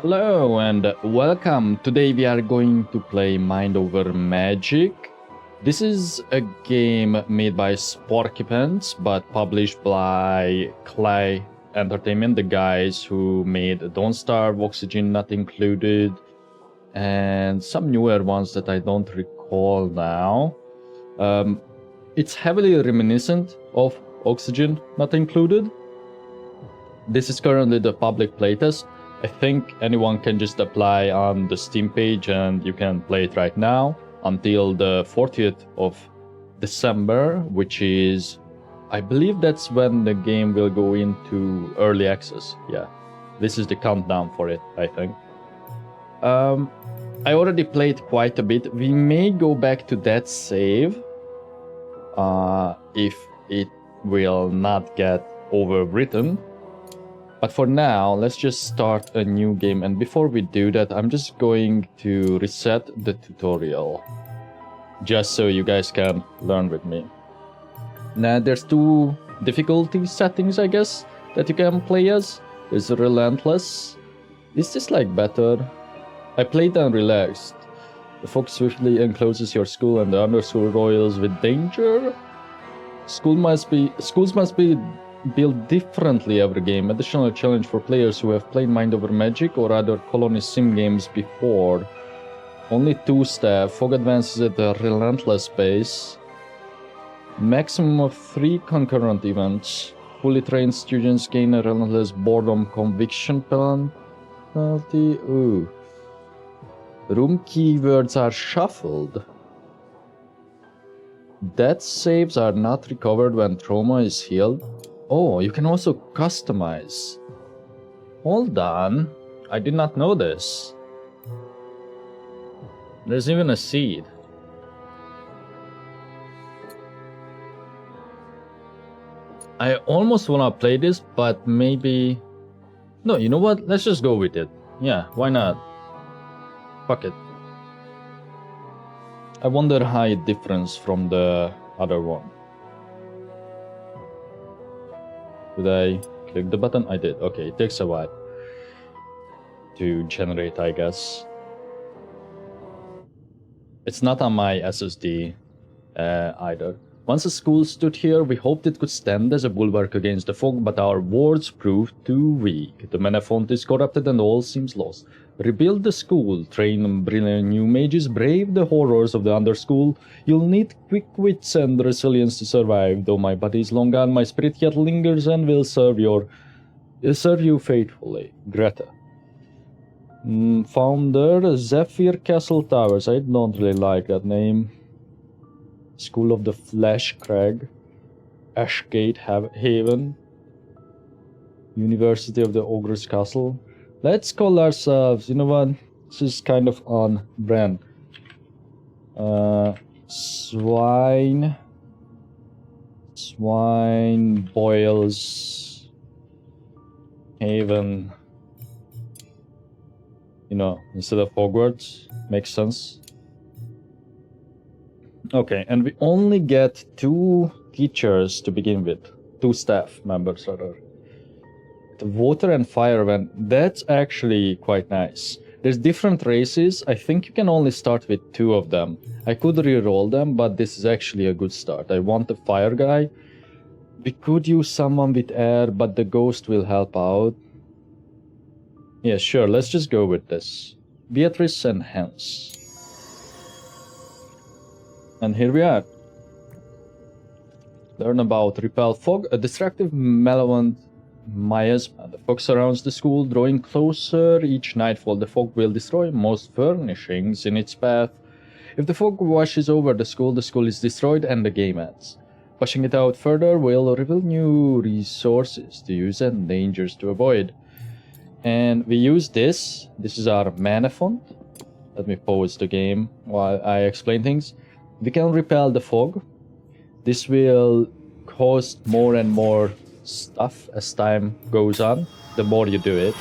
Hello and welcome. Today we are going to play Mind Over Magic. This is a game made by Sparkypants but published by Klei Entertainment, the guys who made Don't Starve, Oxygen Not Included, and some newer ones that I don't recall now. It's heavily reminiscent of Oxygen Not Included. This is currently the public playtest. I think anyone can just apply on the Steam page and you can play it right now until the 40th of December, which is, I believe that's when the game will go into early access. Yeah, this is the countdown for it, I think. I already played quite a bit. We may go back to that save if it will not get overwritten. But for now, let's just start a new game. And before we do that, I'm just going to reset the tutorial. Just so you guys can learn with me. Now, there's two difficulty settings, I guess, that you can play as. There's Relentless. Is this like better? I played and relaxed. The fox swiftly encloses your school and the underschool roils with danger. Schools must be built differently every game. Additional challenge for players who have played Mind Over Magic or other colony sim games before. Only 2 staff. Fog advances at a relentless pace. Maximum of 3 concurrent events. Fully trained students gain a relentless boredom conviction penalty. Ooh. Room keywords are shuffled. Death saves are not recovered when trauma is healed. Oh, you can also customize. Hold on. I did not know this. There's even a seed. I almost wanna play this, but maybe... No, you know what? Let's just go with it. Yeah, why not? Fuck it. I wonder how it differs from the other one. Did I click the button? I did. Okay, it takes a while to generate, I guess. It's not on my SSD either. Once a school stood here, we hoped it could stand as a bulwark against the fog, but our wards proved too weak. The mana font is corrupted and all seems lost. Rebuild the school, train brilliant new mages, brave the horrors of the underschool. You'll need quick wits and resilience to survive. Though my body is long gone, my spirit yet lingers and will serve you faithfully. Greta. Founder, Zephyr Castle Towers. I don't really like that name. School of the Flesh Crag. Ashgate Haven. University of the Ogre's Castle. Let's call ourselves, you know what, this is kind of on brand. Swine Boils Haven. You know, instead of Hogwarts, makes sense. Okay, and we only get 2 teachers to begin with. 2 staff members, rather. The water and fire event, that's actually quite nice. There's different races. I think you can only start with 2 of them. I could re-roll them, but this is actually a good start. I want the fire guy. We could use someone with air, but the ghost will help out. Yeah, sure, let's just go with this. Beatrice and Hans. And here we are. Learn about Repel Fog, a distractive, malevolent miasma. The fog surrounds the school, drawing closer. Each nightfall, the fog will destroy most furnishings in its path. If the fog washes over the school is destroyed and the game ends. Pushing it out further will reveal new resources to use and dangers to avoid. And we use this. This is our mana font. Let me pause the game while I explain things. We can repel the fog. This will cost more and more stuff as time goes on, the more you do it.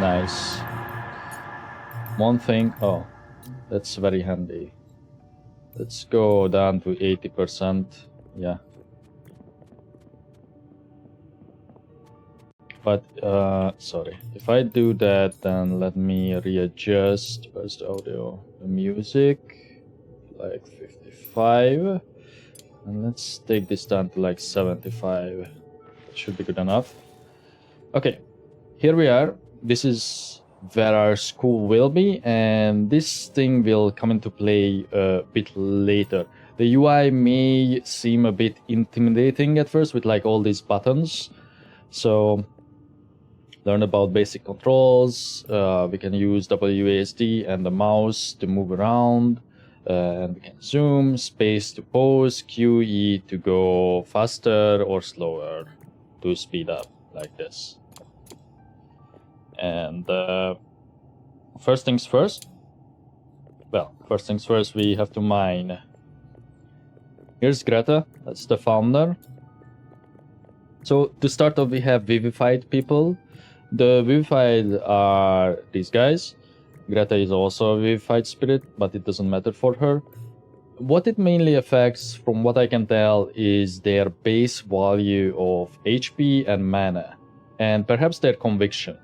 Nice. One thing, oh, that's very handy. Let's go down to 80%. Yeah. But, sorry. If I do that, then let me readjust. Where's the audio? The music. Like 55. And let's take this down to like 75. Should be good enough. Okay. Here we are. This is where our school will be. And this thing will come into play a bit later. The UI may seem a bit intimidating at first with like all these buttons. So learn about basic controls. We can use WASD and the mouse to move around. And we can zoom, space to pause, QE to go faster or slower to speed up like this. And first things first. Well, first things first, we have to mine. Here's Greta, that's the founder. So to start off, we have vivified people. The vivified are these guys. Greta is also a vivified spirit, but it doesn't matter for her. What it mainly affects, from what I can tell, is their base value of HP and mana, and perhaps their conviction,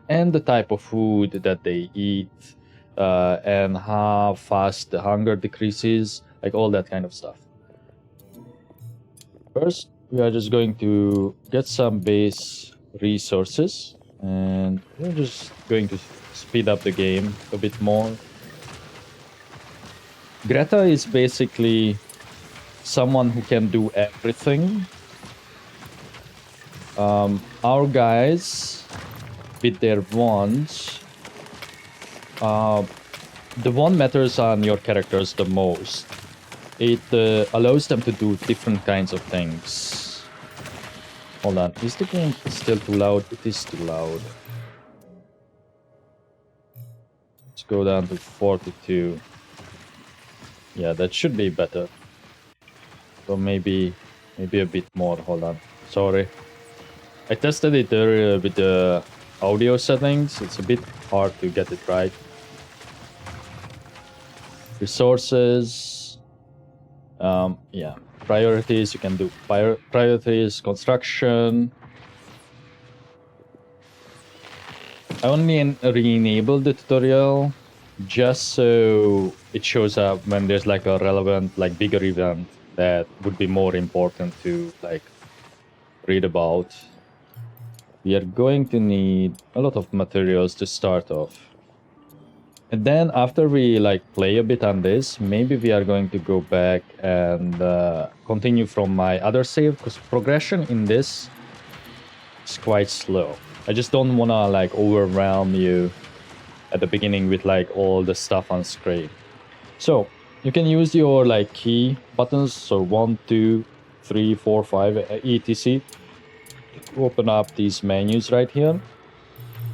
and the type of food that they eat, and how fast the hunger decreases, like all that kind of stuff. First, we are just going to get some base resources, and we're just going to speed up the game a bit more. Greta is basically someone who can do everything. Our guys, with their wands, the wand matters on your characters the most. It allows them to do different kinds of things. Hold on, is the game still too loud? It is too loud. Let's go down to 42. Yeah, that should be better. So maybe a bit more. Hold on. Sorry. I tested it earlier with the audio settings. It's a bit hard to get it right. Resources. Yeah. Priorities. You can do priorities, construction. I only re-enabled the tutorial just so it shows up when there's like a relevant, like bigger event that would be more important to like read about. We are going to need a lot of materials to start off. And then after we like play a bit on this, maybe we are going to go back and continue from my other save, because progression in this is quite slow. I just don't want to like overwhelm you at the beginning with like all the stuff on screen. So you can use your like key buttons, so 1, 2, 3, 4, 5, etc. to open up these menus right here.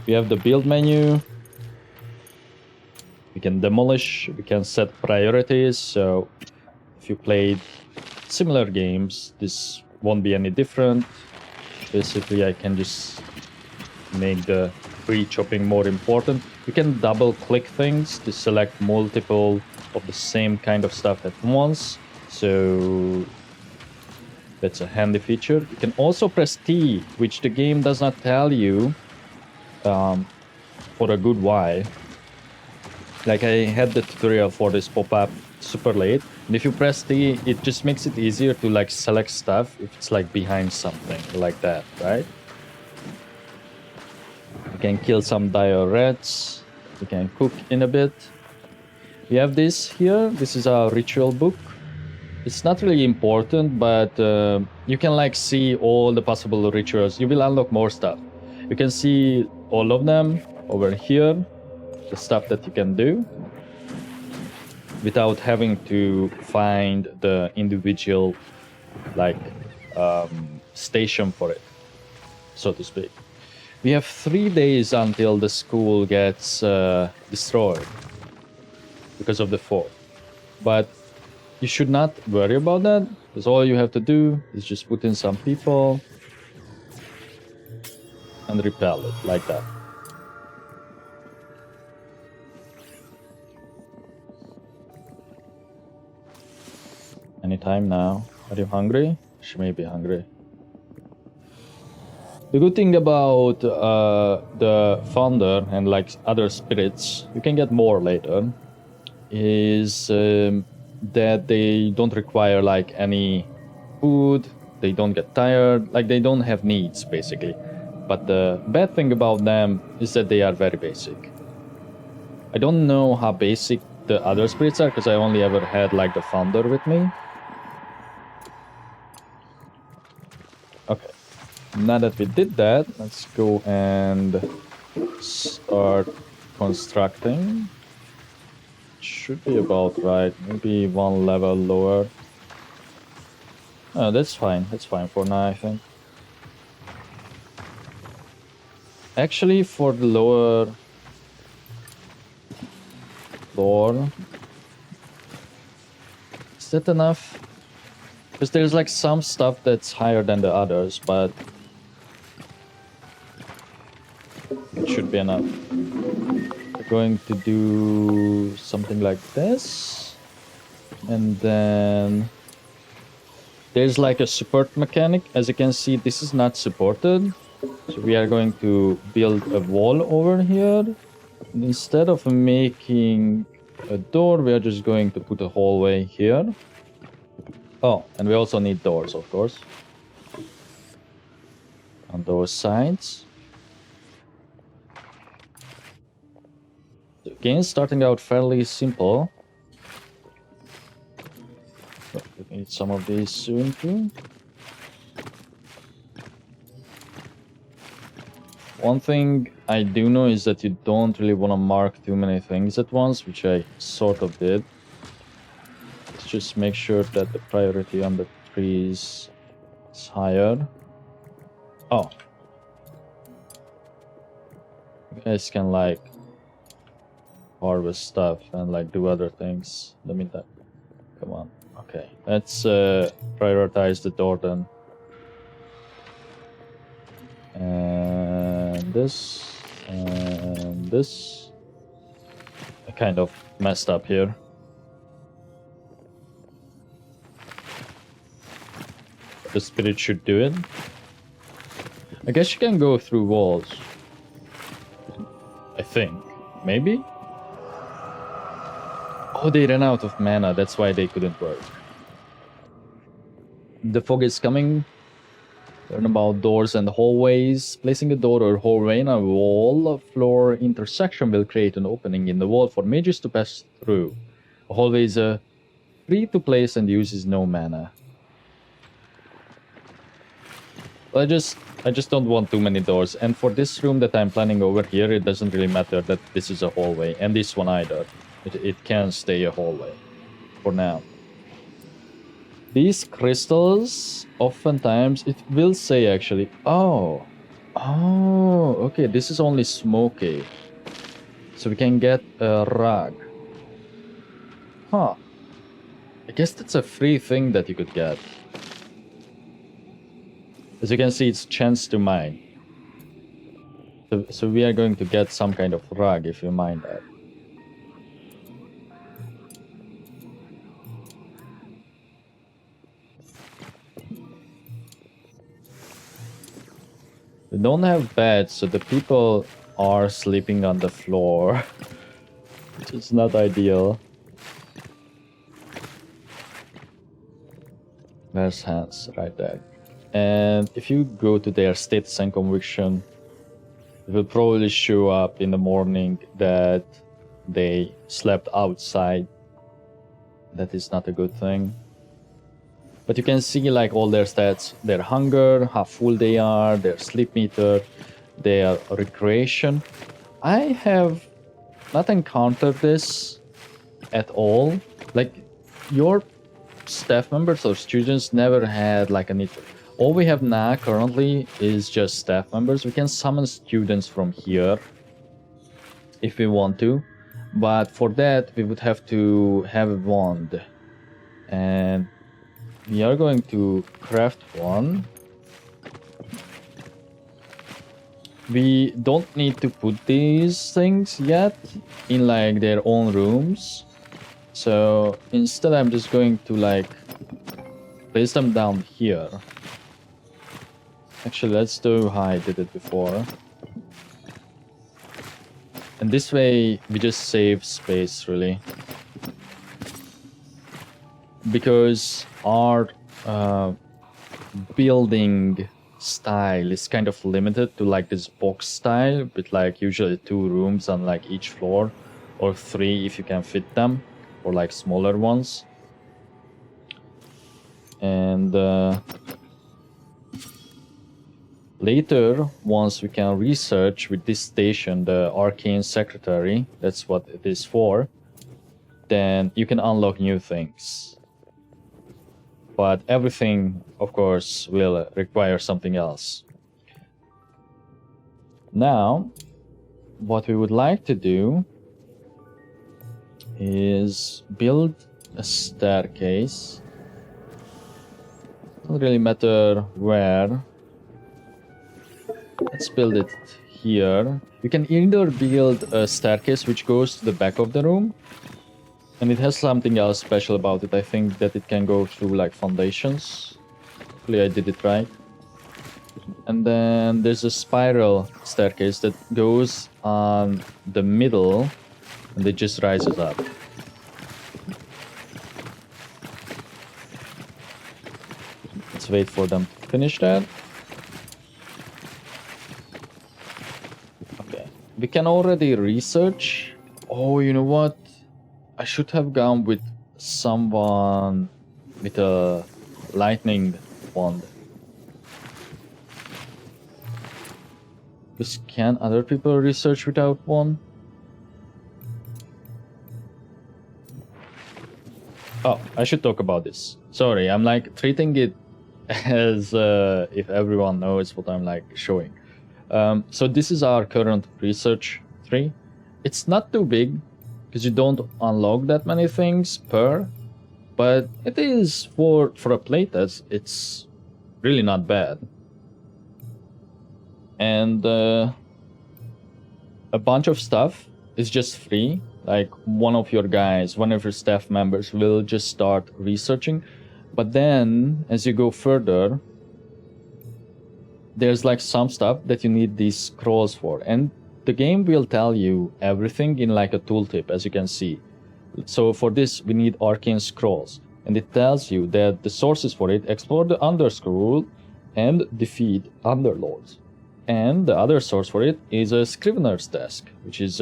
We have the build menu. We can demolish, we can set priorities. So if you played similar games, this won't be any different. Basically, I can just make the free chopping more important. You can double click things to select multiple of the same kind of stuff at once. So that's a handy feature. You can also press T, which the game does not tell you for a good while. Like I had the tutorial for this pop-up super late, and if you press T, it just makes it easier to like select stuff if it's like behind something like that, right? You can kill some dire rats. You can cook in a bit. We have this here. This is our ritual book. It's not really important, but you can like see all the possible rituals. You will unlock more stuff. You can see all of them over here. The stuff that you can do without having to find the individual like station for it, so to speak. We have 3 days until the school gets destroyed because of the fort, but you should not worry about that, because all you have to do is just put in some people and repel it like that. Anytime now. Are you hungry? She may be hungry. The good thing about the founder and like other spirits, you can get more later, is that they don't require like any food, they don't get tired, like they don't have needs basically. But the bad thing about them is that they are very basic. I don't know how basic the other spirits are because I only ever had like the founder with me. Okay, now that we did that, let's go and start constructing. Should be about right, maybe one level lower. Oh, that's fine for now, I think. Actually, for the lower floor, is that enough? Because there's like some stuff that's higher than the others, but it should be enough. We're going to do something like this, and then there's like a support mechanic. As you can see, this is not supported, so we are going to build a wall over here. And instead of making a door, we are just going to put a hallway here. Oh, and we also need doors, of course, on those sides. Again, starting out fairly simple. So we need some of these soon too. One thing I do know is that you don't really want to mark too many things at once, which I sort of did. Let's just make sure that the priority on the trees is higher. Oh. You guys can like harvest stuff and like do other things. Let me come on. Okay, let's prioritize the door then. And this and this. I kind of messed up here. The spirit should do it. I guess you can go through walls. I think. Maybe? Oh, they ran out of mana. That's why they couldn't work. The fog is coming. Learn about doors and hallways. Placing a door or hallway in a wall floor intersection will create an opening in the wall for mages to pass through. A hallway is free to place and uses no mana. I just don't want too many doors, and for this room that I'm planning over here, it doesn't really matter that this is a hallway, and this one either. It can stay a hallway for now. These crystals, oftentimes, it will say actually, oh, okay, this is only smoky. So we can get a rug. Huh. I guess that's a free thing that you could get. As you can see, it's chance to mine. So we are going to get some kind of rug if you mine that. We don't have beds, so the people are sleeping on the floor, which is not ideal. There's Hans right there. And if you go to their status and conviction, it will probably show up in the morning that they slept outside. That is not a good thing. But you can see like all their stats, their hunger, how full they are, their sleep meter, their recreation. I have not encountered this at all. Like your staff members or students never had like a need. All we have now currently is just staff members. We can summon students from here if we want to. But for that, we would have to have a wand. And we are going to craft one. We don't need to put these things yet in like their own rooms. So instead I'm just going to like place them down here. Actually, let's do how I did it before. And this way, we just save space, really. Because our building style is kind of limited to like this box style with like usually 2 rooms on like each floor, or 3 if you can fit them, or like smaller ones. And later, once we can research with this station, the Arcane Secretary, that's what it is for, then you can unlock new things. But everything, of course, will require something else. Now, what we would like to do is build a staircase. Doesn't really matter where. Let's build it here. You can either build a staircase which goes to the back of the room, and it has something else special about it. I think that it can go through like foundations. Hopefully I did it right. And then there's a spiral staircase that goes on the middle and it just rises up. Let's wait for them to finish that. Okay, we can already research. Oh, you know what? I should have gone with someone with a lightning wand. Because can other people research without one? Oh, I should talk about this. Sorry, I'm like treating it as if everyone knows what I'm like showing. So this is our current research 3. It's not too big, because you don't unlock that many things per, but it is for a playtest, it's really not bad. And a bunch of stuff is just free. Like one of your guys, one of your staff members will just start researching. But then as you go further, there's like some stuff that you need these scrolls for. And the game will tell you everything in like a tooltip, as you can see. So for this, we need arcane scrolls. And it tells you that the sources for it: explore the Underscroll and defeat Underlords. And the other source for it is a Scrivener's Desk, which is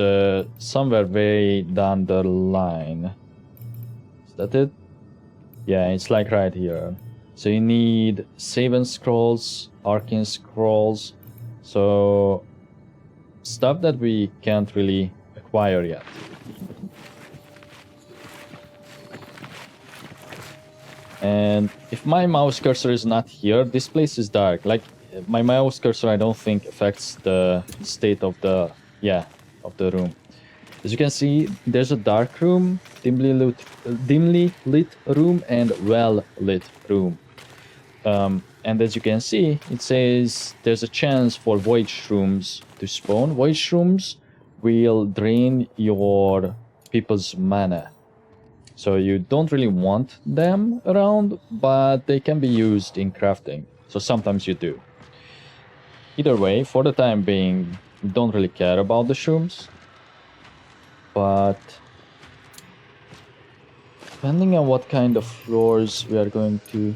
somewhere way down the line. Is that it? Yeah, it's like right here. So you need Saving Scrolls, Arcane Scrolls, so stuff that we can't really acquire yet. And if my mouse cursor is not here, this place is dark. Like my mouse cursor, I don't think affects the state of the room. As you can see, there's a dark room, dimly lit room, and well lit room. And as you can see, it says there's a chance for void shrooms to spawn. Void shrooms will drain your people's mana. So you don't really want them around, but they can be used in crafting. So sometimes you do. Either way, for the time being, we don't really care about the shrooms. But depending on what kind of floors we are going to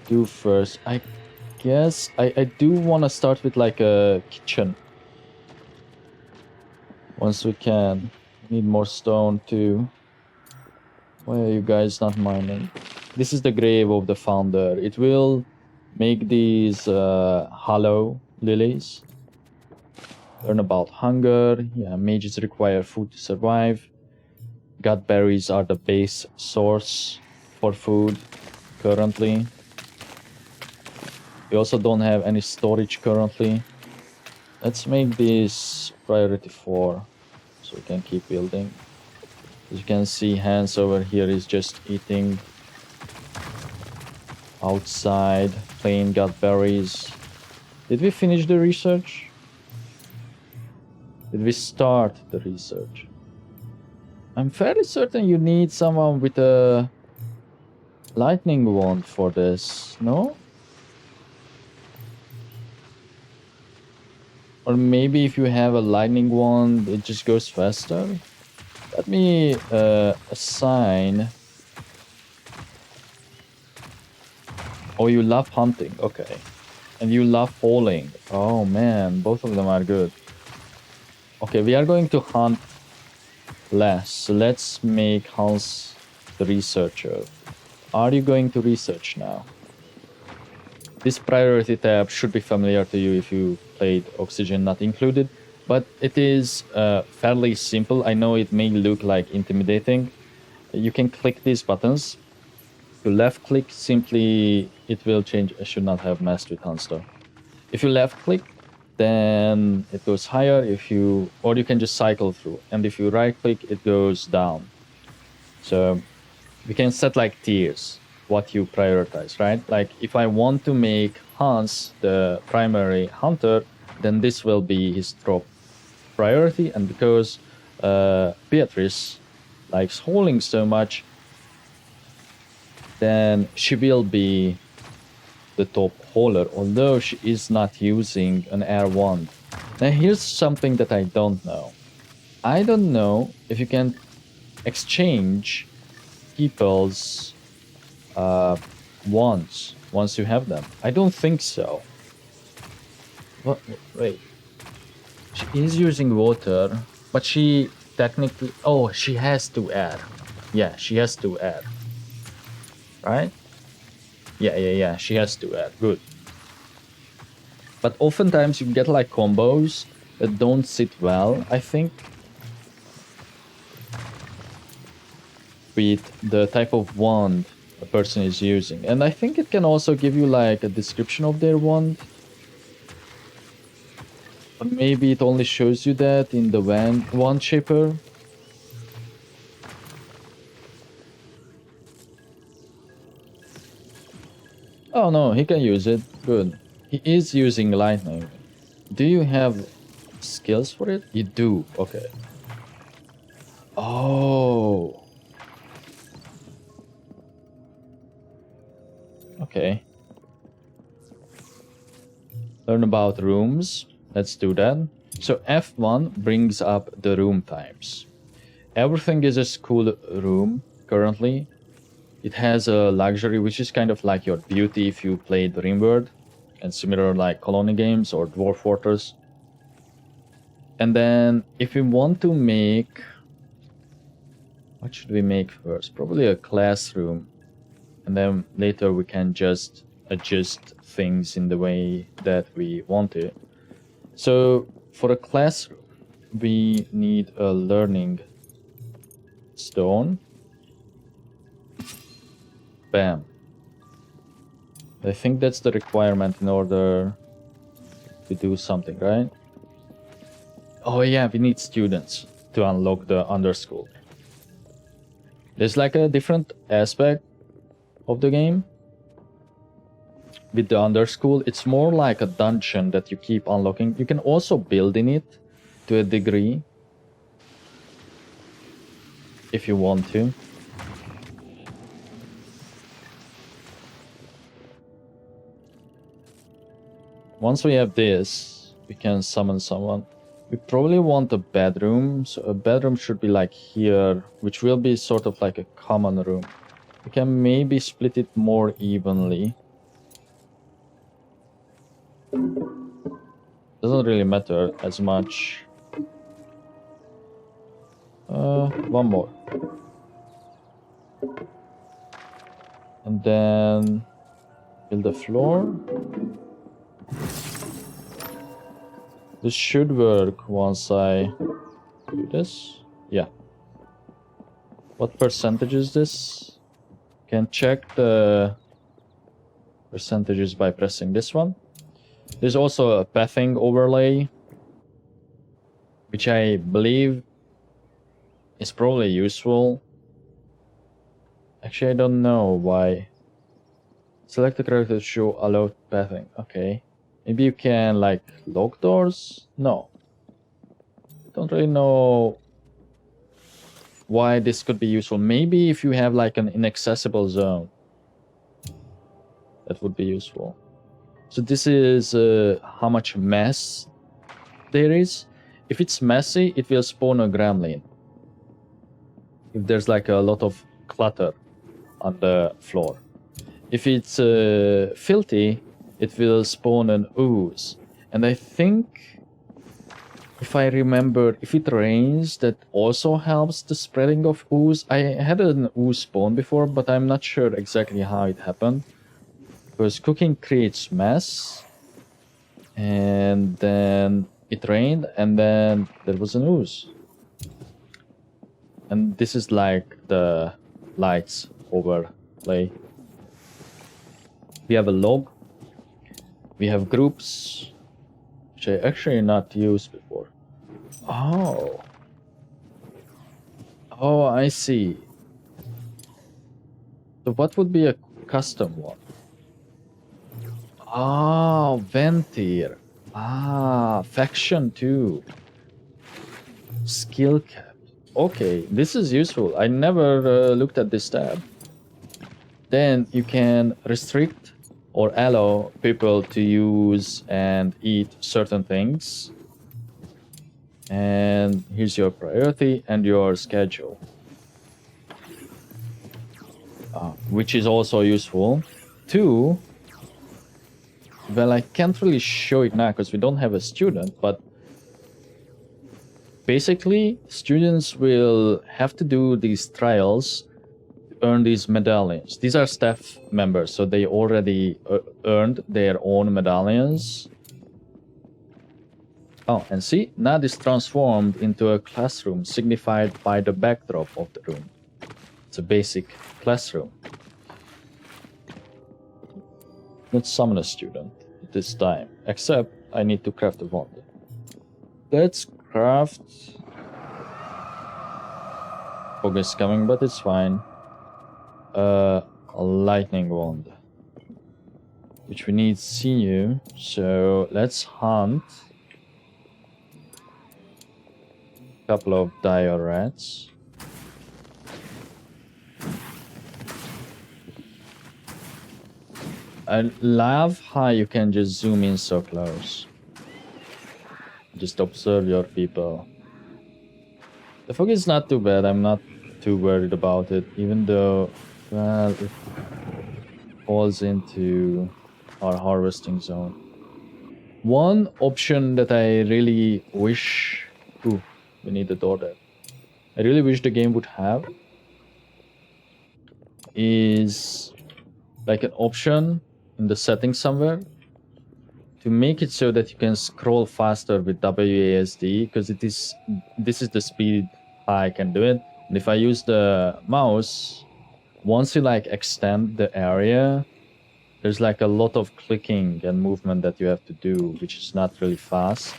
do first, I guess I do want to start with like a kitchen. Once we can. Need more stone too. Why are you guys not mining? This is the grave of the founder. It will make these hollow lilies. Learn about hunger. Yeah, mages require food to survive. God berries are the base source for food currently. We also don't have any storage currently. Let's make this priority 4 so we can keep building. As you can see, Hans over here is just eating outside, playing God berries. Did we finish the research? Did we start the research? I'm fairly certain you need someone with a lightning wand for this, no? Or maybe if you have a lightning wand, it just goes faster. Let me assign. Oh, you love hunting, okay. And you love falling. Oh man, both of them are good. Okay, we are going to hunt less. So let's make Hans the researcher. Are you going to research now? This priority tab should be familiar to you if you played Oxygen Not Included, but it is fairly simple. I know it may look like intimidating. You can click these buttons. To left click, simply it will change. I should not have messed with Hans though. If you left click, then it goes higher. Or you can just cycle through, and if you right click, it goes down. So we can set like tiers, what you prioritize, right? Like if I want to make Hans the primary hunter, then this will be his top priority. And because Beatrice likes hauling so much, then she will be the top hauler, although she is not using an air wand. Now here's something that I don't know. I don't know if you can exchange people's wands once you have them. I don't think so. What? Wait. She is using water, but she technically... Oh, she has to air. Yeah, she has to air. Right? Yeah, she has to air. Good. But oftentimes you get like combos that don't sit well, I think, with the type of wand a person is using. And I think it can also give you like a description of their wand. But maybe it only shows you that in the wand shaper. Oh no, he can use it. Good. He is using lightning. Do you have skills for it? You do. Okay. Oh. Okay. Learn about rooms. Let's do that. So F1 brings up the room types. Everything is a school room currently. It has a luxury, which is kind of like your beauty if you played Rimworld and similar like Colony games or Dwarf Fortress. And then if we want to make... What should we make first? Probably a classroom. And then later we can just adjust things in the way that we want it. So for a classroom, we need a learning stone. Bam. I think that's the requirement in order to do something, right? Oh yeah, we need students to unlock the underschool. There's like a different aspect of the game. With the underschool, it's more like a dungeon that you keep unlocking. You can also build in it to a degree if you want to. Once we have this, we can summon someone. We probably want a bedroom, so a bedroom should be like here, which will be sort of like a common room. We can maybe split it more evenly. Doesn't really matter as much. One more. And then build the floor. This should work once I do this. Yeah. What percentage is this? Can check the percentages by pressing this one. There's also a pathing overlay, which I believe is probably useful. Actually, I don't know why. Select the character to show allowed pathing. Okay. Maybe you can, like, lock doors? No. Don't really know why this could be useful. Maybe if you have, like, an inaccessible zone, That would be useful. So this is how much mess there is. If it's messy, it will spawn a gremlin. If there's like a lot of clutter on the floor. If it's filthy, it will spawn an ooze. And I think, if I remember, if it rains, that also helps the spreading of ooze. I had an ooze spawn before, but I'm not sure exactly how it happened. Because cooking creates mess, and then it rained, and then there was an ooze. And this is like the lights overlay. We have a log. We have groups, which I actually not used before. Oh. Oh, I see. So what would be a custom one? Ah, Ventir. Ah, faction 2. Skill cap. Okay, this is useful. I never looked at this tab. Then you can restrict or allow people to use and eat certain things. And here's your priority and your schedule. Which is also useful. 2. Well, I can't really show it now because we don't have a student, but basically, students will have to do these trials to earn these medallions. These are staff members, so they already earned their own medallions. Oh, and see, now this transformed into a classroom signified by the backdrop of the room. It's a basic classroom. Let's summon a student this time, except I need to craft a wand. Let's craft... Fog is coming, but it's fine. A lightning wand, which we need sinew, so let's hunt a couple of dire rats. I love how you can just zoom in so close. Just observe your people. The fog is not too bad. I'm not too worried about it, even though, well, it falls into our harvesting zone. One option that I really wish... Ooh, we need the door there. I really wish the game would have is like an option in the settings somewhere to make it so that you can scroll faster with WASD, because this is the speed I can do it. And if I use the mouse, once you like extend the area, there's like a lot of clicking and movement that you have to do, which is not really fast.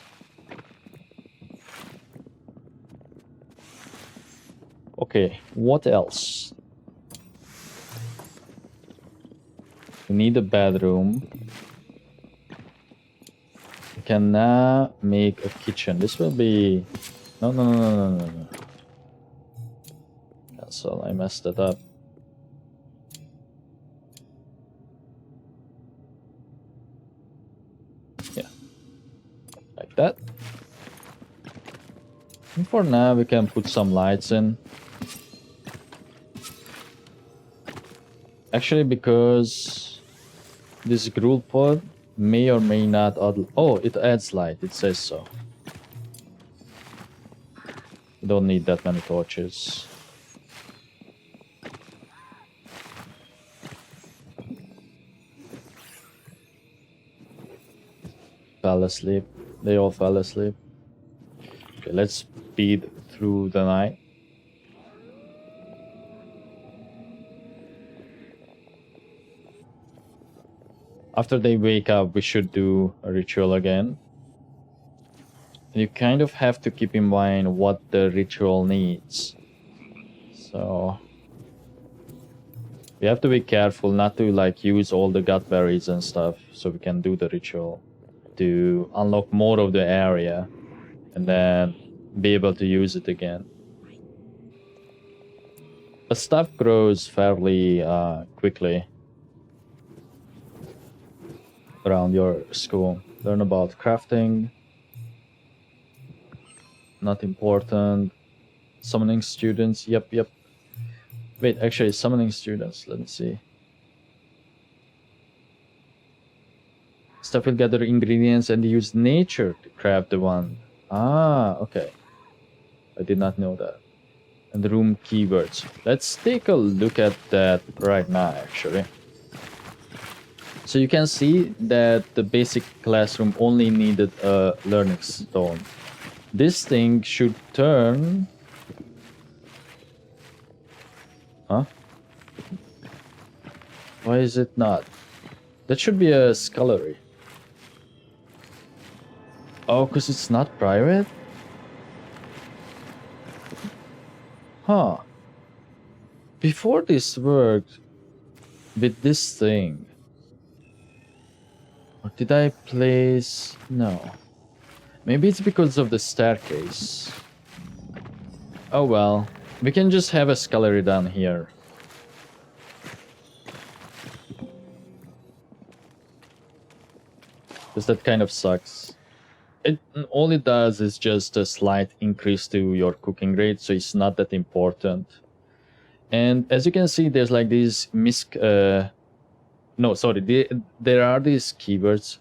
Okay, what else? We need a bedroom. We can now make a kitchen. This will be... No. Cancel, I messed it up. Yeah. Like that. And for now, we can put some lights in. Actually, because this gruel pod may or may not add... Oh, it adds light. It says so. We don't need that many torches. Fell asleep. They all fell asleep. Okay, let's speed through the night. After they wake up, we should do a ritual again. And you kind of have to keep in mind what the ritual needs. So we have to be careful not to like use all the gut berries and stuff, so we can do the ritual to unlock more of the area and then be able to use it again. But stuff grows fairly quickly. around your school. Learn about crafting. Not important. Summoning students. Yep. Wait, actually, summoning students. Let me see. Staff will gather ingredients and use nature to craft the wand. Ah, okay. I did not know that. And the room keywords. Let's take a look at that right now, actually. So you can see that the basic classroom only needed a learning stone. This thing should turn... Huh? Why is it not? That should be a scullery. Oh, because it's not private? Huh. Before this worked with this thing. Or did I place... No. Maybe it's because of the staircase. Oh well. We can just have a scullery down here. Because that kind of sucks. All it does is just a slight increase to your cooking rate, so it's not that important. And as you can see, there's like these there are these keywords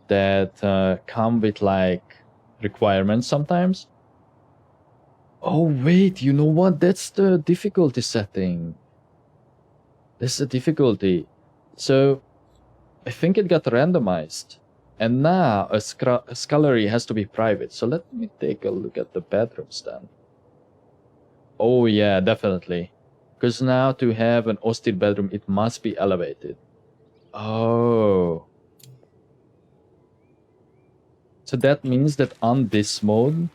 that come with like requirements sometimes. Oh wait, you know what? That's the difficulty setting. That's the difficulty. So I think it got randomized. And now a scullery has to be private. So let me take a look at the bedrooms then. Oh yeah, definitely. Because now to have an austere bedroom, it must be elevated. Oh. So that means that on this mode,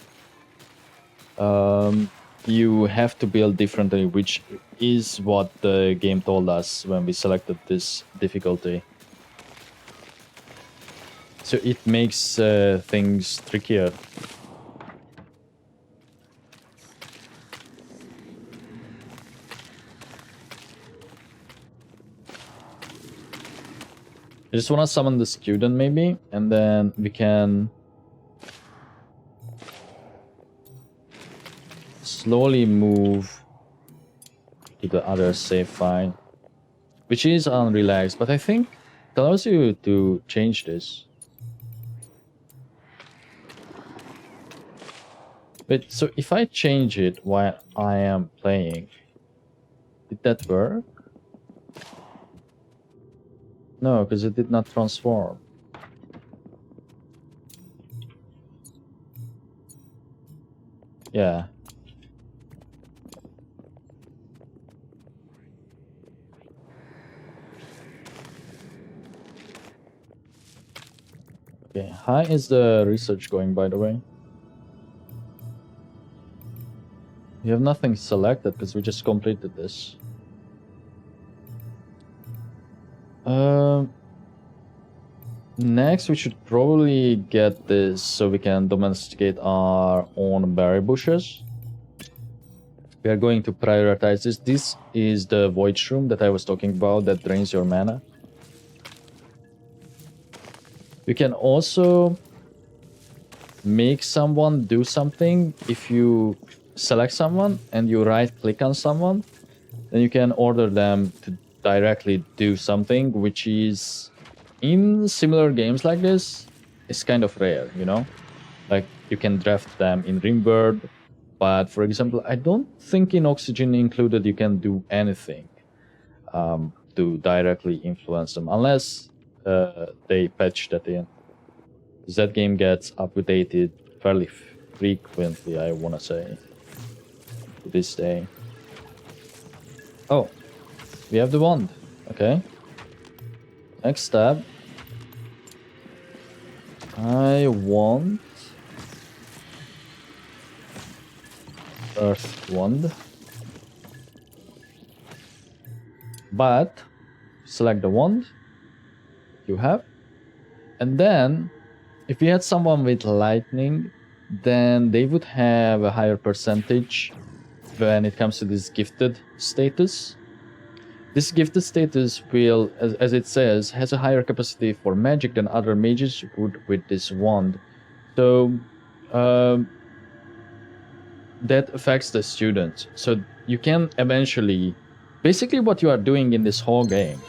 you have to build differently, which is what the game told us when we selected this difficulty. So it makes things trickier. I just want to summon the student maybe, and then we can slowly move to the other save file, which is unrelaxed, but I think it allows you to change this. Wait, so if I change it while I am playing, did that work? No, because it did not transform. Yeah. Okay, how is the research going, by the way? We have nothing selected because we just completed this. Next, we should probably get this so we can domesticate our own berry bushes. We are going to prioritize this. This is the void shroom that I was talking about that drains your mana. You can also make someone do something if you select someone and you right click on someone, then you can order them to directly do something, which is in similar games like this, it's kind of rare, you know? Like you can draft them in Rimworld, but for example, I don't think in Oxygen Included you can do anything to directly influence them, unless they patch that in. That game gets updated fairly frequently, I want to say, to this day. Oh, we have the wand. Okay. Next step. I want Earth wand. But select the wand you have. And then if you had someone with lightning, then they would have a higher percentage when it comes to this gifted status. This gifted status will, as it says, has a higher capacity for magic than other mages would with this wand. So that affects the students. So you can eventually, basically what you are doing in this whole game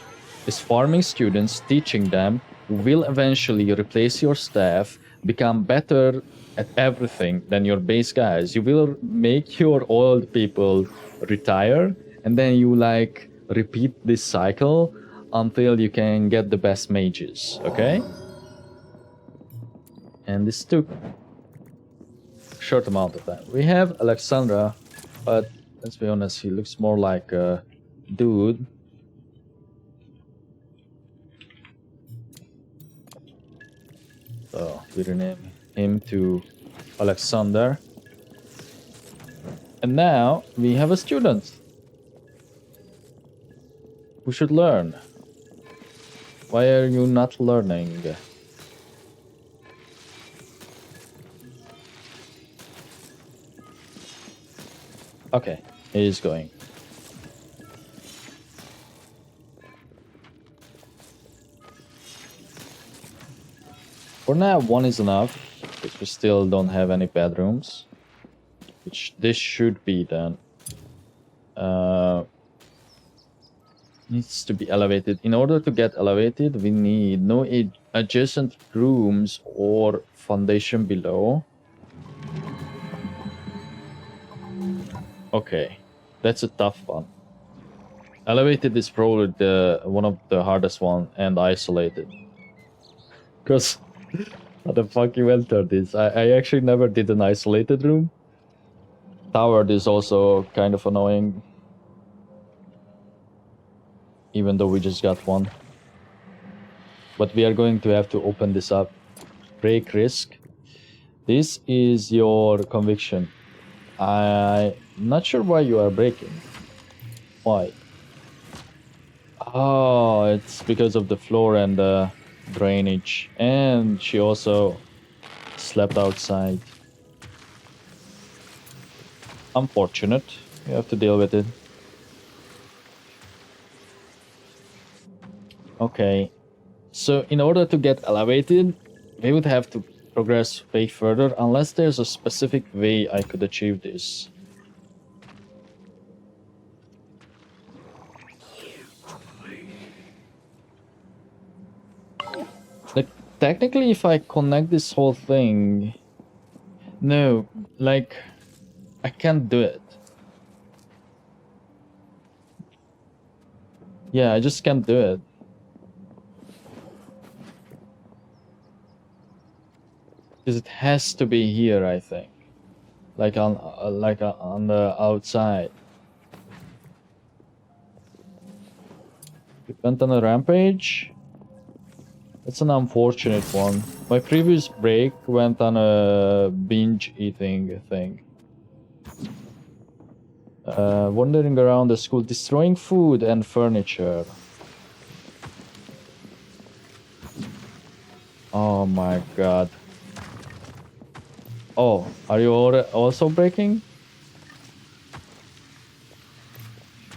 is farming students, teaching them, who will eventually replace your staff, become better at everything than your base guys. You will make your old people retire, and then you like repeat this cycle until you can get the best mages, okay? And this took a short amount of time. We have Alexandra, but let's be honest, he looks more like a dude. So we rename him to Alexander. And now we have a student who should learn. Why are you not learning? Okay, he is going. For now, one is enough, because we still don't have any bedrooms. Which this should be then. Needs to be elevated. In order to get elevated, we need no adjacent rooms or foundation below. Okay, that's a tough one. Elevated is probably one of the hardest one, and isolated. Because how the fuck you enter this? I actually never did an isolated room. Towered is also kind of annoying. Even though we just got one. But we are going to have to open this up. Break risk. This is your conviction. I'm not sure why you are breaking. Why? Oh, it's because of the floor and the drainage. And she also slept outside. Unfortunate. You have to deal with it. Okay. So in order to get elevated, we would have to progress way further, unless there's a specific way I could achieve this. Like, technically, if I connect this whole thing... No, like... I can't do it. Yeah, I just can't do it. Because it has to be here, I think. Like on the outside. We went on a rampage. That's an unfortunate one. My previous break went on a binge eating thing. Wandering around the school, destroying food and furniture. Oh my god. Oh, are you also breaking?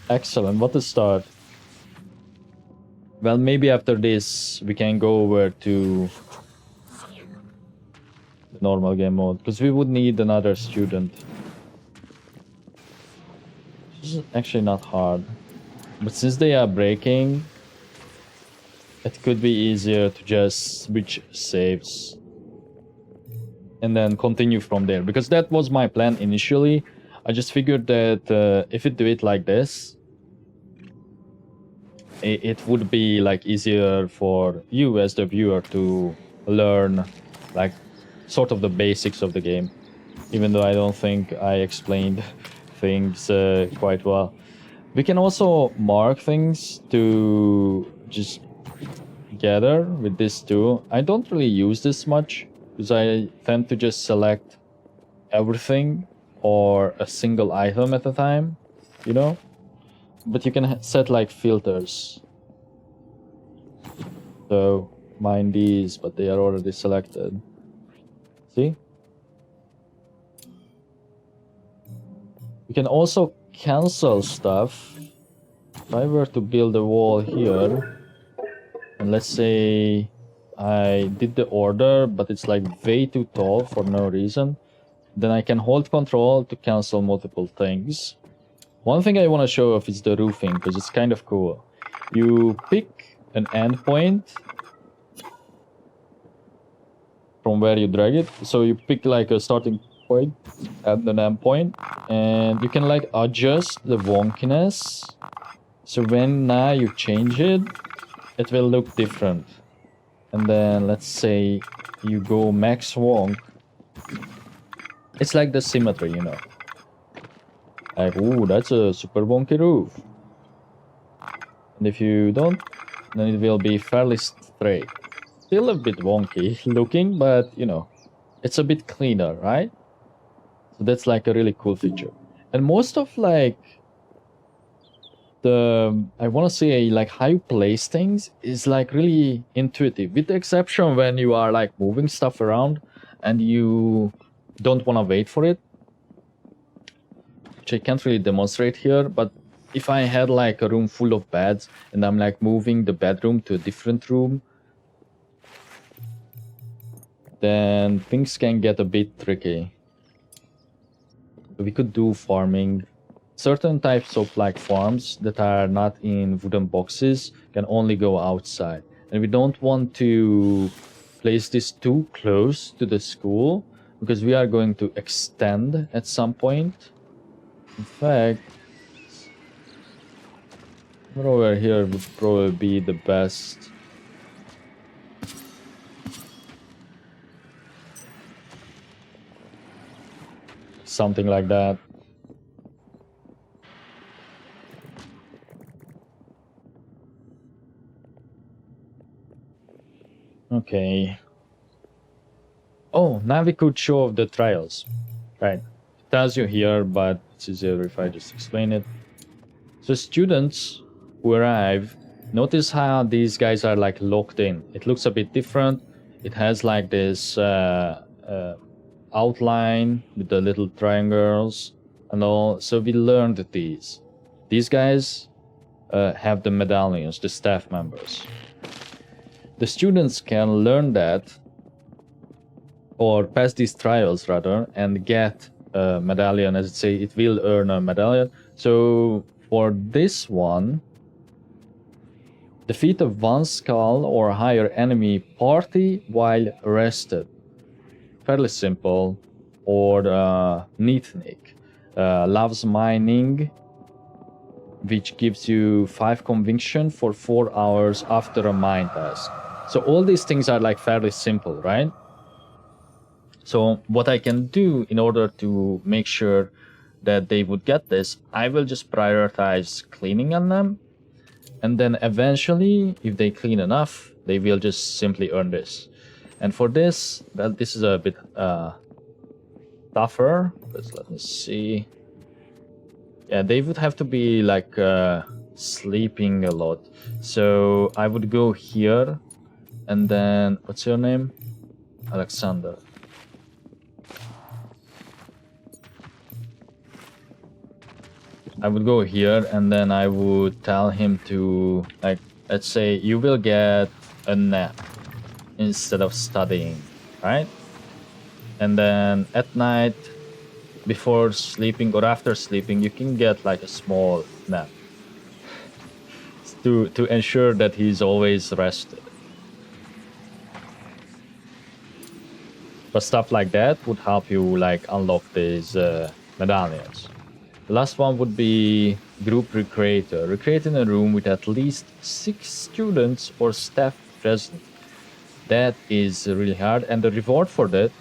Excellent, what a start. Well, maybe after this we can go over to the normal game mode, because we would need another student. This is actually not hard, but since they are breaking, it could be easier to just switch saves and then continue from there, because that was my plan initially. I just figured that if you do it like this, it would be like easier for you as the viewer to learn like sort of the basics of the game, even though I don't think I explained things quite well. We can also mark things to just gather with this too. I don't really use this much because I tend to just select everything or a single item at a time, you know? But you can set like filters. So mine these, but they are already selected. See? You can also cancel stuff if I were to build a wall here, and let's say I did the order, but it's like way too tall for no reason, then I can hold control to cancel multiple things. One thing I want to show off is the roofing, because it's kind of cool. You pick an endpoint from where you drag it. So you pick like a starting point and an endpoint, and you can like adjust the wonkiness. So when now you change it, it will look different. And then let's say you go max wonk. It's like the symmetry, you know. Like, ooh, that's a super wonky roof. And if you don't, then it will be fairly straight. Still a bit wonky looking, but you know, it's a bit cleaner, right? So that's like a really cool feature. And most of like I want to say like how you place things is like really intuitive, with the exception when you are like moving stuff around and you don't want to wait for it, which I can't really demonstrate here. But if I had like a room full of beds and I'm like moving the bedroom to a different room, then things can get a bit tricky. We could do farming. Certain types of like farms that are not in wooden boxes can only go outside. And we don't want to place this too close to the school because we are going to extend at some point. In fact, over here would probably be the best. Something like that. Okay. Oh, now we could show off the trials. Right. It tells you here, but it's easier if I just explain it. So students who arrive, notice how these guys are like locked in. It looks a bit different. It has like this outline with the little triangles and all. So we learned these. These guys have the medallions, the staff members. The students can learn that, or pass these trials rather, and get a medallion. As it say, it will earn a medallion. So for this one, defeat a one skull or higher enemy party while rested. Fairly simple. Or Neatnik. Loves mining, which gives you 5 conviction for 4 hours after a mine task. So all these things are like fairly simple, right? So what I can do in order to make sure that they would get this, I will just prioritize cleaning on them. And then eventually, if they clean enough, they will just simply earn this. And for this, this is a bit tougher. Let me see. Yeah, they would have to be like sleeping a lot. So I would go here, and then what's your name? Alexander. I would go here, and then I would tell him to, like, let's say you will get a nap instead of studying, right? And then at night, before sleeping or after sleeping, you can get like a small nap to ensure that he's always rested. But stuff like that would help you like unlock these medallions. The last one would be group recreator. Recreate in a room with at least 6 students or staff present. That is really hard, and the reward for that,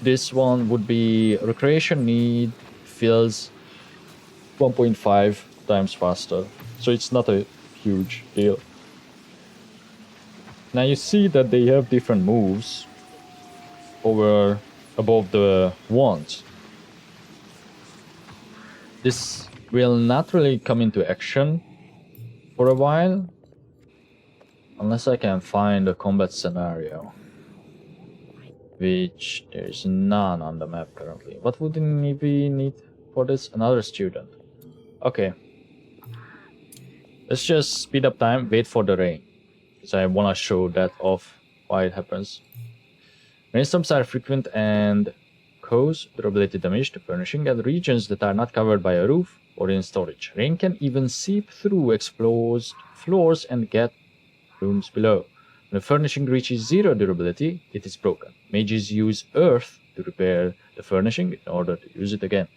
this one would be recreation need fills 1.5 times faster. So it's not a huge deal. Now you see that they have different moves over above the wands. This will not really come into action for a while, unless I can find a combat scenario, which there's none on the map currently. What would we need for this? Another student. Okay. Let's just speed up time, wait for the rain. Because I want to show that off, why it happens. Rainstorms are frequent and cause durability damage to furnishing and regions that are not covered by a roof or in storage. Rain can even seep through exposed floors and get rooms below. When a furnishing reaches 0 durability, it is broken. Mages use earth to repair the furnishing in order to use it again.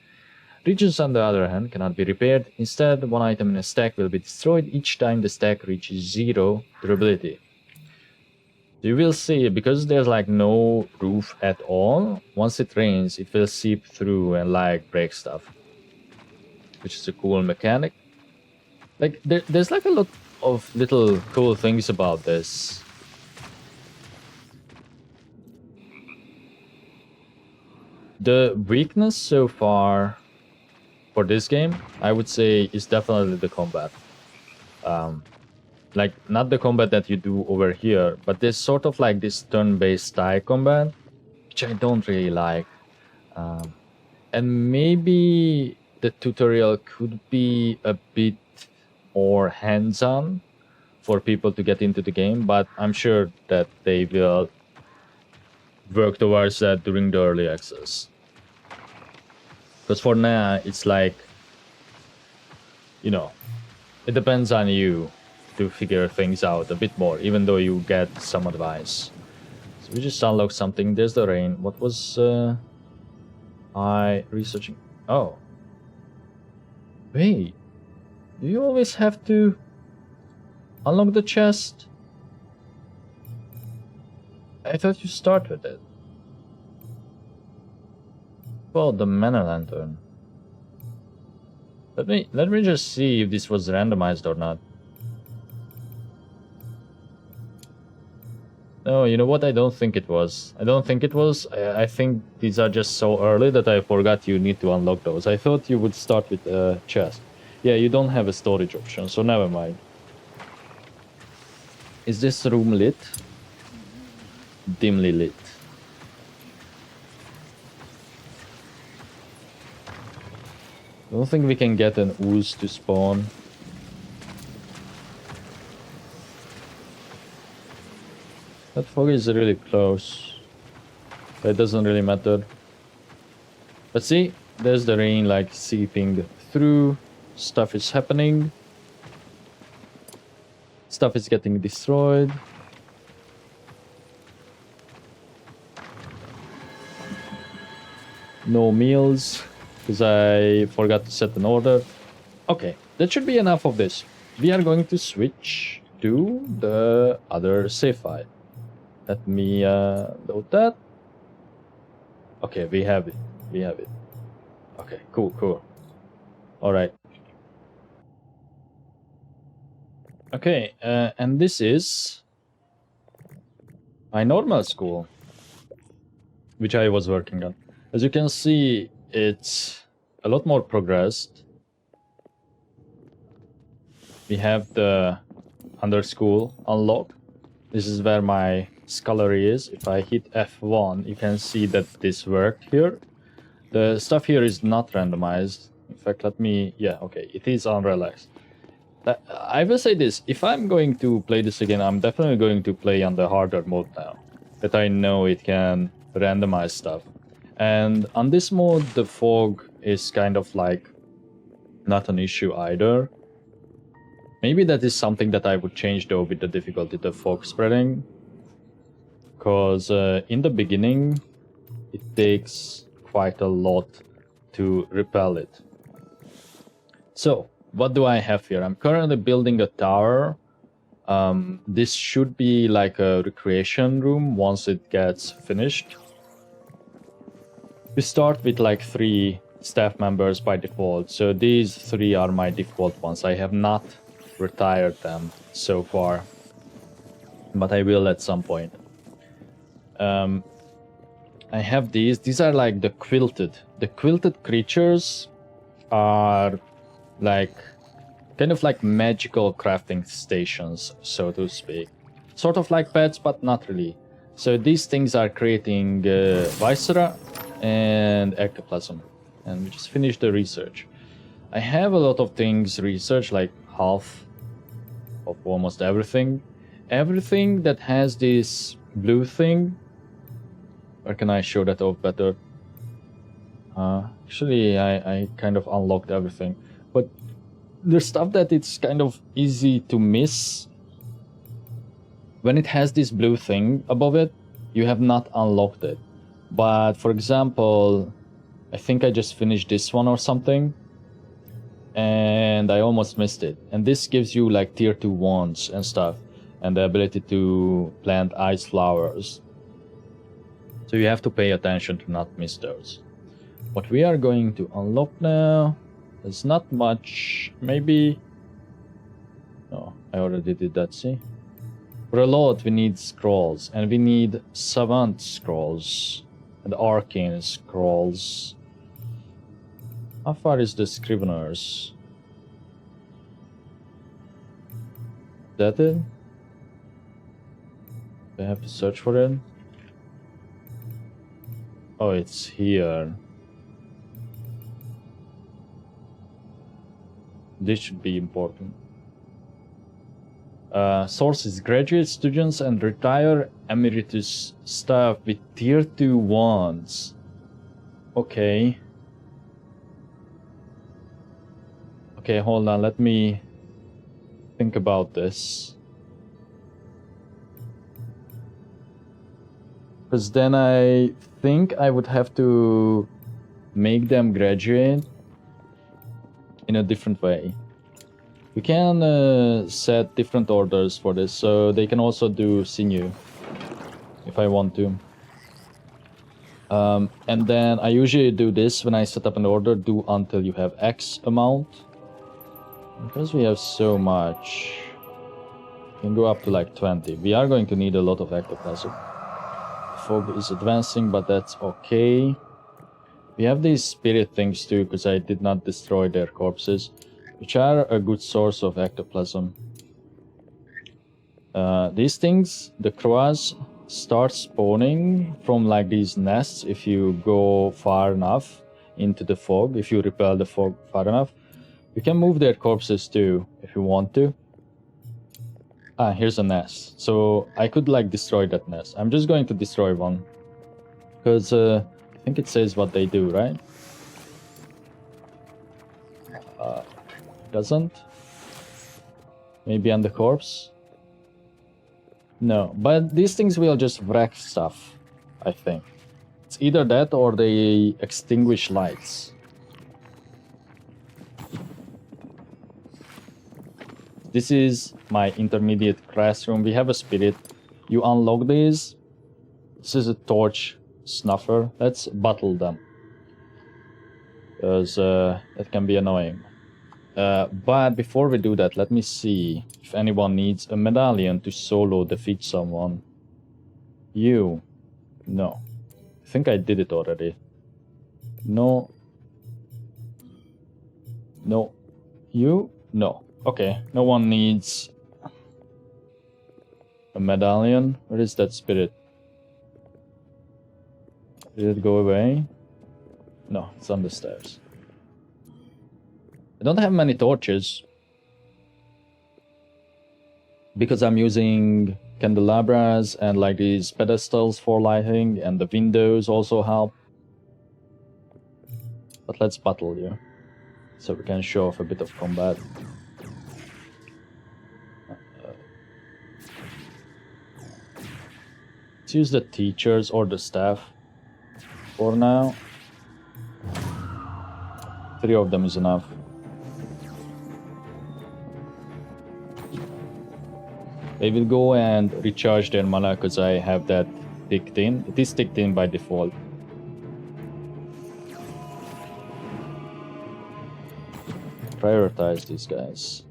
Regions, on the other hand, cannot be repaired. Instead, one item in a stack will be destroyed each time the stack reaches 0 durability. You will see, because there's like no roof at all, once it rains, it will seep through and like break stuff. Which is a cool mechanic. Like, there's like a lot of little cool things about this. The weakness so far for this game, I would say, is definitely the combat. Like, not the combat that you do over here, but there's sort of like this turn-based style combat, which I don't really like. And maybe the tutorial could be a bit more hands-on for people to get into the game, but I'm sure that they will work towards that during the early access. Because for now, it's like, you know, it depends on you to figure things out a bit more, even though you get some advice. So we just unlocked something. There's the rain. What was I researching? Oh. Wait. Do you always have to unlock the chest? I thought you start with it. Well, the mana lantern. Let me just see if this was randomized or not. No, you know what? I don't think it was. I think these are just so early that I forgot you need to unlock those. I thought you would start with a chest. Yeah, you don't have a storage option, so never mind. Is this room lit? Dimly lit. I don't think we can get an ooze to spawn. That fog is really close. But it doesn't really matter. But see, there's the rain like seeping through. Stuff is happening. Stuff is getting destroyed. No meals, because I forgot to set an order. Okay, that should be enough of this. We are going to switch to the other save file. Let me load that. Okay, we have it. Okay, cool. Alright. Okay, and this is my normal school, which I was working on. As you can see, it's a lot more progressed. We have the under school unlocked. This is where my scullery is. If I hit F1, you can see that this worked here. The stuff here is not randomized. In fact, yeah, okay, it is on relax. I will say this, if I'm going to play this again, I'm definitely going to play on the harder mode now. That I know it can randomize stuff. And on this mode, the fog is kind of like not an issue either. Maybe that is something that I would change though with the difficulty, the fog spreading. Because in the beginning, it takes quite a lot to repel it. So, what do I have here? I'm currently building a tower. This should be like a recreation room once it gets finished. We start with like 3 staff members by default. So these 3 are my default ones. I have not retired them so far, but I will at some point. I have these. These are like the quilted. The quilted creatures are like kind of like magical crafting stations, so to speak. Sort of like pets, but not really. So these things are creating viscera and ectoplasm. And we just finished the research. I have a lot of things researched, like half of almost everything. Everything that has this blue thing. Where can I show that off better? Actually, I kind of unlocked everything. But there's stuff that it's kind of easy to miss. When it has this blue thing above it, you have not unlocked it. But for example, I think I just finished this one or something, and I almost missed it. And this gives you like tier 2 wands and stuff, and the ability to plant ice flowers. So you have to pay attention to not miss those. What we are going to unlock now is not much. Maybe... No, I already did that, see? For a lot we need scrolls, and we need savant scrolls and arcane scrolls. How far is the scriveners? Is that it? Do I have to search for it? Oh, it's here. This should be important. Sources: graduate students and retire emeritus staff with tier 2 wands. Okay. Okay, hold on, let me think about this. Because then I think I would have to make them graduate in a different way. We can set different orders for this, so they can also do sinew if I want to. And then I usually do this when I set up an order, do until you have X amount. Because we have so much, we can go up to like 20. We are going to need a lot of ectoplasm. Fog is advancing, but that's okay. We have these spirit things too, because I did not destroy their corpses, which are a good source of ectoplasm. These things, the crows, start spawning from like these nests if you go far enough into the fog, if you repel the fog far enough. You can move their corpses too, if you want to. Ah, here's a nest. So I could like destroy that nest. I'm just going to destroy one. Because I think it says what they do, right? Doesn't? Maybe on the corpse? No, but these things will just wreck stuff, I think. It's either that or they extinguish lights. This is my intermediate classroom. We have a spirit. You unlock these. This is a torch snuffer. Let's bottle them. Because that can be annoying. But before we do that, let me see if anyone needs a medallion to solo defeat someone. You. No. I think I did it already. No. No. You? No. Okay, no one needs a medallion. Where is that spirit? Did it go away? No, it's on the stairs. I don't have many torches because I'm using candelabras and like these pedestals for lighting, and the windows also help. But let's battle you so we can show off a bit of combat. Let's use the teachers or the staff for now. 3 of them is enough. They will go and recharge their mana because I have that ticked in. It is ticked in by default. Prioritize these guys.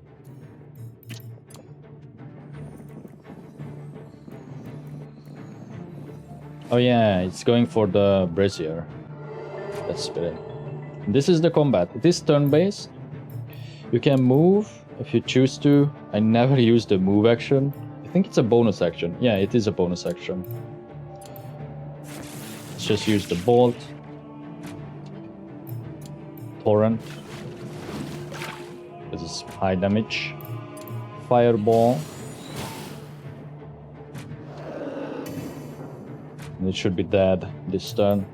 Oh yeah, it's going for the brazier. That's spirit. This is the combat. It is turn-based. You can move if you choose to. I never use the move action. I think it's a bonus action. Yeah, it is a bonus action. Let's just use the bolt. Torrent. This is high damage. fireball. It should be dead this turn.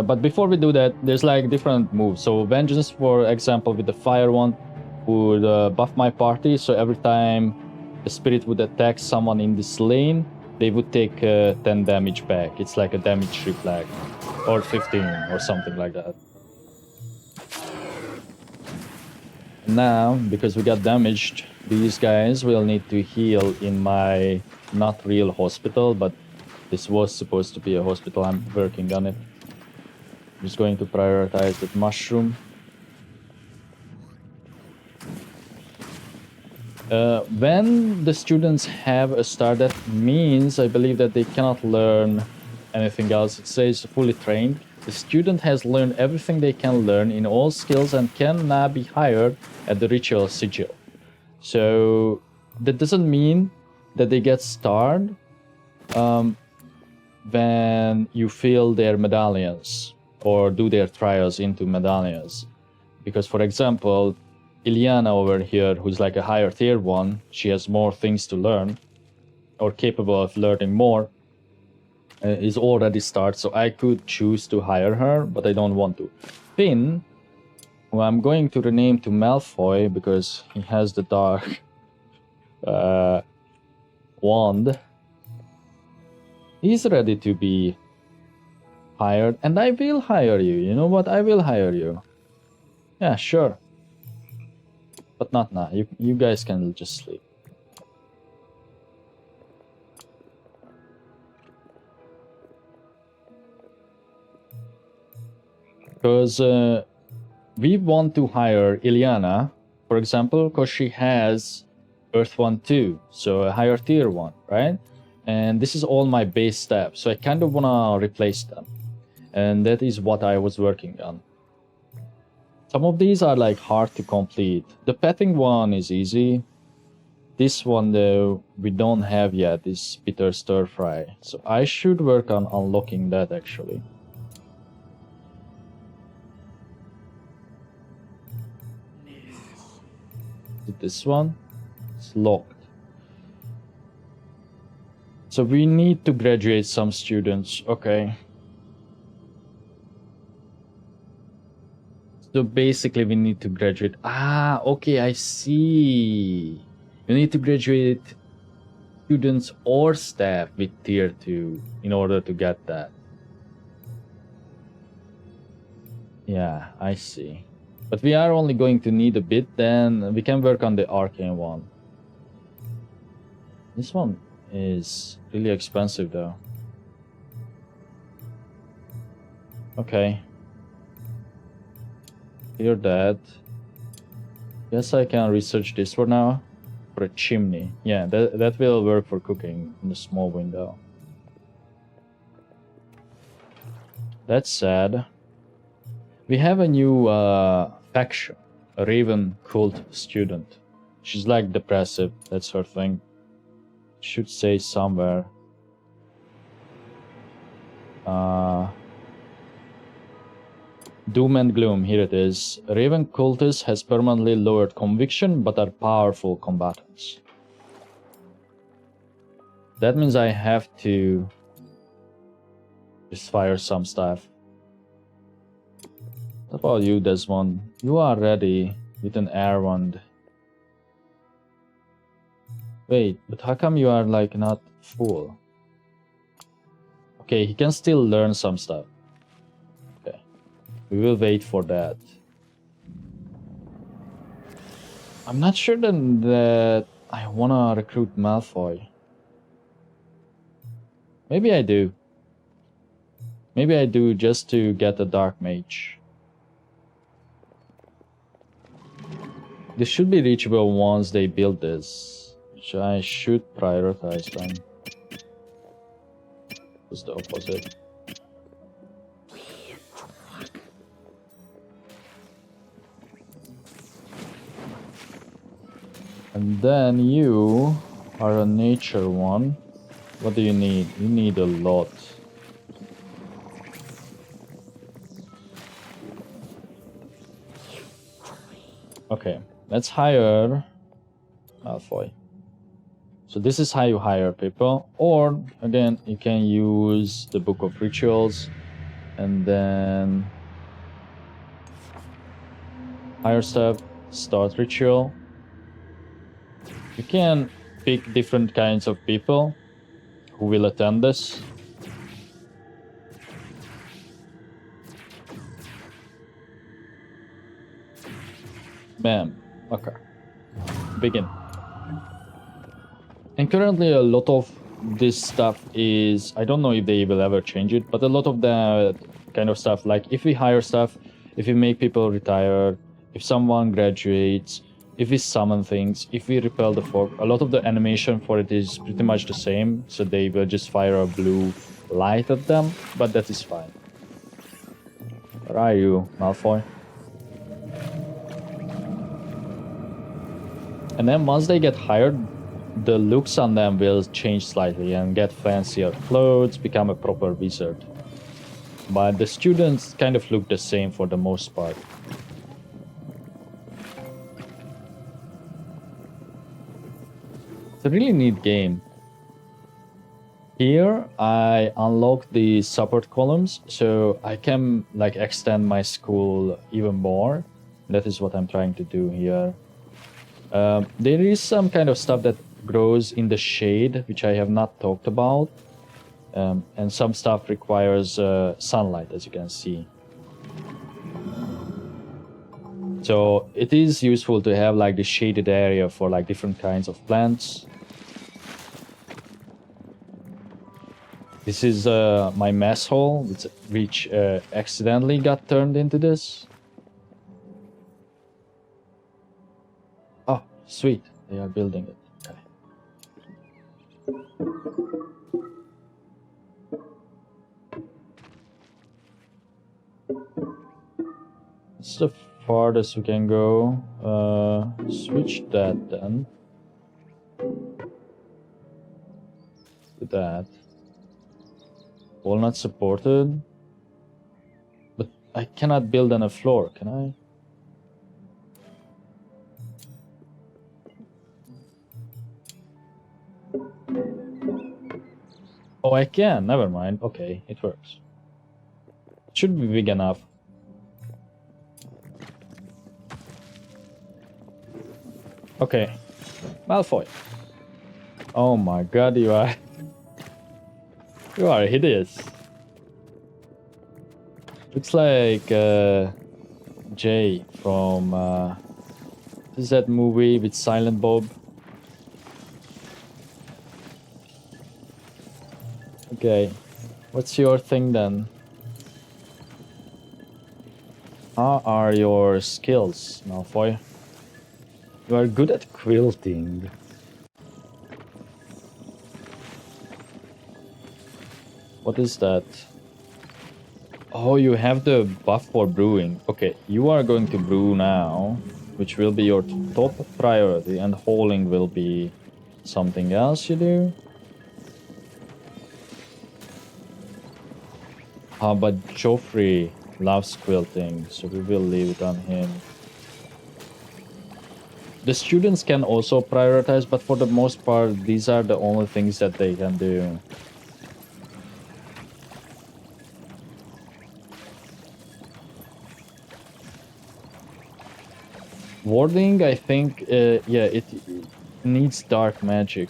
But before we do that, there's like different moves. So Vengeance, for example, with the fire one, would buff my party. So every time a spirit would attack someone in this lane, they would take 10 damage back. It's like a damage reflect, or 15 or something like that. Now, because we got damaged, these guys will need to heal in my not real hospital, but this was supposed to be a hospital. I'm working on it. I'm just going to prioritize that mushroom. When the students have a star, that means, I believe, that they cannot learn anything else. It says fully trained. The student has learned everything they can learn in all skills and can now be hired at the ritual sigil. So that doesn't mean that they get starred when you fill their medallions or do their trials into medallions. Because, for example, Ilyana over here, who's like a higher tier one, she has more things to learn, or capable of learning more, is already started, so I could choose to hire her, but I don't want to. Finn, who I'm going to rename to Malfoy because he has the dark wand, he's ready to be hired, and I will hire you. You know what? I will hire you. Yeah, sure. But not now. You guys can just sleep. Because we want to hire Ilyana, for example, because she has Earth 1 too, so a higher tier one, right? And this is all my base steps, so I kind of want to replace them. And that is what I was working on. Some of these are like hard to complete. The petting one is easy. This one though, we don't have yet, this bitter stir fry. So I should work on unlocking that actually. This one, it's locked. So we need to graduate some students, okay. So basically we need to graduate, okay, I see. You need to graduate students or staff with tier 2 in order to get that. Yeah, I see. But we are only going to need a bit, then we can work on the arcane one. This one is really expensive though. Okay. You're dead. Guess I can research this for now. For a chimney. Yeah, that will work for cooking in the small window. That's sad. We have a new faction, a Raven cult student. She's like depressive, that's her thing. Should say somewhere. Doom and Gloom, here it is. Raven cultist has permanently lowered conviction but are powerful combatants. That means I have to just fire some stuff. What about you, Desmond? You are ready with an air wand. Wait, but how come you are like not full? Okay, he can still learn some stuff. Okay, we will wait for that. I'm not sure then that I wanna recruit Malfoy. Maybe I do. Maybe I do just to get a Dark Mage. This should be reachable once they build this. So I should prioritize them. What's the opposite? And then you are a nature one. What do you need? You need a lot. Okay, let's hire Malfoy. So this is how you hire people. Or, again, you can use the Book of Rituals and then hire stuff, start ritual. You can pick different kinds of people who will attend this. Bam. Okay. Begin. And currently a lot of this stuff is, I don't know if they will ever change it, but a lot of that kind of stuff, like if we hire stuff, if we make people retire, if someone graduates, if we summon things, if we repel the fog, a lot of the animation for it is pretty much the same, so they will just fire a blue light at them, but that is fine. Where are you, Malfoy? And then once they get hired, the looks on them will change slightly and get fancier clothes, become a proper wizard. But the students kind of look the same for the most part. It's a really neat game. Here I unlock the support columns, so I can like extend my school even more. That is what I'm trying to do here. There is some kind of stuff that grows in the shade, which I have not talked about. And some stuff requires sunlight, as you can see. So it is useful to have like the shaded area for like different kinds of plants. This is my mess hall, which accidentally got turned into this. Oh, sweet. They are building it. It's the farthest we can go. Switch that then. To that. Walnut supported. But I cannot build on a floor, can I? Oh, I can. Never mind. Okay, it works. It should be big enough. Okay. Malfoy. Oh my god, you are... You are hideous. Looks like Jay from... This is that movie with Silent Bob. Okay, what's your thing then? How are your skills, Malfoy? You are good at quilting. What is that? Oh, you have the buff for brewing. Okay, you are going to brew now, which will be your top priority, and hauling will be something else you do. But Joffrey loves quilting, so we will leave it on him. The students can also prioritize, but for the most part, these are the only things that they can do. Warding, I think, yeah, it needs dark magic.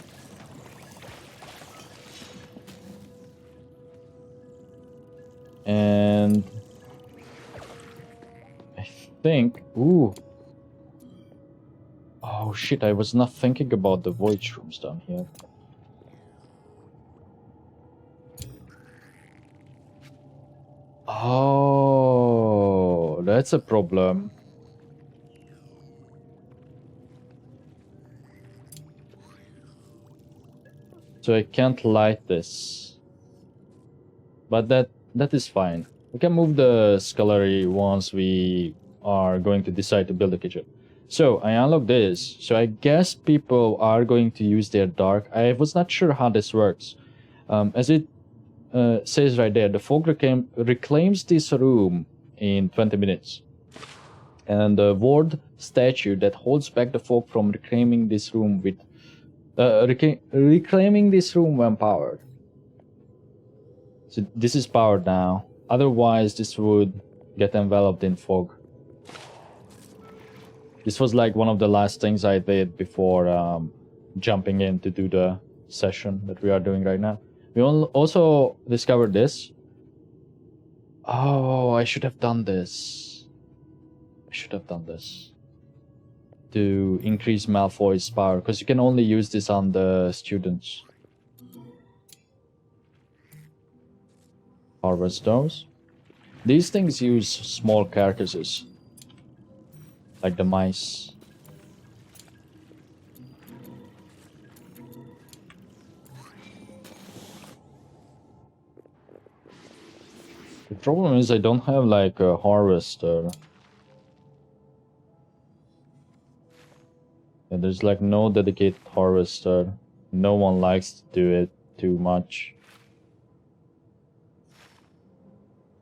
And I think, ooh. Oh shit, I was not thinking about the void shrooms down here. Oh, that's a problem. So I can't light this. But that is fine. We can move the scullery once we are going to decide to build a kitchen. So I unlock this. So I guess people are going to use their dark. I was not sure how this works. As it says right there, the fog reclaims this room in 20 minutes. And the ward statue that holds back the fog from reclaiming this room with reclaiming this room when powered. So this is powered now. Otherwise, this would get enveloped in fog. This was like one of the last things I did before jumping in to do the session that we are doing right now. We also discovered this. Oh, I should have done this. I should have done this. To increase Malfoy's power, because you can only use this on the students. Harvest those. These things use small carcasses. Like the mice. The problem is I don't have like a harvester. And there's like no dedicated harvester. No one likes to do it too much.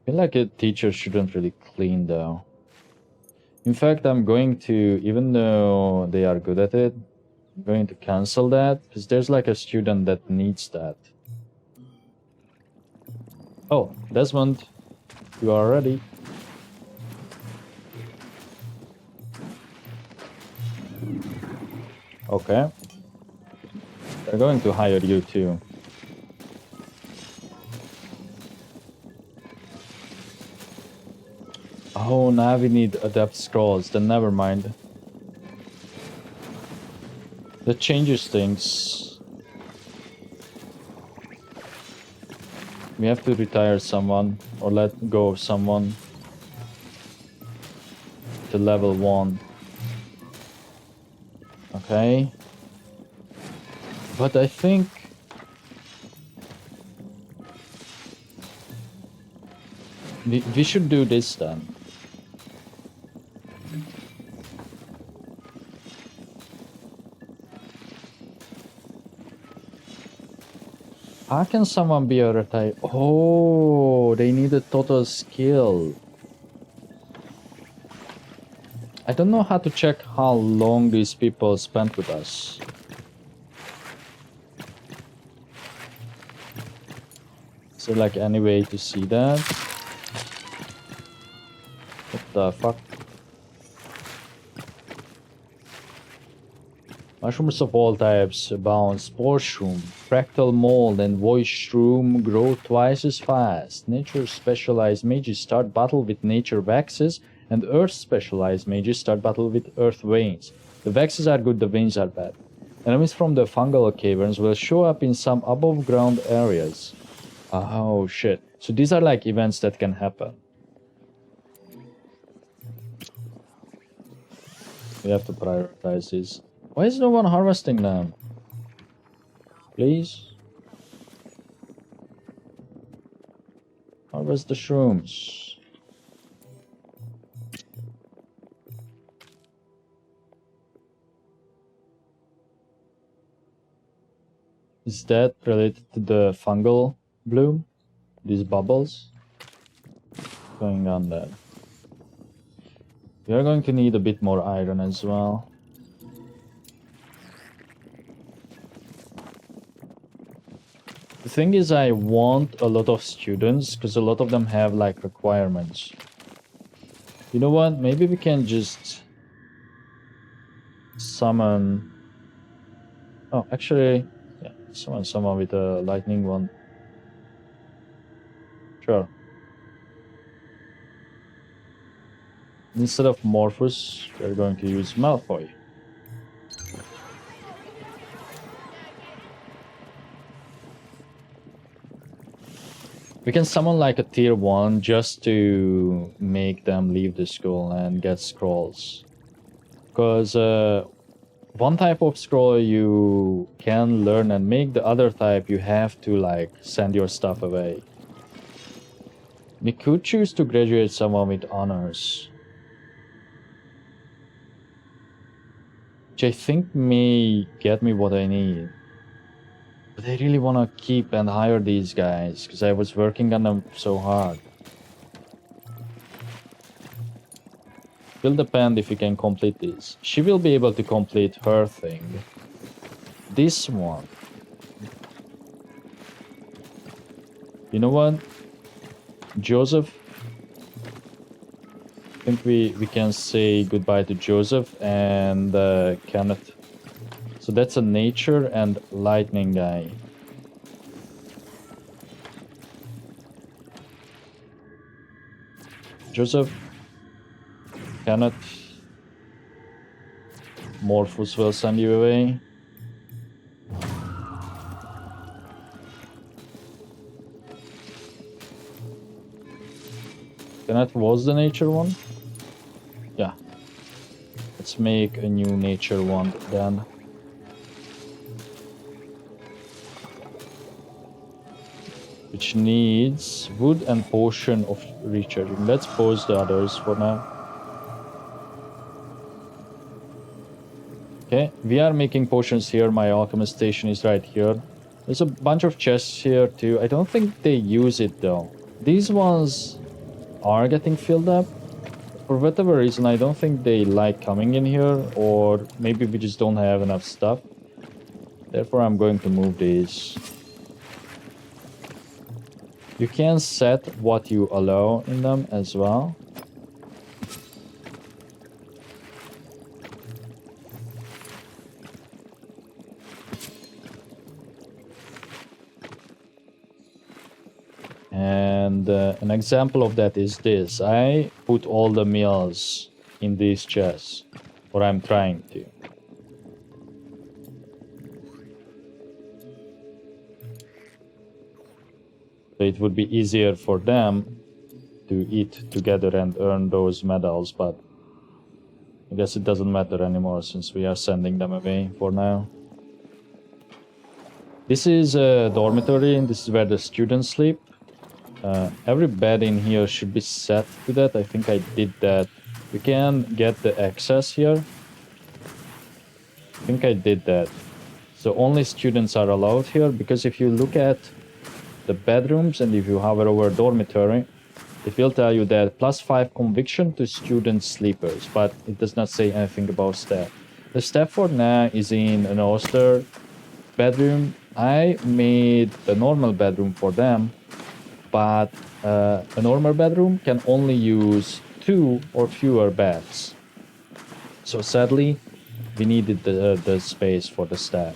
I feel like a teacher shouldn't really clean though. In fact, I'm going to, even though they are good at it, I'm going to cancel that because there's like a student that needs that. Oh, Desmond, you are ready. Okay. They're going to hire you too. Oh, now we need adept scrolls, then never mind. That changes things. We have to retire someone or let go of someone to level 1. Okay. But I think we should do this then. How can someone be a retired? Oh, they need a total skill. I don't know how to check how long these people spent with us. Is there like any way to see that? What the fuck? Mushrooms of all types abound. Spore shroom, fractal mold, and void shroom grow twice as fast. Nature specialized mages start battle with nature waxes, and earth specialized mages start battle with earth veins. The waxes are good, the veins are bad. Enemies from the fungal caverns will show up in some above ground areas. Oh shit. So these are like events that can happen. We have to prioritize these. Why is no one harvesting them? Please? Harvest the shrooms. Is that related to the fungal bloom? These bubbles? What's going on there? We are going to need a bit more iron as well. The thing is, I want a lot of students because a lot of them have like requirements. You know what? Maybe we can just summon. Oh, actually, yeah, summon someone with a lightning one. Sure. Instead of Morphus, we're going to use Malfoy. We can summon like a tier 1 just to make them leave the school and get scrolls. Because one type of scroll you can learn and make, the other type you have to like send your stuff away. We could choose to graduate someone with honors, which I think may get me what I need. But I really want to keep and hire these guys because I was working on them so hard. Build a pen if you can complete this. She will be able to complete her thing. This one. You know what? Joseph. I think we can say goodbye to Joseph and Kenneth. So that's a nature and lightning guy. Joseph, Kenneth, Morphus will send you away. Kenneth was the nature one? Yeah. Let's make a new nature one then. Which needs wood and potion of recharging. Let's pause the others for now. Okay, we are making potions here. My alchemist station is right here. There's a bunch of chests here too. I don't think they use it though. These ones are getting filled up. For whatever reason, I don't think they like coming in here, or maybe we just don't have enough stuff. Therefore, I'm going to move these. You can set what you allow in them as well. And an example of that is this. I put all the meals in these chests, or I'm trying to. So it would be easier for them to eat together and earn those medals, but I guess it doesn't matter anymore since we are sending them away for now. This is a dormitory, and this is where the students sleep. Every bed in here should be set to that. I think I did that. You can get the access here. I think I did that. So only students are allowed here, because if you look at the bedrooms and if you hover over dormitory, it will tell you that +5 conviction to student sleepers, but it does not say anything about staff. The staff for now is in an Oster bedroom. I made a normal bedroom for them, but a normal bedroom can only use 2 or fewer beds. So sadly, we needed the space for the staff.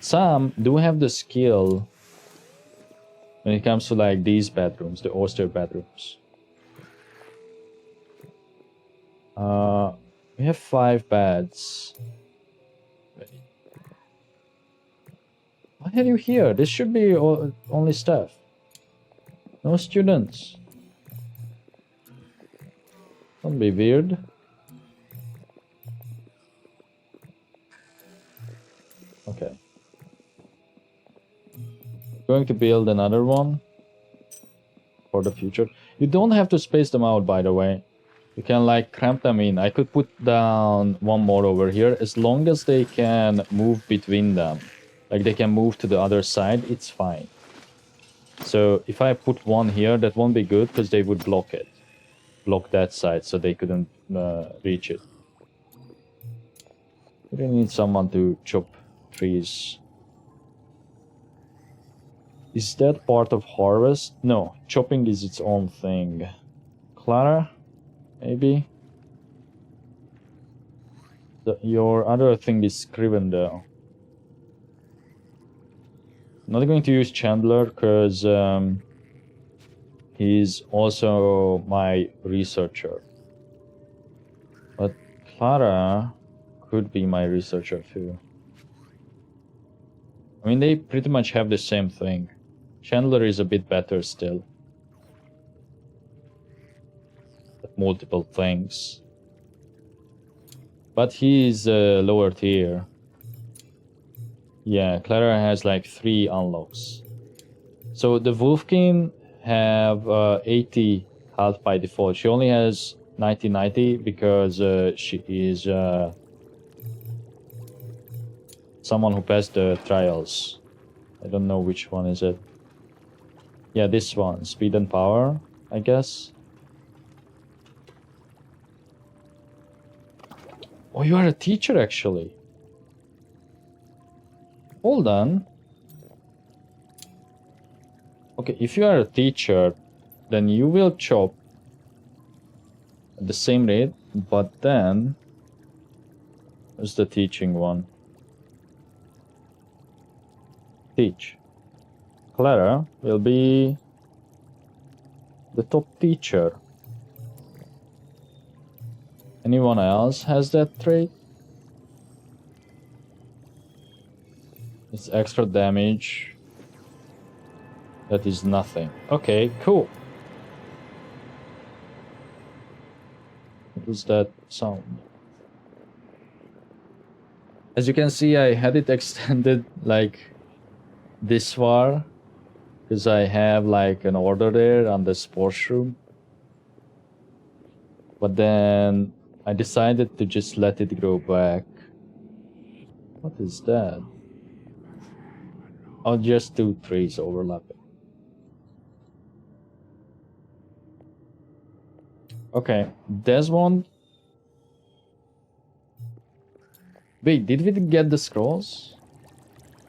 Some do have the skill when it comes to like these bedrooms, the Oster bedrooms. We have 5 beds. Why are you here? This should be only staff. No students. Don't be weird. Okay. Going to build another one for the future. You don't have to space them out, by the way. You can like cramp them in. I could put down one more over here as long as they can move between them. Like they can move to the other side, it's fine. So if I put one here, that won't be good because they would block it. Block that side so they couldn't reach it. We need someone to chop trees. Is that part of harvest? No, chopping is its own thing. Clara, maybe? Your other thing is Scriven though. I'm not going to use Chandler because he's also my researcher. But Clara could be my researcher too. I mean, they pretty much have the same thing. Chandler is a bit better still. At multiple things. But he's lower tier. Yeah, Clara has like 3 unlocks. So the Wolfkin have 80 health by default. She only has 90 because she is Someone who passed the trials. I don't know which one is it. Yeah, this one. Speed and power, I guess. Oh, you are a teacher, actually. Hold on. Okay, if you are a teacher, then you will chop at the same rate, but then... Where's the teaching one? Teach. Clara will be the top teacher. Anyone else has that trait? It's extra damage. That is nothing. Okay, cool. What was that sound? As you can see, I had it extended like this far because I have like an order there on the sports room. But then I decided to just let it grow back. What is that? Oh, just 2 trees overlapping. Okay, Desmond. Wait, did we get the scrolls?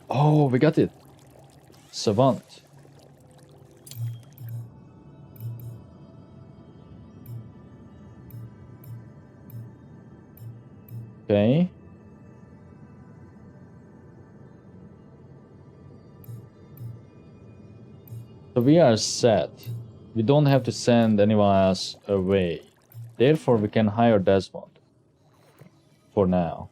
Oh, we got it. Savant. Okay. So we are set. We don't have to send anyone else away. Therefore, we can hire Desmond. For now.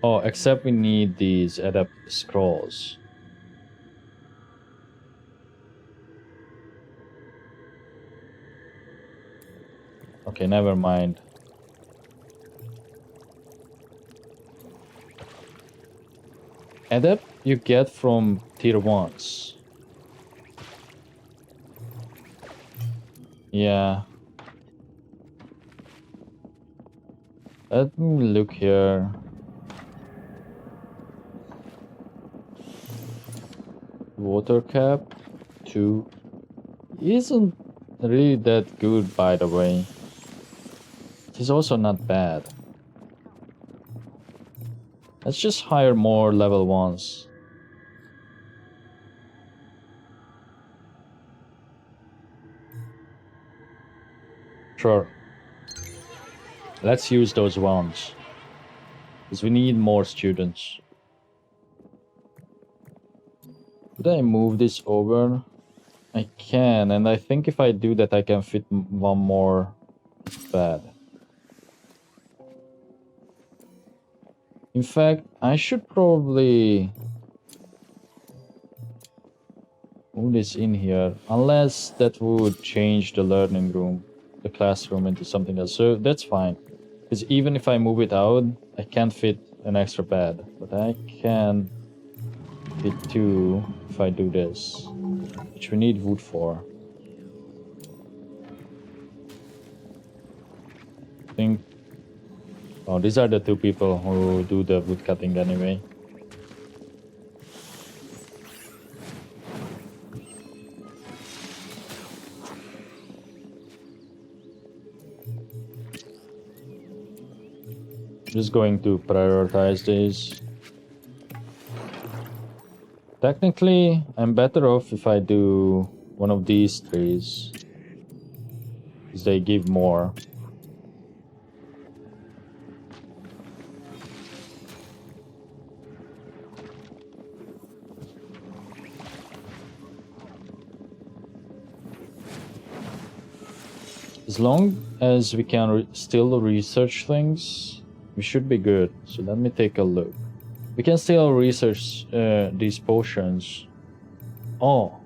Oh, except we need these adapt scrolls. Okay, never mind. Adapt you get from tier 1s. Yeah. Let me look here. Water cap 2 isn't really that good, by the way. It is also not bad. Let's just hire more level 1s. Sure. Let's use those ones. Because we need more students. Could I move this over? I can, and I think if I do that I can fit one more bed. In fact, I should probably move this in here, unless that would change the learning room, the classroom, into something else. So that's fine, because even if I move it out, I can't fit an extra bed, but I can fit 2 if I do this, which we need wood for. I think... Oh, these are the 2 people who do the wood cutting anyway. Just going to prioritize these. Technically, I'm better off if I do one of these trees, because they give more. As long as we can still research things, we should be good. So let me take a look. We can still research these potions. Oh.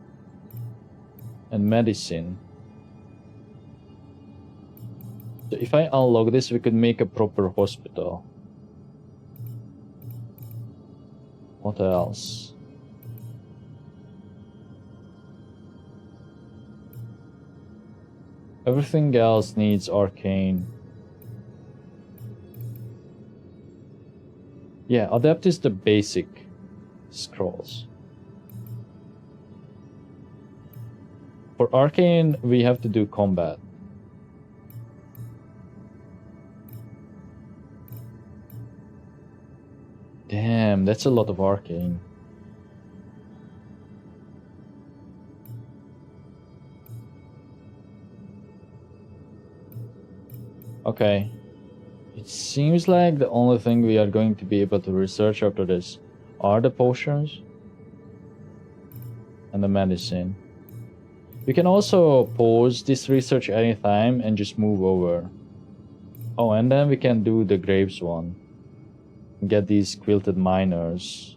And medicine. So if I unlock this, we could make a proper hospital. What else? Everything else needs arcane. Yeah, adept is the basic scrolls. For arcane, we have to do combat. Damn, that's a lot of arcane. Okay. It seems like the only thing we are going to be able to research after this are the potions and the medicine. We can also pause this research anytime and just move over. Oh, and then we can do the graves one. Get these quilted miners.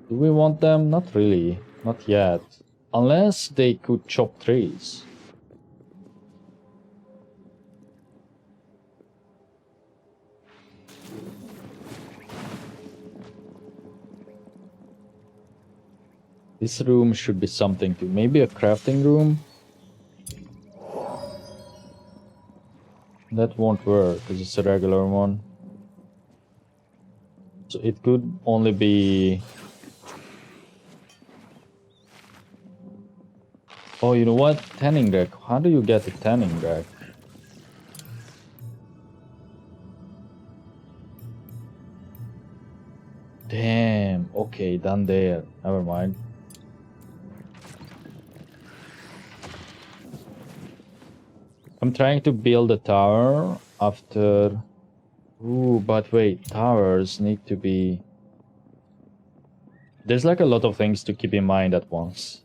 Do we want them? Not really. Not yet. Unless they could chop trees. This room should be something too. Maybe a crafting room? That won't work because it's a regular one. So it could only be... Oh, you know what? Tanning rack. How do you get a tanning rack? Damn. Okay, done there. Never mind. I'm trying to build a tower after... Ooh, but wait. Towers need to be... There's like a lot of things to keep in mind at once.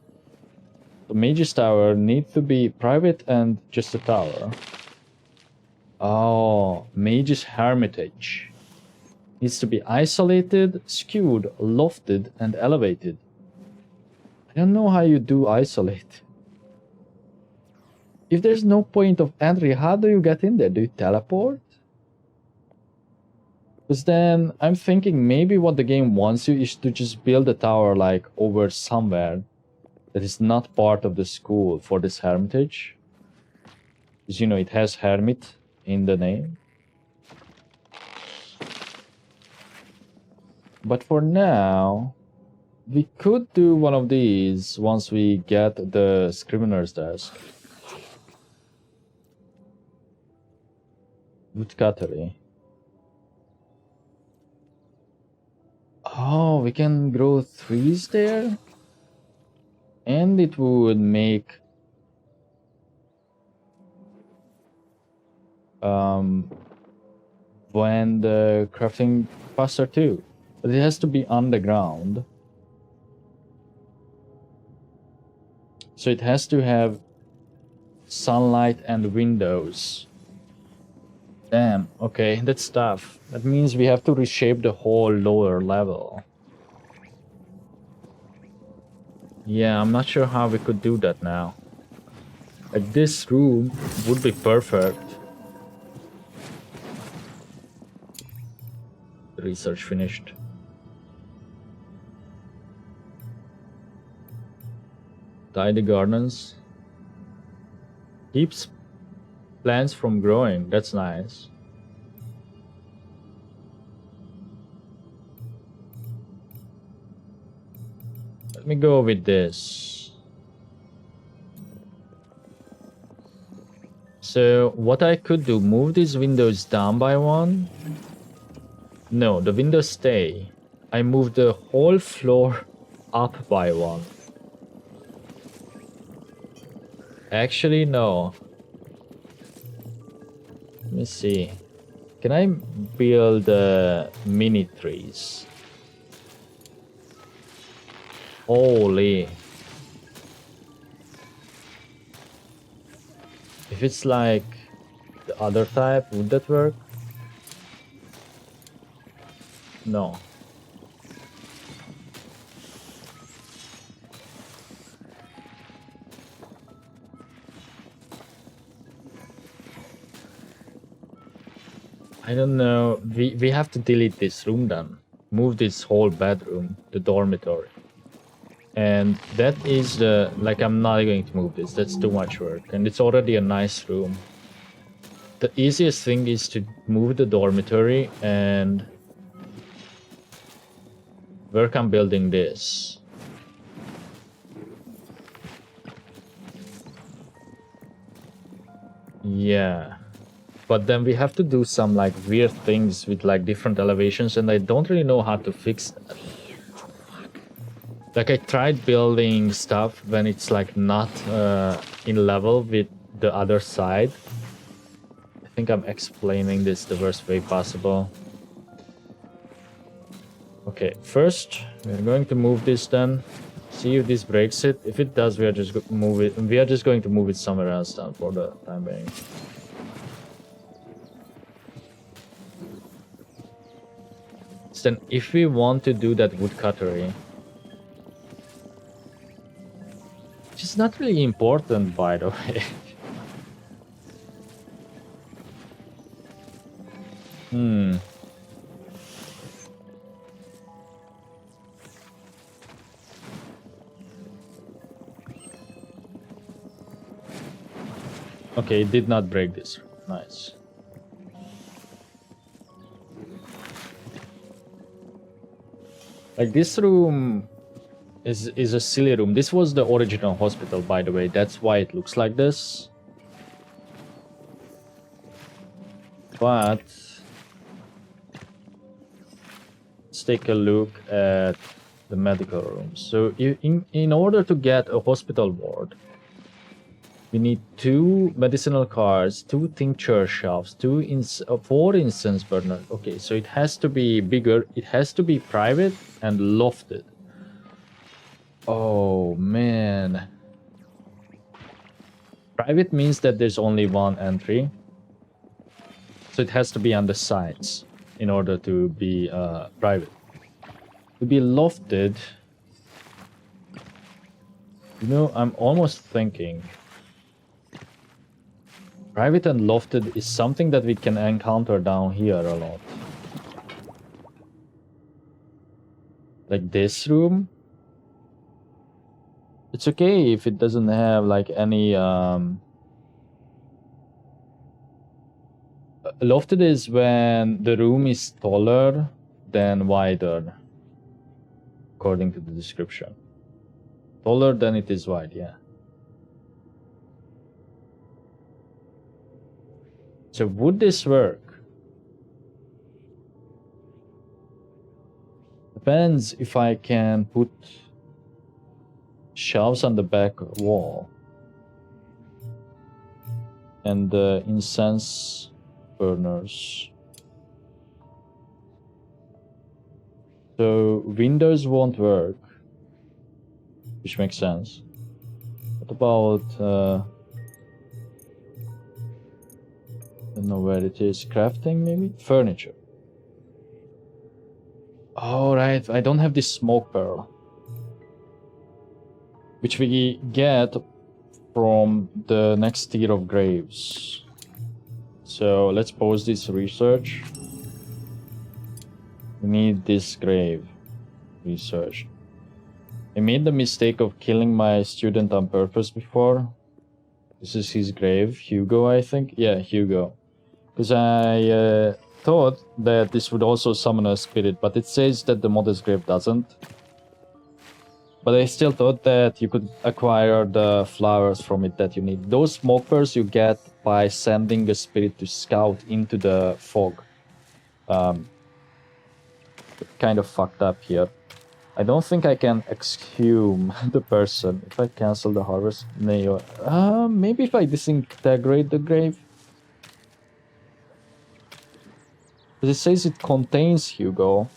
The Mage's Tower needs to be private and just a tower. Oh, Mage's Hermitage. Needs to be isolated, skewed, lofted, and elevated. I don't know how you do isolate. If there's no point of entry, how do you get in there? Do you teleport? Because then I'm thinking maybe what the game wants you is to just build a tower like over somewhere that is not part of the school for this hermitage. Because, you know, it has hermit in the name. But for now, we could do one of these once we get the scrivener's desk. Woodcuttery. Oh, we can grow trees there? And it would make... when the crafting faster too. But it has to be underground. So it has to have sunlight and windows. Damn, okay, that's tough. That means we have to reshape the whole lower level. Yeah, I'm not sure how we could do that now. Like, this room would be perfect. Research finished. Tidy gardens. Keeps plants from growing. That's nice. Let me go with this. So what I could do, move these windows down by one. No, the windows stay. I move the whole floor up by one. Actually, no. Let me see. Can I build mini trees? Holy. If it's like the other type, would that work? No. I don't know. We have to delete this room then. move this whole bedroom, the dormitory. And that is the, like, I'm not going to move this, that's too much work. And it's already a nice room. The easiest thing is to move the dormitory and work on building this. Yeah. But then we have to do some like weird things with like different elevations, and I don't really know how to fix that. Like I tried building stuff when it's like not in level with the other side. I think I'm explaining this the worst way possible. Okay, first we're going to move this then. See if this breaks it. If it does, we are just move it. We are just going to move it somewhere else down for the time being. Then if we want to do that woodcuttery, which is not really important by the way. Okay, it did not break this. Nice. Like this room is a silly room. This was the original hospital, by the way. That's why it looks like this. But let's take a look at the medical room. So in order to get a hospital ward, we need 2 medicinal cards, 2 tincture shelves, 4 incense burners. Okay, so it has to be bigger. It has to be private and lofted. Oh, man. Private means that there's only one entry. So it has to be on the sides in order to be private. To be lofted, you know, I'm almost thinking private and lofted is something that we can encounter down here a lot. Like this room. It's okay if it doesn't have like any lofted is when the room is taller than wider, according to the description. Taller than it is wide, yeah. So would this work? Depends if I can put shelves on the back wall and the incense burners. So windows won't work, which makes sense. What about I don't know where it is. Crafting, maybe? Furniture. Oh, right. I don't have this smoke pearl, which we get from the next tier of graves. So let's pause this research. We need this grave research. I made the mistake of killing my student on purpose before. This is his grave. Hugo, I think? Yeah, Hugo. Because I thought that this would also summon a spirit, but it says that the modest grave doesn't. But I still thought that you could acquire the flowers from it that you need. Those smoke pearls you get by sending a spirit to scout into the fog. Kind of fucked up here. I don't think I can exhume the person if I cancel the harvest. Maybe if I disintegrate the grave. But it says it contains Hugo.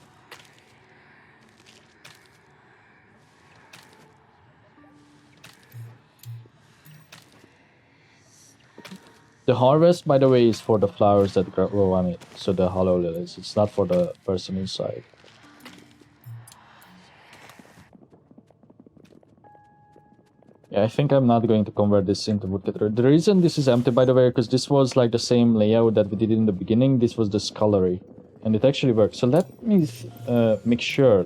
The harvest, by the way, is for the flowers that grow on it. So the hollow lilies. It's not for the person inside. Yeah, I think I'm not going to convert this into woodcutter. The reason this is empty, by the way, because this was like the same layout that we did in the beginning. This was the scullery. and it actually works. So let me make sure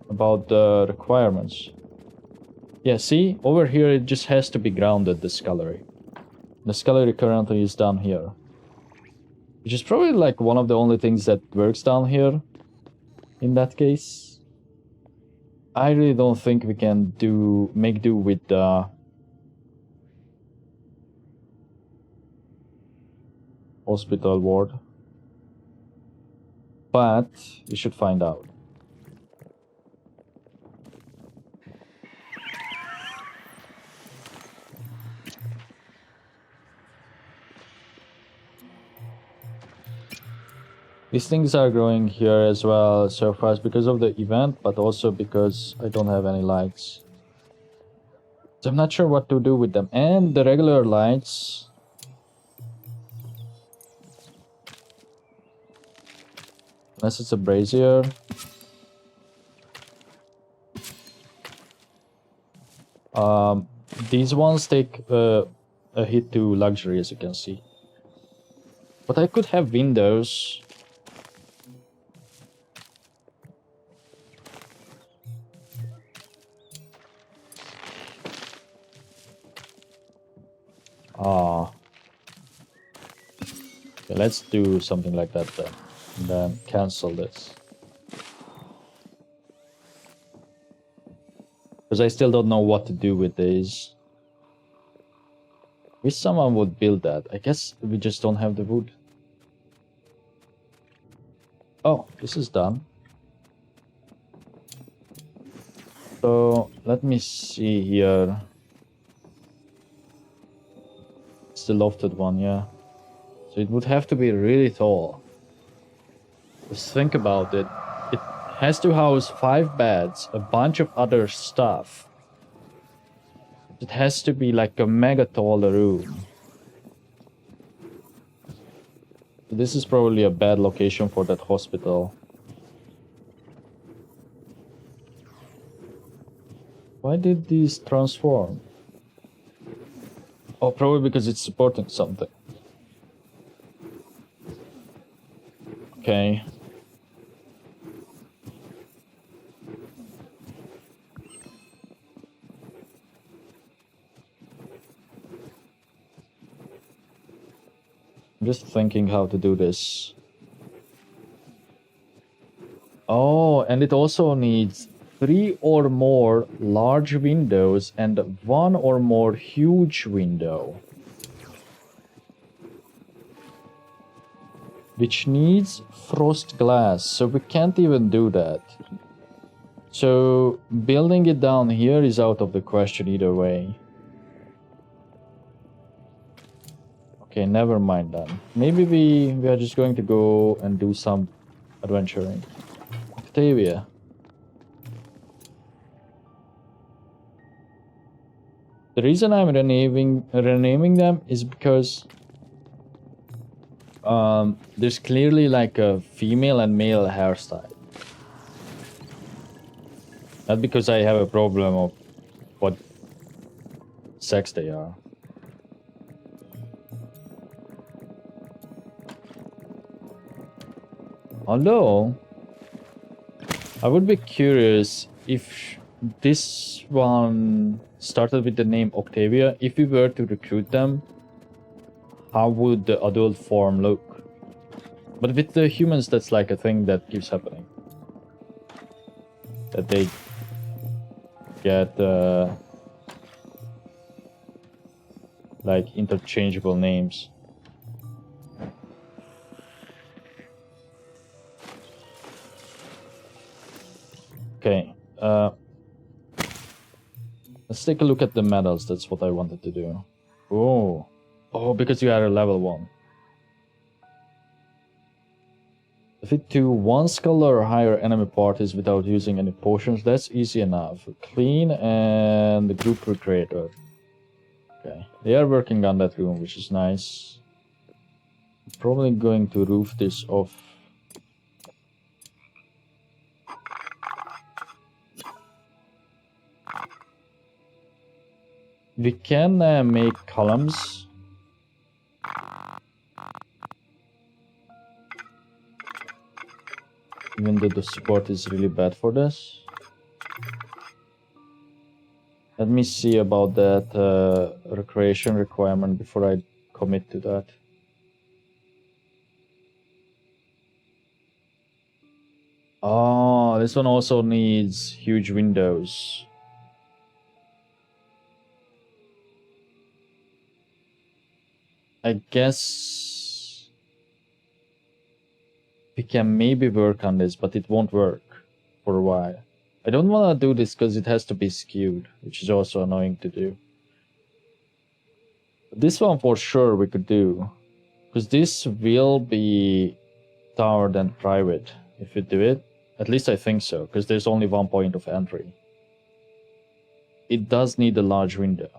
about the requirements. Yeah, see, over here it just has to be grounded, the scullery. The scullery currently is down here, which is probably like one of the only things that works down here. In that case, I really don't think we can make do with the hospital ward, but we should find out. These things are growing here as well so fast because of the event, but also because I don't have any lights. So I'm not sure what to do with them. And the regular lights, unless it's a brazier. These ones take a hit to luxury, as you can see. But I could have windows. Okay, let's do something like that then. And then cancel this. Because I still don't know what to do with these. Wish someone would build that. I guess we just don't have the wood. Oh, this is done. So let me see here. It's the lofted one, yeah. So it would have to be really tall. Just think about it. It has to house 5 beds, a bunch of other stuff. It has to be like a mega tall room. This is probably a bad location for that hospital. Why did these transform? Oh, probably because it's supporting something. Okay. I'm just thinking how to do this. Oh, and it also needs 3 or more large windows and 1 or more huge window. Which needs frost glass, so we can't even do that. So building it down here is out of the question either way. Okay, never mind then. Maybe we are just going to go and do some adventuring. Octavia. The reason I'm renaming them is because there's clearly like a female and male hairstyle. Not because I have a problem of what sex they are. Although, I would be curious if this one started with the name Octavia. If we were to recruit them, how would the adult form look? But with the humans, that's like a thing that keeps happening. That they get like interchangeable names. Okay, let's take a look at the medals. That's what I wanted to do. Oh, because you are a level 1. Defeat 2 1 skull or higher enemy parties without using any potions. That's easy enough. Clean and the group recreator. Okay, they are working on that room, which is nice. Probably going to roof this off. We can make columns. Even though the support is really bad for this. Let me see about that recreation requirement before I commit to that. Oh, this one also needs huge windows. I guess we can maybe work on this, but it won't work for a while. I don't want to do this because it has to be skewed, which is also annoying to do. This one for sure we could do, because this will be towered and private if we do it. At least I think so, because there's only one point of entry. It does need a large window.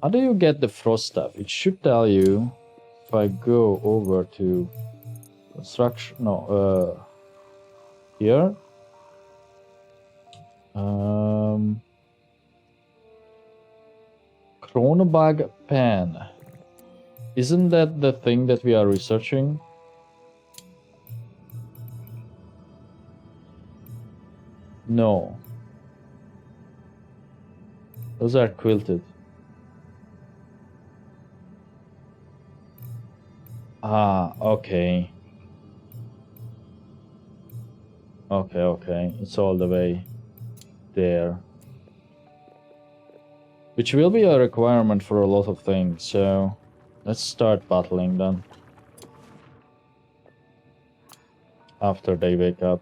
How do you get the frost stuff? It should tell you if I go over to construction. No, here. Kronobag pen. Isn't that the thing that we are researching? No. Those are quilted. Ah, okay. Okay. It's all the way there. Which will be a requirement for a lot of things, so let's start battling them. After they wake up.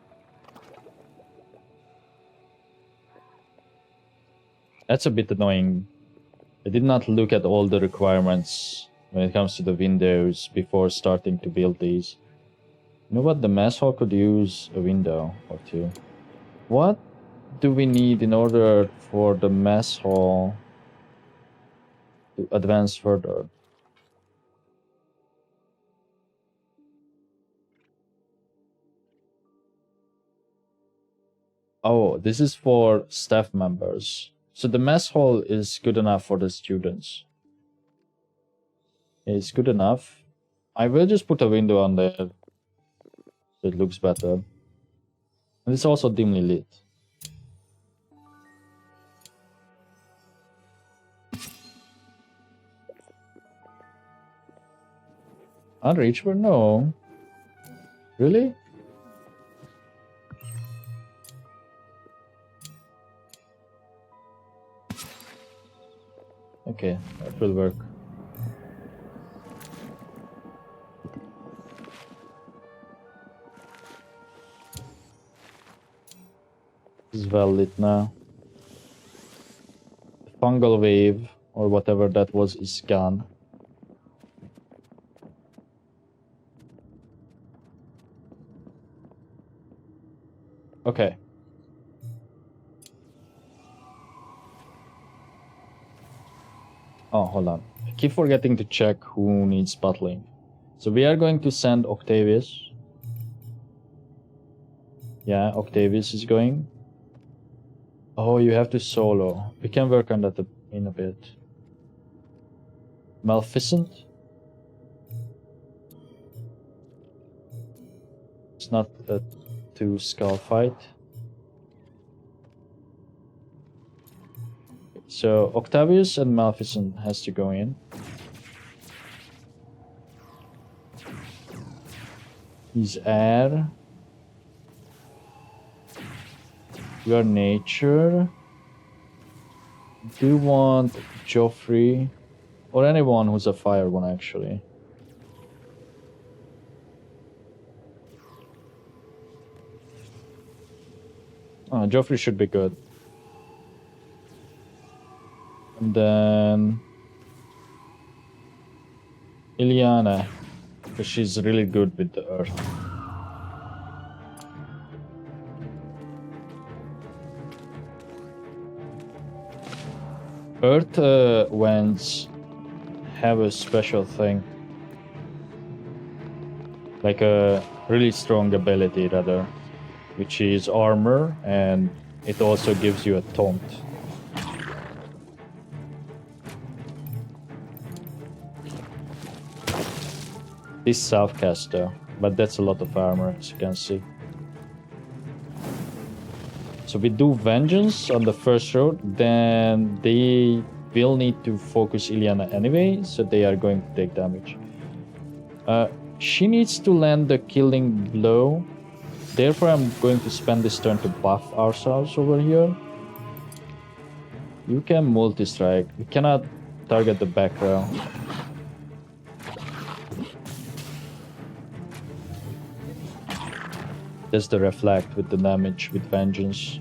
That's a bit annoying. I did not look at all the requirements when it comes to the windows before starting to build these. You know what? The mess hall could use a window or two. What do we need in order for the mess hall to advance further? Oh, this is for staff members. So the mess hall is good enough for the students. It's good enough. I will just put a window on there so it looks better. And it's also dimly lit. Unreachable? No. Really? Okay, that will work. This is well lit now. The fungal wave, or whatever that was, is gone. Okay. Oh, hold on. I keep forgetting to check who needs battling. So we are going to send Octavius. Yeah, Octavius is going. Oh, you have to solo. We can work on that in a bit. Maleficent? It's not a two-skull fight. So Octavius and Maleficent has to go in. He's air. You are nature. Do you want Joffrey? Or anyone who's a fire one, actually. Oh, Joffrey should be good. And then Ilyana, because she's really good with the earth. Earth winds have a special thing. Like a really strong ability, rather. Which is armor, and it also gives you a taunt. This self-cast though, but that's a lot of armor, as you can see. So we do Vengeance on the first road, then they will need to focus Ilyana anyway, so they are going to take damage. She needs to land the Killing Blow. Therefore, I'm going to spend this turn to buff ourselves over here. You can multi-strike. We cannot target the back row. That's the reflect with the damage with Vengeance.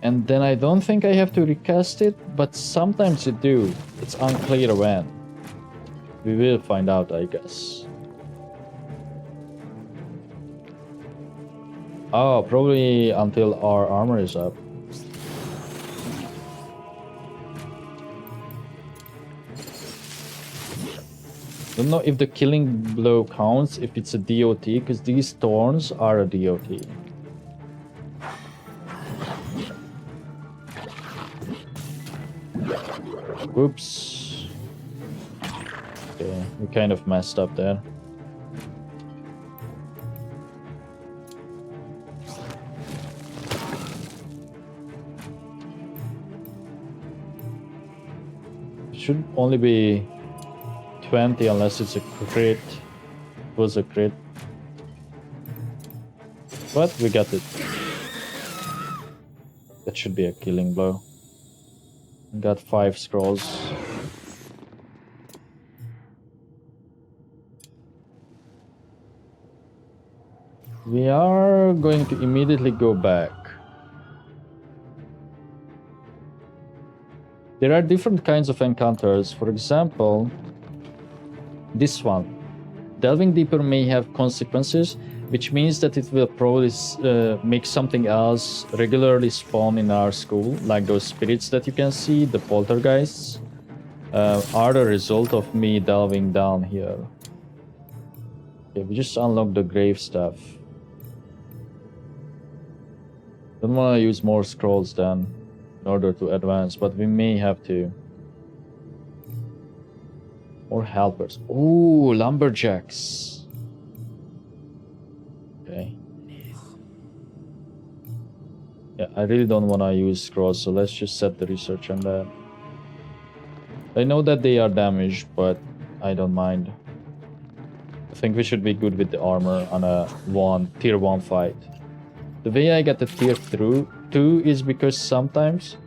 And then I don't think I have to recast it, but sometimes you do. It's unclear when. We will find out, I guess. Oh, probably until our armor is up. Don't know if the Killing Blow counts if it's a DOT, because these thorns are a DOT. Whoops. Okay, we kind of messed up there. It should only be 20 unless it's a crit. It was a crit. But we got it. That should be a Killing Blow. Got 5 scrolls. We are going to immediately go back. There are different kinds of encounters. For example, this one. Delving deeper may have consequences, which means that it will probably make something else regularly spawn in our school, like those spirits that you can see, the poltergeists, are the result of me delving down here. Okay, we just unlocked the grave stuff. Don't want to use more scrolls then, in order to advance, but we may have to. More helpers. Ooh, lumberjacks. Okay. Yeah, I really don't want to use scrolls, so let's just set the research on that. I know that they are damaged, but I don't mind. I think we should be good with the armor on a tier 1 fight. The way I get the tier 2 is because sometimes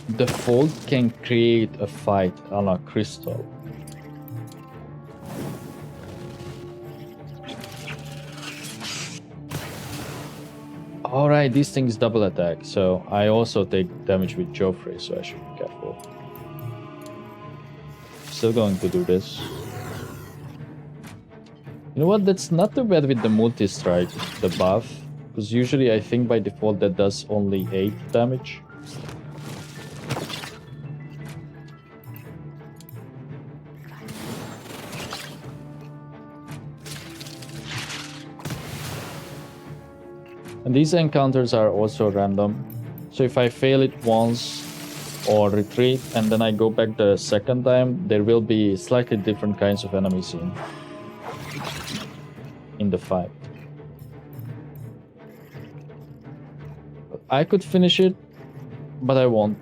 the fold can create a fight on a crystal. Alright, these things double attack, so I also take damage with Joffrey, so I should be careful. Still going to do this. You know what, that's not too bad with the multi-strike, the buff, because usually I think by default that does only 8 damage. And these encounters are also random. So if I fail it once or retreat and then I go back the second time, there will be slightly different kinds of enemies in the fight. I could finish it, but I won't.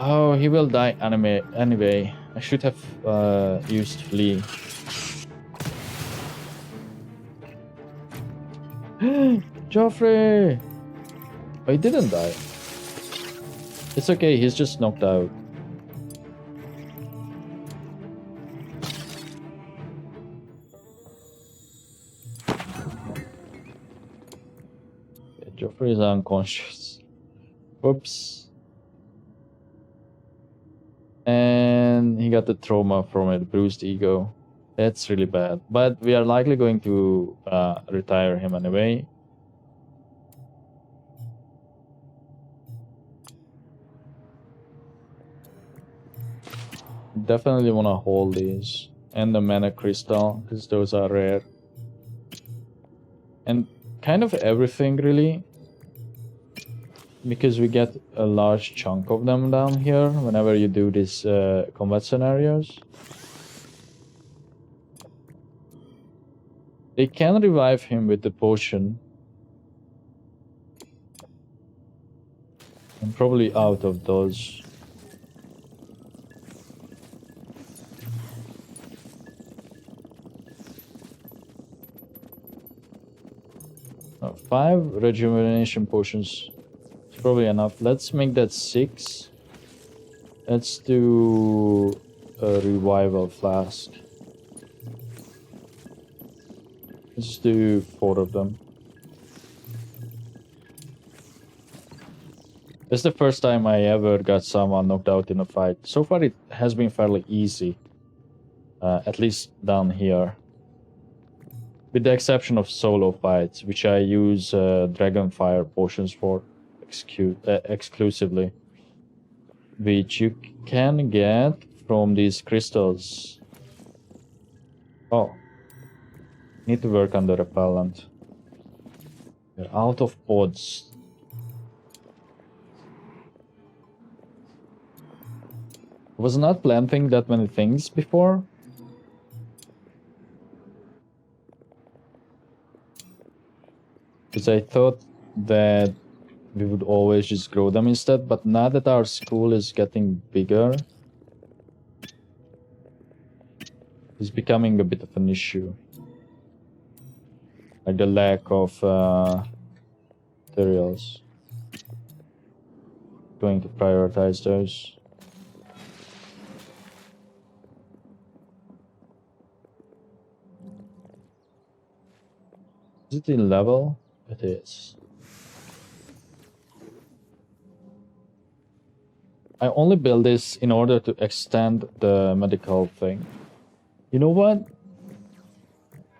Oh, he will die anyway. I should have used Flee. Joffrey! Oh, he didn't die. It's okay, he's just knocked out. Yeah, Joffrey is unconscious. Whoops. And he got the trauma from it, bruised ego. That's really bad. But we are likely going to retire him anyway. Definitely want to hold these. And the mana crystal, because those are rare. And kind of everything, really. Because we get a large chunk of them down here whenever you do these combat scenarios. They can revive him with the potion. I'm probably out of those. Oh, 5 rejuvenation potions. It's probably enough. Let's make that 6. Let's do a revival flask. Let's do 4 of them. This is the first time I ever got someone knocked out in a fight. So far it has been fairly easy. At least down here. With the exception of solo fights, which I use Dragonfire potions for exclusively. Which you can get from these crystals. Oh. Need to work on the repellent. We're out of pods. I was not planting that many things before. Because I thought that we would always just grow them instead, but now that our school is getting bigger, it's becoming a bit of an issue. Like the lack of materials. Going to prioritize those. Is it in level? It is. I only build this in order to extend the medical thing. You know what?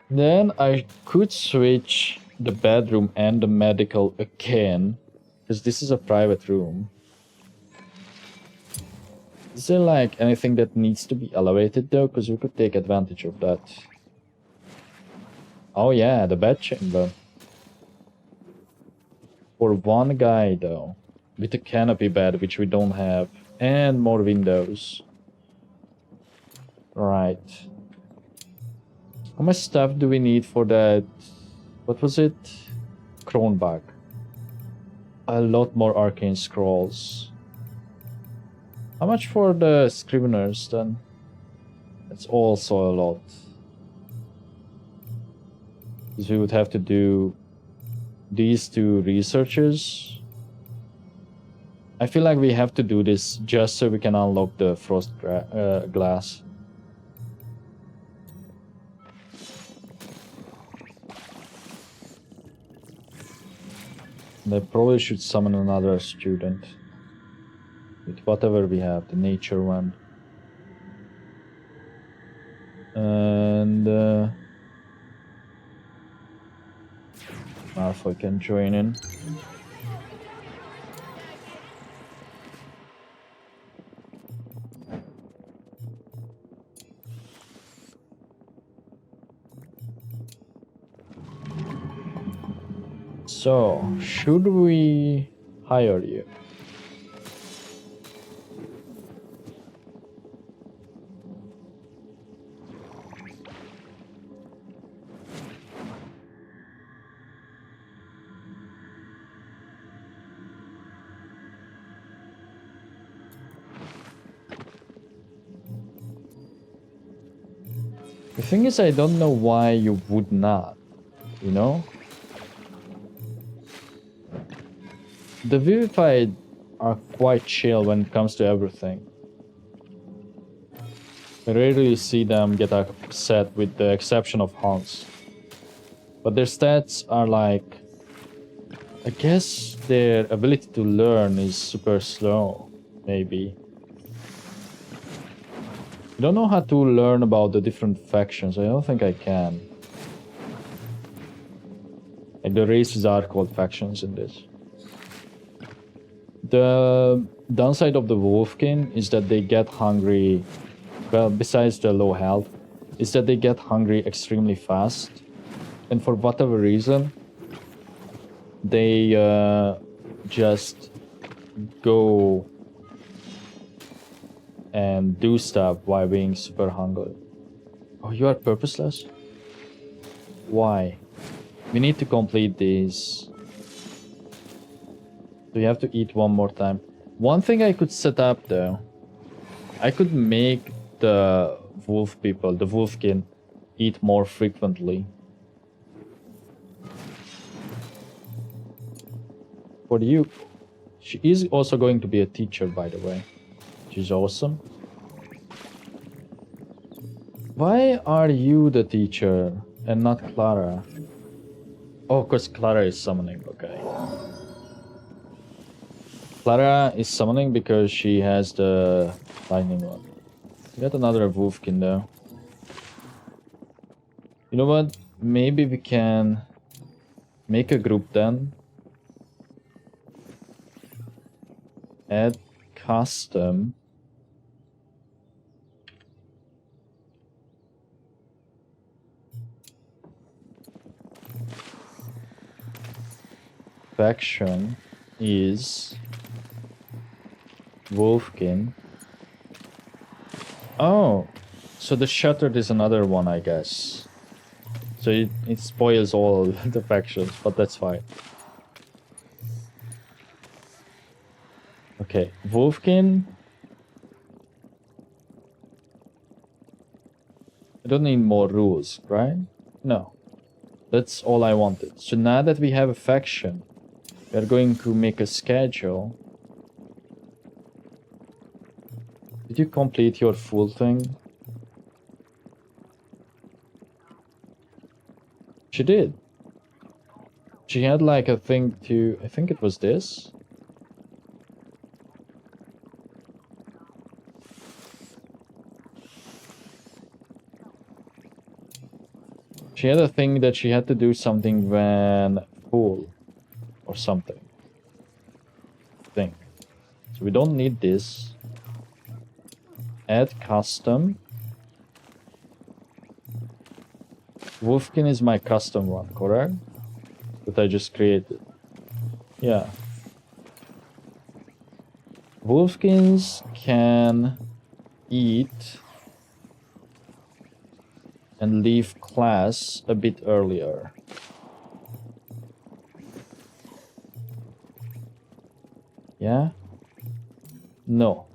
Then I could switch the bedroom and the medical again, because this is a private room. Is there like anything that needs to be elevated though? Because we could take advantage of that. Oh yeah, the bed chamber. For one guy though. With a canopy bed, which we don't have. And more windows. Right. How much stuff do we need for that? What was it? Kronbach. A lot more arcane scrolls. How much for the scriveners then? That's also a lot. Because we would have to do these 2 researches. I feel like we have to do this just so we can unlock the frost glass. And I probably should summon another student. With whatever we have, the nature one. And Malfoy can join in. So, should we hire you? The thing is, I don't know why you would not, you know? The Vivified are quite chill when it comes to everything. I rarely see them get upset with the exception of Hans. But their stats are like... I guess their ability to learn is super slow, maybe. I don't know how to learn about the different factions. I don't think I can. Like the races are called factions in this. The downside of the Wolfkin is that they get hungry, well, besides the low health, is that they get hungry extremely fast. And for whatever reason, they just go and do stuff while being super hungry. Oh, you are purposeless? Why? We need to complete these. So you have to eat one more time. One thing I could set up though, I could make the wolf people, the wolfkin, eat more frequently. For you, she is also going to be a teacher, by the way, which is awesome. Why are you the teacher and not Clara? Oh, because Clara is summoning, okay. Clara is summoning because she has the lightning one. We got another wolfkin though. You know what? Maybe we can make a group then. Add custom. Faction is Wolfkin. Oh, so the Shattered is another one, I guess. So it spoils all the factions, but that's fine. Okay, Wolfkin. I don't need more rules, right? No. That's all I wanted. So now that we have a faction, we are going to make a schedule. Did you complete your full thing? She did. She had like a thing to... I think it was this. She had a thing that she had to do something when full. Or something. I think. So we don't need this. Add custom. Wolfkin is my custom one, correct? That I just created. Yeah. Wolfkins can eat and leave class a bit earlier. Yeah? No.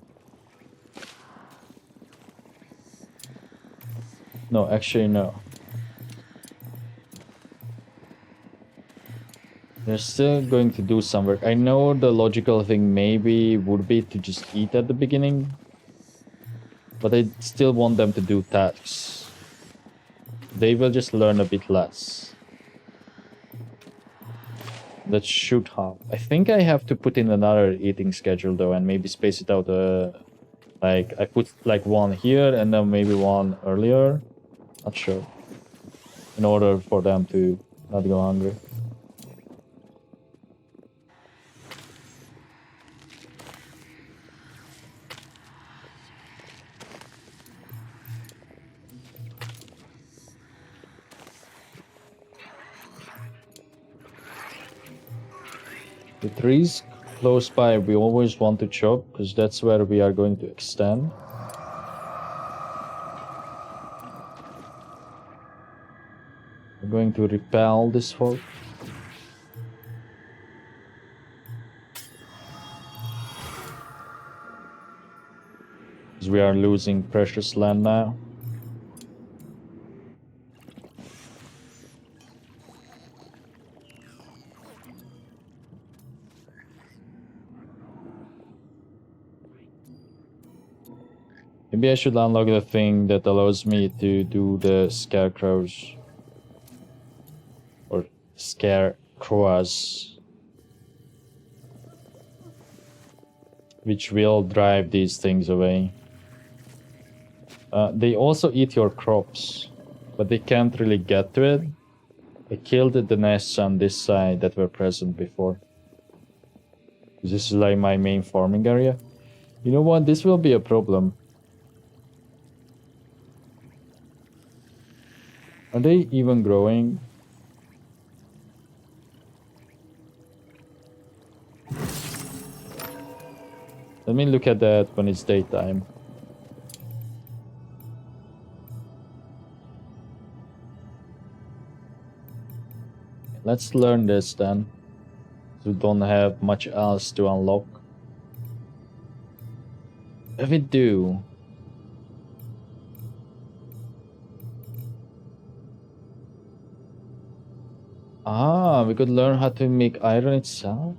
No, actually no. They're still going to do some work. I know the logical thing maybe would be to just eat at the beginning. But I still want them to do tasks. They will just learn a bit less. That should help. I think I have to put in another eating schedule though and maybe space it out. Like I put like one here and then maybe one earlier. Not sure. In order for them to not go hungry. The trees close by we always want to chop because that's where we are going to extend. We're going to repel this folk. Because we are losing precious land now. Maybe I should unlock the thing that allows me to do the scarecrows. Or scarecrows. Which will drive these things away. They also eat your crops. But they can't really get to it. I killed the nests on this side that were present before. This is like my main farming area. You know what? This will be a problem. Are they even growing? Let me look at that when it's daytime. Let's learn this then. We don't have much else to unlock. If we do... Ah, we could learn how to make iron itself?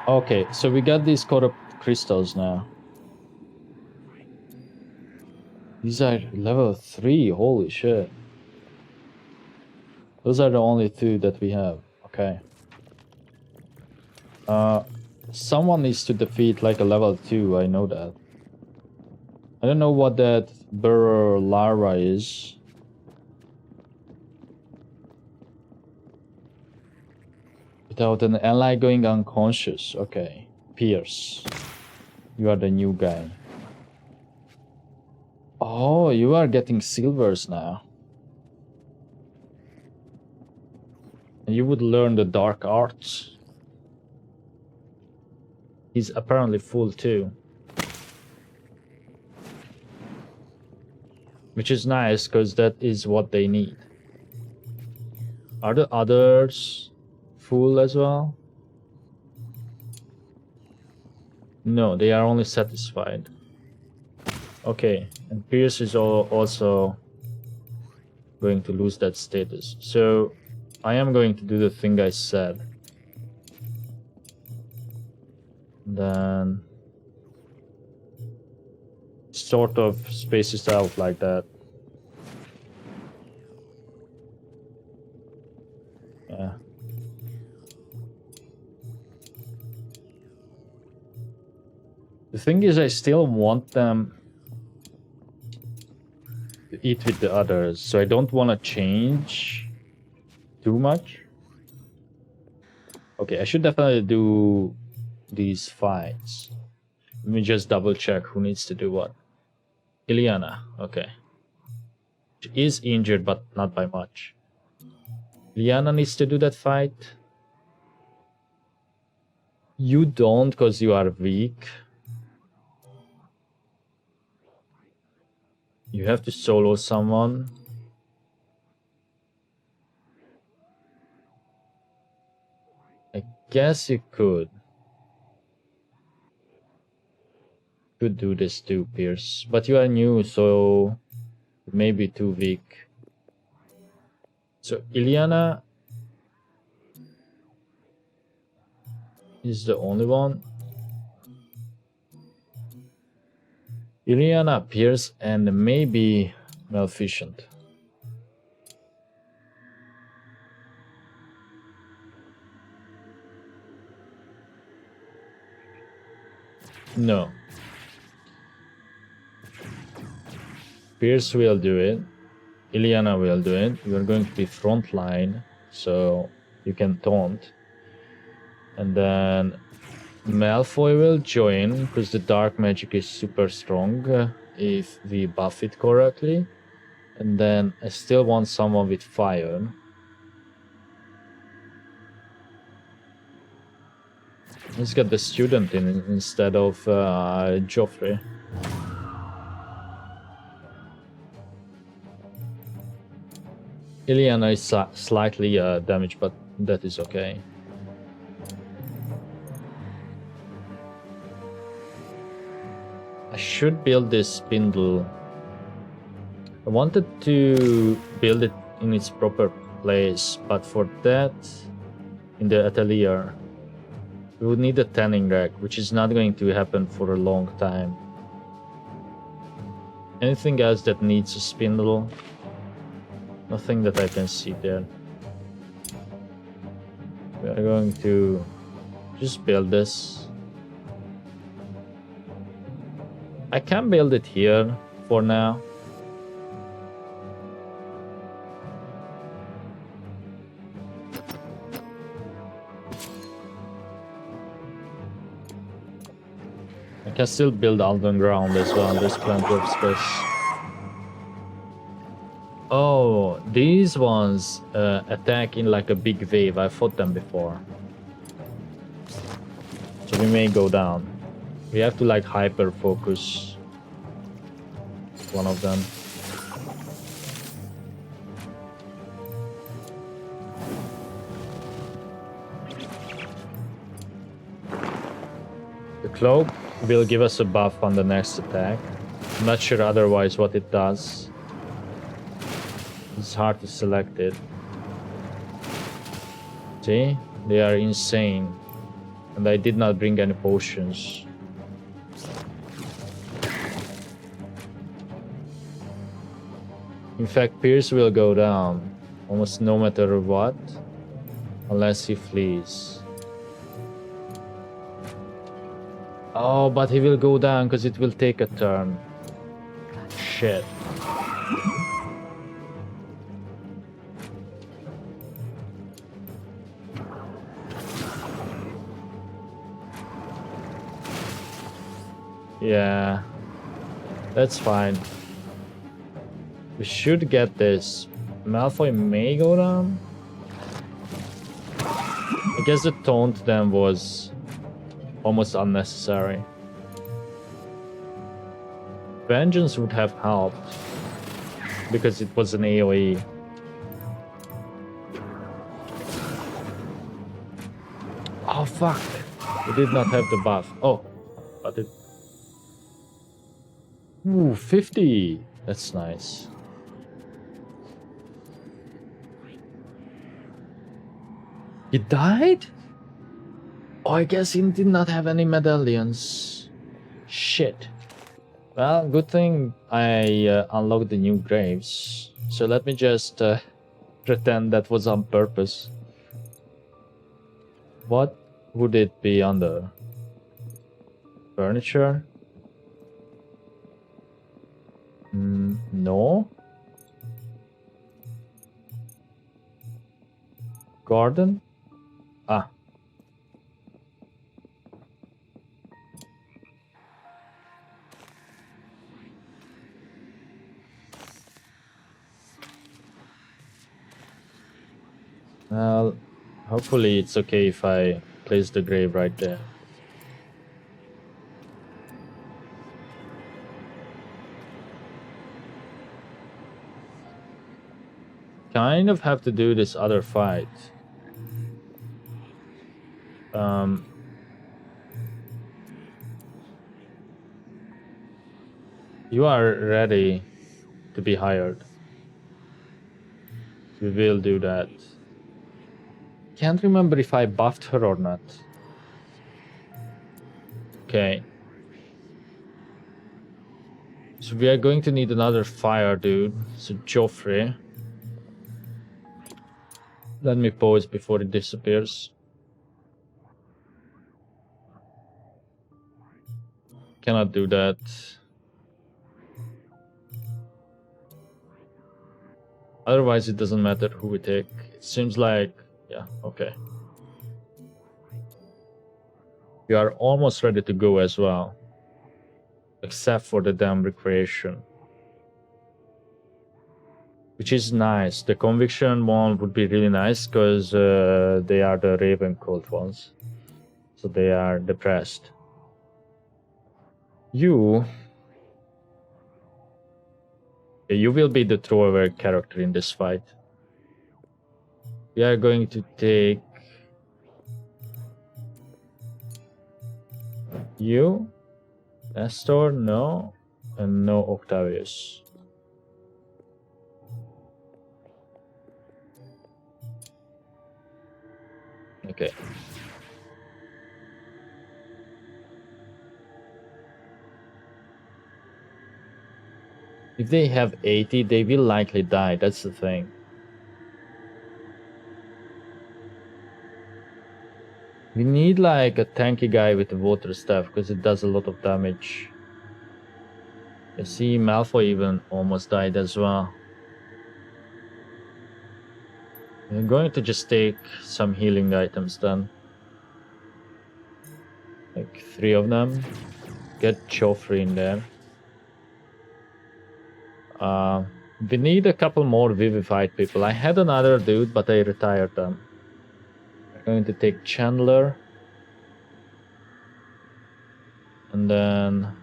Okay, so we got these corrupt crystals now. These are level 3, holy shit. Those are the only 2 that we have. Okay. Someone needs to defeat like a level 2, I know that. I don't know what that burrow larva is. Without an ally going unconscious. Okay. Pierce. You are the new guy. Oh, you are getting silvers now. And you would learn the dark arts. He's apparently full too. Which is nice, because that is what they need. Are the others full as well? No, they are only satisfied. Okay, and Pierce is also going to lose that status. So I am going to do the thing I said. Then sort of spaces out like that. Yeah. The thing is, I still want them to eat with the others, so I don't want to change too much. Okay, I should definitely do these fights. Let me just double check who needs to do what. Ileana, okay. She is injured, but not by much. Ileana needs to do that fight. You don't, because you are weak. You have to solo someone. I guess you could. Could do this too, Pierce. But you are new, so maybe too weak. So Ileana is the only one. Ileana, Pierce, and maybe Maleficent. No. Pierce will do it. Ileana will do it. You are going to be front line, so you can taunt. And then Malfoy will join, because the dark magic is super strong if we buff it correctly. And then I still want someone with fire. Let's get the student in instead of Joffrey. Ileana is slightly damaged, but that is okay. I should build this spindle. I wanted to build it in its proper place, but for that, in the atelier, we would need a tanning rack, which is not going to happen for a long time. Anything else that needs a spindle? Nothing that I can see there. We are going to just build this. I can build it here for now. I can still build underground as well. There's plenty of space. Oh, these ones attack in like a big wave. I fought them before. So we may go down. We have to like hyper focus one of them. The cloak will give us a buff on the next attack. I'm not sure otherwise what it does. It's hard to select it. See? They are insane. And I did not bring any potions. In fact, Pierce will go down almost no matter what, unless he flees. Oh, but he will go down because it will take a turn. Shit. Yeah, that's fine. We should get this. Malfoy may go down. I guess the taunt then was almost unnecessary. Vengeance would have helped because it was an AoE. Oh fuck! We did not have the buff. Oh, but it. Ooh, 50! That's nice. He died? Oh, I guess he did not have any medallions. Shit. Well, good thing I unlocked the new graves. So let me just pretend that was on purpose. What would it be under? Furniture? No. Garden? Ah. Well, hopefully it's okay if I place the grave right there. Kind of have to do this other fight. You are ready to be hired. We will do that. Can't remember if I buffed her or not. Okay. So we are going to need another fire dude. So Joffrey. Let me pause before it disappears. Cannot do that. Otherwise it doesn't matter who we take. It seems like, yeah, okay. You are almost ready to go as well. Except for the damn recreation. Which is nice. The conviction one would be really nice because they are the Raven cult ones. So they are depressed. You will be the throwaway character in this fight. We are going to take you, Nestor, no, and no Octavius. Okay. If they have 80, they will likely die, that's the thing. We need like a tanky guy with the water staff because it does a lot of damage. You see, Malfoy even almost died as well. I'm going to just take some healing items then. Like 3 of them. Get Joffrey in there. We need a couple more vivified people. I had another dude, but I retired them. I'm going to take Chandler. And then...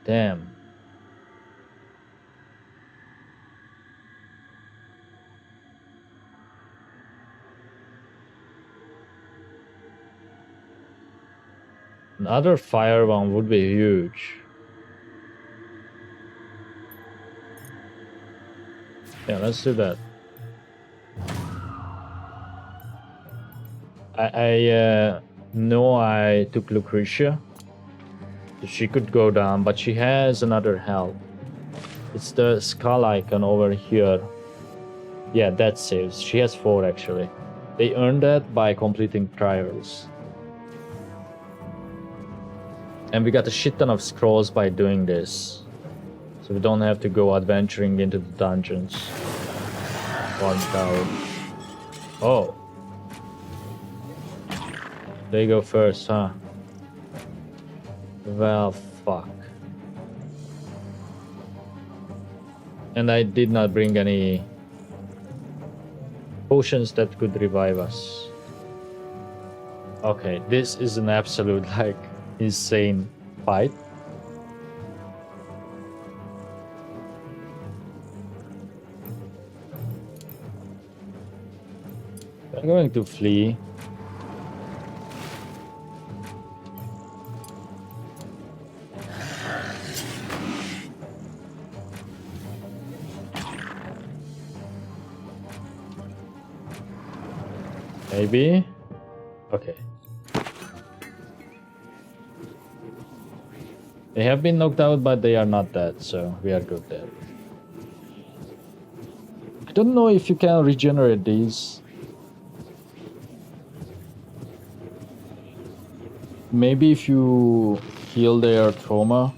damn. Another fire one would be huge. Yeah, let's do that. I know I took Lucretia. So she could go down, but she has another health. It's the skull icon over here. Yeah, that saves. She has 4 actually. They earn that by completing trials. And we got a shit ton of scrolls by doing this. So we don't have to go adventuring into the dungeons. Farm tower. Oh. They go first, huh? Well, fuck. And I did not bring any potions that could revive us. Okay, this is an absolute, like, insane fight. I'm going to flee. Maybe? Okay. They have been knocked out, but they are not dead, so we are good there. I don't know if you can regenerate these. Maybe if you heal their trauma.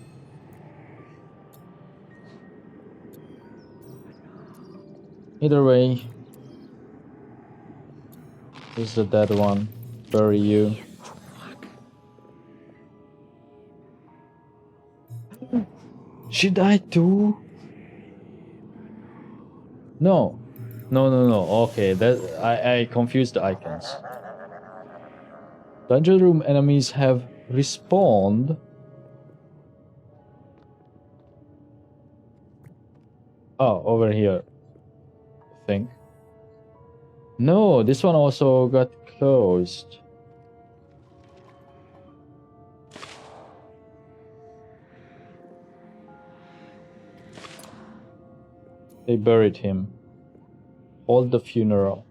Either way. This is the dead one. Bury you. She died too? No. No. Okay, that I confused the icons. Dungeon room enemies have respawned. Oh, over here. I think. No, this one also got closed. They buried him. Hold the funeral.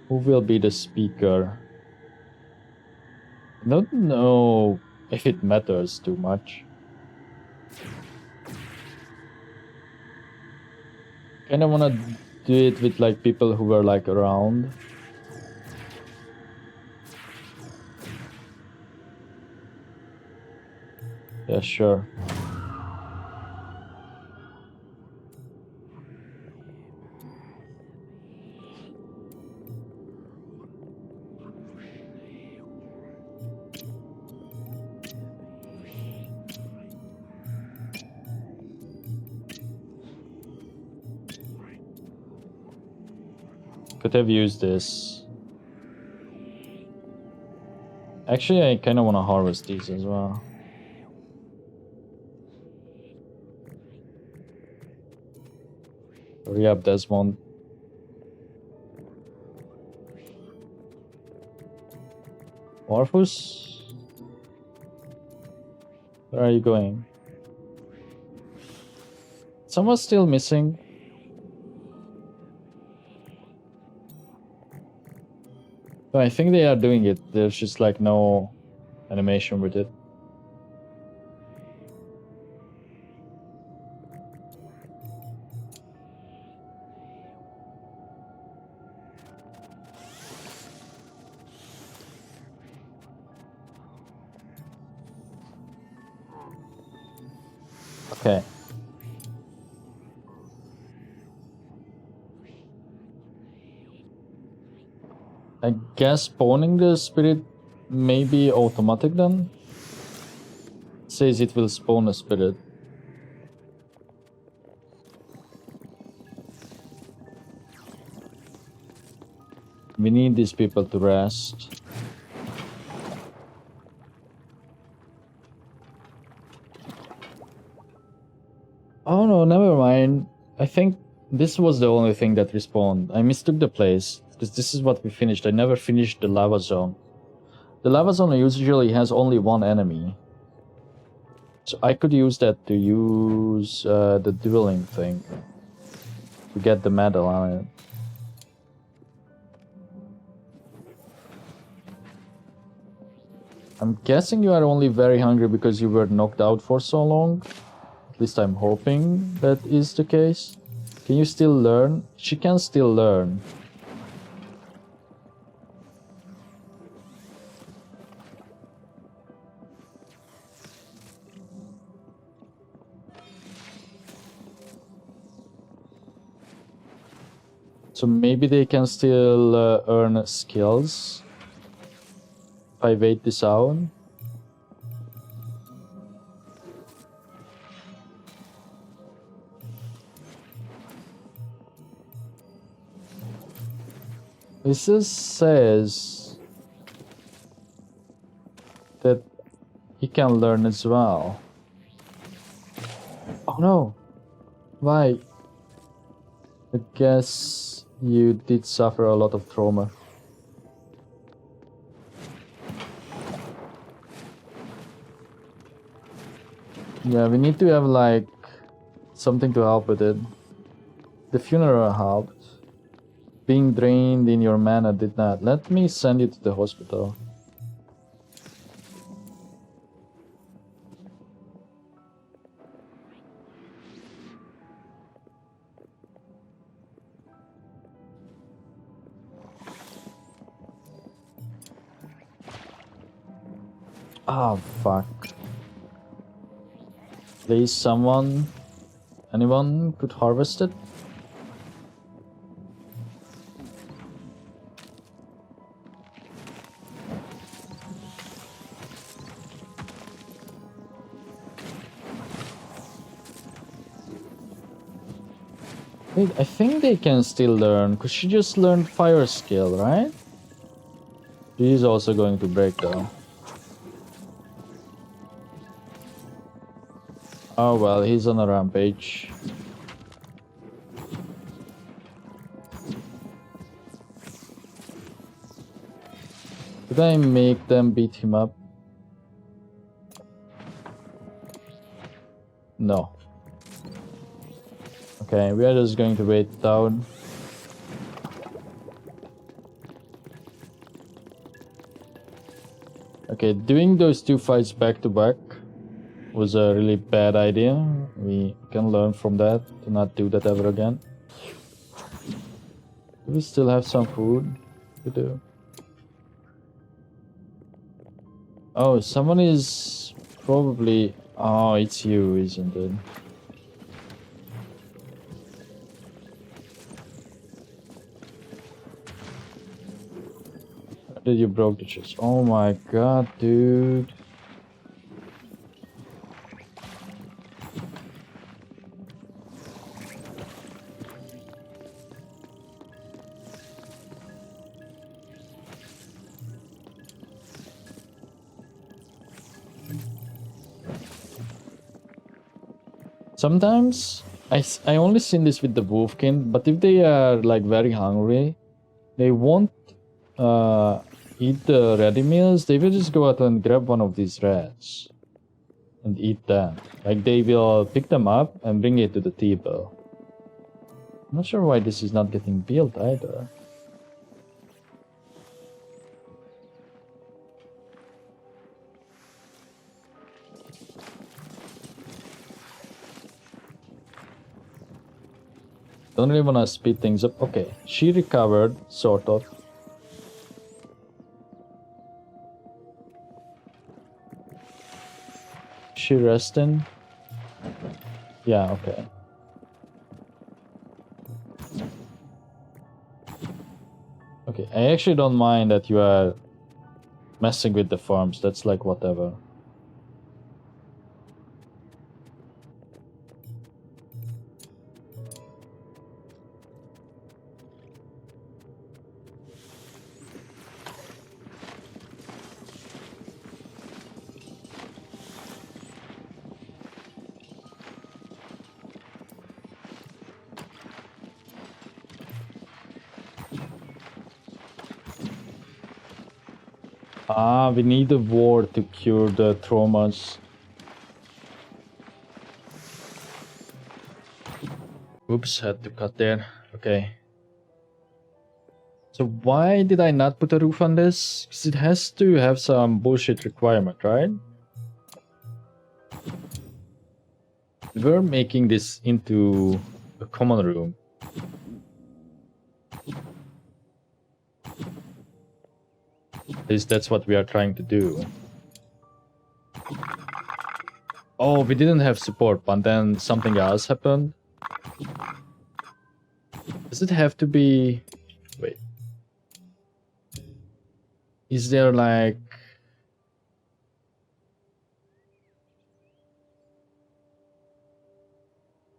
Who will be the speaker? I don't know if it matters too much. Kinda wanna do it with like people who were like around. Yeah, sure. Could have used this. Actually, I kind of want to harvest these as well. Hurry up, Desmond. Morphus? Where are you going? Someone's still missing. No, I think they are doing it. There's just like no animation with it. Okay. I guess spawning the spirit may be automatic then? It says it will spawn a spirit. We need these people to rest. Oh no, never mind. I think This was the only thing that respawned. I mistook the place, because this is what we finished. I never finished the lava zone. The lava zone usually has only one enemy. So I could use that to use the dueling thing. To get the medal on it. I'm guessing you are only very hungry because you were knocked out for so long. At least I'm hoping that is the case. Can you still learn? She can still learn. So maybe they can still earn skills. If I wait this out. This just says that he can learn as well. Oh no! Why? I guess you did suffer a lot of trauma. Yeah, we need to have like something to help with it. The funeral helped. Being drained in your mana did not. Let me send you to the hospital. Ah, fuck. Please, anyone could harvest it? Wait, I think they can still learn, because she just learned fire skill, right? She's also going to break though. Oh well, he's on a rampage. Did I make them beat him up? No. Okay, we are just going to wait down. Okay, doing those two fights back to back was a really bad idea. We can learn from that to not do that ever again. Do we still have some food to do? Oh, someone is probably... Oh, it's you, isn't it? How did you broke the chest? Oh my god, dude. Sometimes I only seen this with the wolfkin, but if they are like very hungry, they won't eat the ready meals. They will just go out and grab one of these rats and eat them. Like they will pick them up and bring it to the table. I'm not sure why this is not getting built either. Don't really want to speed things up. Okay, she recovered, sort of. She resting? Yeah, okay. Okay, I actually don't mind that you are messing with the farms. That's like whatever. Ah, we need a ward to cure the traumas. Oops, had to cut there. Okay. So why did I not put a roof on this? Because it has to have some bullshit requirement, right? We're making this into a common room. At least that's what we are trying to do. Oh, we didn't have support, but then something else happened. Does it have to be... Wait. Is there like...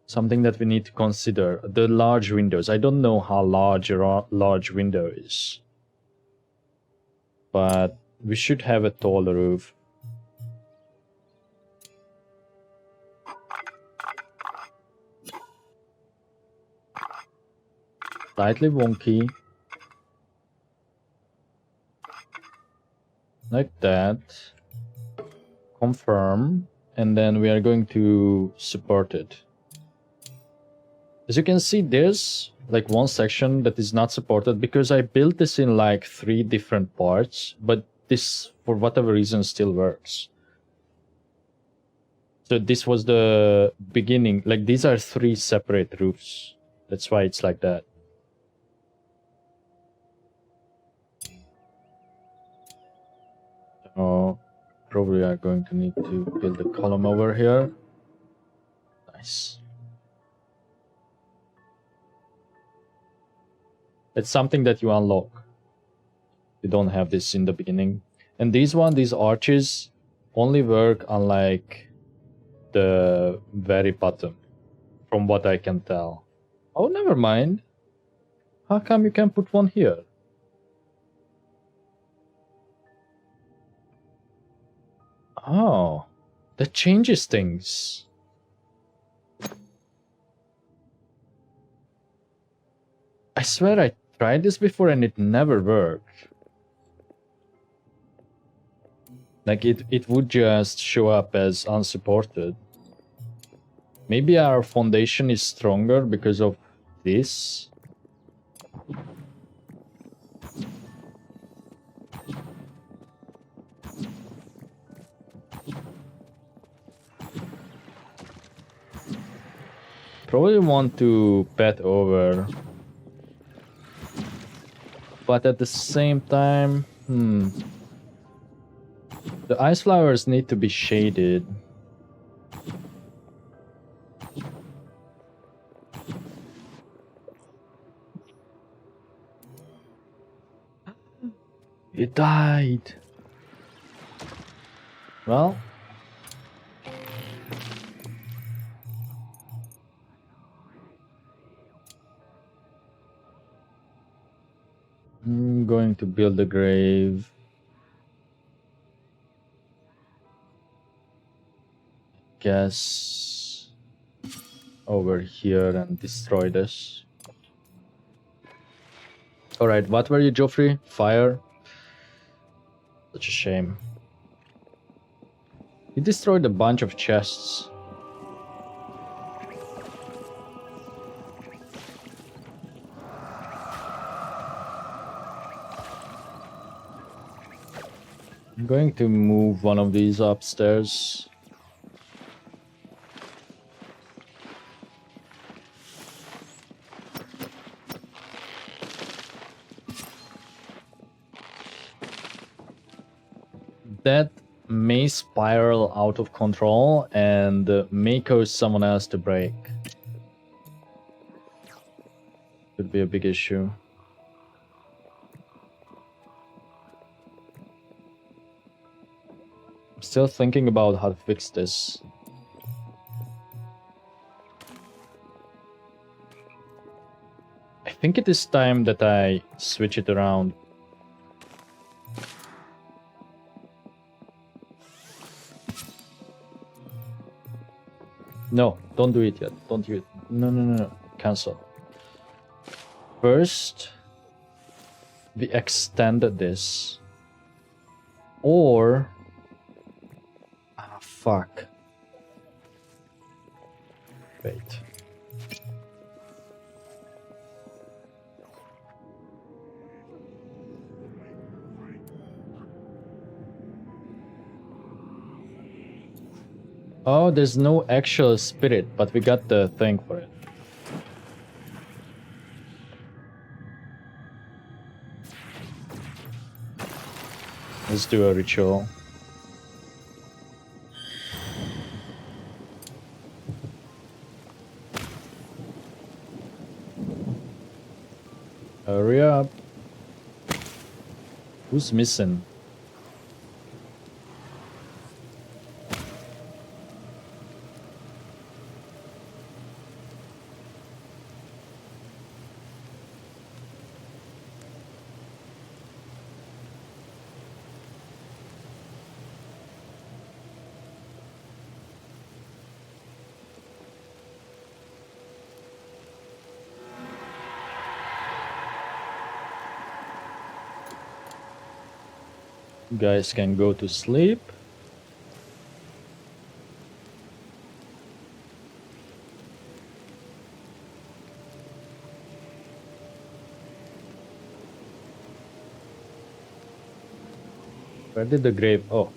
something that we need to consider? The large windows. I don't know how large a large window is. But we should have a taller roof. Slightly wonky. Like that. Confirm. And then we are going to support it. As you can see, there's like one section that is not supported because I built this in like 3 different parts, but this, for whatever reason, still works. So this was the beginning. Like, these are 3 separate roofs. That's why it's like that. So probably are going to need to build a column over here. Nice. It's something that you unlock. You don't have this in the beginning. And these arches only work on like the very bottom, from what I can tell. Oh, never mind. How come you can put one here? Oh, that changes things. I swear I tried this before and it never worked. Like it would just show up as unsupported. Maybe our foundation is stronger because of this. Probably want to pet over. But at the same time, the ice flowers need to be shaded. It died. Well. I'm going to build a grave. Guess over here and destroy this. Alright, what were you, Joffrey? Fire? Such a shame. He destroyed a bunch of chests. I'm going to move one of these upstairs. That may spiral out of control and may cause someone else to break. Could be a big issue. I'm still thinking about how to fix this. I think it is time that I switch it around. No, don't do it yet. Don't do it. No. Cancel. First, we extended this. Or... Ah, fuck. Wait. Oh, there's no actual spirit, but we got the thing for it. Let's do a ritual. Hurry up. Who's missing? You guys can go to sleep. Where did the grave? Oh.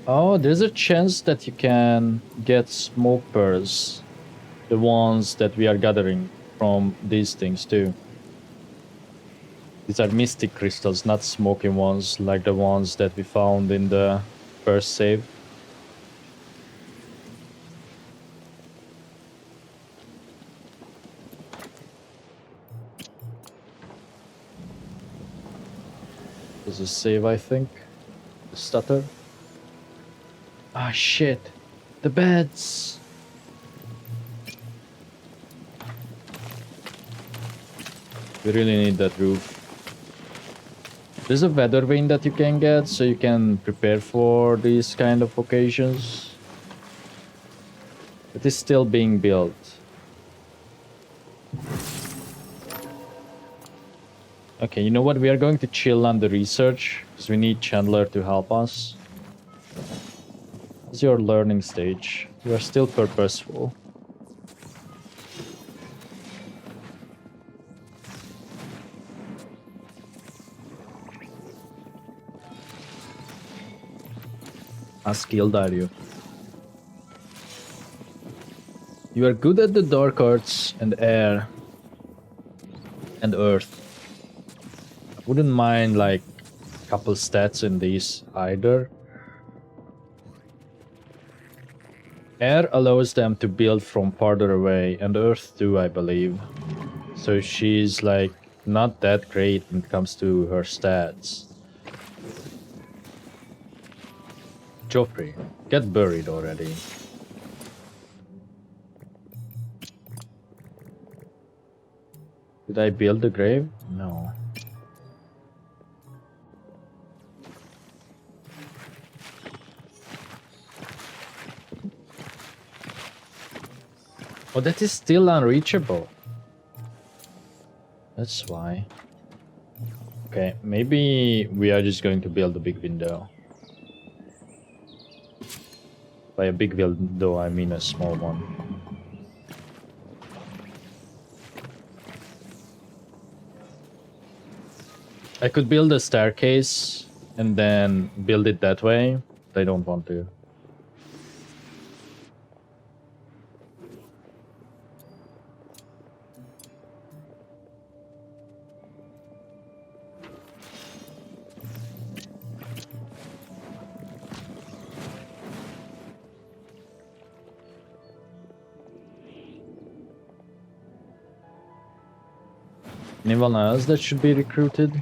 Oh, there's a chance that you can get smoke pearls. The ones that we are gathering from these things too. These are mystic crystals, not smoky ones like the ones that we found in the first save. There's a save, I think. The stutter. Ah, shit. The beds. We really need that roof. There's a weather vane that you can get, so you can prepare for these kind of occasions. It is still being built. Okay, you know what? We are going to chill on the research, because we need Chandler to help us. It's your learning stage. You are still purposeful. How skilled are you? You are good at the dark arts and air and earth. I wouldn't mind like a couple stats in these either. Air allows them to build from farther away, and earth too, I believe. So she's like not that great when it comes to her stats. Joffrey, get buried already. Did I build the grave? No. Oh, that is still unreachable. That's why. Okay, maybe we are just going to build a big window. By a big window, I mean a small one. I could build a staircase and then build it that way, but I don't want to. Anyone else that should be recruited?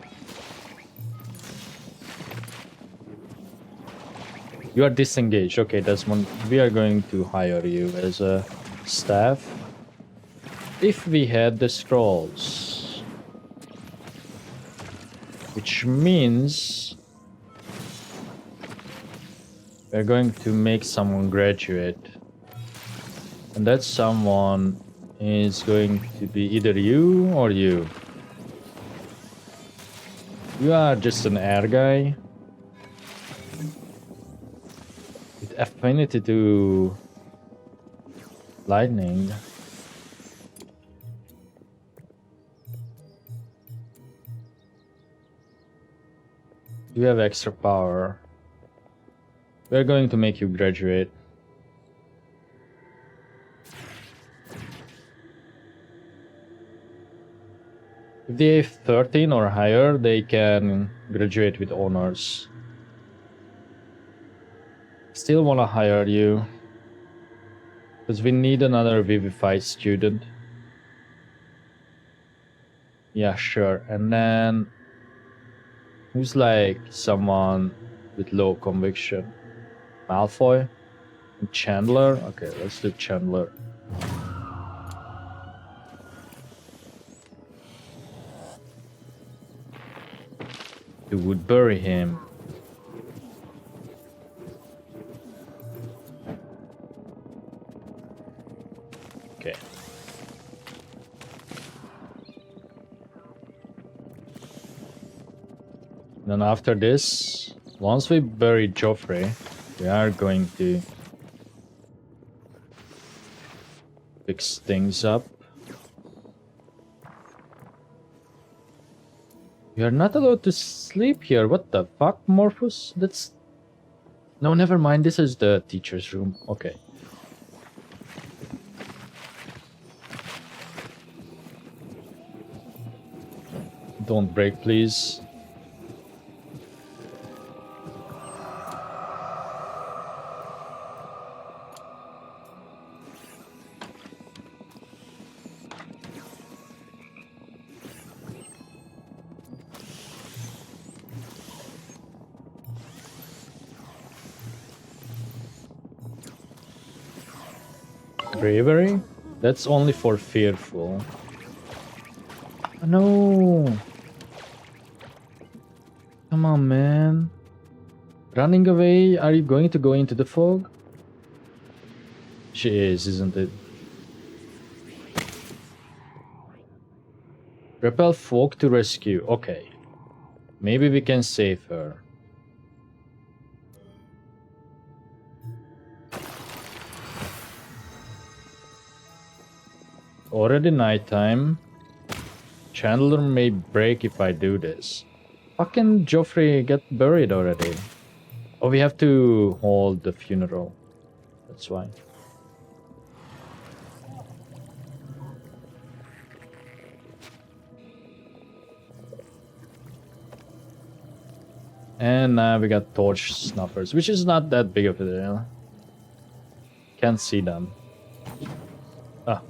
You are disengaged. Okay, that's one. We are going to hire you as a staff. If we had the scrolls. Which means we're going to make someone graduate. And that someone is going to be either you or you. You are just an air guy with affinity to lightning. You have extra power. We're going to make you graduate. If they have 13 or higher, they can graduate with honors. Still want to hire you. Because we need another Vivify student. Yeah, sure. And then... who's like someone with low conviction? Malfoy? And Chandler? Okay, let's do Chandler. You would bury him. Okay. Then after this, once we bury Joffrey, we are going to fix things up. We are not allowed to sleep here. What the fuck, Morphus? That's... no, never mind. This is the teacher's room. Okay. Don't break, please. Bravery? That's only for fearful. Oh, no! Come on, man. Running away? Are you going to go into the fog? She is, isn't it? Repel fog to rescue. Okay. Maybe we can save her. Already nighttime. Chandler may break if I do this. Fucking Joffrey get buried already. Oh, we have to hold the funeral. That's why. And now we got torch snuffers, which is not that big of a deal. Can't see them. Ah.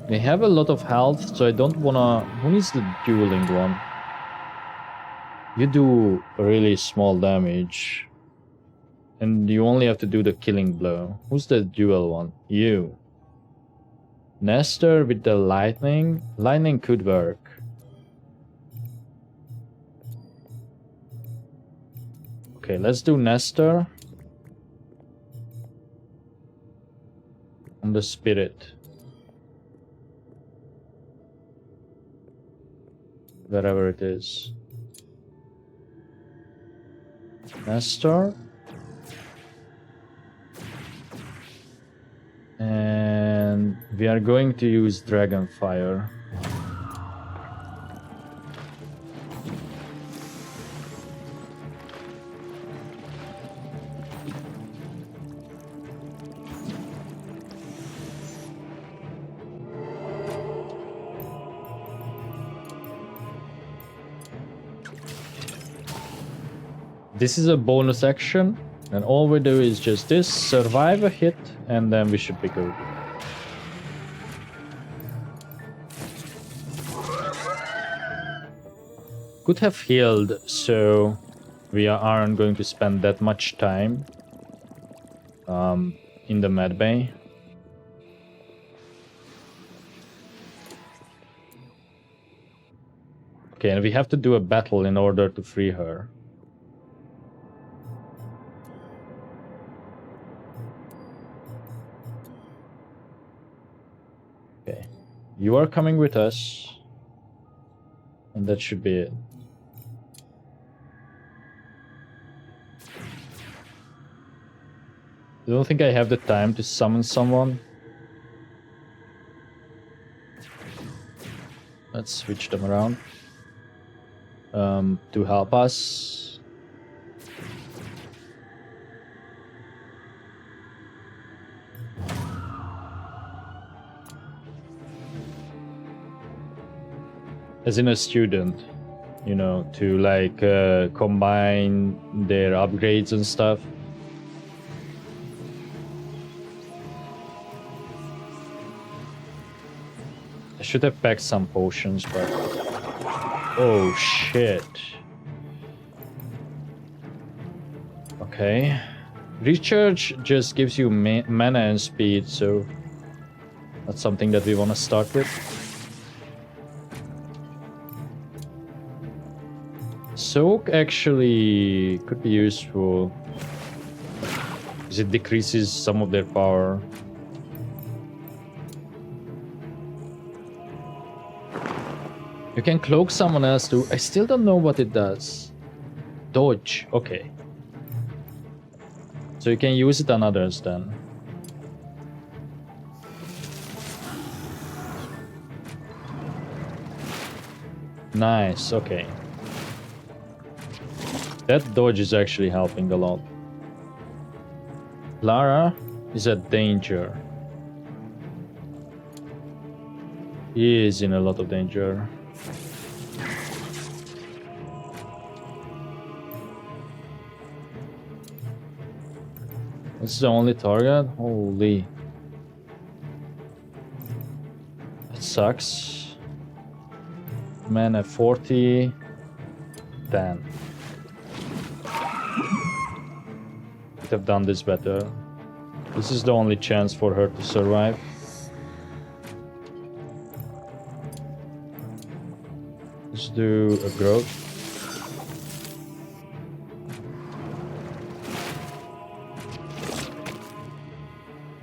They have a lot of health, so I don't wanna... who needs the dueling one? You do really small damage. And you only have to do the killing blow. Who's the dual one? You. Nestor with the lightning? Lightning could work. Okay, let's do Nestor. On the spirit. Wherever it is. Nestor. And we are going to use Dragonfire. This is a bonus action, and all we do is just this, survive a hit, and then we should be good. Could have healed, so we aren't going to spend that much time in the medbay. Okay, and we have to do a battle in order to free her. You are coming with us. And that should be it. I don't think I have the time to summon someone. Let's switch them around. To help us. As in a student, you know, to like combine their upgrades and stuff. I should have packed some potions, but... Oh, shit. Okay. Recharge just gives you mana and speed, so... That's something that we want to start with. Soak actually could be useful. Because it decreases some of their power. You can cloak someone else too. I still don't know what it does. Dodge. Okay. So you can use it on others then. Nice. Okay. That dodge is actually helping a lot. Lara is at danger. He is in a lot of danger. This is the only target? Holy. That sucks. Man at 40. Damn. Could have done this better. This is the only chance for her to survive. Let's do a growth.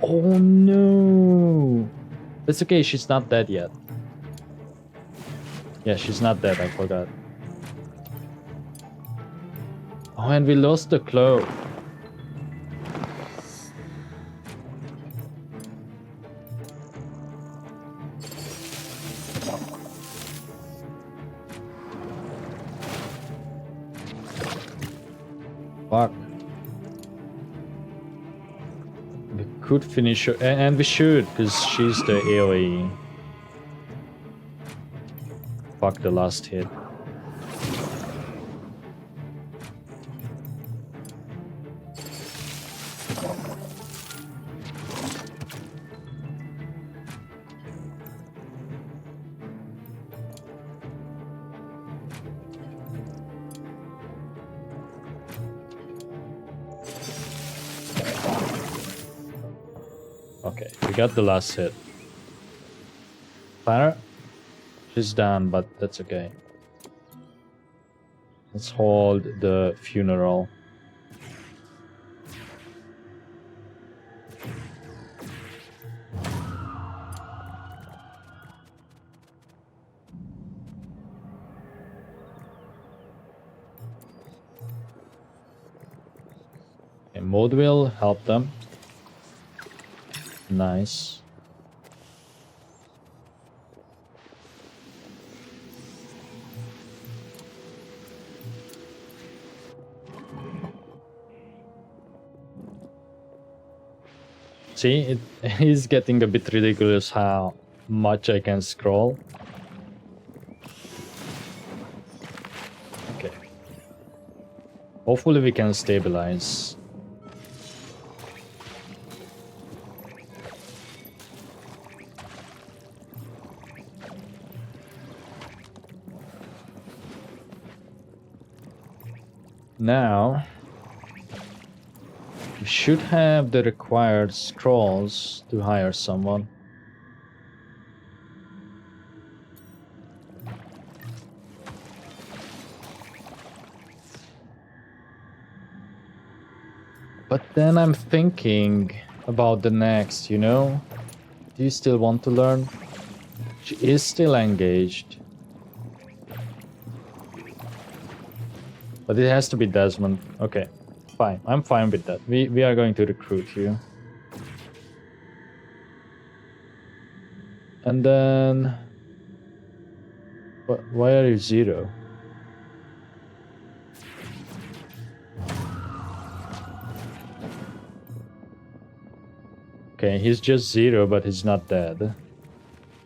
Oh no! It's okay, she's not dead yet. Yeah, she's not dead, I forgot. Oh, and we lost the cloak. Fuck. We could finish her, and we should, because she's the AoE. Fuck the last hit. Okay, we got the last hit. Clara? She's down, but that's okay. Let's hold the funeral. Okay, mode will help them. Nice. See, it is getting a bit ridiculous how much I can scroll. Okay. Hopefully we can stabilize. Now, we should have the required scrolls to hire someone. But then I'm thinking about the next, you know? Do you still want to learn? She is still engaged. But it has to be Desmond. Okay, fine. I'm fine with that. We are going to recruit you. And then... Why are you 0? Okay, he's just 0, but he's not dead.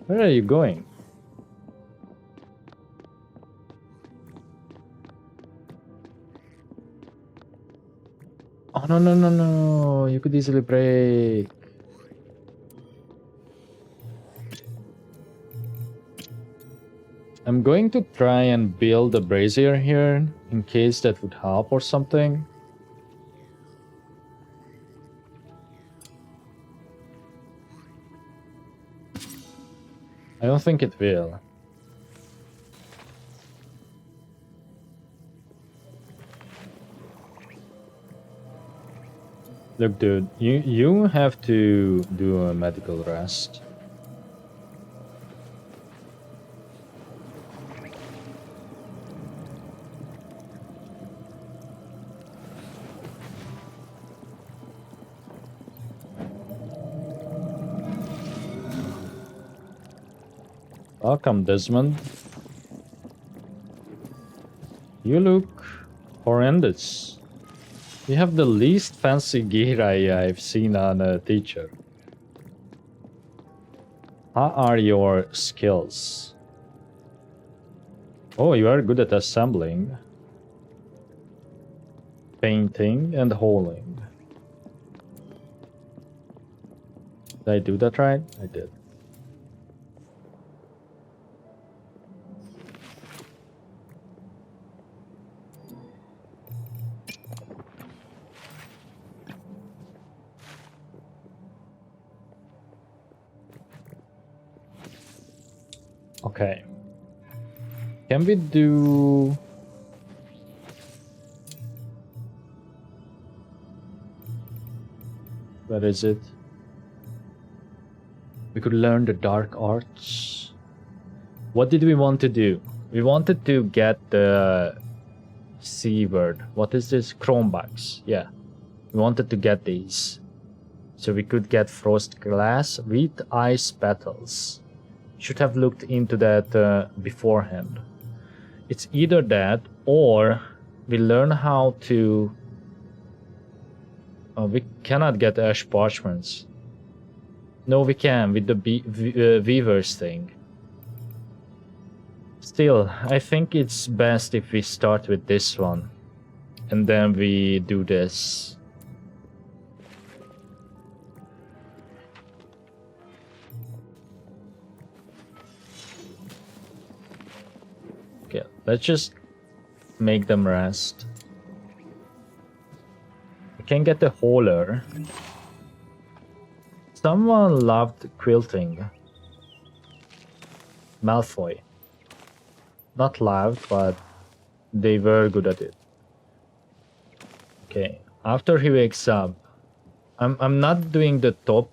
Where are you going? Oh, no, no, no, no. You could easily break. I'm going to try and build a brazier here in case that would help or something. I don't think it will. Look, dude, you have to do a medical rest. Welcome, Desmond. You look horrendous. You have the least fancy gear I've seen on a teacher. How are your skills? Oh, you are good at assembling, painting, and holing. Did I do that right? I did. Okay. Can we do... Where is it? We could learn the dark arts. What did we want to do? We wanted to get the C word. What is this? Chromebacks. Yeah. We wanted to get these. So we could get frost glass with ice petals. Should have looked into that beforehand. It's either that or we learn how to... we cannot get ash parchments. No, we can with the weavers thing. Still, I think it's best if we start with this one. And then we do this. Okay, let's just make them rest. We can get the holer. Someone loved quilting. Malfoy. Not loved, but they were good at it. Okay, after he wakes up, I'm not doing the top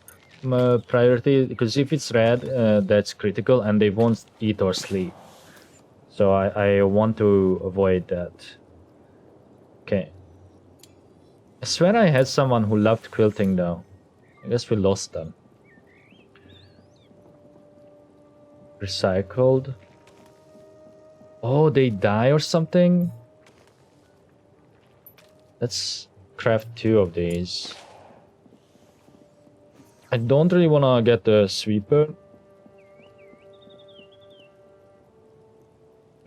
priority because if it's red, that's critical and they won't eat or sleep. So I want to avoid that. Okay. I swear I had someone who loved quilting though. I guess we lost them. Recycled. Oh, they die or something? Let's craft 2 of these. I don't really want to get the sweeper.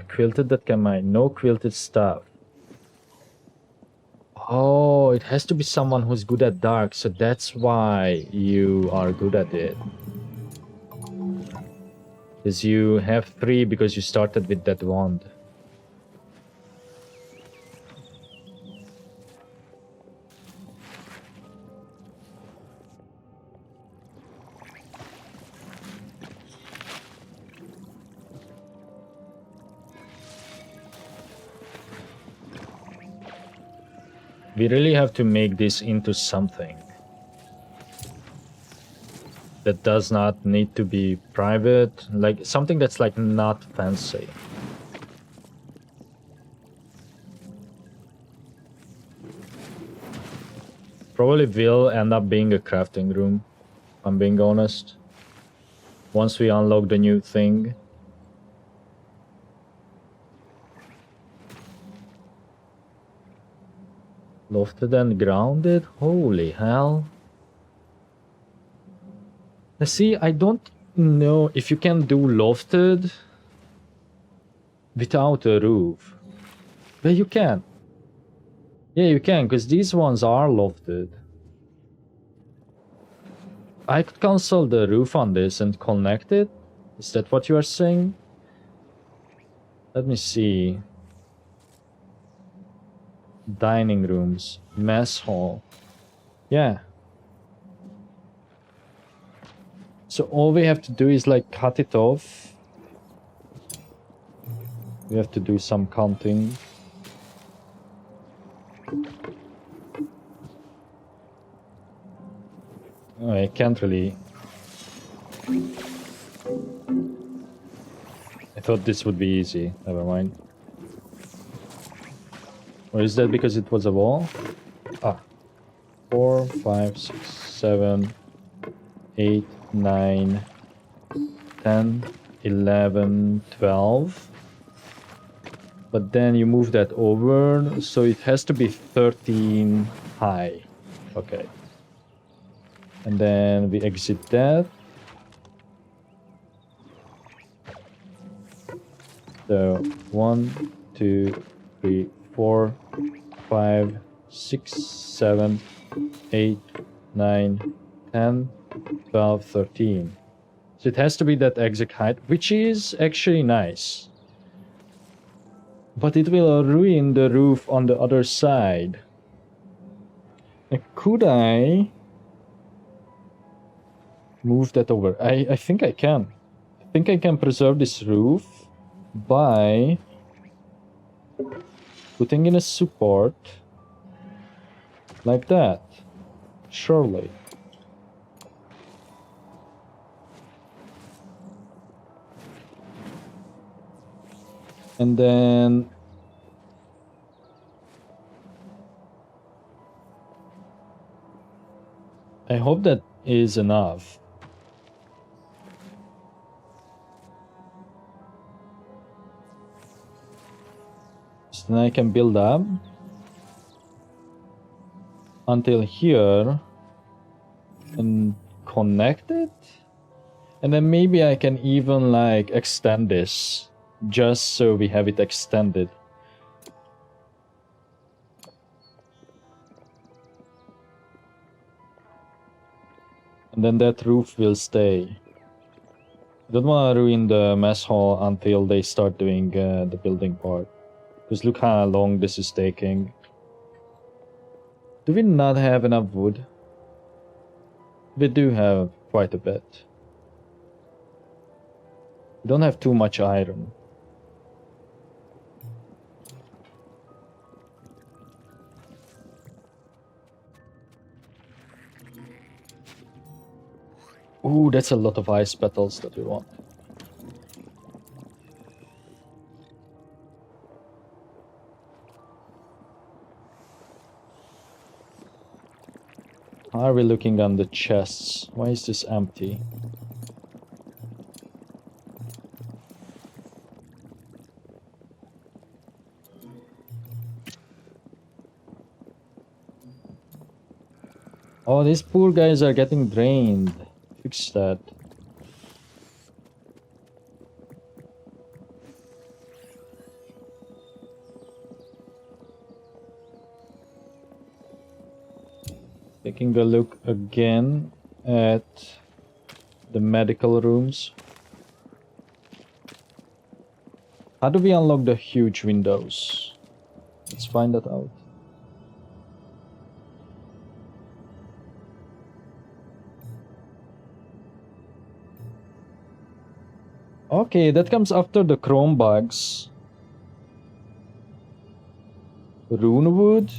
Quilted that can mine. No quilted stuff. Oh, it has to be someone who's good at dark, so that's why you are good at it. Because you have 3 because you started with that wand. We really have to make this into something. that does not need to be private, like something that's like not fancy. Probably will end up being a crafting room, if I'm being honest. Once we unlock the new thing. Lofted and grounded? Holy hell. See, I don't know if you can do lofted without a roof. But you can. Yeah, you can, because these ones are lofted. I could cancel the roof on this and connect it? Is that what you are saying? Let me see. Dining rooms. Mess hall. Yeah. So all we have to do is like cut it off. We have to do some counting. Oh, I can't really. I thought this would be easy. Never mind. Or is that because it was a wall? Ah. 4, 5, 6, 7, 8, 9, 10, 11, 12. But then you move that over, so it has to be 13 high. Okay. And then we exit that. So 1, 2, 3, 4, 5, 6, 7, 8, 9, 10, 12, 13. So it has to be that exit height, which is actually nice. But it will ruin the roof on the other side. Could I move that over? I think I can. I think I can preserve this roof by putting in a support like that. Surely. And then I hope that is enough. So then I can build up until here and connect it. And then maybe I can even like extend this just so we have it extended. And then that roof will stay. I don't want to ruin the mess hall until they start doing the building part. Because look how long this is taking. Do we not have enough wood? We do have quite a bit. We don't have too much iron. Ooh, that's a lot of ice petals that we want. How are we looking on the chests? Why is this empty? Oh, these poor guys are getting drained. Fix that. Taking a look again at the medical rooms. How do we unlock the huge windows? Let's find that out. Okay, that comes after the chrome bugs. Rune.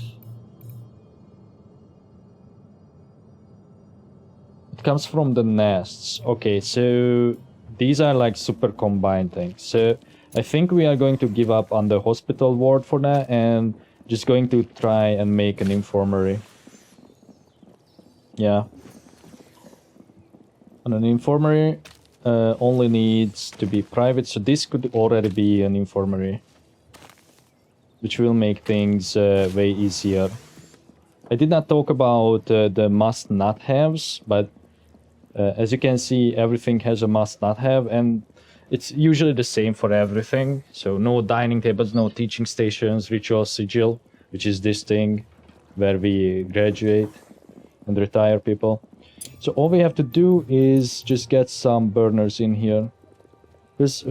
It comes from the nests. Okay, so these are like super combined things. So I think we are going to give up on the hospital ward for that and just going to try and make an infirmary. Yeah. And an infirmary only needs to be private, so this could already be an infirmary, which will make things way easier. I did not talk about the must not haves, but as you can see, everything has a must not have, and it's usually the same for everything. So no dining tables, no teaching stations, ritual sigil, which is this thing where we graduate and retire people. So all we have to do is just get some burners in here. Because,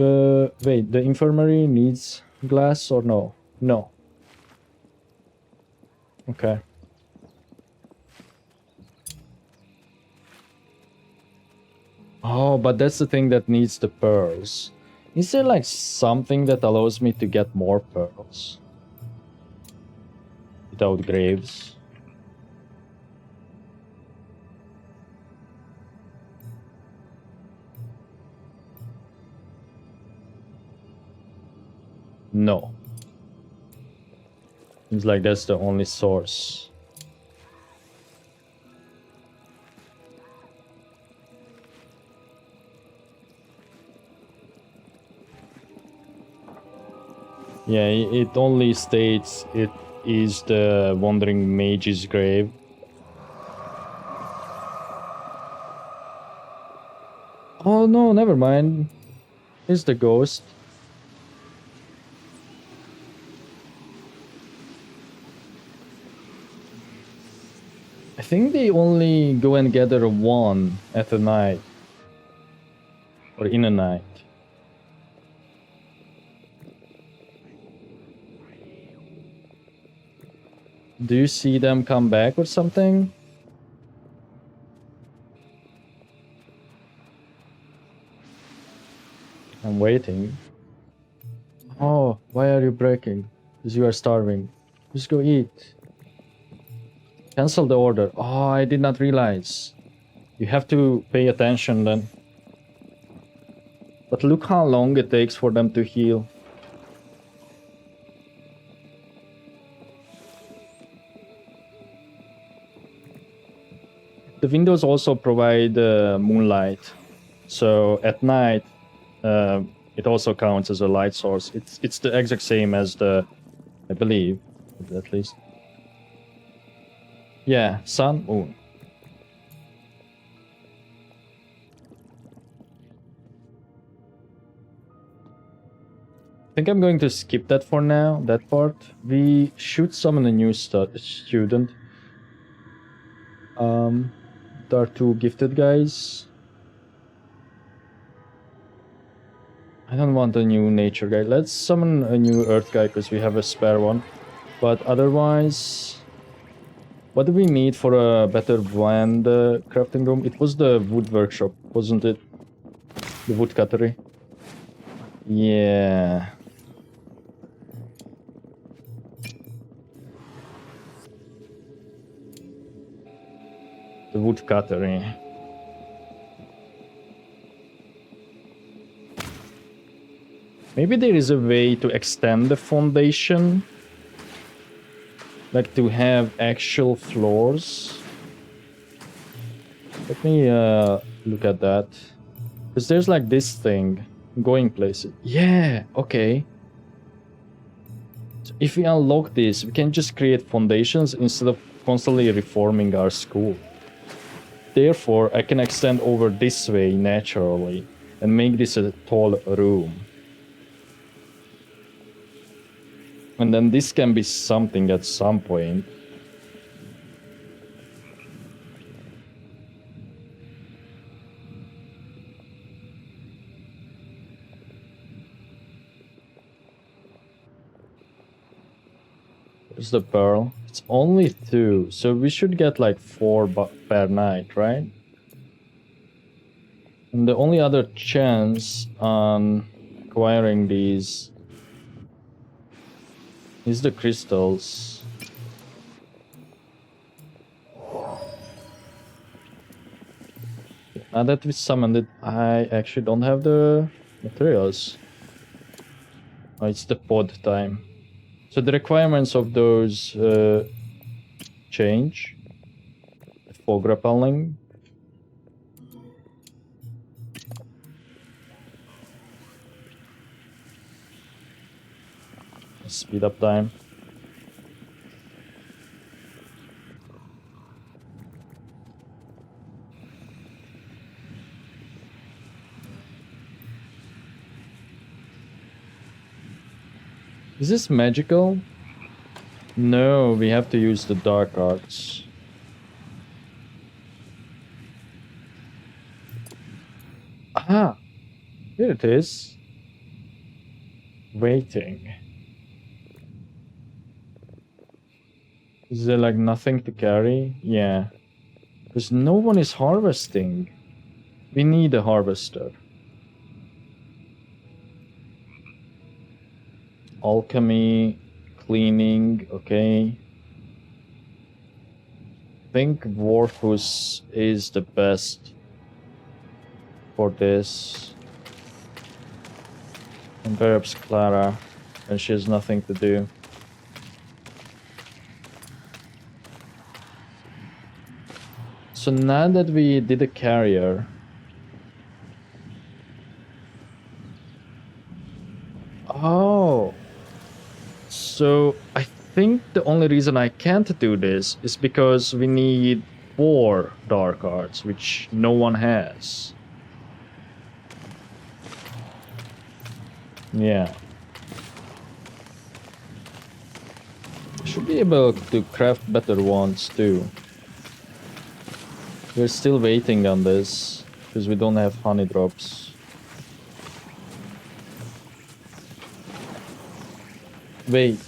wait, the infirmary needs glass or no? No. Okay. Oh, but that's the thing that needs the pearls. Is there like something that allows me to get more pearls? Without graves? No. Seems like that's the only source. Yeah, it only states it is the Wandering Mage's grave. Oh no, never mind. It's the ghost. I think they only go and gather one at a night. Or in a night. Do you see them come back or something? I'm waiting. Oh, why are you breaking? Because you are starving. Just go eat. Cancel the order. Oh, I did not realize. You have to pay attention then. But look how long it takes for them to heal. The windows also provide moonlight. So at night, it also counts as a light source. It's the exact same as the, I believe, at least. Yeah, sun, moon. I think I'm going to skip that for now, that part. We should summon a new student. There are two gifted guys. I don't want a new nature guy. Let's summon a new earth guy because we have a spare one. But otherwise, what do we need for a better blend crafting room? It was the wood workshop, wasn't it? The wood cuttery. Yeah. The wood cuttery. Maybe there is a way to extend the foundation. Like to have actual floors. Let me look at that. Because there's like this thing. Going places. Yeah, okay. So if we unlock this, we can just create foundations instead of constantly reforming our school. Therefore, I can extend over this way naturally and make this a tall room. And then this can be something at some point. Where's the pearl? It's only 2, so we should get like 4 per night, right? And the only other chance on acquiring these is the crystals. Now that we summoned it, I actually don't have the materials. Oh, it's the pod time. So the requirements of those change. Fog repelling. Speed up time. Is this magical? No, we have to use the dark arts. Aha! Here it is. Waiting. Is there like nothing to carry? Yeah. Because no one is harvesting. We need a harvester. Alchemy, cleaning, okay. I think Warfus is the best for this. And perhaps Clara, and she has nothing to do. So now that we did a carrier, oh, so I think the only reason I can't do this is because we need 4 dark arts, which no one has. Yeah. Should be able to craft better ones too. We're still waiting on this because we don't have honey drops. Wait.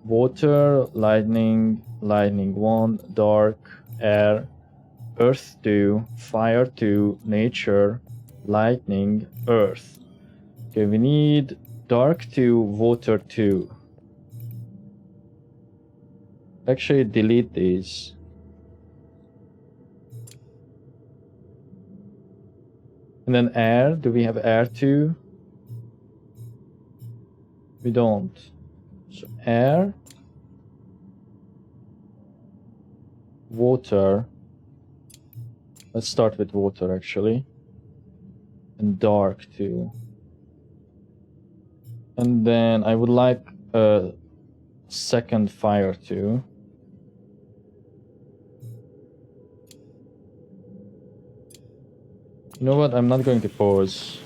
Water, lightning 1, dark, air, earth 2, fire 2, nature, lightning, earth. Okay, we need dark 2, water 2. Actually, delete these. And then air, do we have air 2? We don't. So air, water. Let's start with water actually. And dark too. And then I would like a second fire too. You know what? I'm not going to pause.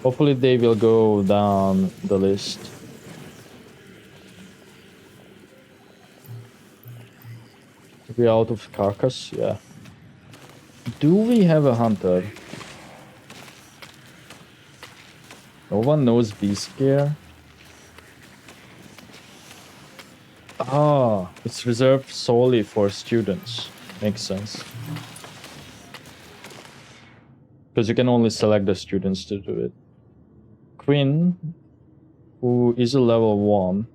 Hopefully they will go down the list. Are we out of carcass? Yeah. Do we have a hunter? No one knows beast gear. Ah, it's reserved solely for students. Makes sense. Because you can only select the students to do it. Quinn, who is a level 1.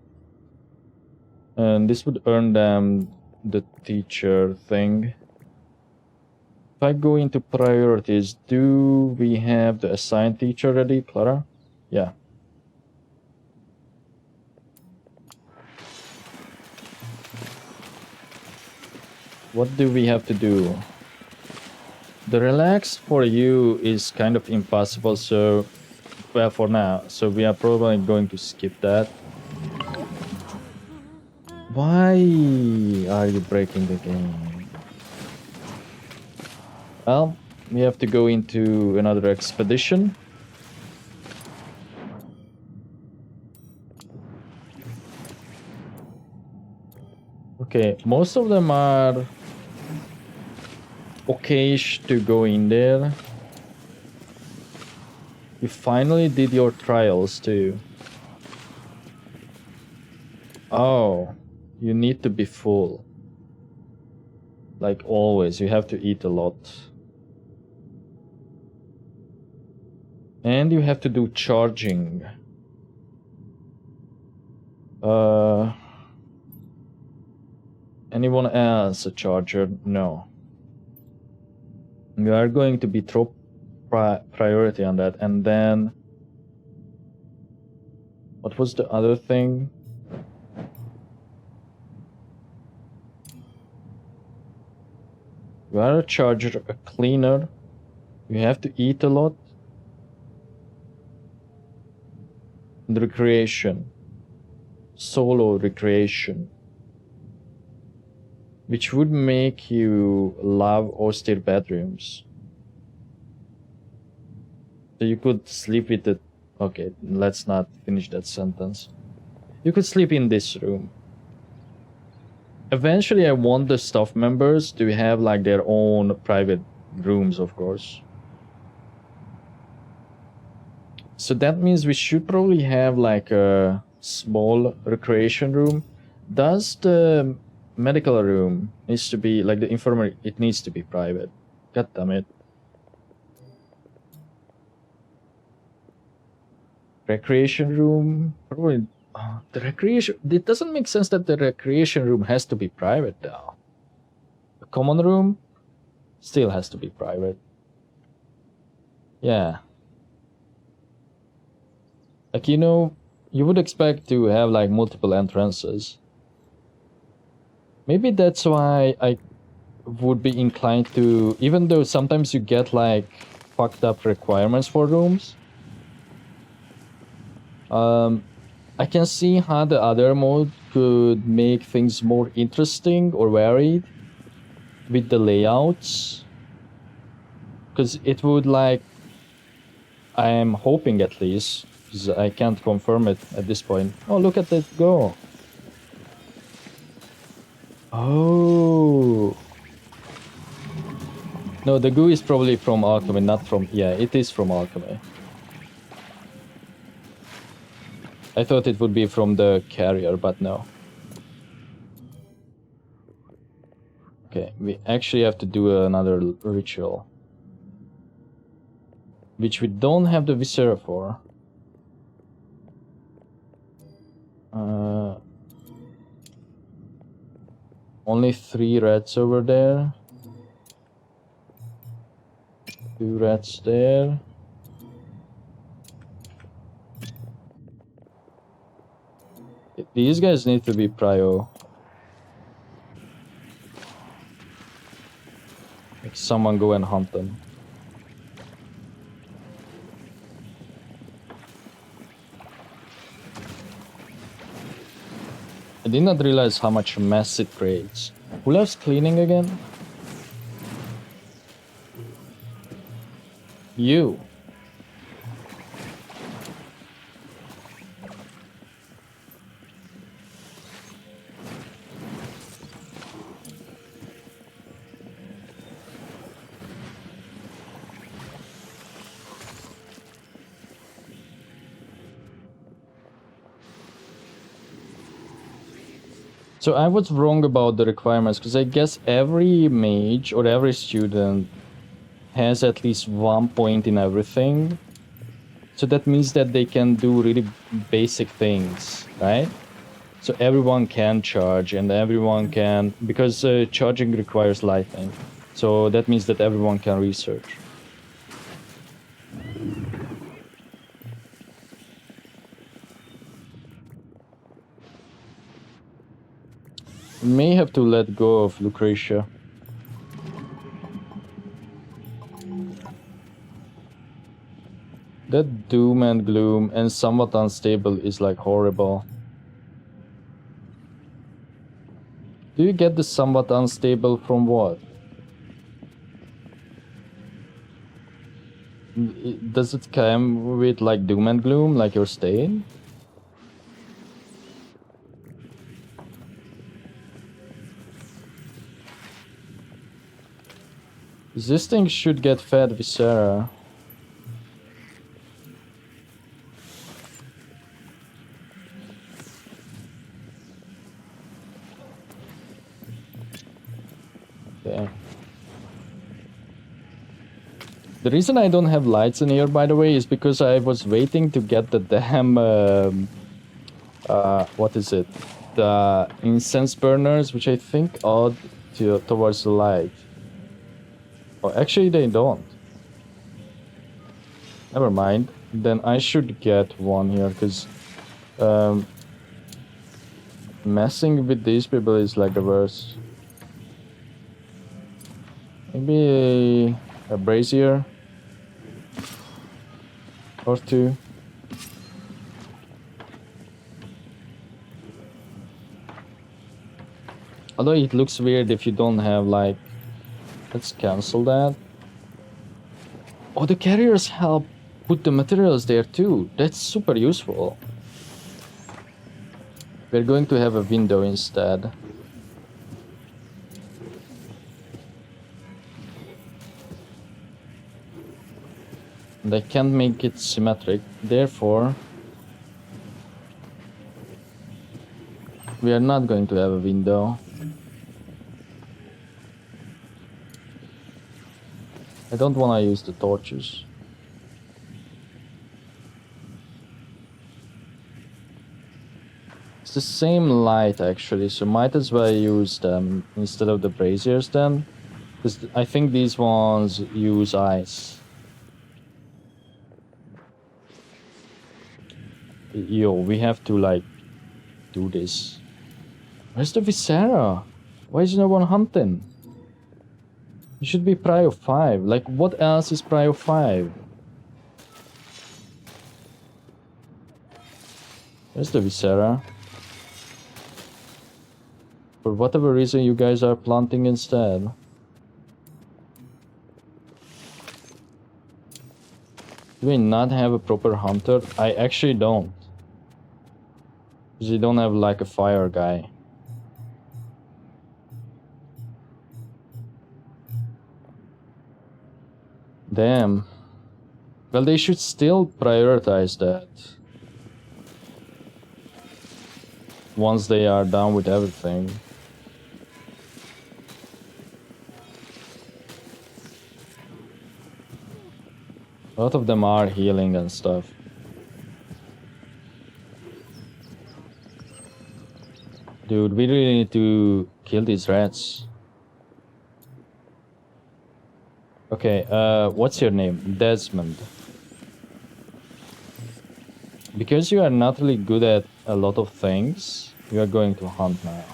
And this would earn them the teacher thing. If I go into priorities, do we have the assigned teacher ready, Clara? Yeah. What do we have to do? The relax for you is kind of impossible, so well for now. So we are probably going to skip that. Why are you breaking the game? Well, we have to go into another expedition. Okay, most of them are okay-ish to go in there. You finally did your trials too. Oh, you need to be full. Like always, you have to eat a lot. And you have to do charging. Anyone else a charger? No. We are going to be top priority on that. And then what was the other thing? You are a charger, a cleaner. You have to eat a lot. And recreation. Solo recreation. Which would make you love austere bedrooms. So you could sleep with it. Okay, let's not finish that sentence. You could sleep in this room. Eventually, I want the staff members to have like their own private rooms, of course. So that means we should probably have like a small recreation room. Does the medical room needs to be like the infirmary? It needs to be private. God damn it. Recreation room, probably. The recreation. It doesn't make sense that the recreation room has to be private now. The common room still has to be private. Yeah. Like, you know, you would expect to have like multiple entrances. Maybe that's why I would be inclined to, even though sometimes you get like fucked up requirements for rooms. I can see how the other mode could make things more interesting or varied with the layouts. Because it would like, I am hoping at least, because I can't confirm it at this point. Oh, look at that go. Oh. No, the goo is probably from alchemy, not from, yeah, it is from alchemy. I thought it would be from the carrier, but no. Okay, we actually have to do another ritual. Which we don't have the viscera for. Only 3 rats over there. 2 rats there. These guys need to be prio. Like someone go and hunt them. I did not realize how much mess it creates. Who loves cleaning again? You. So I was wrong about the requirements, because I guess every mage or every student has at least 1 point in everything. So that means that they can do really basic things, right? So everyone can charge and everyone can, because charging requires lightning. So that means that everyone can research. We may have to let go of Lucretia. That doom and gloom and somewhat unstable is like horrible. Do you get the somewhat unstable from what? Does it come with like doom and gloom, like your stain? This thing should get fed viscera. Okay. The reason I don't have lights in here, by the way, is because I was waiting to get the damn what is it? The incense burners, which I think are towards the light. Oh, actually they don't. Never mind. Then I should get one here, because messing with these people is like the worst. Maybe a brazier or two. Although it looks weird if you don't have like... Let's cancel that. Oh, the carriers help put the materials there too. That's super useful. We're going to have a window instead. And I can't make it symmetric, therefore we are not going to have a window. I don't want to use the torches. It's the same light actually, so might as well use them instead of the braziers then, because I think these ones use ice. Yo, we have to like do this. Where's the Viscera? Why is no one hunting? It should be Prio 5. Like, what else is Prio 5? Where's the Viscera? For whatever reason you guys are planting instead. Do we not have a proper hunter? I actually don't. Because you don't have like a fire guy. Damn. Well, they should still prioritize that. Once they are done with everything. A lot of them are healing and stuff. Dude, we really need to kill these rats. Okay, what's your name? Desmond. Because you are not really good at a lot of things, you are going to hunt now.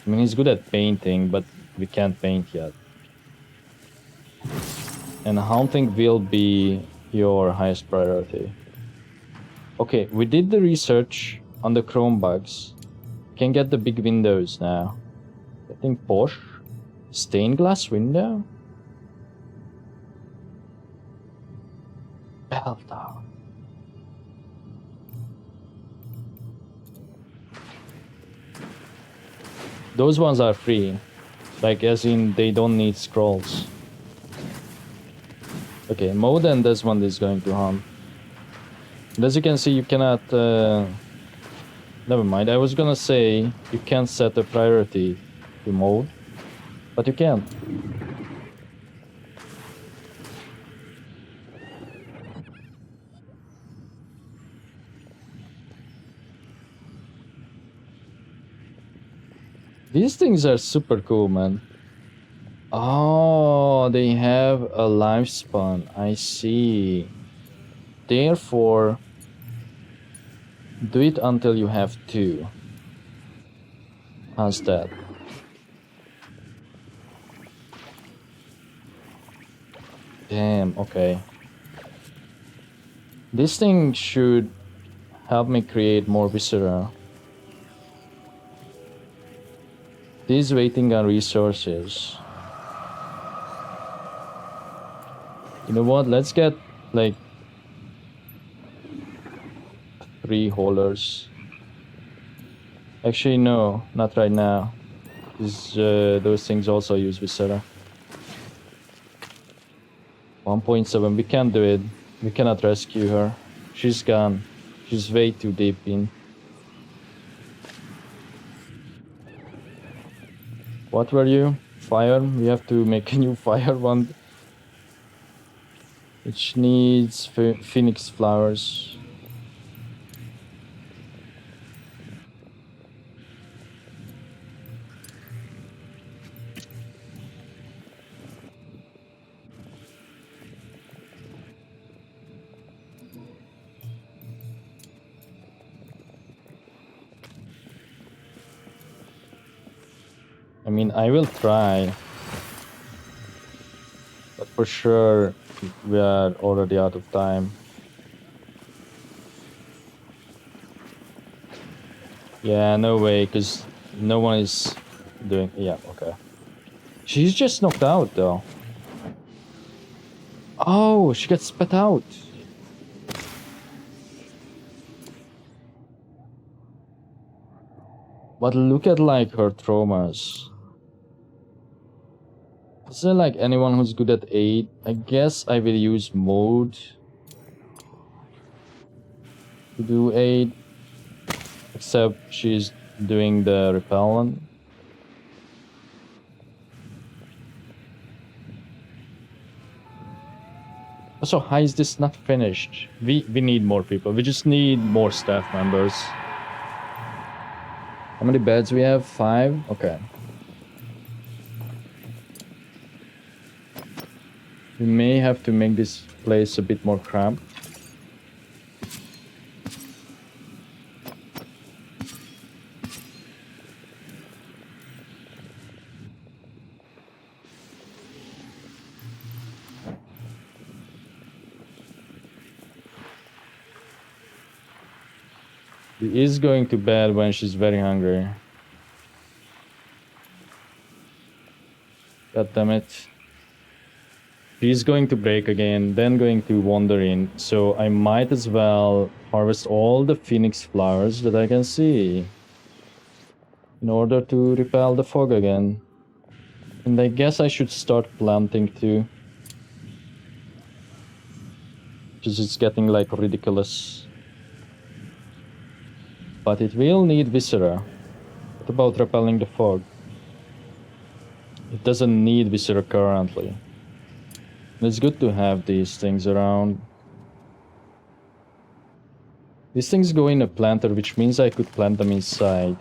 I mean, he's good at painting, but we can't paint yet. And hunting will be your highest priority. Okay, we did the research on the chrome bugs. Can get the big windows now. I think posh. Stained glass window? Bell tower. Those ones are free. Like, as in, they don't need scrolls. Okay, Mode and this one is going to hunt. And as you can see, you cannot... Never mind, I was gonna say you can't set a priority to Mode, but you can. These things are super cool, man. Oh, they have a lifespan. I see. Therefore, do it until you have 2. How's that? Damn, okay. This thing should help me create more viscera. This waiting on resources. You know what? Let's get like 3 haulers. Actually, no, not right now. Because those things also use viscera. 1.7. We can't do it. We cannot rescue her. She's gone. She's way too deep in. What were you? Fire? We have to make a new fire one. Which needs phoenix flowers. I mean, I will try. But for sure, we are already out of time. Yeah, no way, because no one is doing... Yeah, okay. She's just knocked out, though. Oh, she gets spat out. But look at, like, her traumas. Is there, like, anyone who's good at aid? I guess I will use mode to do aid. Except she's doing the repellent. Also, how is this not finished? We need more people. We just need more staff members. How many beds we have? 5? Okay. We may have to make this place a bit more cramped. She is going to bed when she's very hungry. God damn it. She's going to break again, then going to wander in. So I might as well harvest all the phoenix flowers that I can see in order to repel the fog again. And I guess I should start planting too. Because it's getting like ridiculous. But it will need viscera. What about repelling the fog? It doesn't need viscera currently. It's good to have these things around. These things go in a planter, which means I could plant them inside.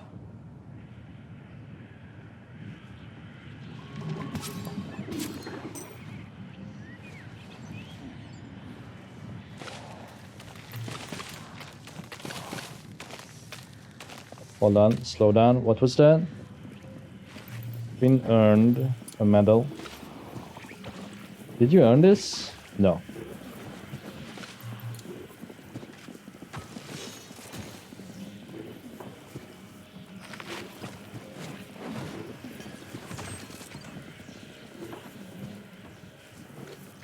Hold on, slow down. What was that? Been earned a medal. Did you earn this? No.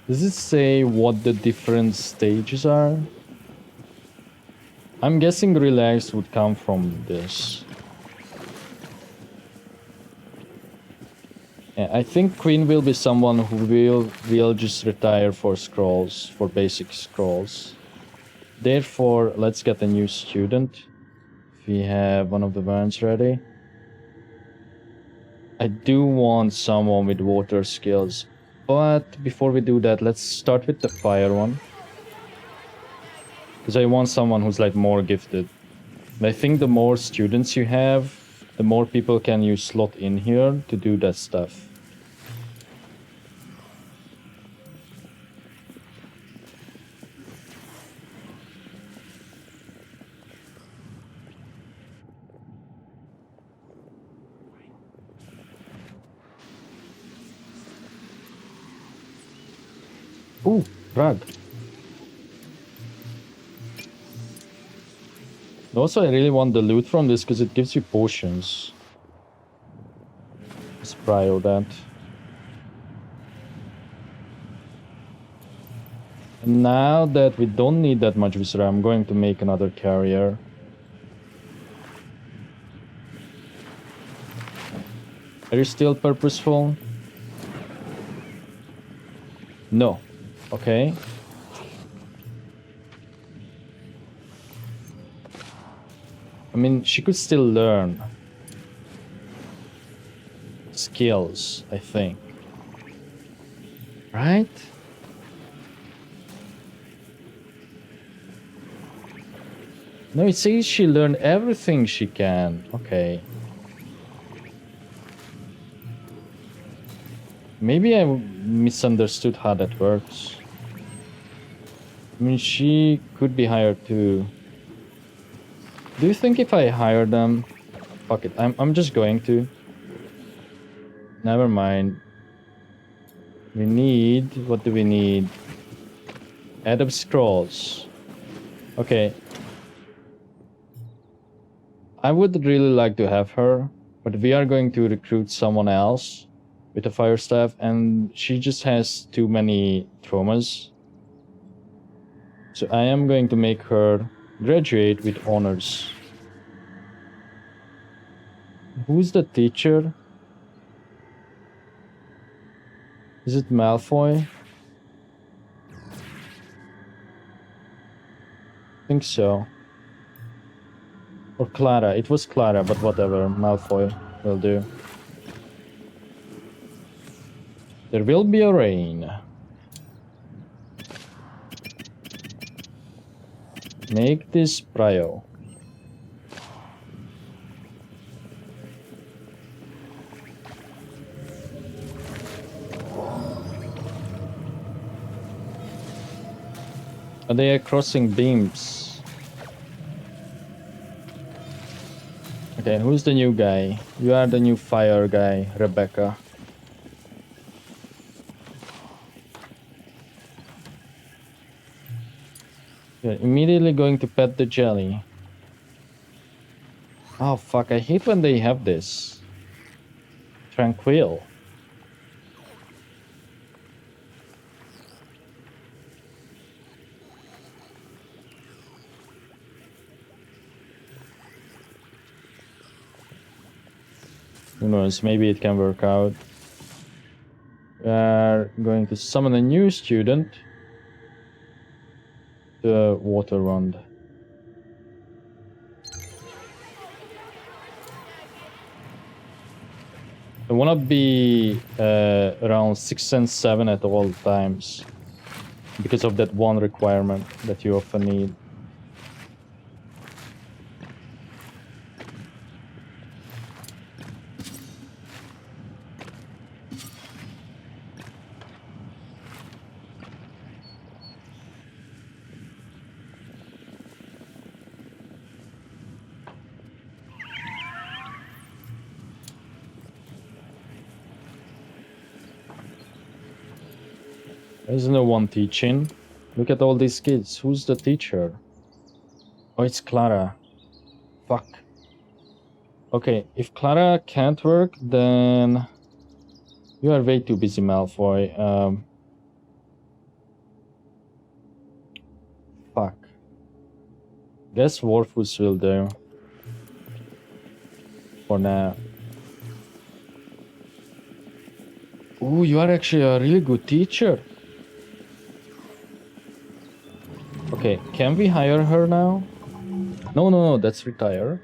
Does it say what the different stages are? I'm guessing relax would come from this. Yeah, I think Queen will be someone who will just retire for scrolls, for basic scrolls. Therefore, let's get a new student. If we have one of the burns ready. I do want someone with water skills. But before we do that, let's start with the fire one. Because I want someone who's like more gifted. And I think the more students you have, the more people can you slot in here to do that stuff. Ooh, rug. Also, I really want the loot from this because it gives you potions. Let's prio that. And now that we don't need that much viscera, I'm going to make another carrier. Are you still purposeful? No. Okay. I mean, she could still learn skills, I think. Right? No, it says she learned everything she can. Okay. Maybe I misunderstood how that works. I mean, she could be hired too. Do you think if I hire them... Fuck it, I'm just going to. Never mind. We need... What do we need? Add up scrolls. Okay. I would really like to have her, but we are going to recruit someone else with a fire staff, and she just has too many traumas. So I am going to make her graduate with honors. Who's the teacher? Is it Malfoy? I think so. Or Clara. It was Clara, but whatever. Malfoy will do. There will be a rain. Make this prio. They are crossing beams. Okay, who's the new guy? You are the new fire guy, Rebecca. You're immediately going to pet the jelly. Oh fuck, I hate when they have this. Tranquil. Who knows, maybe it can work out. We are going to summon a new student. The water wand. I wanna be around 6 and 7 at all times. Because of that one requirement that you often need. There's no one teaching. Look at all these kids. Who's the teacher? Oh, it's Clara. Fuck. Okay, if Clara can't work, then... You are way too busy, Malfoy. Fuck. Guess Warfus will do. For now. Ooh, you are actually a really good teacher. Okay, can we hire her now? No, that's retire.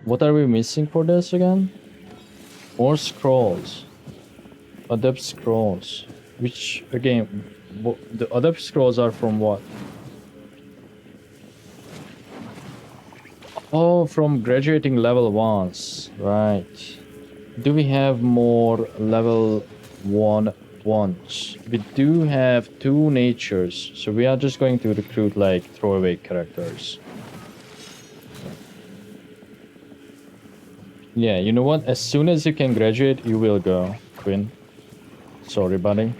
What are we missing for this again? More scrolls. Adept scrolls. Which, again, the adept scrolls are from what? Oh, from graduating level 1s. Right. Do we have more level 1 ones? We do have 2 natures, so we are just going to recruit like throwaway characters. Yeah, you know what? As soon as you can graduate, you will go, Quinn. Sorry, buddy.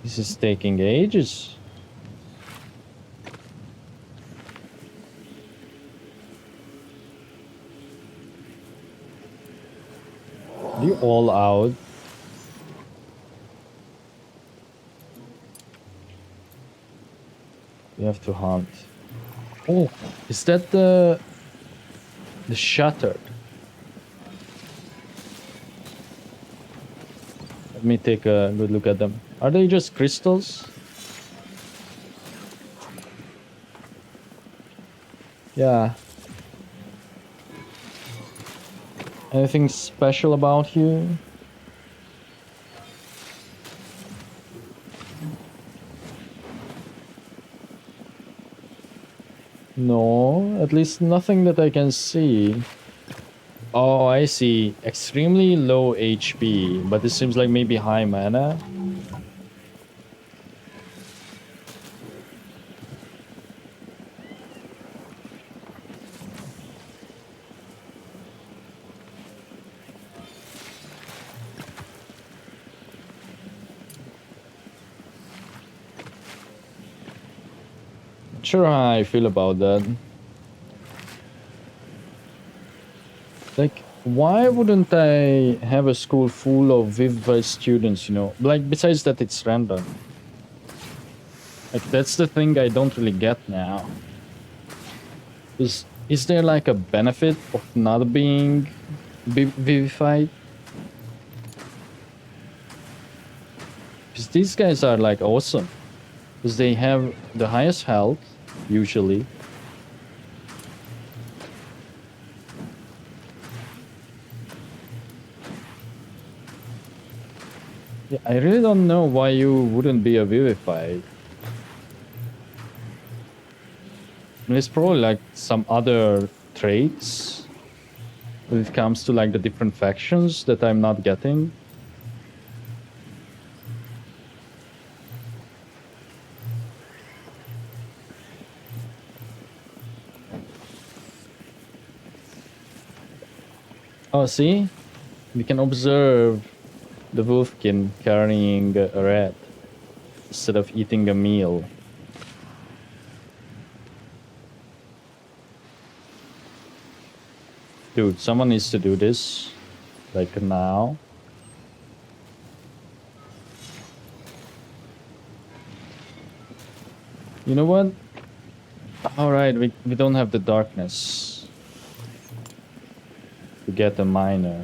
This is taking ages. Are you all out? We have to hunt. Oh, is that the shattered? Let me take a good look at them. Are they just crystals? Yeah. Anything special about you? No, at least nothing that I can see. Oh, I see. Extremely low HP, but it seems like maybe high mana. Not sure how I feel about that. Like, why wouldn't I have a school full of Vivified students, you know? Like, besides that, it's random. Like, that's the thing I don't really get now. Is there like a benefit of not being vivified? Because these guys are like awesome. Because they have the highest health, usually. Yeah, I really don't know why you wouldn't be a vivified. I mean, it's probably like some other traits when it comes to like the different factions that I'm not getting. Oh, see? We can observe the wolfkin carrying a rat instead of eating a meal. Dude, someone needs to do this. Like now. You know what? Alright, we don't have the darkness to get a miner.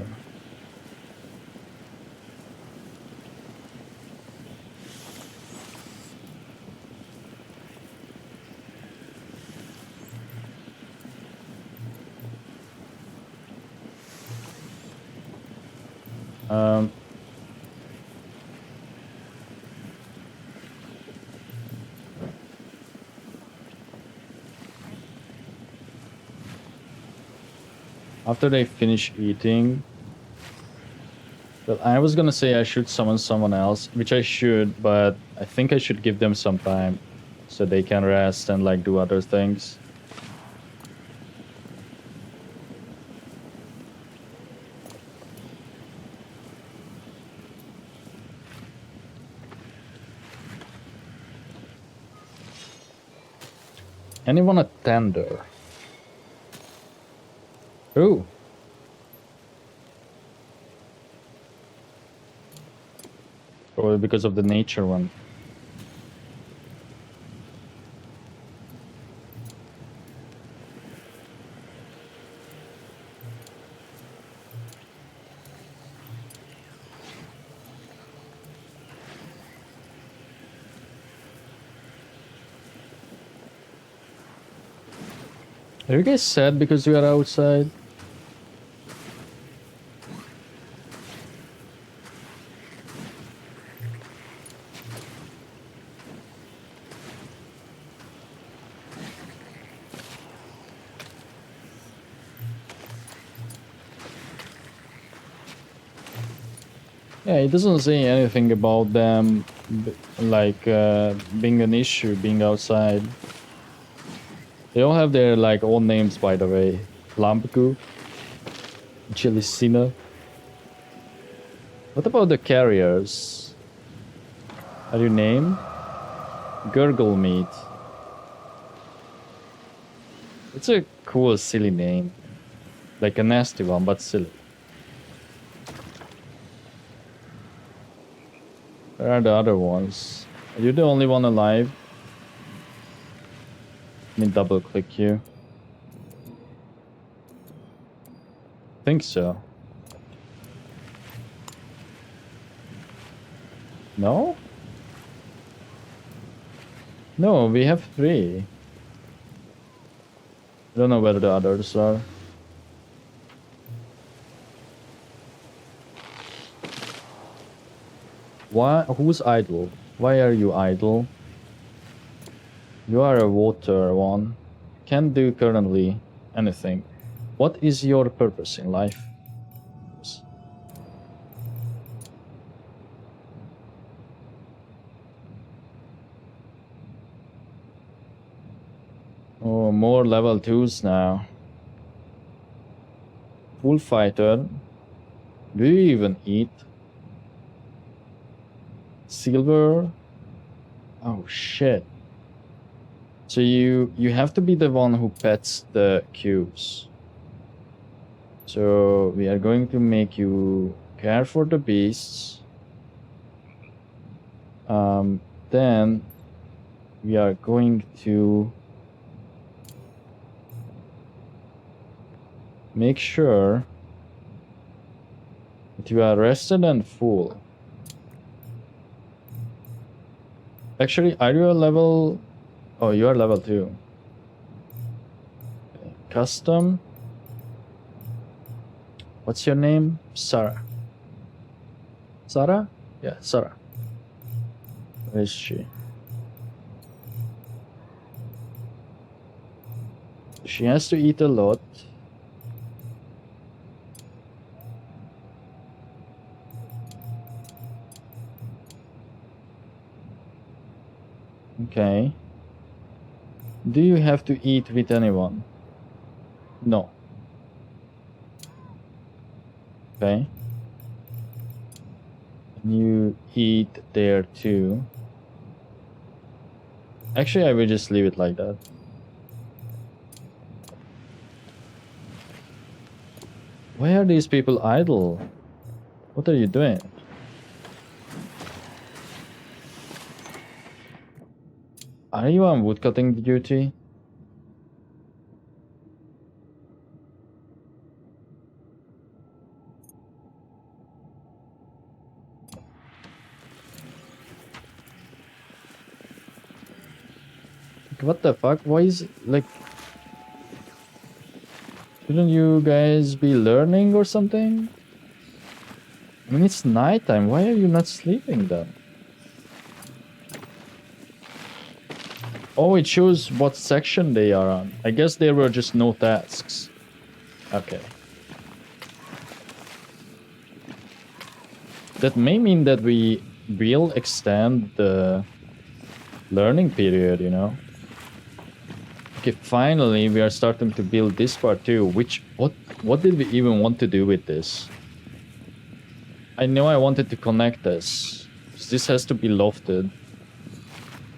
After they finish eating, well, I was gonna say I should summon someone else, which I should, but I think I should give them some time so they can rest and like do other things. Anyone a tender? Ooh. Probably because of the nature one. Are you guys sad because you are outside? Yeah, it doesn't say anything about them, like, being an issue, being outside. They all have their, like, own names, by the way. Lampku, Jelicina. What about the carriers? Are you named? Gurgle Meat. It's a cool, silly name. Like a nasty one, but silly. Where are the other ones? Are you the only one alive? Let me double click you. Think so. No? No, we have 3. I don't know where the others are. Why? Who's idle? Why are you idle? You are a water one. Can't do currently anything. What is your purpose in life? Oh, more level 2s now. Full fighter. Do you even eat? Silver? Oh shit. So you have to be the one who pets the cubes. So we are going to make you care for the beasts. Then we are going to make sure that you are rested and full. Actually, are you a level... Oh, you are level 2. Okay. Custom. What's your name? Sarah. Sarah? Yeah, Sarah. Where is she? She has to eat a lot. Okay. Do you have to eat with anyone? No. Okay. You eat there too. Actually, I will just leave it like that. Why are these people idle? What are you doing? Are you on woodcutting duty? What the fuck? Why is it like... Shouldn't you guys be learning or something? I mean, it's nighttime. Why are you not sleeping then? Oh, it shows what section they are on. I guess there were just no tasks. Okay. That may mean that we will extend the learning period, you know? Okay, finally we are starting to build this part too, which... What did we even want to do with this? I know I wanted to connect this. This has to be lofted.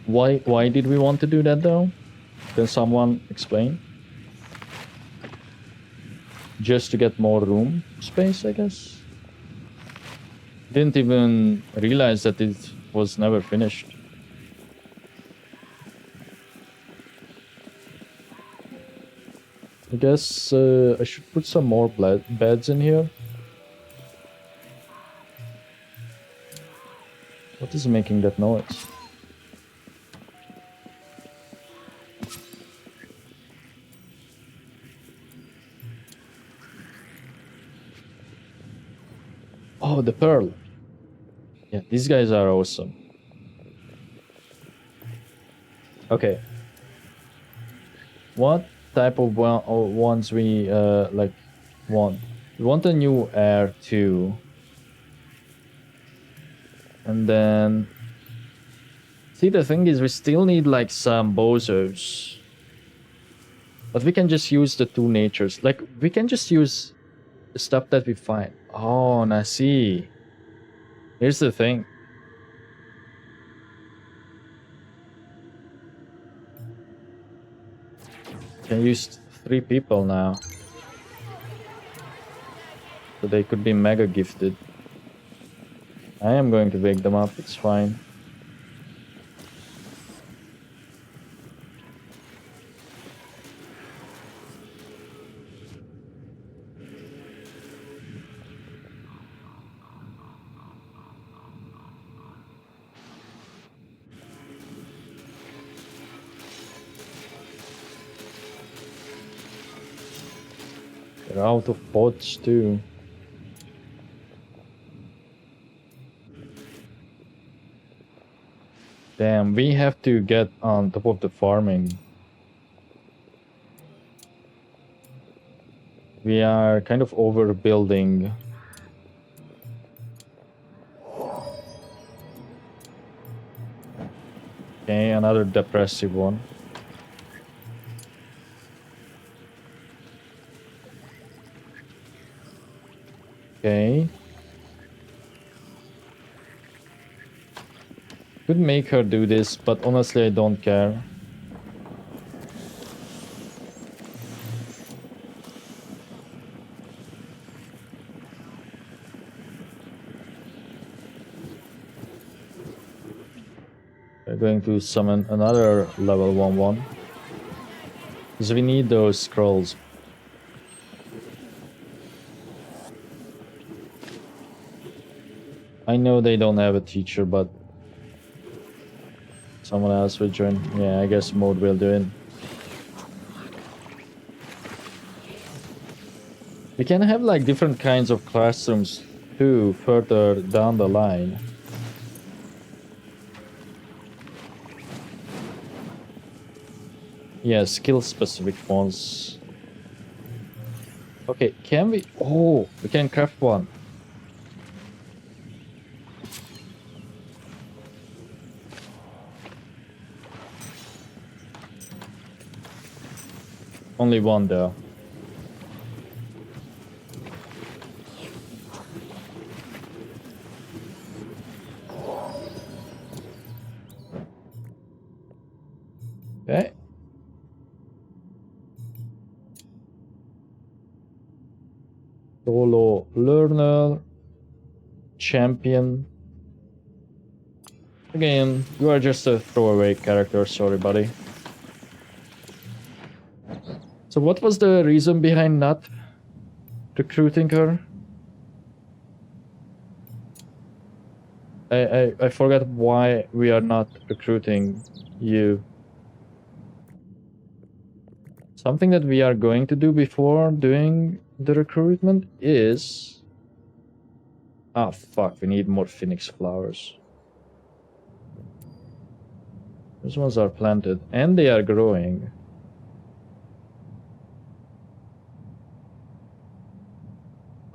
Why did we want to do that though? Can someone explain? Just to get more room space, I guess? Didn't even realize that it was never finished. I guess I should put some more beds in here. What is making that noise? Oh, the pearl. Yeah, these guys are awesome. Okay. What type of ones we like want? We want a new heir too. And then... See, the thing is we still need like some bozos. But we can just use the two natures. Like, we can just use the stuff that we find. Oh, and I see. Here's the thing. Can use 3 people now. So they could be mega gifted. I am going to wake them up, it's fine. They're out of pots too. Damn, we have to get on top of the farming. We are kind of overbuilding. Okay, another depressive one. Okay. Could make her do this, but honestly I don't care. We're going to summon another level 1-1. Because we need those scrolls. I know they don't have a teacher, but someone else will join. Yeah, I guess Mode will do it. We can have like different kinds of classrooms too further down the line. Yeah, skill specific ones. Okay, can we? Oh, we can craft one. Only one though. Okay. Solo learner, champion. Again, you are just a throwaway character, sorry buddy. So what was the reason behind not recruiting her? I forgot why we are not recruiting you. Something that we are going to do before doing the recruitment is... Ah, fuck, we need more phoenix flowers. Those ones are planted, and they are growing.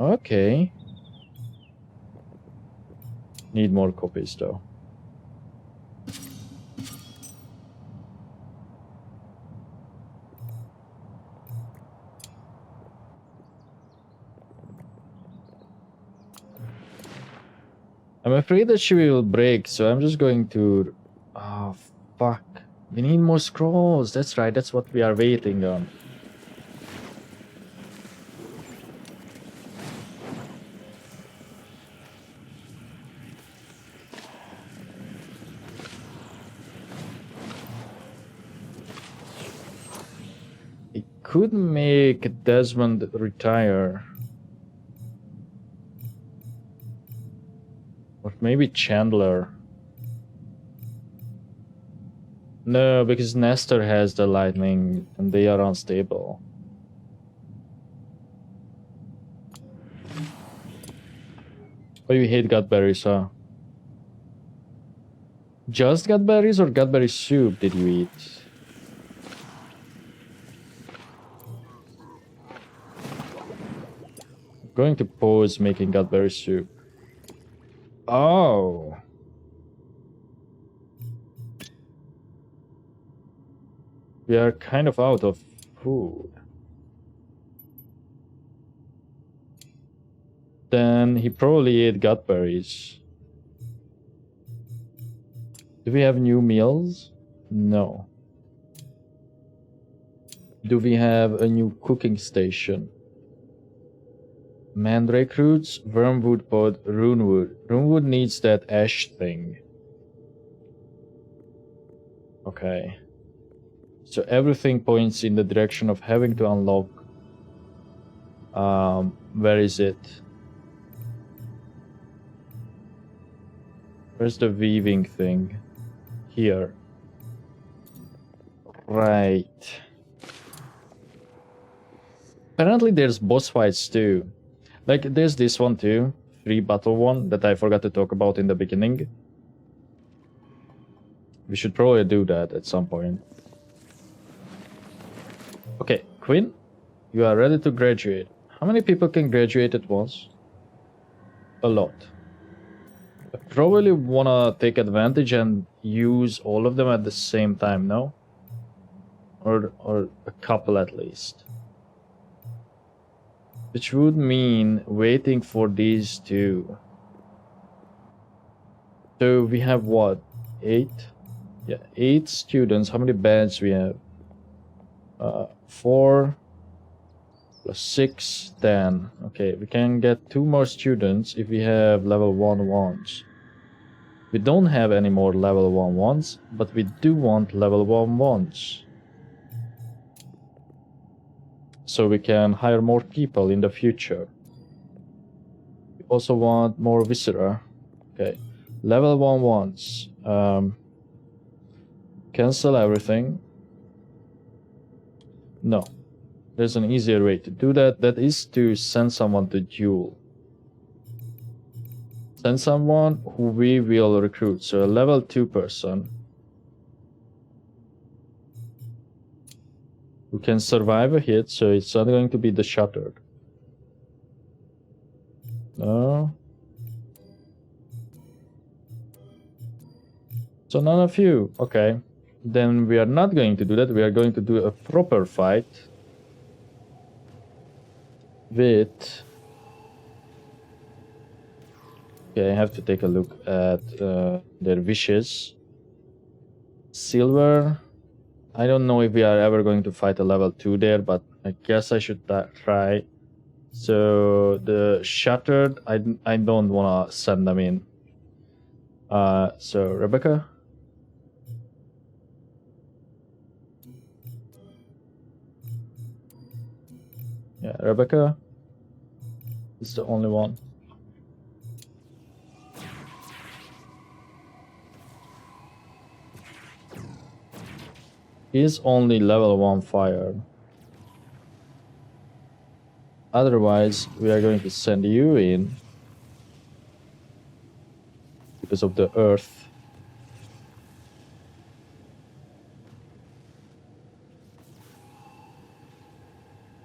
Okay. Need more copies, though. I'm afraid that she will break, so I'm just going to... Oh, fuck. We need more scrolls. That's right, that's what we are waiting on. It could make Desmond retire. Or maybe Chandler. No, because Nestor has the lightning and they are unstable. Oh, you hate gutberries, huh? Just gutberries or gutberry soup did you eat? I'm going to pause making gutberry soup. Oh. We are kind of out of food. Then he probably ate gutberries. Do we have new meals? No. Do we have a new cooking station? Mandrake roots, wormwood pod, runewood. Runewood needs that ash thing. Okay. So everything points in the direction of having to unlock... where is it? Where's the weaving thing? Here. Right. Apparently there's boss fights too. Like there's this one too. Free battle one that I forgot to talk about in the beginning. We should probably do that at some point. Okay, Quinn, you are ready to graduate. How many people can graduate at once? A lot. I probably wanna take advantage and use all of them at the same time, no? Or a couple at least. Which would mean waiting for these two. So we have what? 8? Yeah, 8 students. How many beds we have? 4 plus 6, 10. Okay, we can get 2 more students if we have level 1 ones. We don't have any more level 1 ones, but we do want level 1 ones. So we can hire more people in the future. We also want more Viscera. Okay, level 1 ones. Cancel everything. No. There's an easier way to do that. That is to send someone to duel. Send someone who we will recruit. So a level 2 person who can survive a hit, so it's not going to be the Shattered. No. So none of you. Okay. Then we are not going to do that. We are going to do a proper fight with... Okay, I have to take a look at their wishes. Silver. I don't know if we are ever going to fight a level 2 there, but I guess I should try. So the Shattered, I don't want to send them in. So Rebecca. Yeah, Rebecca is the only one. Is only level 1 fire. Otherwise, we are going to send you in because of the earth.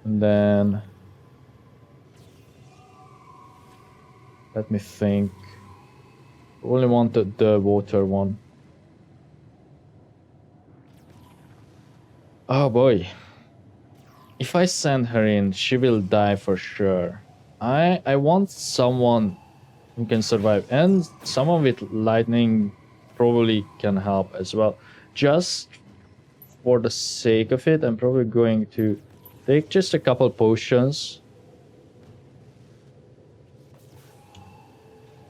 And then let me think. Only wanted the water one. Oh boy. If I send her in, she will die for sure. I want someone who can survive, and someone with lightning probably can help as well. Just for the sake of it, I'm probably going to take just a couple potions.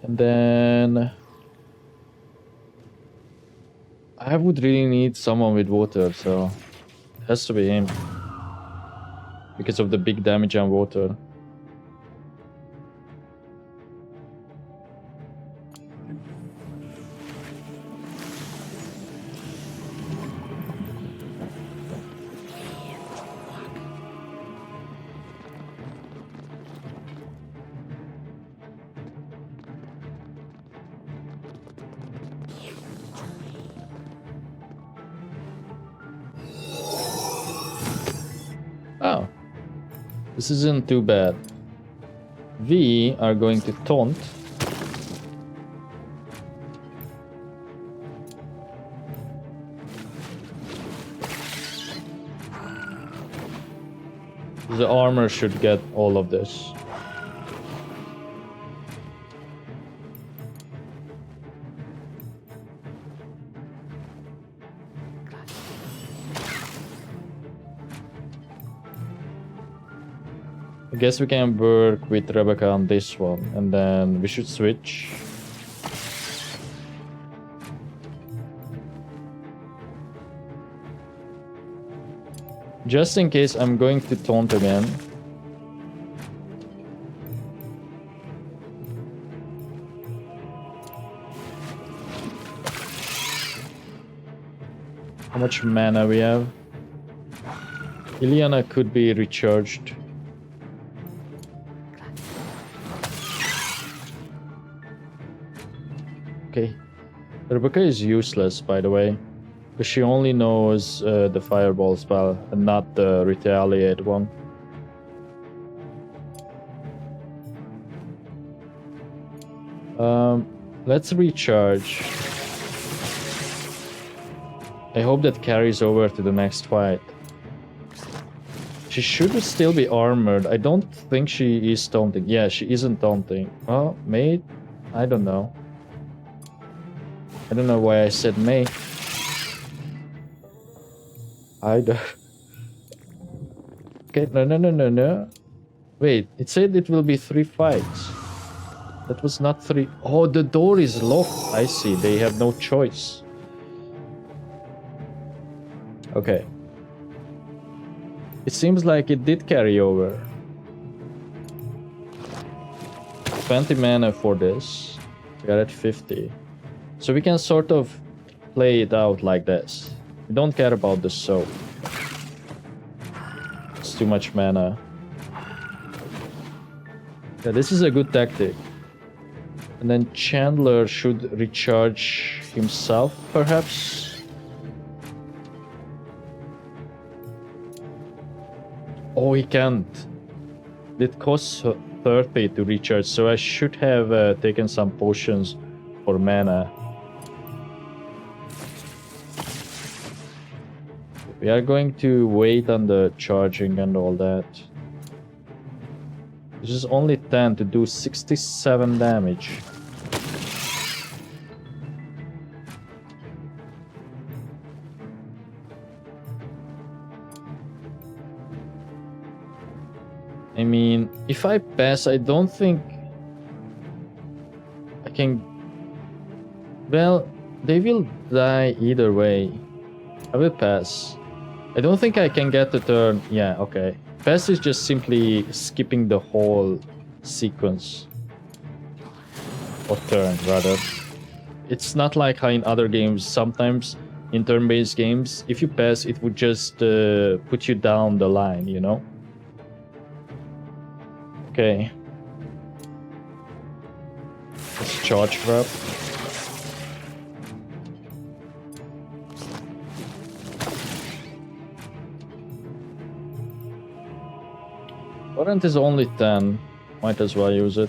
And then I would really need someone with water, so it has to be him. Because of the big damage on water. Oh. This isn't too bad. We are going to taunt. The armor should get all of this. I guess we can work with Rebecca on this one, and then we should switch. Just in case, I'm going to taunt again. How much mana we have? Ileana could be recharged. Okay, Rebecca is useless, by the way, because she only knows the fireball spell and not the retaliate one. Let's recharge. I hope that carries over to the next fight. She should still be armored. I don't think she is taunting. Yeah, she isn't taunting. Well, mate, I don't know. I don't know why I said mate. I don't... Okay, no. Wait, it said it will be 3 fights. That was not 3. Oh, the door is locked. I see. They have no choice. Okay. It seems like it did carry over. 20 mana for this. We are at 50. So we can sort of play it out like this. We don't care about the soap. It's too much mana. Yeah, this is a good tactic. And then Chandler should recharge himself, perhaps? Oh, he can't. It costs 30 to recharge, so I should have taken some potions for mana. We are going to wait on the charging and all that. This is only 10 to do 67 damage. I mean, if I pass, I don't think I can... Well, they will die either way. I will pass. I don't think I can get the turn. Yeah, okay. Pass is just simply skipping the whole sequence. Or turn, rather. It's not like how in other games, sometimes in turn-based games, if you pass, it would just put you down the line, you know? Okay. Let's charge grab. Current is only 10. Might as well use it.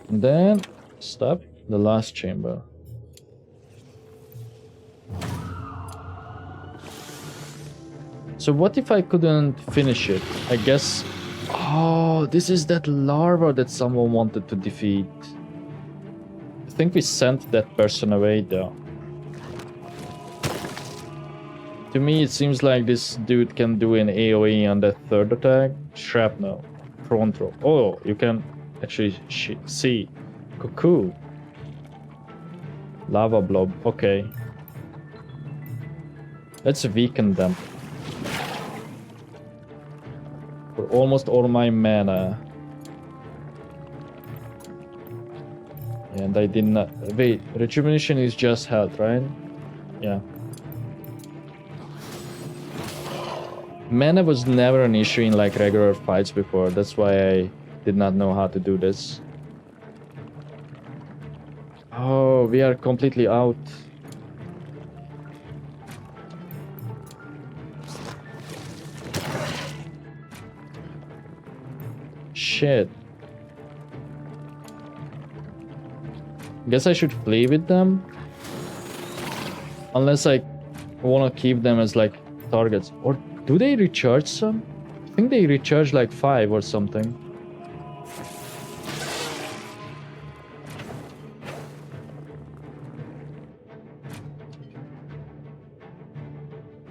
And then stop the last chamber. So what if I couldn't finish it? I guess... Oh, this is that larva that someone wanted to defeat. I think we sent that person away though. To me, it seems like this dude can do an AoE on that third attack. Shrapnel. Front row. Oh, you can actually see. Cuckoo. Lava blob. Okay. Let's weaken them. For almost all my mana. And I did not... Wait, rejuvenation is just health, right? Yeah. Mana was never an issue in like regular fights before. That's why I did not know how to do this. Oh, we are completely out. Shit. Guess I should play with them. Unless I want to keep them as like targets. Or do they recharge some? I think they recharge like 5 or something.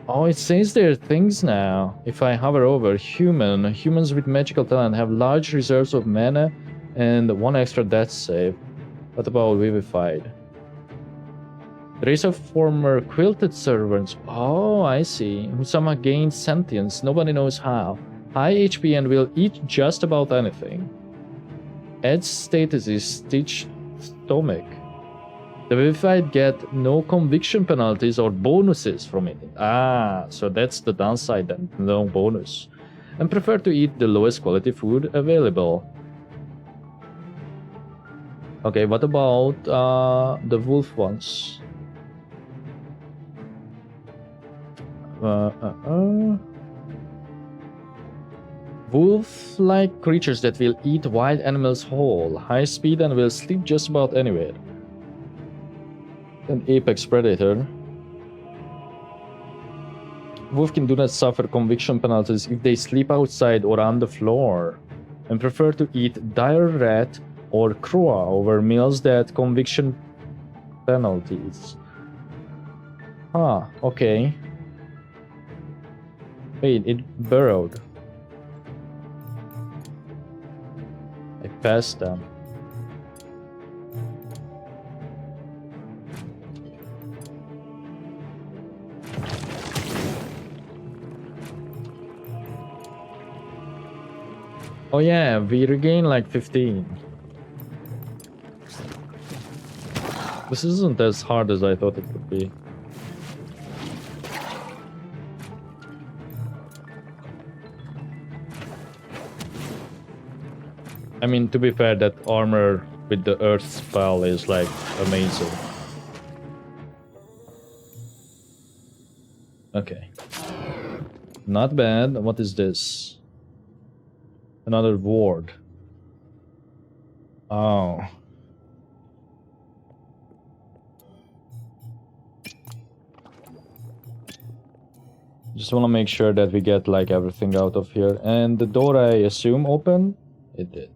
Oh, it says there are things now. If I hover over humans with magical talent have large reserves of mana and 1 extra death save. What about vivified? The race of former quilted servants. Oh, I see. Who somehow gained sentience. Nobody knows how. High HP and will eat just about anything. Edge status is stitched stomach. The vivified get no conviction penalties or bonuses from it. Ah, so that's the downside then. No bonus. And prefer to eat the lowest quality food available. Okay, what about the wolf ones? Wolf-like creatures that will eat wild animals whole, high speed and will sleep just about anywhere. An apex predator. Wolfkin do not suffer conviction penalties if they sleep outside or on the floor, and prefer to eat dire rat or crow over meals that conviction penalties. Huh, okay. Wait, it burrowed. I passed them. Oh yeah, we regain like 15. This isn't as hard as I thought it would be. I mean, to be fair, that armor with the earth spell is like amazing. Okay. Not bad. What is this? Another ward. Oh. Just want to make sure that we get like everything out of here. And the door, I assume, open? It did.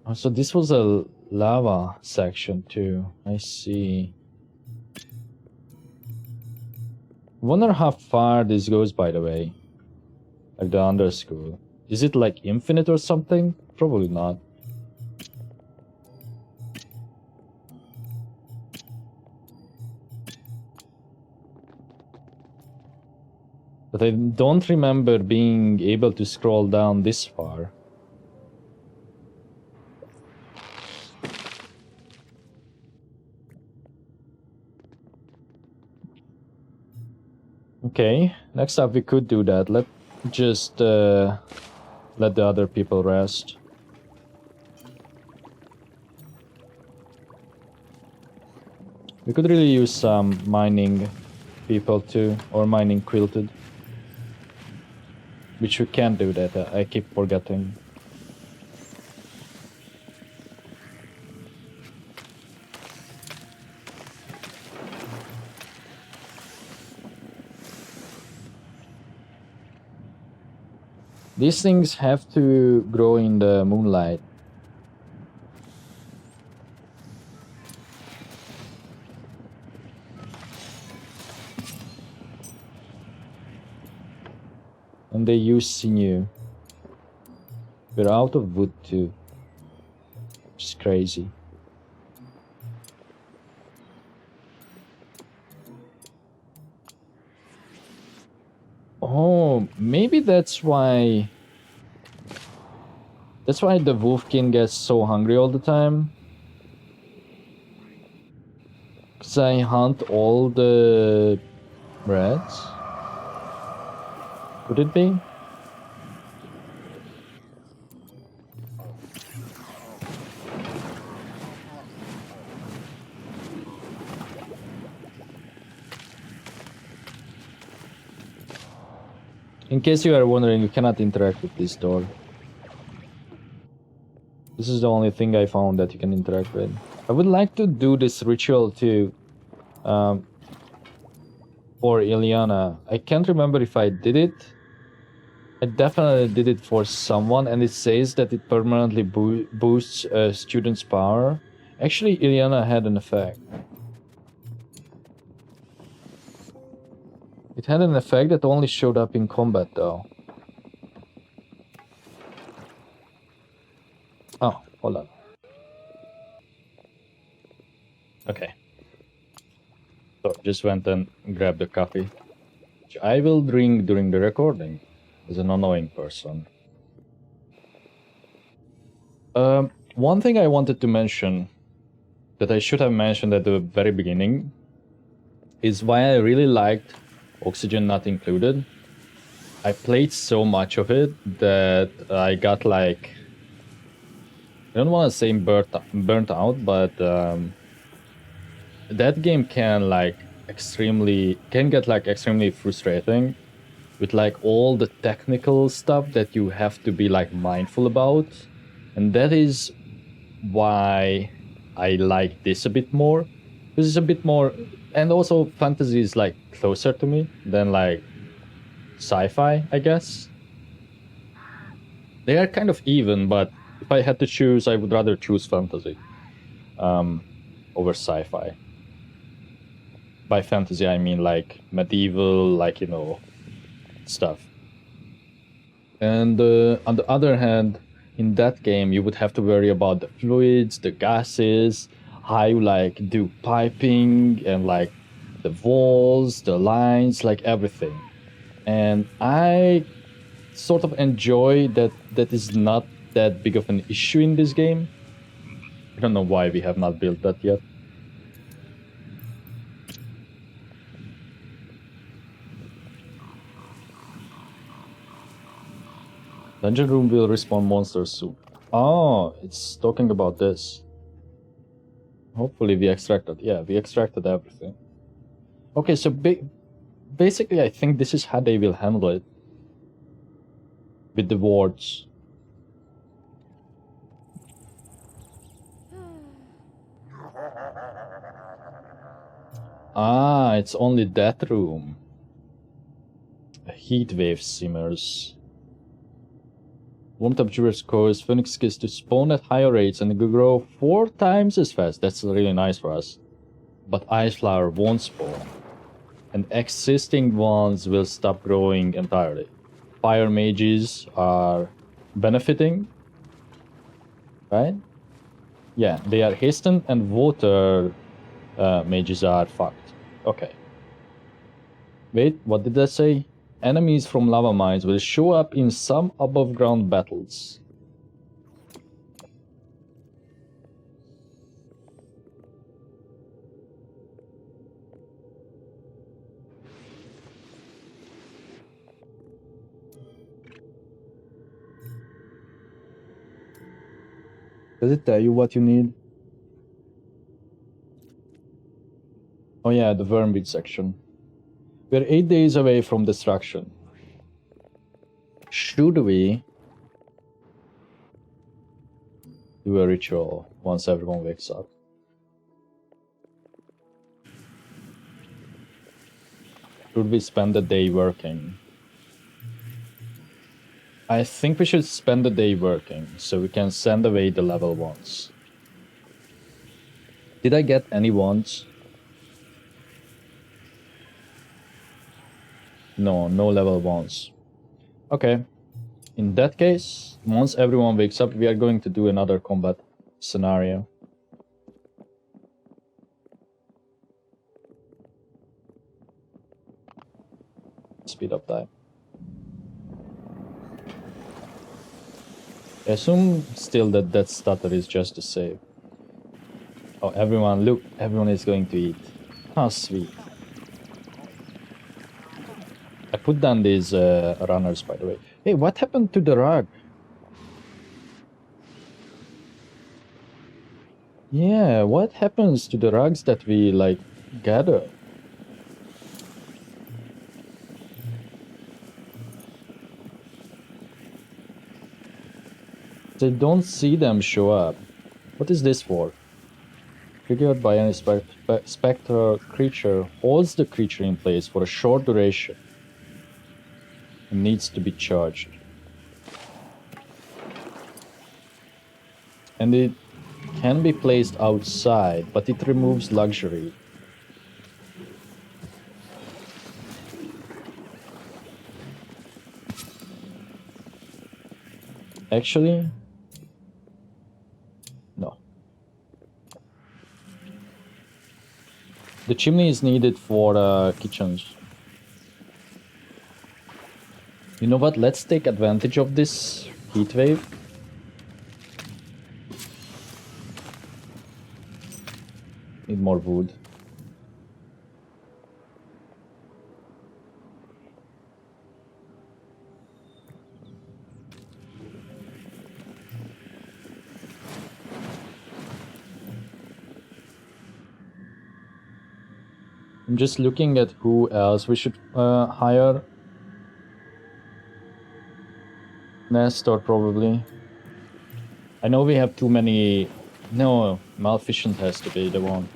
Oh, so this was a lava section too. I see. Wonder how far this goes, by the way. Like the underschool. Is it like infinite or something? Probably not. But I don't remember being able to scroll down this far. Okay, next up we could do that. Let just let the other people rest. We could really use some mining people too, or mining quilted. Which we can do that, I keep forgetting. These things have to grow in the moonlight. And they use sinew. We're out of wood too. Which is crazy. Oh, maybe that's why... That's why the wolfkin gets so hungry all the time. Because I hunt all the rats. Could it be? In case you are wondering, you cannot interact with this door. This is the only thing I found that you can interact with. I would like to do this ritual too. For Ilyana. I can't remember if I did it. I definitely did it for someone, and it says that it permanently boosts a student's power. Actually, Ilyana had an effect. It had an effect that only showed up in combat, though. Oh, hold on. Okay. So, just went and grabbed a coffee, which I will drink during the recording, as an annoying person. One thing I wanted to mention, that I should have mentioned at the very beginning, is why I really liked Oxygen Not Included. I played so much of it that I got like... I don't want to say burnt out, but that game can like extremely frustrating with like all the technical stuff that you have to be like mindful about, and that is why I like this a bit more, because it's a bit more, and also fantasy is like closer to me than like sci-fi, I guess. They are kind of even, but if I had to choose, I would rather choose fantasy over sci-fi. By fantasy, I mean like medieval, like, you know, stuff. And on the other hand, in that game, you would have to worry about the fluids, the gases, how you like do piping, and like the walls, the lines, like everything. And I sort of enjoy that is not that big of an issue in this game. I don't know why we have not built that yet. Dungeon room will respawn monsters soon. Oh, it's talking about this. Hopefully we extracted. Yeah, we extracted everything. Okay, so basically I think this is how they will handle it. With the wards. Ah, it's only that room. A heat wave simmers. Warm temperatures cause phoenix kids to spawn at higher rates and grow 4 times as fast. That's really nice for us. But ice flower won't spawn. And existing ones will stop growing entirely. Fire mages are benefiting. Right? Yeah, they are hastened, and water mages are fucked. Okay. Wait, what did that say? Enemies from lava mines will show up in some above ground battles. Does it tell you what you need? Oh yeah, the wormweed section. We're 8 days away from destruction. Should we do a ritual once everyone wakes up? Should we spend the day working? I think we should spend the day working, so we can send away the level 1s. Did I get any ones? No, no level 1s. Okay. In that case, once everyone wakes up, we are going to do another combat scenario. Speed up time. I assume still that that stutter is just to save. Oh, everyone, look, everyone is going to eat. How sweet. I put down these runners, by the way. Hey, what happened to the rug? Yeah, what happens to the rugs that we, like, gather? I don't see them show up. What is this for? Triggered by any spectral creature, holds the creature in place for a short duration and needs to be charged. And it can be placed outside, but it removes luxury. Actually, no. The chimney is needed for kitchens. You know what? Let's take advantage of this heat wave. Need more wood. I'm just looking at who else we should hire. Nestor, probably. I know we have too many... No, Maleficent has to be the one.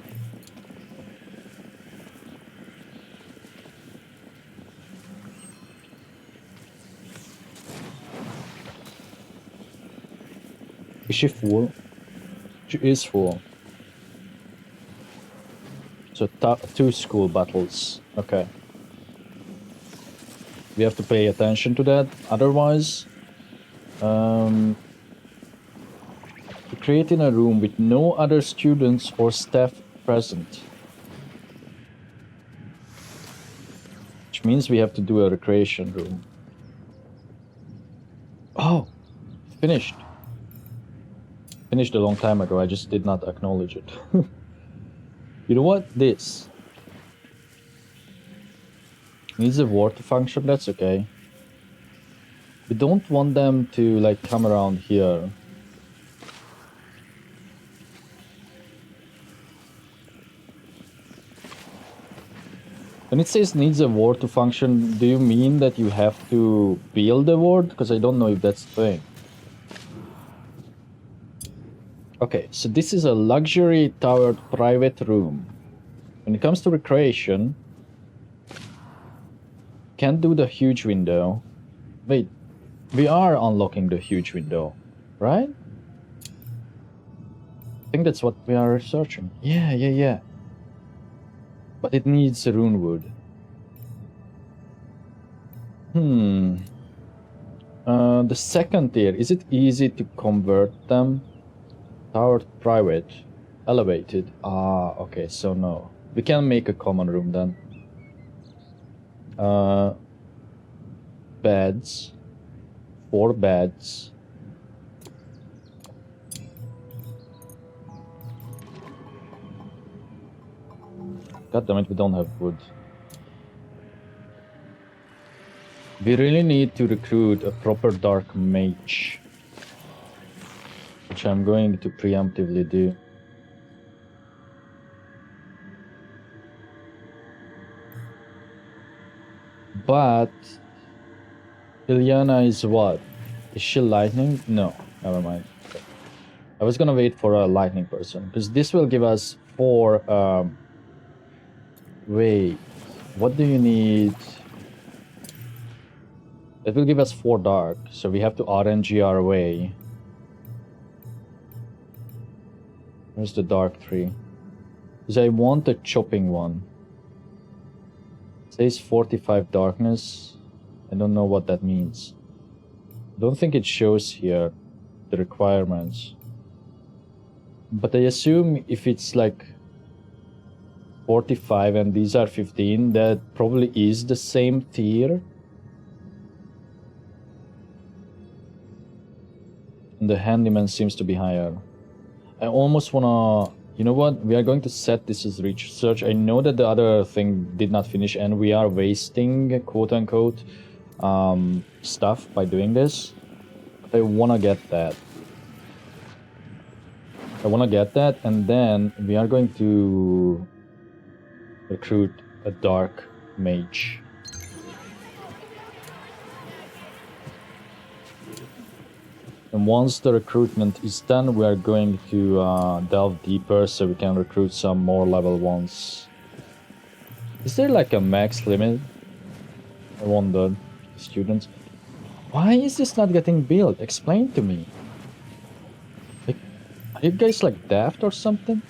Is she full? She is full. So 2 school battles. Okay. We have to pay attention to that. Otherwise... creating a room with no other students or staff present. Which means we have to do a recreation room. Oh! Finished. Finished a long time ago, I just did not acknowledge it. You know what? This. Needs a ward to function, that's okay. We don't want them to like come around here. When it says needs a ward to function, do you mean that you have to build a ward? Because I don't know if that's the thing. Okay, so this is a luxury towered private room. When it comes to recreation, can't do the huge window. Wait, we are unlocking the huge window, right? I think that's what we are researching. Yeah. But it needs rune wood. The second tier, is it easy to convert them? Towered private, elevated. Ah, okay, so no. We can make a common room then. Beds. 4 beds. God damn it, we don't have wood. We really need to recruit a proper dark mage. Which I'm going to preemptively do. But... Ilyana is what? Is she lightning? No, never mind. Okay. I was gonna wait for a lightning person. Because this will give us 4... Wait, what do you need? It will give us 4 dark, so we have to RNG our way. Where's the dark 3? Because I want a chopping one. It says 45 darkness. I don't know what that means. I don't think it shows here the requirements. But I assume if it's like 45 and these are 15, that probably is the same tier. And the handyman seems to be higher. I almost wanna... You know what? We are going to set this as research. I know that the other thing did not finish and we are wasting, quote-unquote, stuff by doing this. But I wanna get that. And then we are going to recruit a dark mage. And once the recruitment is done, we are going to delve deeper so we can recruit some more level 1s. Is there like a max limit? I wonder, students. Why is this not getting built? Explain to me. Like, are you guys like daft or something?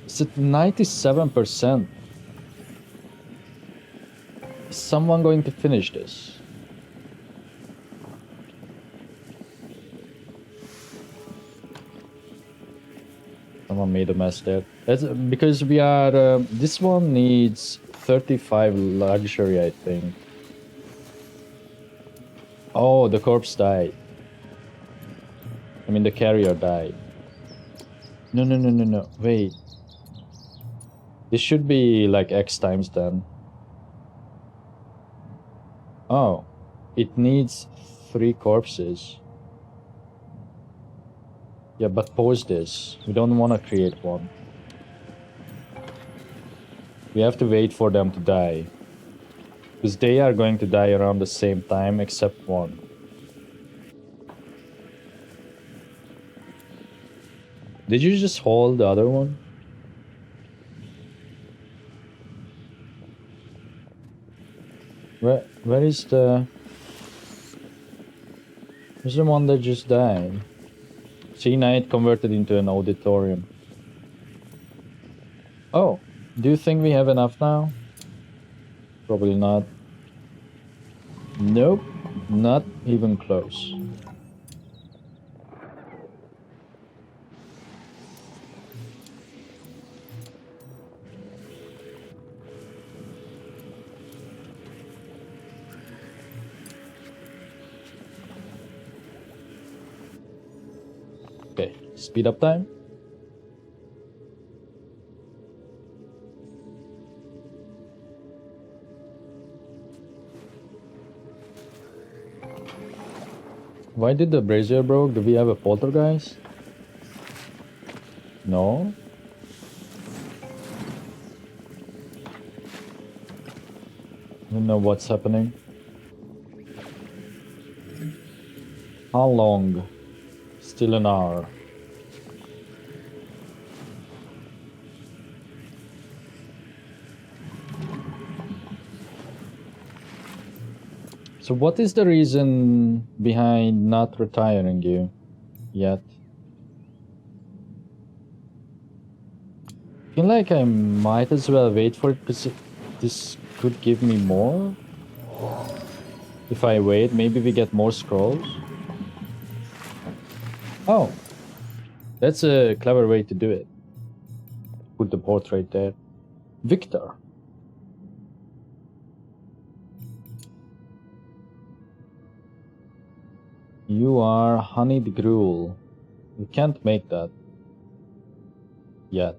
It's at 97%. Is someone going to finish this? Someone made a mess there. That's because we are... this one needs 35 luxury, I think. Oh, the corpse died. I mean, the carrier died. No. Wait. This should be like X times then. Oh. It needs 3 corpses. Yeah, but pause this. We don't want to create one. We have to wait for them to die. Because they are going to die around the same time, except one. Did you just hold the other one? Where is the... Where's the one that just died? See, now it converted into an auditorium. Oh, do you think we have enough now? Probably not. Nope, not even close. Okay, speed up time. Why did the brazier broke? Do we have a poltergeist? No. I don't know what's happening. How long? Still an hour. So what is the reason behind not retiring you yet? I feel like I might as well wait for it because this could give me more. If I wait, maybe we get more scrolls. Oh, that's a clever way to do it. Put the portrait there. Victor. You are honeyed gruel. You can't make that. Yet.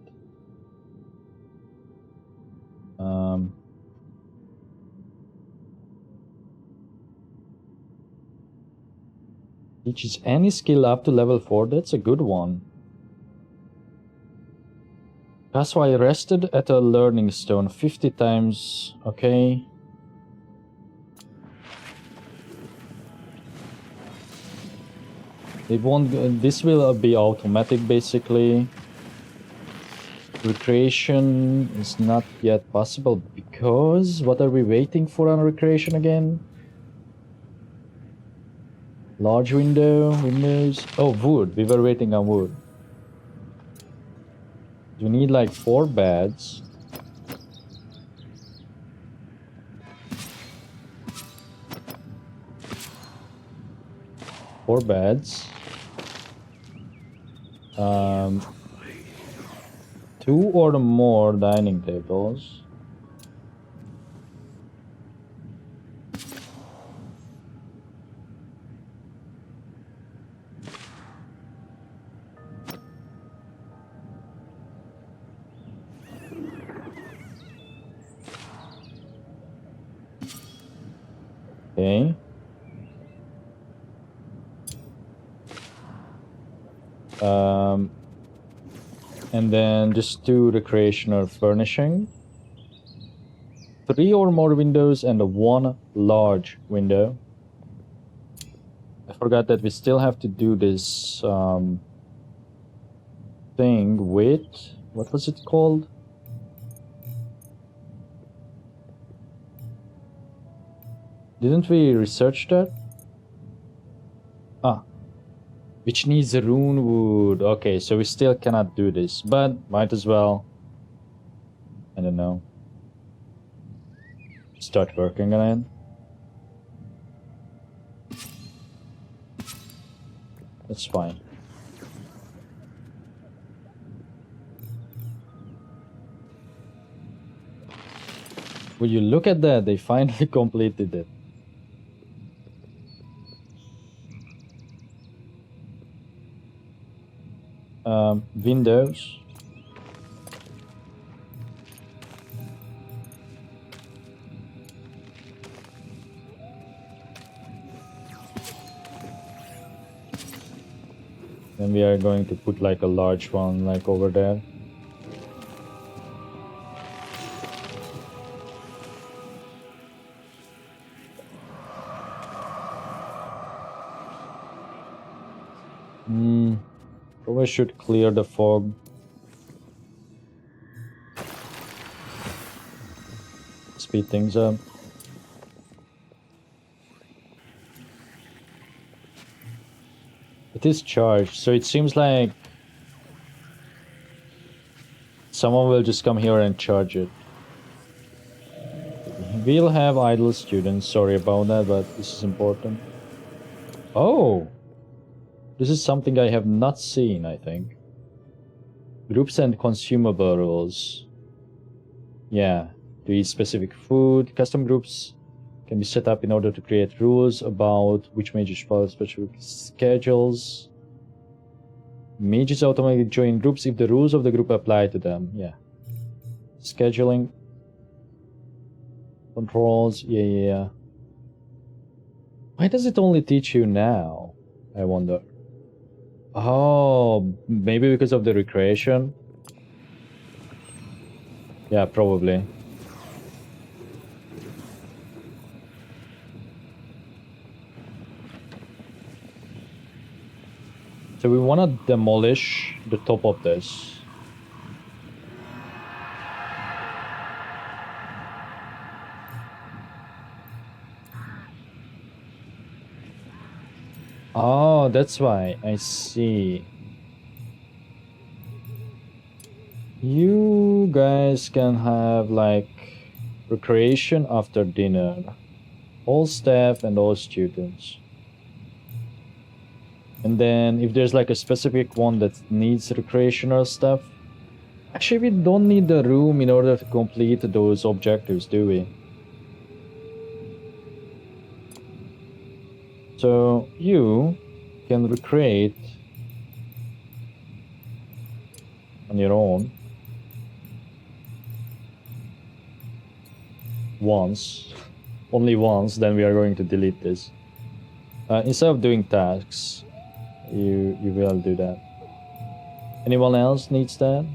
Teaches any skill up to level 4. That's a good one. That's why I rested at a learning stone 50 times. Okay. It won't. This will be automatic basically. Recreation is not yet possible because what are we waiting for on recreation again? Large windows. Oh, wood. We were waiting on wood. You need like 4 beds. Four beds. 2 or more dining tables. Okay. And then just 2 recreational furnishing. 3 or more windows and 1 large window. I forgot that we still have to do this thing with... What was it called? Didn't we research that? Ah. Which needs a rune wood. Okay, so we still cannot do this, but might as well. I don't know. Start working on it. That's fine. Will you look at that? They finally completed it. Windows. Then we are going to put like a large one like over there. Probably should clear the fog. Speed things up. It is charged, so it seems like someone will just come here and charge it. We'll have idle students, sorry about that, but this is important. Oh! This is something I have not seen, I think. Groups and consumable rules. Yeah, to eat specific food. Custom groups can be set up in order to create rules about which mages follow specific schedules. Mages automatically join groups if the rules of the group apply to them. Yeah. Scheduling. Controls. Yeah. Why does it only teach you now? I wonder. Oh, maybe because of the recreation? Yeah, probably. So we want to demolish the top of this. Oh, that's why. I see. You guys can have like recreation after dinner. All staff and all students. And then if there's like a specific one that needs recreational stuff, actually we don't need the room in order to complete those objectives, do we? So you can recreate on your own once, only once, then we are going to delete this. Instead of doing tasks, you will do that. Anyone else needs that?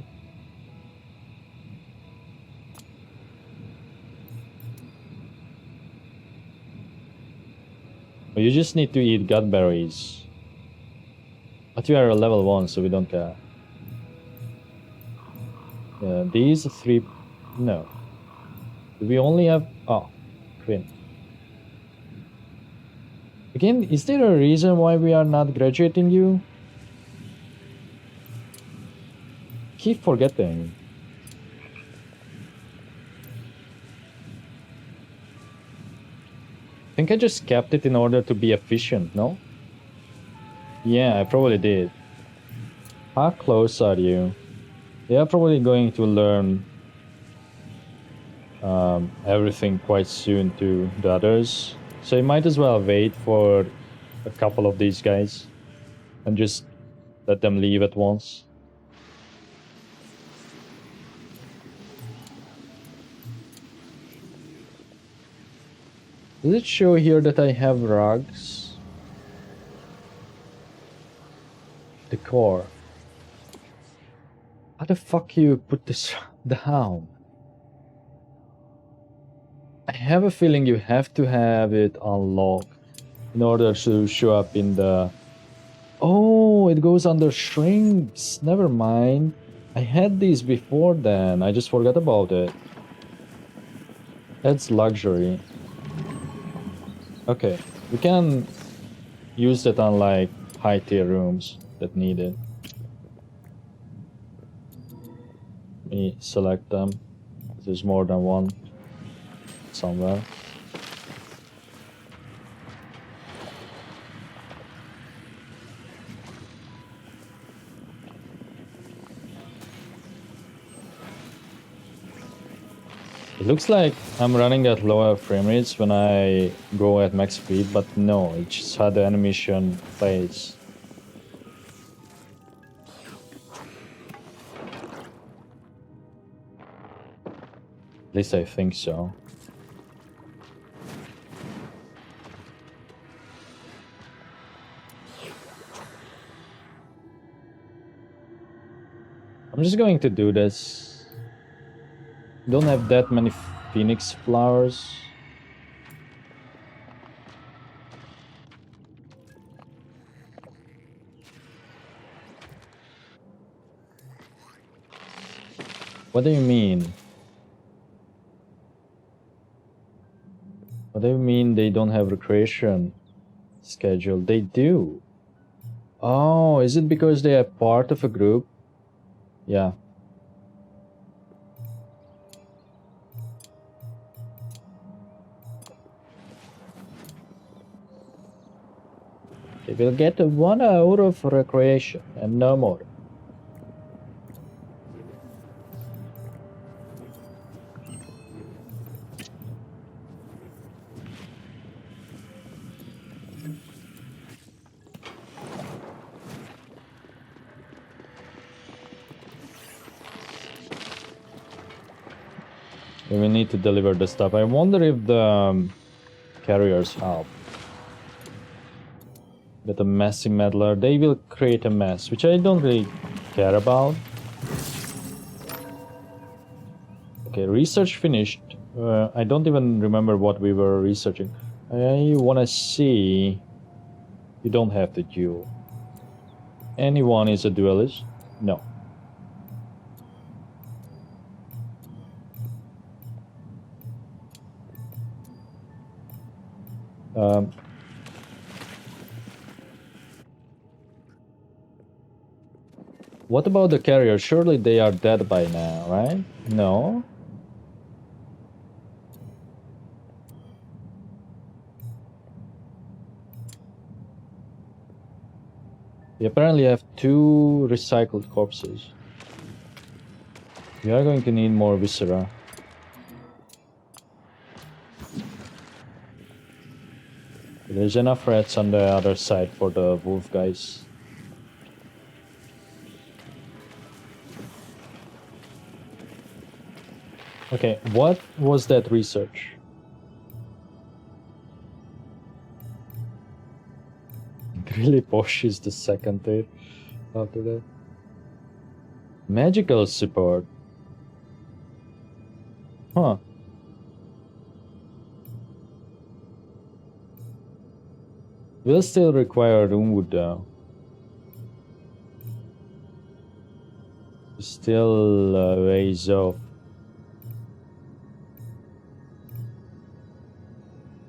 You just need to eat gut berries. But you are a level 1, so we don't care. Yeah, these 3... No. Do we only have... Oh, Queen. Again, is there a reason why we are not graduating you? Keep forgetting. I think I just kept it in order to be efficient, no? Yeah, I probably did. How close are you? They are probably going to learn everything quite soon to the others. So you might as well wait for a couple of these guys and just let them leave at once. Does it show here that I have rugs? Decor. How the fuck you put this down? I have a feeling you have to have it unlocked in order to show up in the... Oh, it goes under shrinks. Never mind. I had these before then. I just forgot about it. That's luxury. Okay, we can use that on like high tier rooms that need it. Let me select them. There's more than one somewhere. It looks like I'm running at lower frame rates when I go at max speed, but no, it's just how the animation plays. At least I think so. I'm just going to do this. Don't have that many phoenix flowers. What do you mean? What do you mean they don't have recreation schedule? They do. Oh, is it because they are part of a group? Yeah. They will get 1 hour of recreation and no more. We need to deliver the stuff. I wonder if the carriers help. With a messy meddler, they will create a mess, which I don't really care about. Okay, research finished. I don't even remember what we were researching. I want to see... You don't have to duel. Anyone is a duelist? No. What about the carrier? Surely they are dead by now, right? No? We apparently have 2 recycled corpses. We are going to need more viscera. There's enough rats on the other side for the wolf guys. Okay, what was that research? It really pushes the second tape after that. Magical support. Huh. Will still require roomwood though. Still ways off.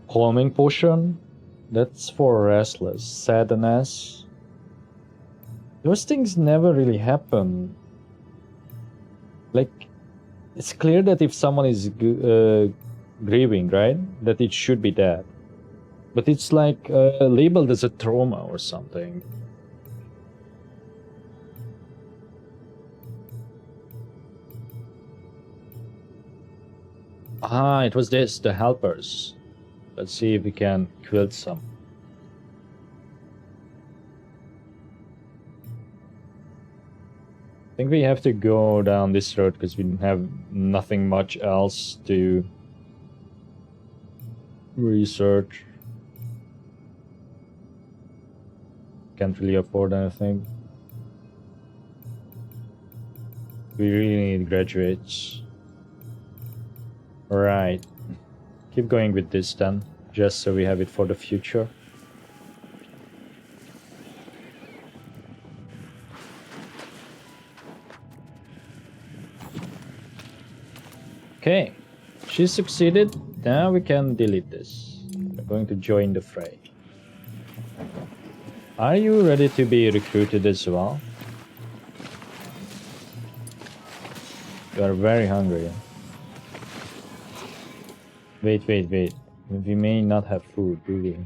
Calming potion? That's for restless. Sadness. Those things never really happen. Like, it's clear that if someone is grieving, right? That it should be that. But it's like labeled as a trauma or something. Ah, it was this, the helpers. Let's see if we can quilt some. I think we have to go down this road because we have nothing much else to research. Can't really afford anything. We really need graduates. Right. Keep going with this then, just so we have it for the future. Okay, she succeeded. Now we can delete this. We're going to join the fray. Are you ready to be recruited as well? You are very hungry. Wait. We may not have food, do we?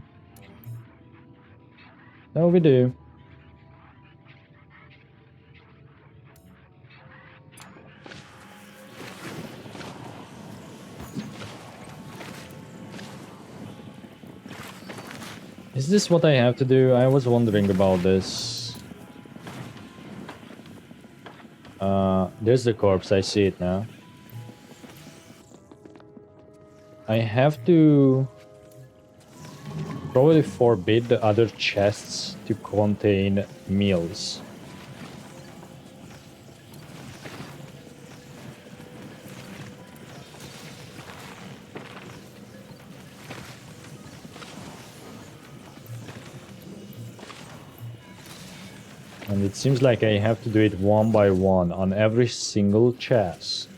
No, we do. Is this what I have to do? I was wondering about this. There's the corpse, I see it now. I have to probably forbid the other chests to contain meals. And it seems like I have to do it one by one on every single chest.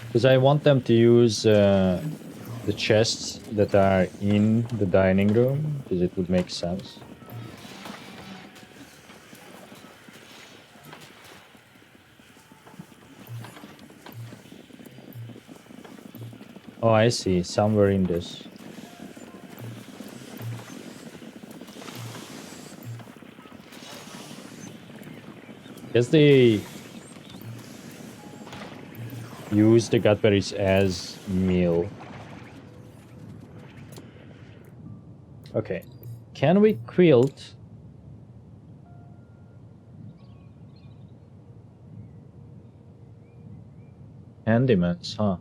Because I want them to use the chests that are in the dining room, because it would make sense. Oh, I see. Somewhere in this. Guess they use the gutberries as meal. Okay. Can we quilt? Handymans, huh?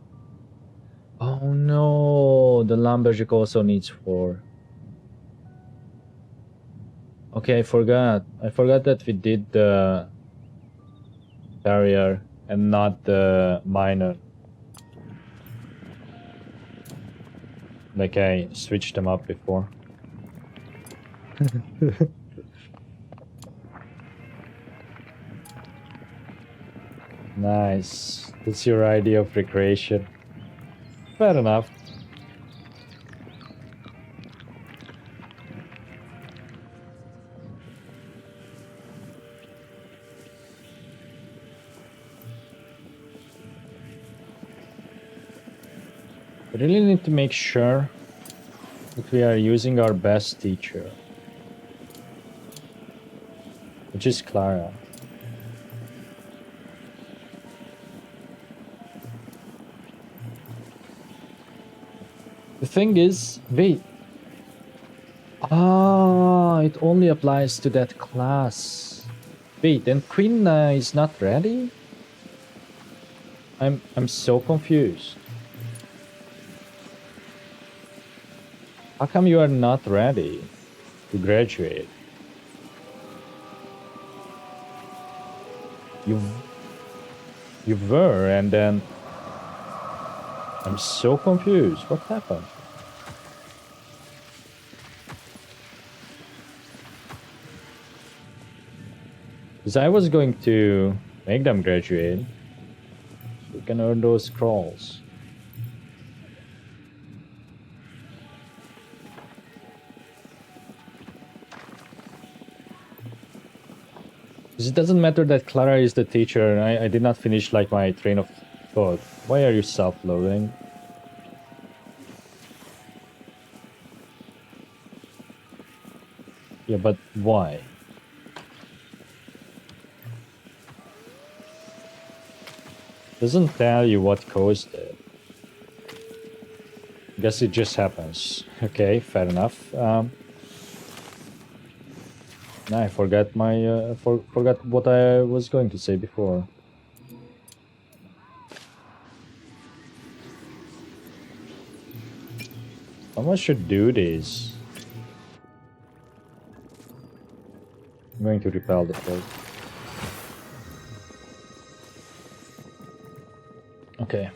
Oh no, the lumberjack also needs 4. Okay, I forgot. I forgot that we did the barrier and not the miner. Like I switched them up before. Nice. That's your idea of recreation. Fair enough. We really need to make sure that we are using our best teacher, which is Clara. The thing is, wait. Ah, it only applies to that class. Wait, and Queen is not ready? I'm so confused. How come you are not ready to graduate? You were, and then I'm so confused. What happened? Because I was going to make them graduate, so we can earn those scrolls. Because it doesn't matter that Clara is the teacher. I did not finish like my train of thought. Why are you self-loading? Yeah, but why? Doesn't tell you what caused it. Guess it just happens. Okay, fair enough. I forgot my forgot what I was going to say before. Someone should do this. I'm going to repel the fog. Okay.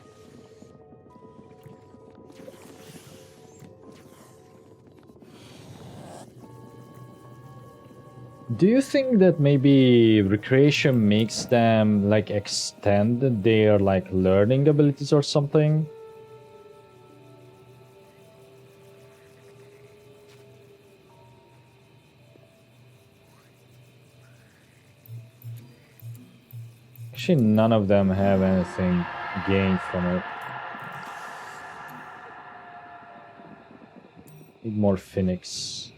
Do you think that maybe recreation makes them like extend their like learning abilities or something? Actually, none of them have anything gained from it. Need more Phoenix.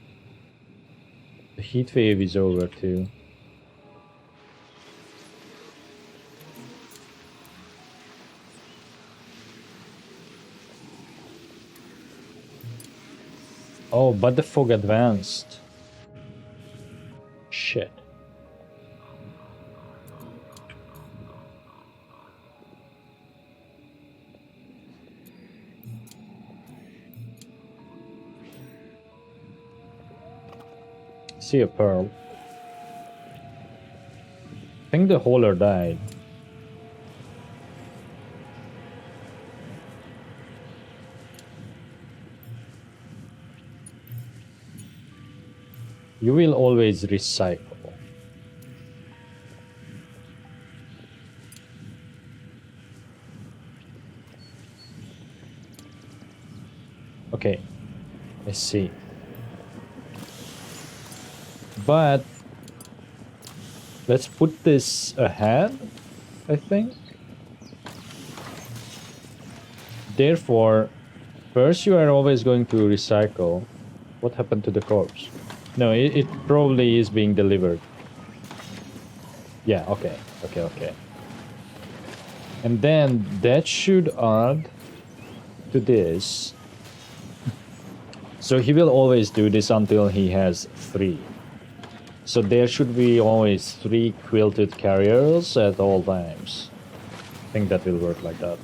The heat wave is over too. Oh, but the fog advanced. Shit. See a pearl. I think the holer died. You will always recycle. Okay, I see. But let's put this ahead, I think. Therefore, first you are always going to recycle. What happened to the corpse? No, it probably is being delivered. Yeah, okay. And then that should add to this. So he will always do this until he has 3. So there should be always 3 quilted carriers at all times. I think that will work like that.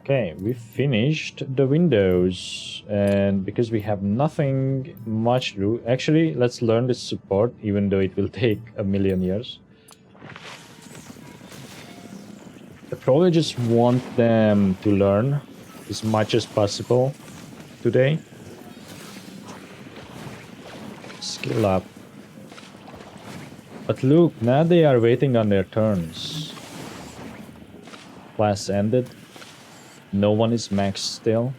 Okay, we finished the windows, and because we have nothing much to do, actually let's learn this support, even though it will take a million years. I probably just want them to learn as much as possible today. Skill up. But look, now they are waiting on their turns. Class ended. No one is maxed still,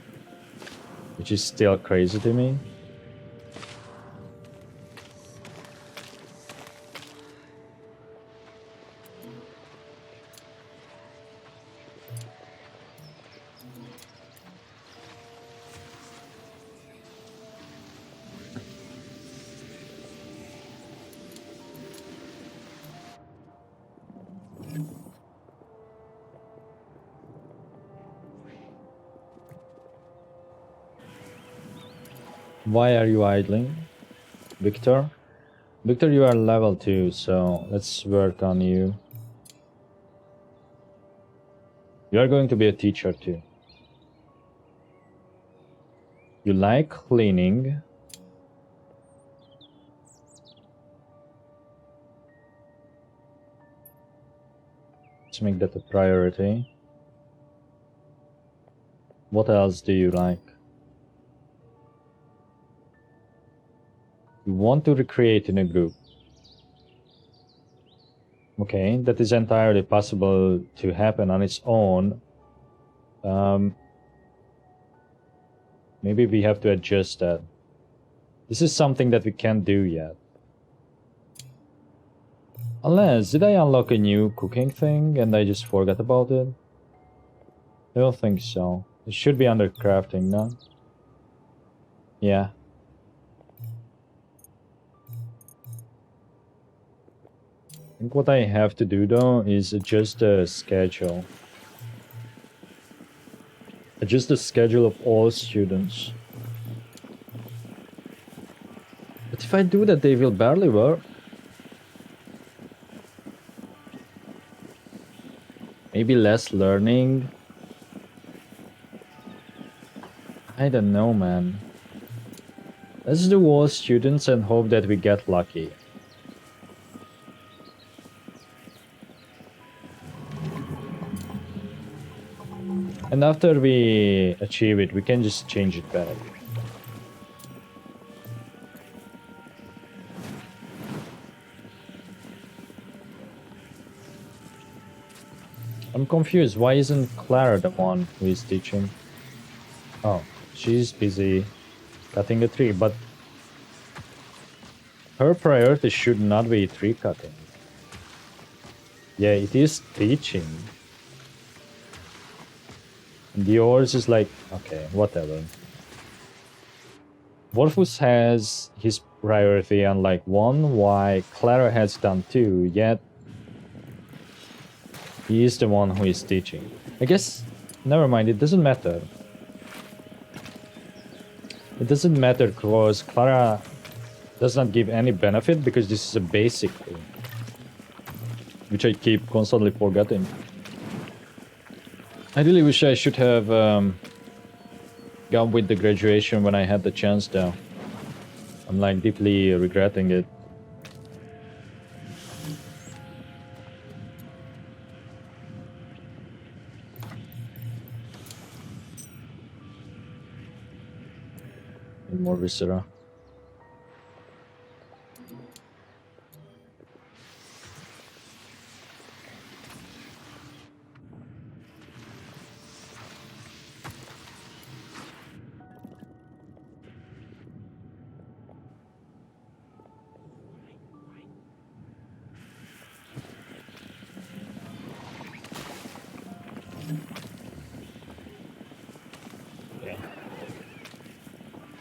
which is still crazy to me. Why are you idling? Victor? Victor, you are level 2, so let's work on you. You are going to be a teacher too. You like cleaning. Let's make that a priority. What else do you like? You want to recreate in a group. Okay, that is entirely possible to happen on its own. Maybe we have to adjust that. This is something that we can't do yet. Unless, did I unlock a new cooking thing and I just forgot about it? I don't think so. It should be under crafting, no? Yeah. I think what I have to do though is adjust the schedule. Adjust the schedule of all students. But if I do that, they will barely work. Maybe less learning. I don't know, man. Let's do all students and hope that we get lucky. And after we achieve it, we can just change it back. I'm confused. Why isn't Clara the one who is teaching? Oh, she's busy cutting a tree, but her priority should not be tree cutting. Yeah, it is teaching. And yours is like, okay, whatever. Wolfus has his priority on like 1, while Clara has done 2, yet he is the one who is teaching. I guess, never mind, it doesn't matter. It doesn't matter because Clara does not give any benefit because this is a basic thing. Which I keep constantly forgetting. I really wish I should have gone with the graduation when I had the chance though. I'm like deeply regretting it. more viscera.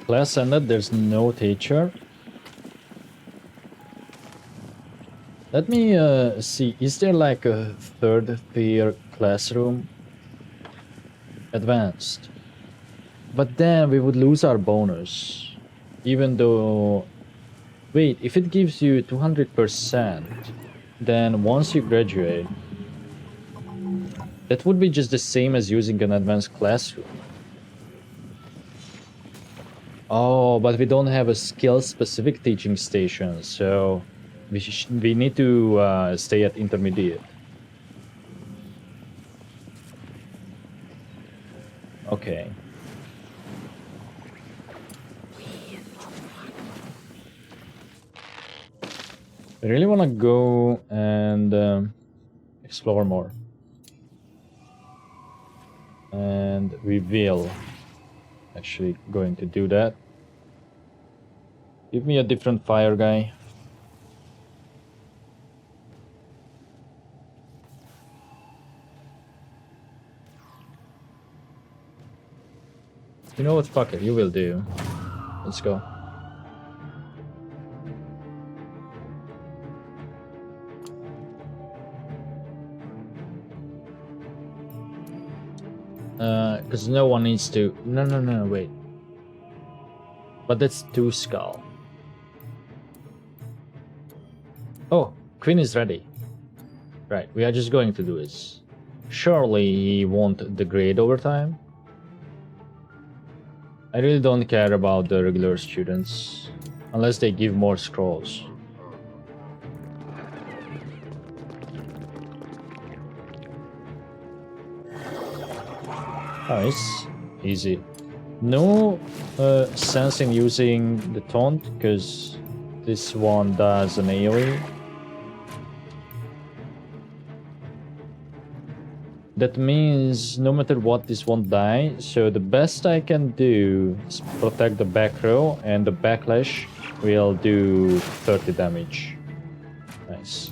Class ended, there's no teacher. Let me see, is there like a third tier classroom? Advanced. But then we would lose our bonus. Even though... Wait, if it gives you 200%, then once you graduate, that would be just the same as using an advanced classroom. Oh, but we don't have a skill-specific teaching station, so we need to stay at intermediate. Okay. I really want to go and explore more. And we will actually going to do that. Give me a different fire guy. You know what, fuck it, you will do. Let's go. Because no one needs to... No, wait. But that's 2 skull. Oh, Queen is ready. Right, we are just going to do this. Surely he won't degrade over time. I really don't care about the regular students. Unless they give more scrolls. Nice. Easy. No sense in using the taunt, because this one does an AoE. That means no matter what, this won't die, so the best I can do is protect the back row, and the backlash will do 30 damage. Nice.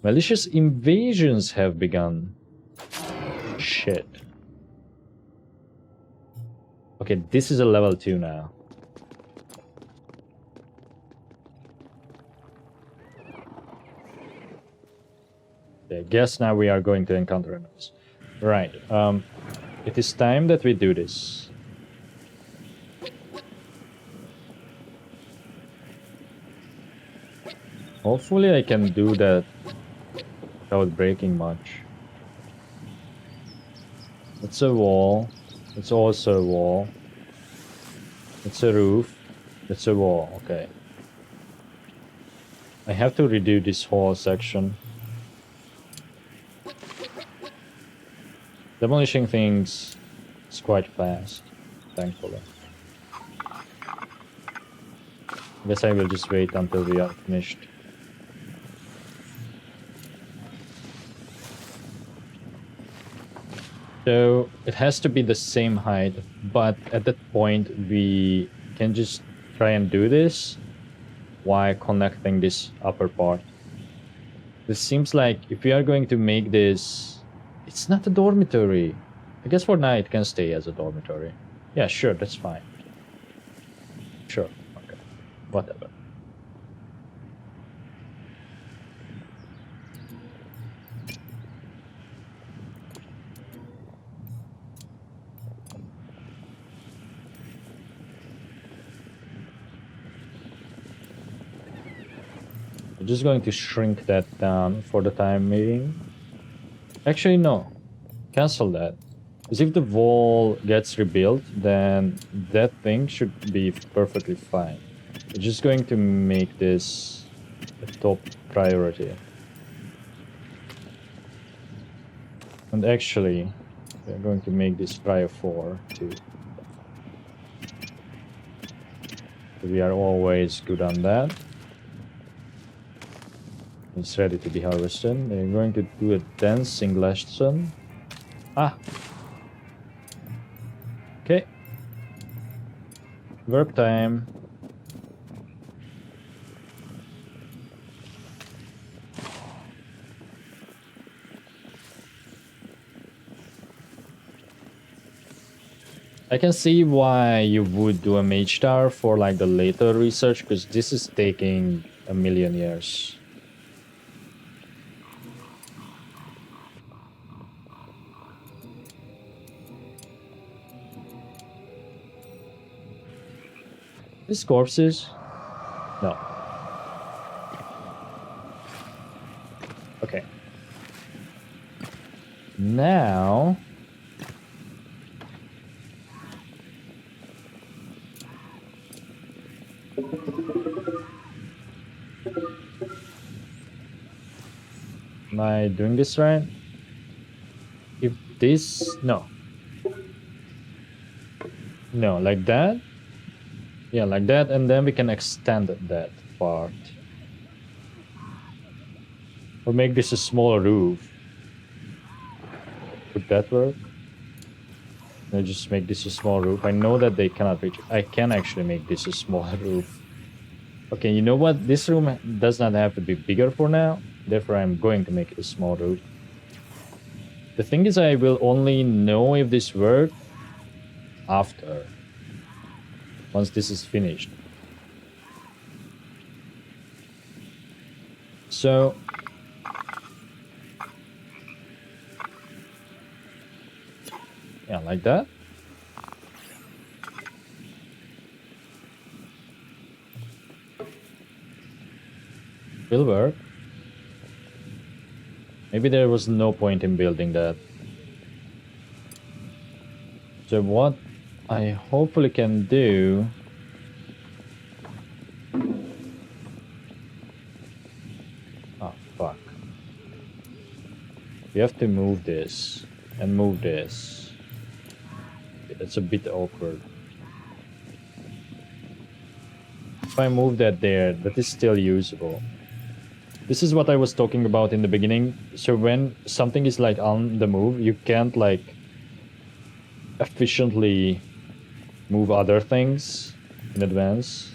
Malicious invasions have begun. Shit. Okay, this is a level 2 now. I guess now we are going to encounter enemies. Right, it is time that we do this. Hopefully I can do that without breaking much. It's a wall. It's also a wall. It's a roof. It's a wall. Okay. I have to redo this whole section. Demolishing things is quite fast, thankfully. I guess I will just wait until we are finished. So it has to be the same height, but at that point we can just try and do this while connecting this upper part. This seems like if we are going to make this, it's not a dormitory. I guess for now it can stay as a dormitory. Yeah, sure, that's fine. Sure, okay, whatever. I'm just going to shrink that down for the time being. Actually, no. Cancel that. Because if the wall gets rebuilt, then that thing should be perfectly fine. We're just going to make this a top priority. And actually, we're going to make this Prio 4 too. So we are always good on that. It's ready to be harvested. They're going to do a dancing lesson. Ah! Okay. Work time. I can see why you would do a mage tower for like the later research, because this is taking a million years. These corpses? No. Okay. Now... Am I doing this right? If this... No. No, like that? Yeah, like that, and then we can extend that part. Or make this a small roof. Would that work? I just make this a small roof. I know that they cannot reach it. I can actually make this a small roof. Okay, you know what? This room does not have to be bigger for now. Therefore, I'm going to make it a small roof. The thing is, I will only know if this works after. Once this is finished. So... yeah, like that. Will work. Maybe there was no point in building that. So what I hopefully can do... oh, fuck. We have to move this and move this. It's a bit awkward. If I move that there, that is still usable. This is what I was talking about in the beginning. So when something is like on the move, you can't like efficiently move other things in advance.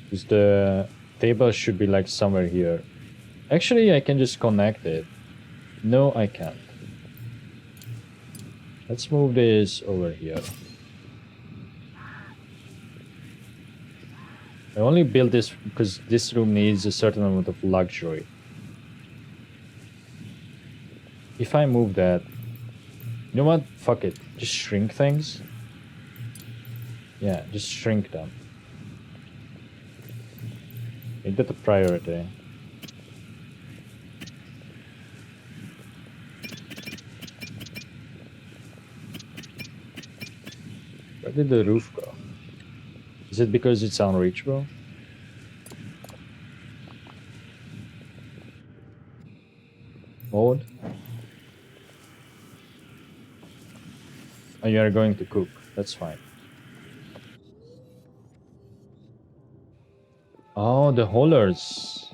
Because the table should be like somewhere here. Actually, I can just connect it. No, I can't. Let's move this over here. I only built this because this room needs a certain amount of luxury. If I move that... you know what? Fuck it. Just shrink things. Yeah, just shrink them. Make that a priority. Where did the roof go? Is it because it's unreachable? Mode? Oh, you are going to cook. That's fine. Oh, the haulers.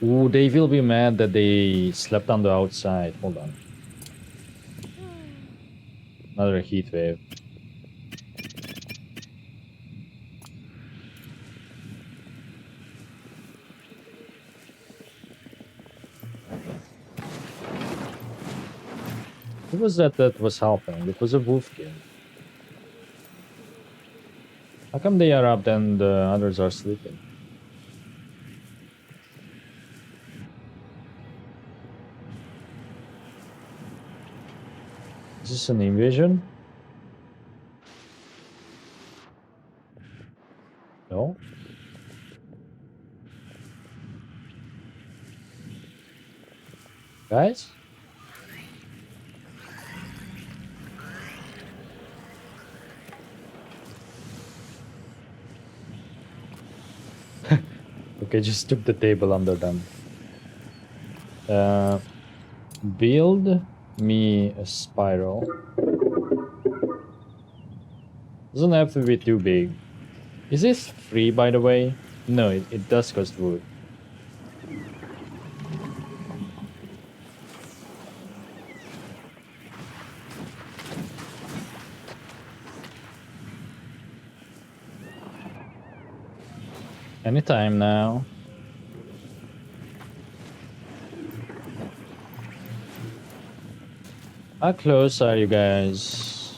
Ooh, they will be mad that they slept on the outside. Hold on. Another heat wave. Who was that was helping? It was a wolfkin. How come they are up and the others are sleeping? Is this an invasion? No? Guys? Okay, just took the table under them. Build me a spiral. Doesn't have to be too big. Is this free, by the way? No, it does cost wood. Anytime now. How close are you guys?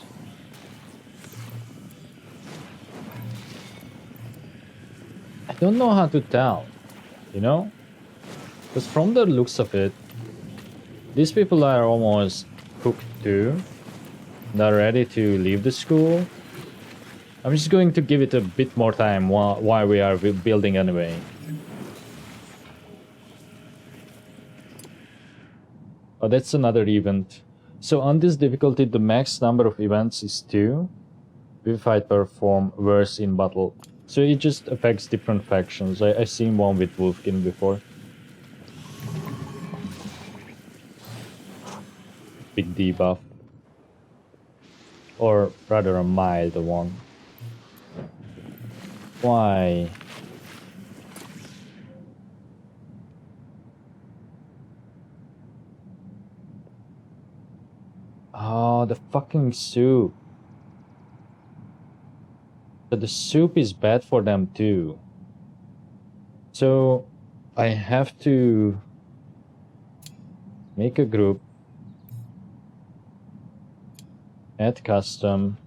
I don't know how to tell, you know? Because from the looks of it, these people are almost cooked too. They're ready to leave the school. I'm just going to give it a bit more time while we are building anyway. Oh, that's another event. So on this difficulty, the max number of events is 2. Vivified perform worse in battle. So it just affects different factions. I've seen one with Wolfkin before. Big debuff. Or rather a mild one. Why? Oh, the fucking soup. But the soup is bad for them too. So I have to make a group, add custom,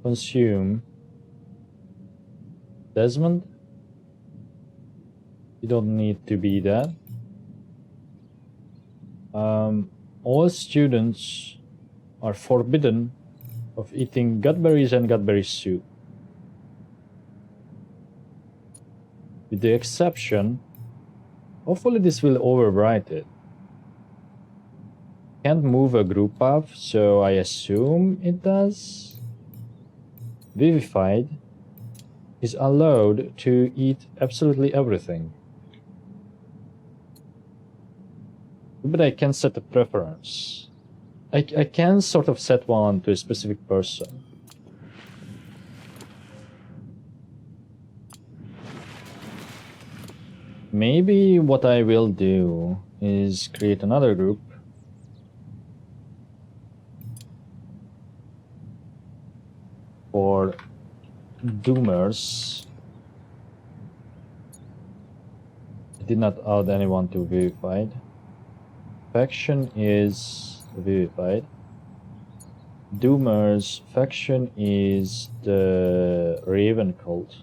consume. Desmond? You don't need to be that. All students are forbidden of eating gutberries and gutberry soup. With the exception, hopefully this will overwrite it. Can't move a group path, so I assume it does. Vivified is allowed to eat absolutely everything. But I can set a preference. I can sort of set one to a specific person. Maybe what I will do is create another group. For Doomers. I did not add anyone to Vivified. Faction is Vivified. Doomers faction is the Raven Cult.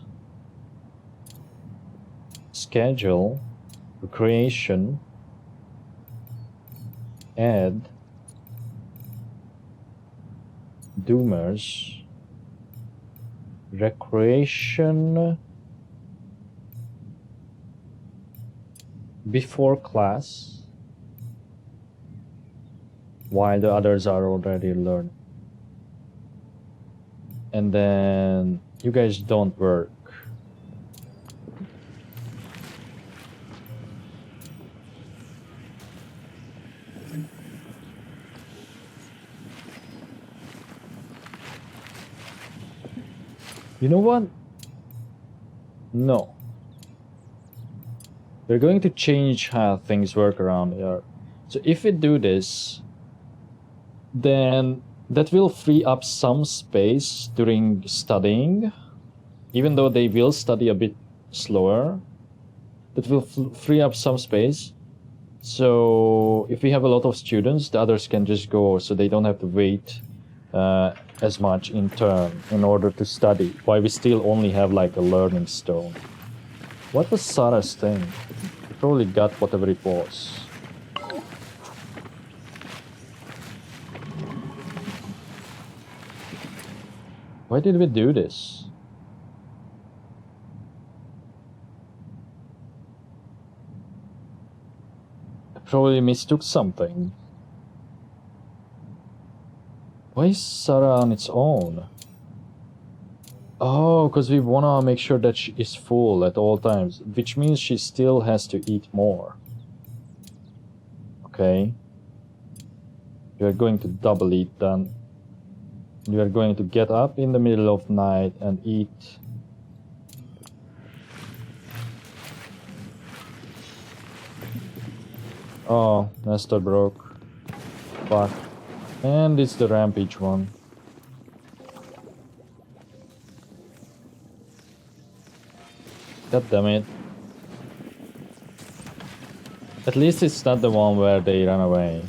Schedule, creation, add, Doomers, recreation, before class. While the others are already learned. And then you guys don't work. You know what? No. We're going to change how things work around here. So if we do this, then that will free up some space during studying, even though they will study a bit slower. That will free up some space. So if we have a lot of students, the others can just go, so they don't have to wait as much in turn in order to study, while we still only have like a learning stone. What was Sarah's thing? He probably got whatever it was. Why did we do this? I probably mistook something. Why is Sarah on its own? Oh, because we want to make sure that she is full at all times, which means she still has to eat more. Okay. You are going to double eat then. You are going to get up in the middle of night and eat. Oh, Nestor broke. Fuck. And it's the rampage one. God damn it. At least it's not the one where they run away.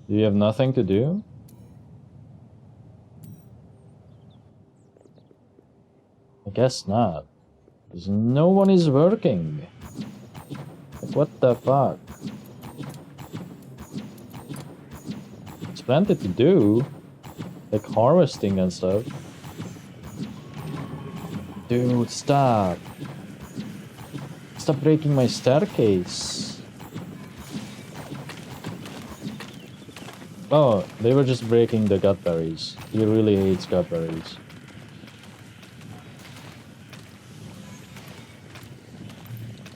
Do you have nothing to do? I guess not. Because no one is working. Like, what the fuck? There's plenty to do. Like harvesting and stuff. Dude, stop. Stop breaking my staircase. Oh, they were just breaking the gut berries. He really hates gut berries.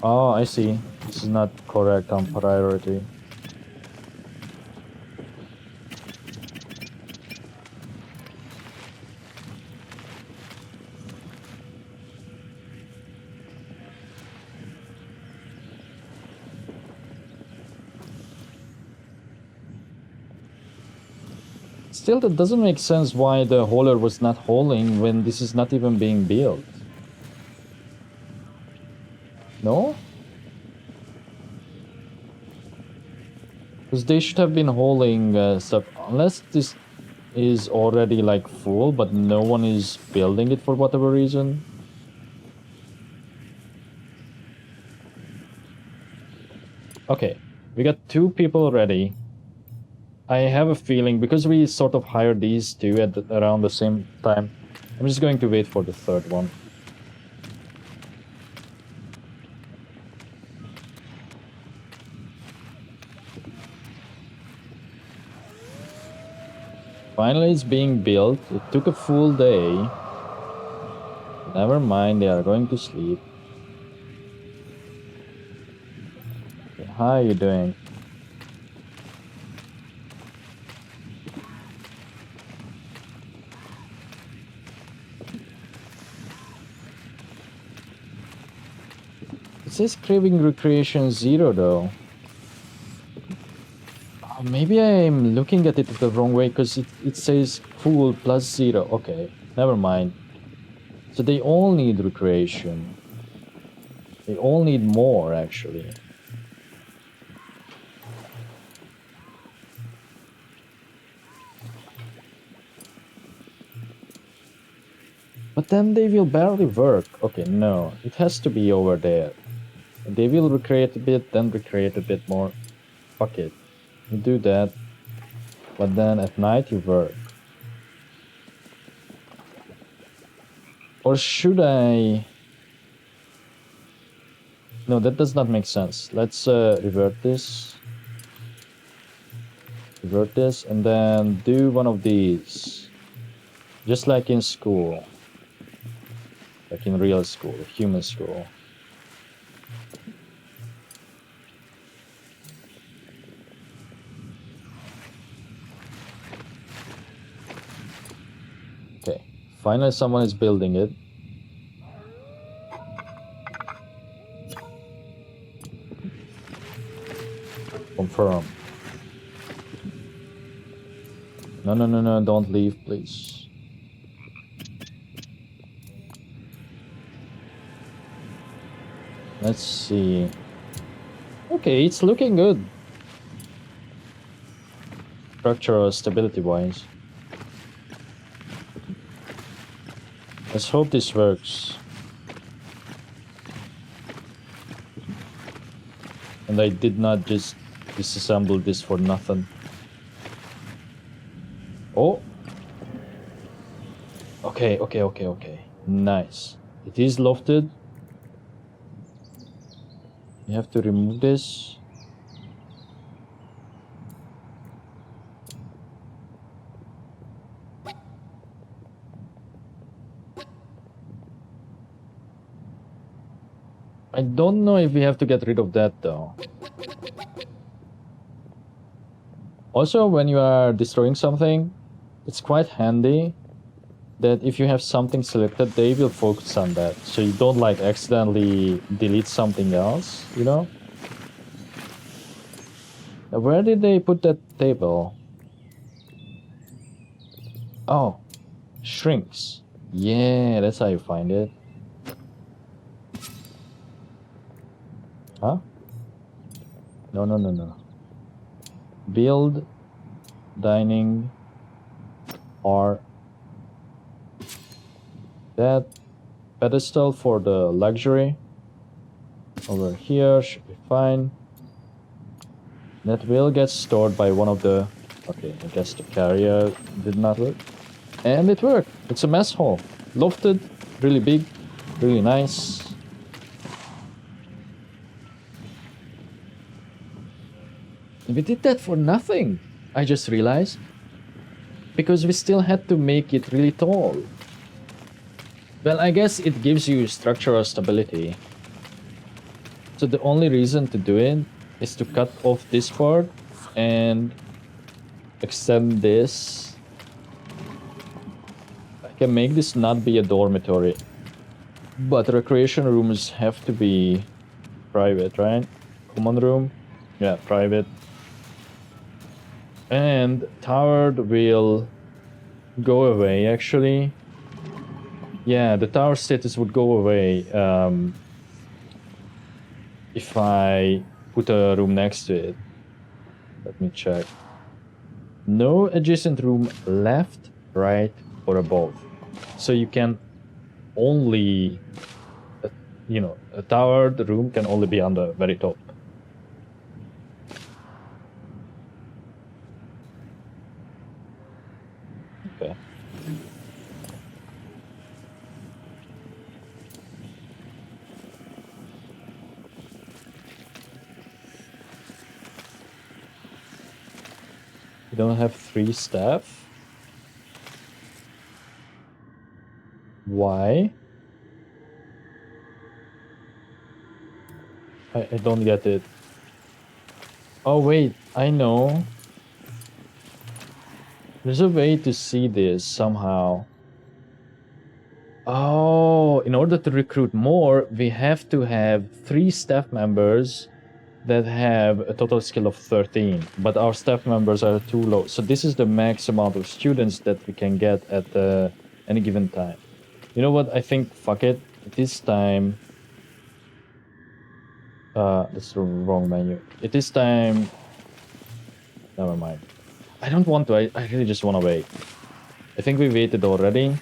Oh, I see. This is not correct on priority. Still, that doesn't make sense why the hauler was not hauling when this is not even being built. No? Because they should have been hauling stuff, unless this is already like full, but no one is building it for whatever reason. Okay, we got 2 people ready. I have a feeling, because we sort of hired these 2 at around the same time, I'm just going to wait for the 3rd one. Finally, it's being built. It took a full day. Never mind, they are going to sleep. Okay, how are you doing? It says craving recreation 0 though. Maybe I'm looking at it the wrong way, because it says full plus 0. Okay, never mind. So they all need recreation. They all need more, actually. But then they will barely work. Okay, no. It has to be over there. They will recreate a bit, then recreate a bit more. Fuck it. You do that, but then at night you work. Or should I? No, that does not make sense. Let's revert this. Revert this, and then do one of these. Just like in school. Like in real school, human school. Finally, someone is building it. Confirm. No, no, no, no, don't leave, please. Let's see. Okay, it's looking good. Structural stability-wise. Let's hope this works. And I did not just disassemble this for nothing. Oh! Okay, okay, okay, okay. Nice. It is lofted. You have to remove this. I don't know if we have to get rid of that though. Also, when you are destroying something, it's quite handy that if you have something selected, they will focus on that. So you don't like accidentally delete something else, you know? Now, where did they put that table? Oh, shrinks. Yeah, that's how you find it. Huh? No, no, no, no. Build, dining, or that pedestal for the luxury. Over here should be fine. That will get stored by one of the... Okay, I guess the carrier did not work. And it worked. It's a mess hall. Lofted, really big, really nice. We did that for nothing, I just realized. Because we still had to make it really tall. Well, I guess it gives you structural stability. So the only reason to do it is to cut off this part and extend this. I can make this not be a dormitory. But recreation rooms have to be private, right? Common room? Yeah, private. And towered will go away, actually. Yeah, the tower status would go away if I put a room next to it. Let me check. No adjacent room left, right, or above. So you can only, you know, a towered room can only be on the very top. Okay. You don't have 3 staff? Why? I don't get it. Oh wait, I know. There's a way to see this somehow. Oh, in order to recruit more, we have to have 3 staff members that have a total skill of 13, but our staff members are too low. So this is the max amount of students that we can get at any given time. You know what? I think, fuck it. This time... that's the wrong menu. It is time... Never mind. I don't want to. I really just want to wait. I think we waited already.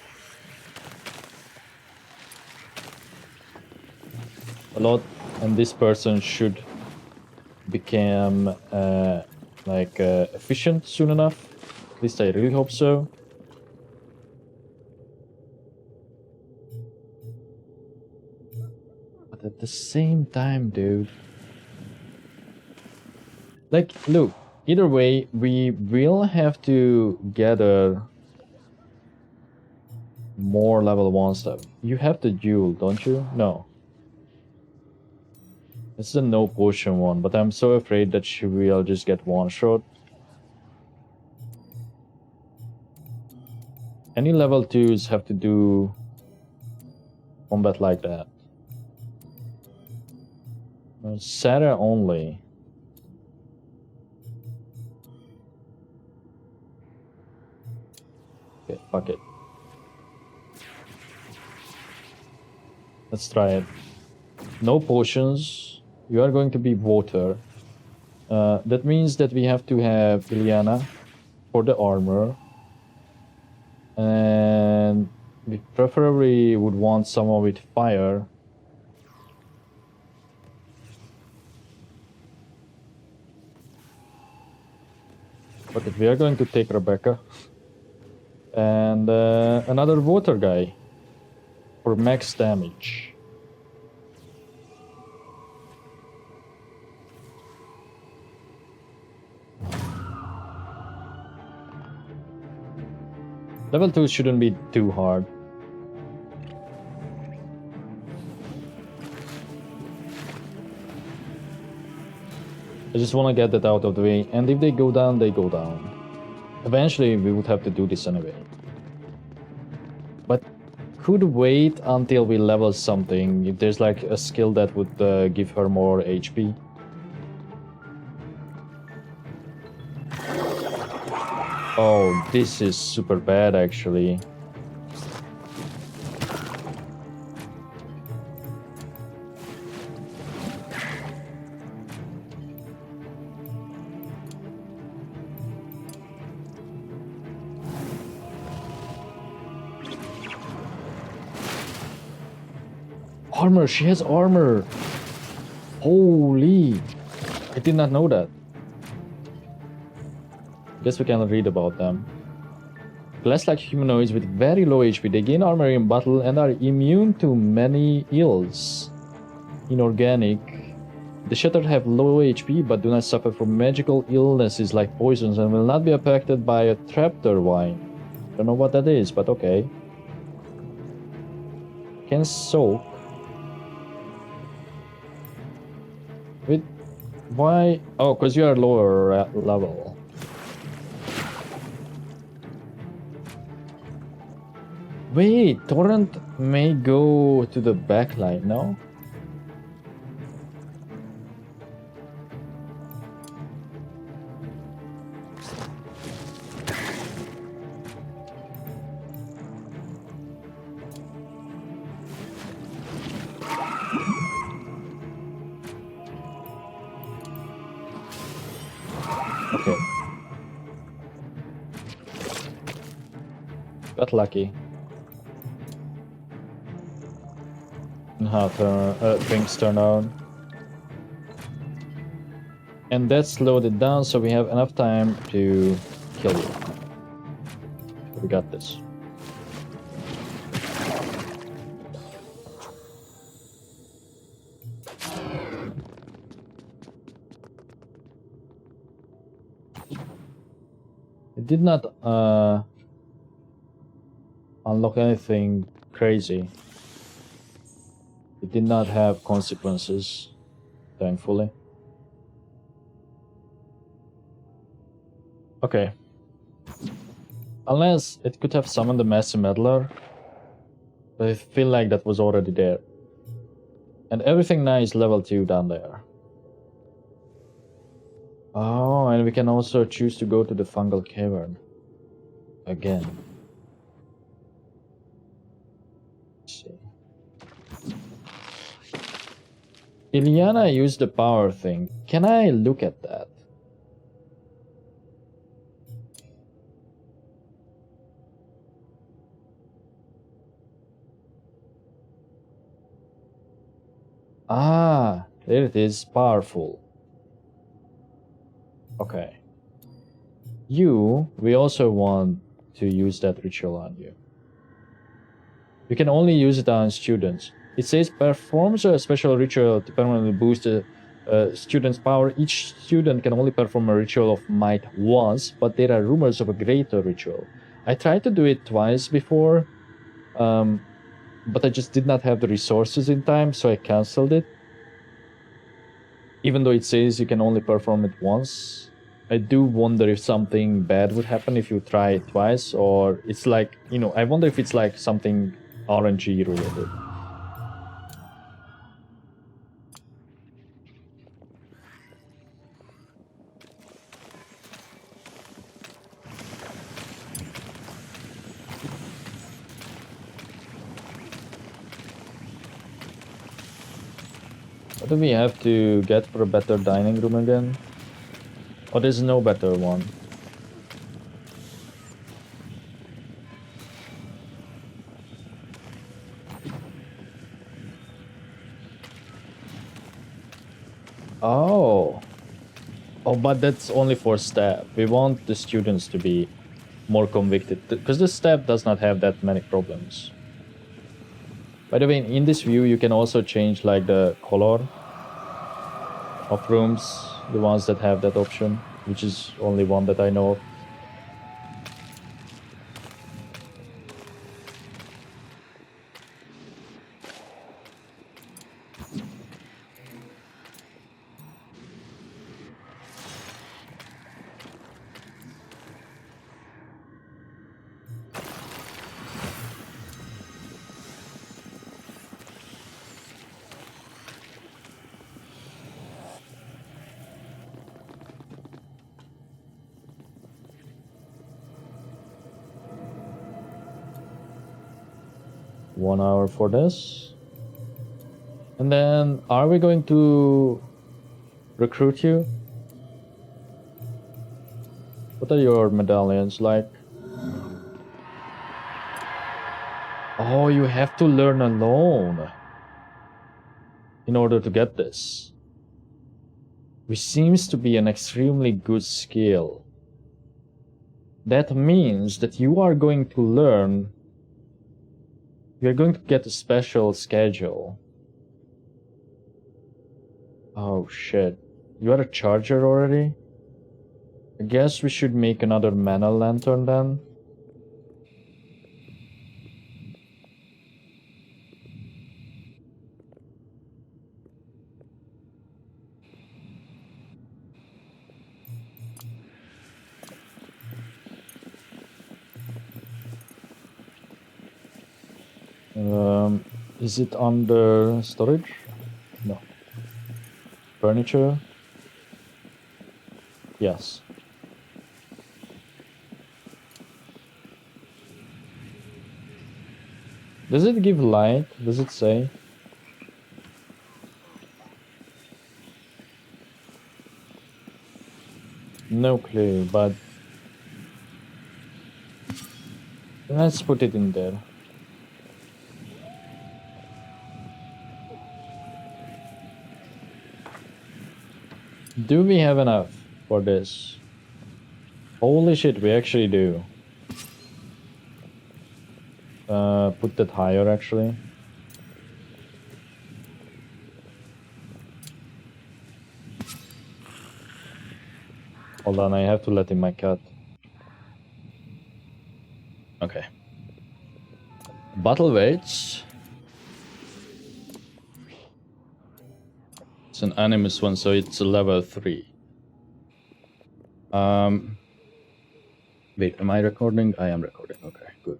A lot. And this person should become efficient soon enough. At least I really hope so. But at the same time, dude, like, look, either way, we will have to gather more level 1 stuff. You have the jewel, don't you? No. This is a no potion one, but I'm so afraid that she will just get one shot. Any level 2s have to do combat like that. Sarah only. Okay, fuck it. Let's try it. No potions. You are going to be water. That means that we have to have Ileana for the armor. And we preferably would want someone with fire. But if we are going to take Rebecca, And another water guy for max damage. Level 2 shouldn't be too hard. I just want to get that out of the way, and if they go down, they go down. Eventually, we would have to do this anyway. But could wait until we level something, if there's like a skill that would give her more HP. Oh, this is super bad actually. Armor, she has armor. Holy, I did not know that. Guess we can read about them. Glass-like humanoids with very low HP. They gain armor in battle and are immune to many ills. Inorganic. The Shattered have low HP but do not suffer from magical illnesses like poisons and will not be affected by a trap turbine. Don't know what that is, but okay. Can soak. With why? Oh, because you are lower level. Wait, Torrent may go to the backline, no? Okay. Got lucky. How things turn out. And that slowed it down, so we have enough time to kill you. We got this. It did not unlock anything crazy. It did not have consequences, thankfully. Okay. Unless it could have summoned the Master Meddler, but I feel like that was already there. And everything now is level 2 down there. Oh, and we can also choose to go to the fungal cavern. Again. Let's see. Iliana used the power thing. Can I look at that? Ah, there it is. Powerful. Okay. We also want to use that ritual on you. You can only use it on students. It says performs a special ritual to permanently boost a student's power. Each student can only perform a ritual of might once, but there are rumors of a greater ritual. I tried to do it twice before, but I just did not have the resources in time, so I cancelled it. Even though it says you can only perform it once, I do wonder if something bad would happen if you try it twice, or it's like, you know, I wonder if it's like something RNG related. What do we have to get for a better dining room again? Or there's no better one? Oh. Oh, but that's only for staff. We want the students to be more convicted, because this step does not have that many problems. By the way, in this view, you can also change like the color of rooms, the ones that have that option, which is only one that I know of. One hour for this. And then, are we going to recruit you? What are your medallions like? Oh, you have to learn alone in order to get this. Which seems to be an extremely good skill. That means that you are going to learn. You're going to get a special schedule. Oh shit. You are a charger already? I guess we should make another mana lantern then. Is it under storage? No. Furniture? Yes. Does it give light? Does it say? No clue, but let's put it in there. Do we have enough for this? Holy shit, we actually do. Put that higher actually. Hold on, I have to let in my cat. Okay. Battle weights. It's an animus one, so it's a level 3. Wait, am I recording? I am recording. Okay, good.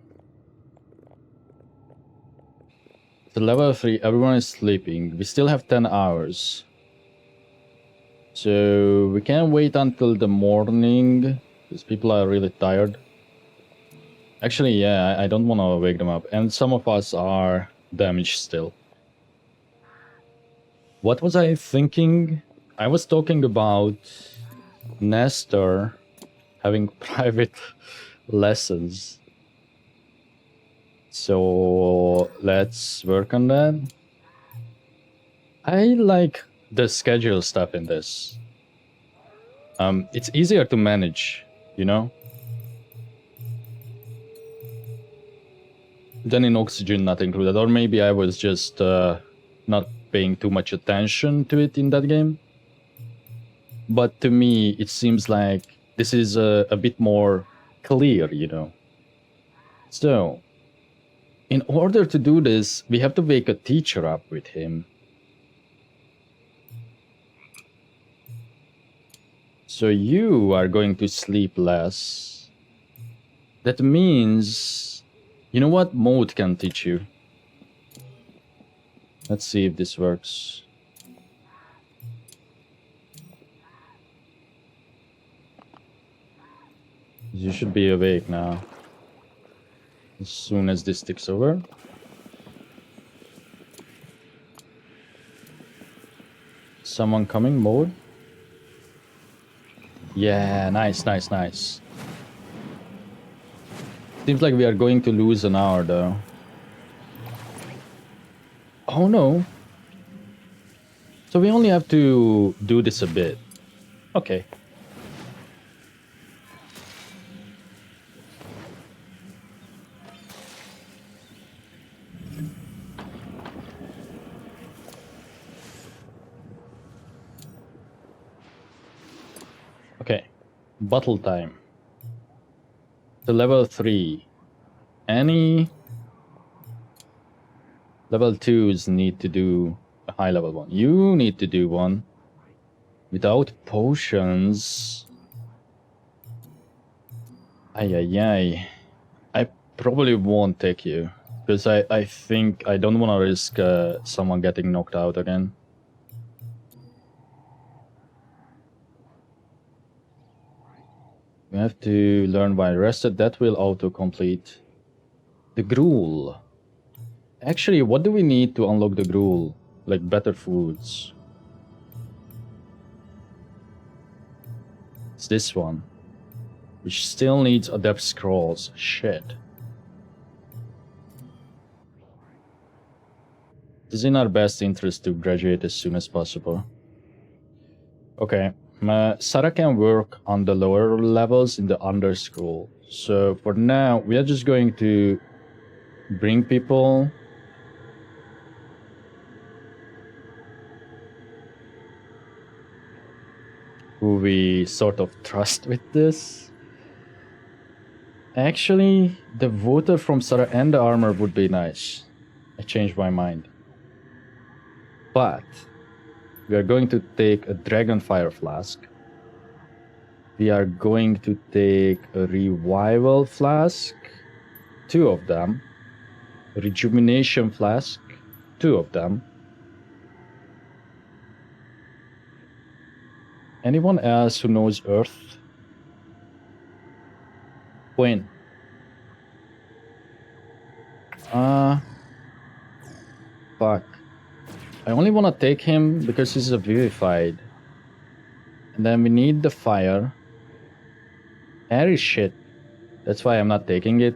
It's a level 3. Everyone is sleeping. We still have 10 hours. So we can wait until the morning because people are really tired. Actually, yeah, I don't want to wake them up. And some of us are damaged still. What was I thinking? I was talking about Nestor having private lessons. So let's work on that. I like the schedule stuff in this. It's easier to manage, you know? Then in Oxygen not included, or maybe I was just not paying too much attention to it in that game. But to me, it seems like this is a bit more clear, you know? So, in order to do this, we have to wake a teacher up with him. So you are going to sleep less. That means, you know what mode can teach you? Let's see if this works. You should be awake now. As soon as this ticks over. Someone coming mode. Yeah, nice, nice, nice. Seems like we are going to lose an hour though. Oh no. So we only have to do this a bit. Okay. Battle time. To level 3. Any level 2s need to do a high level one. You need to do one. Without potions. Ay. I probably won't take you. Because I think I don't want to risk someone getting knocked out again. We have to learn while rested. That will auto-complete. The gruel. Actually, what do we need to unlock the gruel? Like better foods. It's this one. Which still needs adept scrolls. Shit. It is in our best interest to graduate as soon as possible. Okay. Sarah can work on the lower levels in the underscroll. So for now, we are just going to bring people who we sort of trust with this. Actually, the water from Sarah and the armor would be nice. I changed my mind. But we are going to take a dragon fire flask. We are going to take a revival flask, 2 of them. A rejuvenation flask, 2 of them. Anyone else who knows Earth? Quinn. Fuck. I only want to take him because he's a vivified. And then we need the fire. Air is shit. That's why I'm not taking it.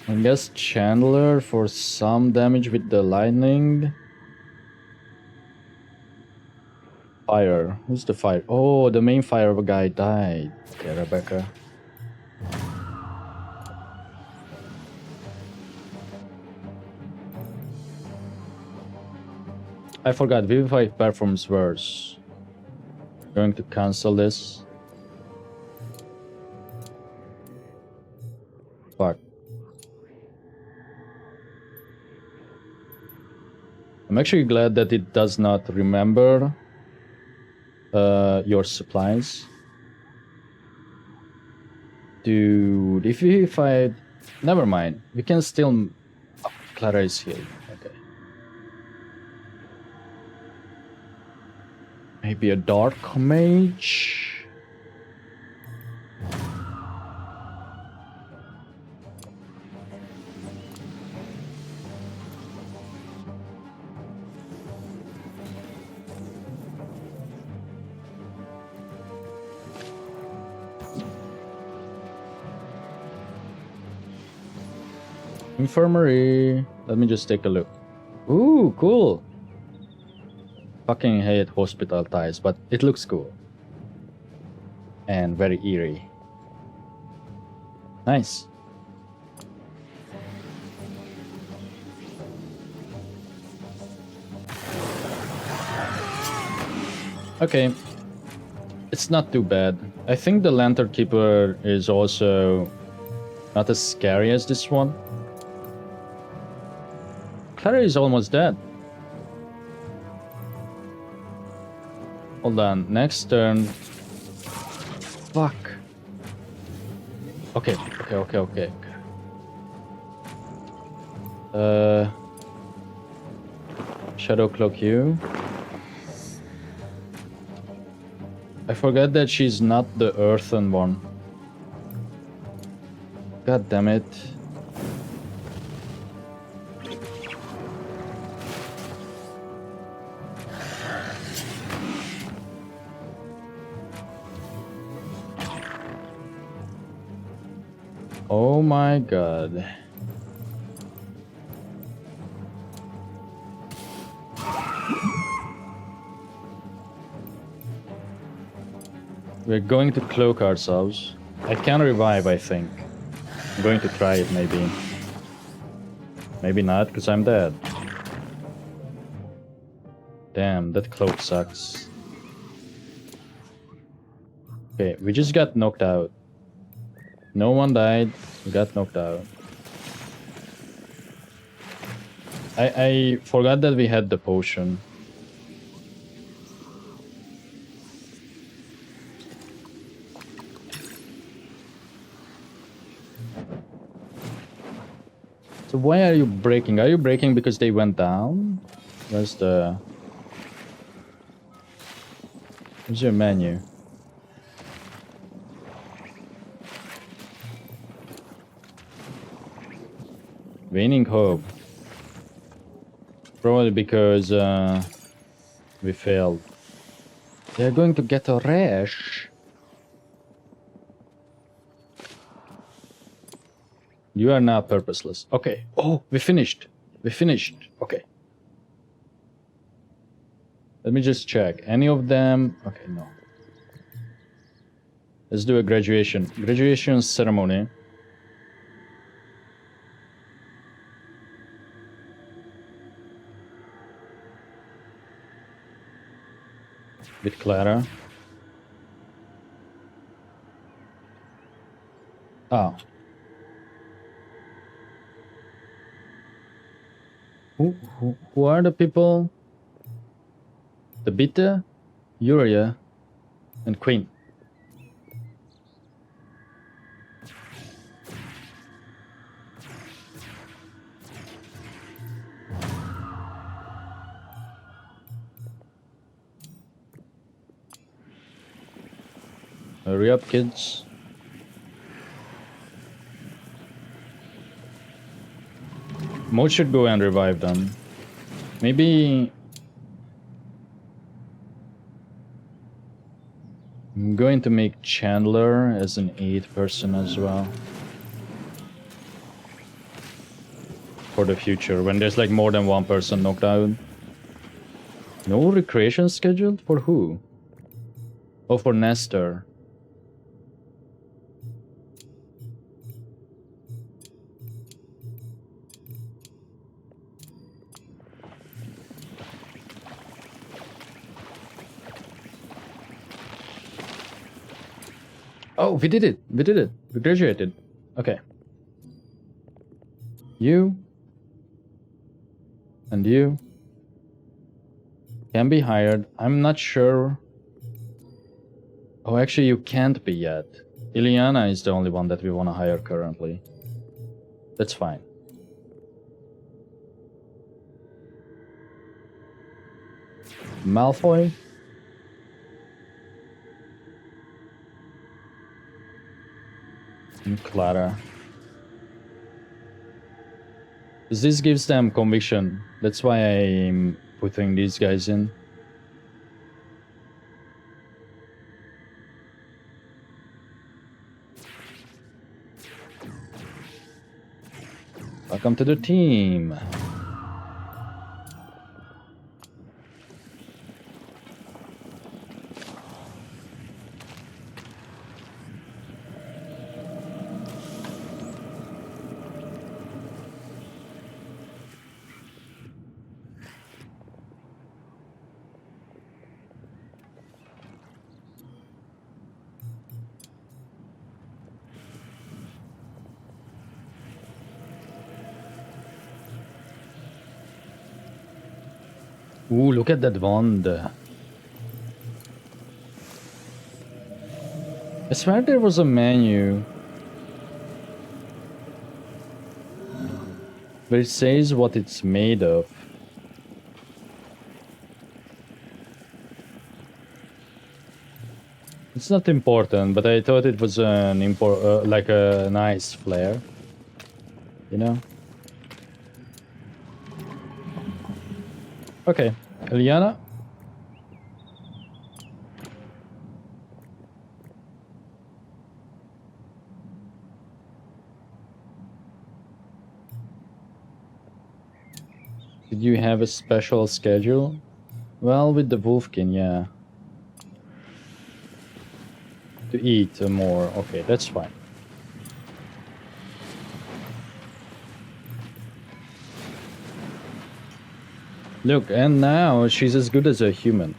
I guess Chandler for some damage with the lightning. Fire. Who's the fire? Oh, the main fire of a guy died. Okay, Rebecca. I forgot, Vivify performs worse. Going to cancel this. Fuck. I'm actually glad that it does not remember your supplies. Dude, if I... Never mind. We can still... Oh, Clara is healed. Okay. Maybe a dark mage? Infirmary. Let me just take a look. Ooh, cool. Fucking hate hospital ties, but it looks cool. And very eerie. Nice. Okay. It's not too bad. I think the Lantern Keeper is also not as scary as this one. Clara is almost dead. Hold on, next turn. Fuck. Okay. Shadow Cloak you. I forget that she's not the earthen one. God damn it. Oh my god. We're going to cloak ourselves. I can revive, I think. I'm going to try it, maybe. Maybe not, because I'm dead. damn, that cloak sucks. Okay, we just got knocked out. No one died, we got knocked out. I forgot that we had the potion. So why are you breaking? Are you breaking because they went down? Where's your menu? Waning hope. Probably because we failed. They're going to get a rash. You are now purposeless. Okay. Oh, we finished. We finished. Okay. Let me just check. Any of them? Okay, no. Let's do a graduation. Graduation ceremony. With Clara. Oh. Who are the people? The Bitter, Uriah, and Queen. Hurry up, kids. Mo should go and revive them. Maybe... I'm going to make Chandler as an 8th person as well. For the future, when there's like more than one person knocked out. No recreation scheduled? For who? Oh, for Nestor. Oh, we did it! We did it! We graduated. Okay. You. And you. Can be hired. I'm not sure. Oh, actually you can't be yet. Ileana is the only one that we want to hire currently. That's fine. Malfoy? And Clara. This gives them conviction. That's why I'm putting these guys in. Welcome to the team. Ooh, look at that wand. I swear there was a menu where it says what it's made of. It's not important, but I thought it was an like a nice flare, you know? Okay, Eliana. Did you have a special schedule? Well, with the Wolfkin, yeah. To eat more. Okay, that's fine. Look, and now she's as good as a human.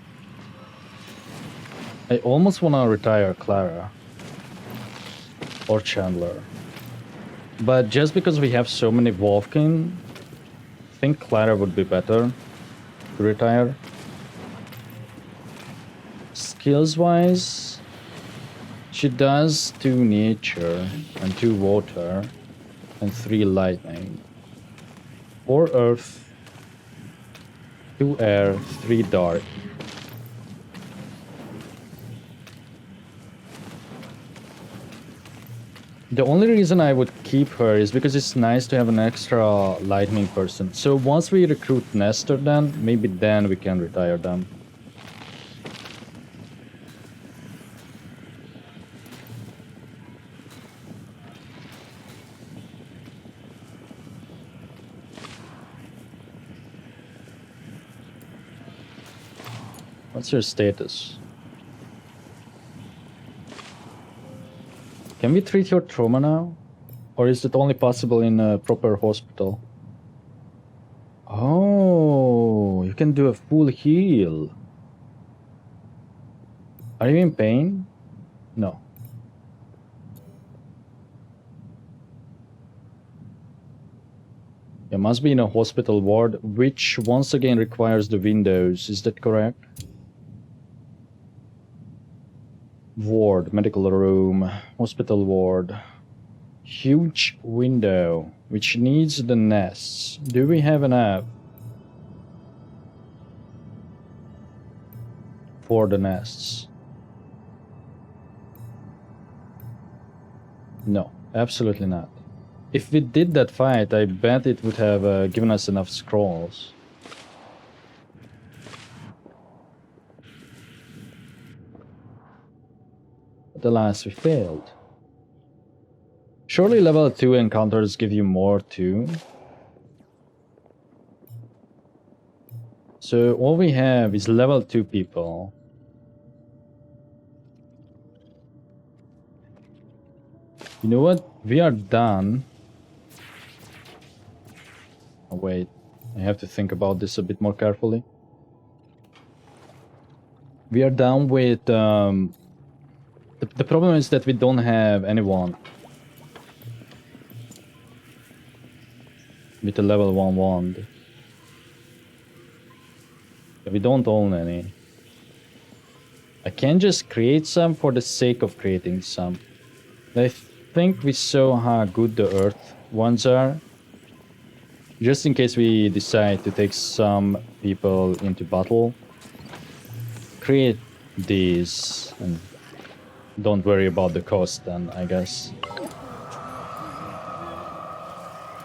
I almost want to retire Clara. Or Chandler. But just because we have so many Wolfkin, I think Clara would be better to retire. Skills-wise, she does 2 nature and 2 water and 3 lightning. 4 earth, 2 air, 3 dark. The only reason I would keep her is because it's nice to have an extra lightning person. So once we recruit Nestor then, maybe then we can retire them. What's your status? Can we treat your trauma now? Or is it only possible in a proper hospital? Oh, you can do a full heal. Are you in pain? No. You must be in a hospital ward, which once again requires the windows. Is that correct? Ward, medical room, hospital ward. Huge window, which needs the nests. Do we have enough for the nests? No, absolutely not. If we did that fight, I bet it would have given us enough scrolls. But alas, we failed. Surely level 2 encounters give you more too. So all we have is level 2 people. You know what? We are done. Oh, wait. I have to think about this a bit more carefully. We are done with... The problem is that we don't have anyone with a level 1 wand. We don't own any. I can just create some for the sake of creating some. I think we saw how good the earth ones are. Just in case we decide to take some people into battle. Create these and don't worry about the cost then, I guess.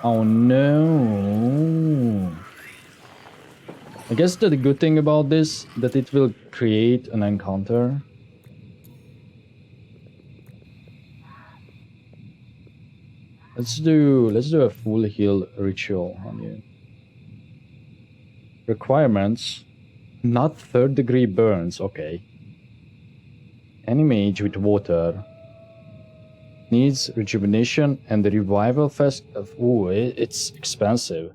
Oh no. I guess the good thing about this, that it will create an encounter. Let's do a full heal ritual on you. Requirements, not 3rd degree burns, okay. Any mage with water needs rejuvenation and the revival fest of... Ooh, it's expensive.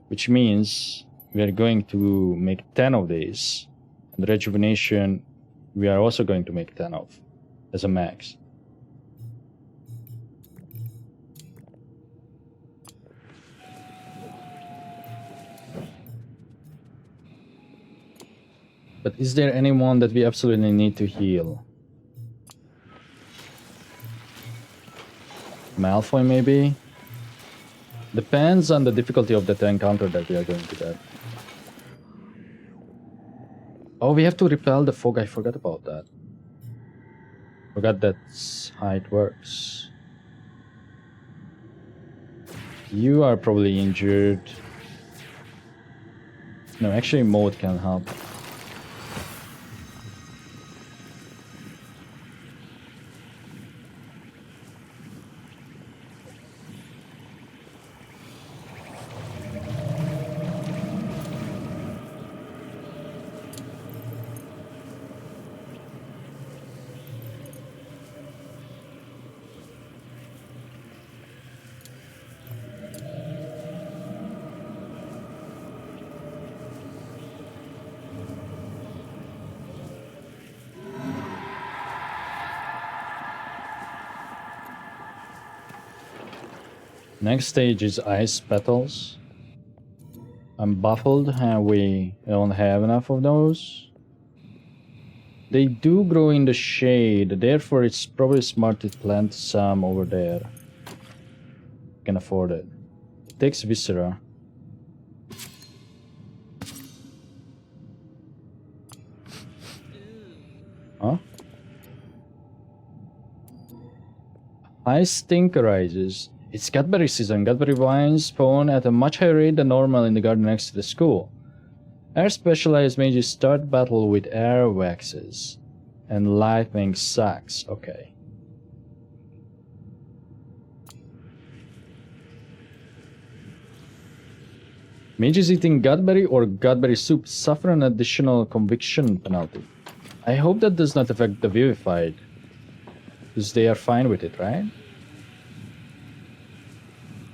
Which means we are going to make 10 of these. And rejuvenation, we are also going to make 10 of as a max. But is there anyone that we absolutely need to heal? Malfoy, maybe? Depends on the difficulty of that encounter that we are going to get. Oh, we have to repel the fog. I forgot about that. Forgot that's how it works. You are probably injured. No, actually, Maud can help. Next stage is ice petals. I'm baffled how we don't have enough of those. They do grow in the shade, therefore it's probably smart to plant some over there. Can afford it. It takes viscera. Huh? High stink arises. It's Godberry season. Godberry vines spawn at a much higher rate than normal in the garden next to the school. Air specialized mages start battle with air waxes. And lightning sucks. Okay. Mages eating Godberry or Godberry soup suffer an additional conviction penalty. I hope that does not affect the vivified. Because they are fine with it, right?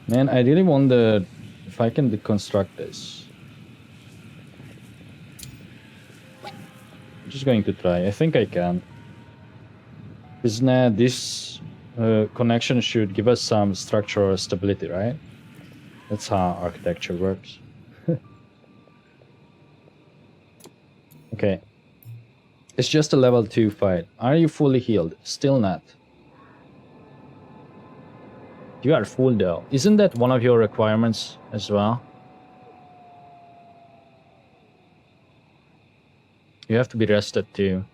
Man, I really wonder if I can deconstruct this. I'm just going to try. I think I can. Because now this connection should give us some structural stability, right? That's how architecture works. Okay. It's just a level 2 fight. Are you fully healed? Still not. You are full though. Isn't that one of your requirements as well? You have to be rested too.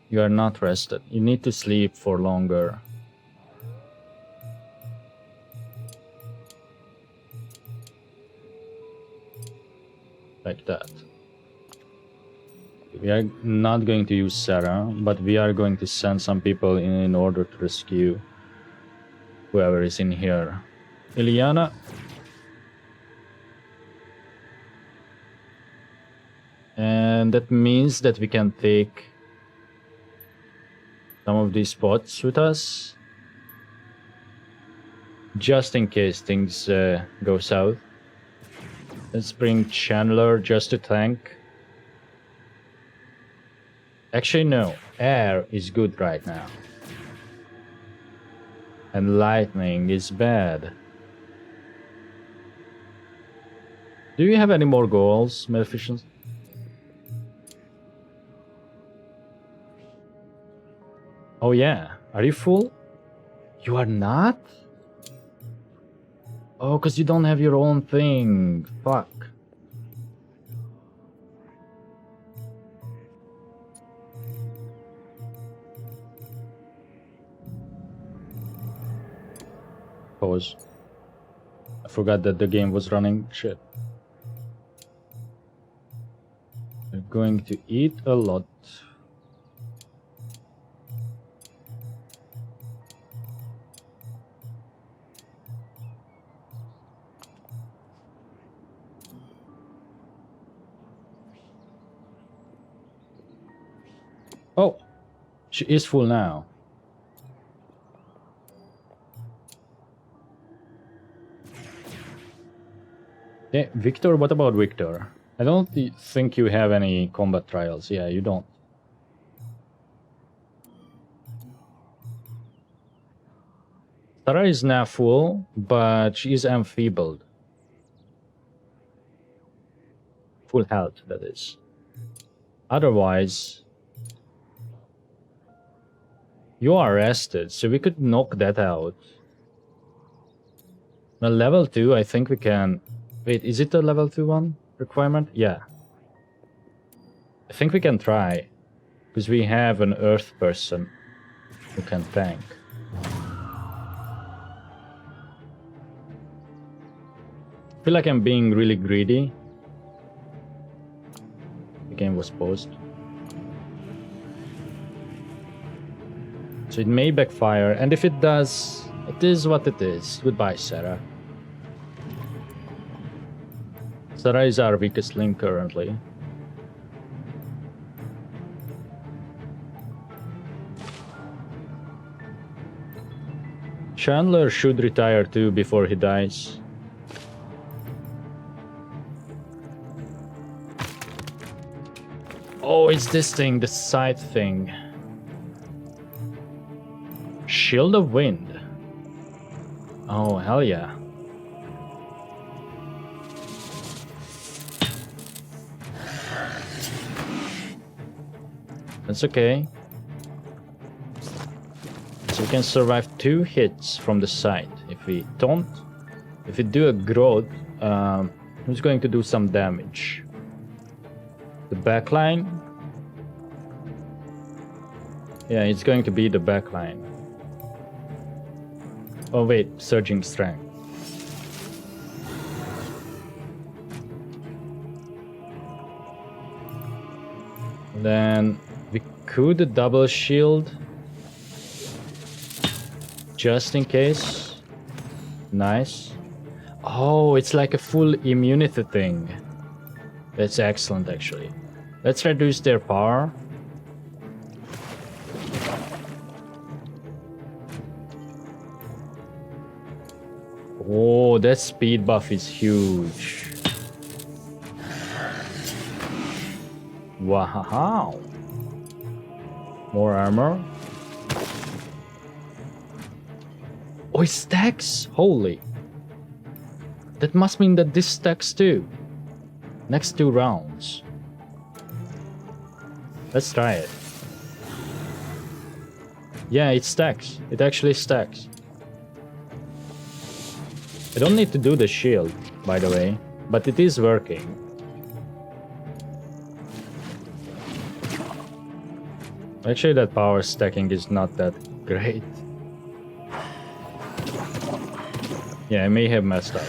You are not rested. You need to sleep for longer. Like that. We are not going to use Sarah, but we are going to send some people in order to rescue whoever is in here. Iliana. And that means that we can take some of these spots with us. Just in case things go south. Let's bring Chandler just to tank. Actually, no. Air is good right now. And lightning is bad. Do you have any more goals, Maleficent? Oh yeah. Are you full? You are not? Oh, because you don't have your own thing. Fuck. Pause. I forgot that the game was running. Shit. I'm going to eat a lot. Oh, she is full now. Yeah, Victor, what about Victor? I don't think you have any combat trials. Yeah, you don't. Sarah is now full, but she is enfeebled. Full health, that is. Otherwise, you are rested, so we could knock that out. Well, level 2, I think we can... Wait, is it a level 2 one requirement? Yeah. I think we can try. Because we have an earth person who can tank. I feel like I'm being really greedy. The game was paused. So it may backfire, and if it does, it is what it is. Goodbye, Sarah. Sarah is our weakest link currently. Chandler should retire too before he dies. Oh, it's this thing, the side thing. Shield of Wind. Oh, hell yeah. That's okay. So we can survive 2 hits from the side. If we don't, if we do a growth, it's going to do some damage. The backline. Yeah, it's going to be the backline. Oh wait, surging strength. Then we could double shield. Just in case. Nice. Oh, it's like a full immunity thing. That's excellent, actually. Let's reduce their power. Oh, that speed buff is huge. Wow. More armor. Oh, it stacks? Holy. That must mean that this stacks too. Next 2 rounds. Let's try it. Yeah, it stacks. It actually stacks. I don't need to do the shield, by the way, but it is working. Actually, that power stacking is not that great. Yeah, I may have messed up.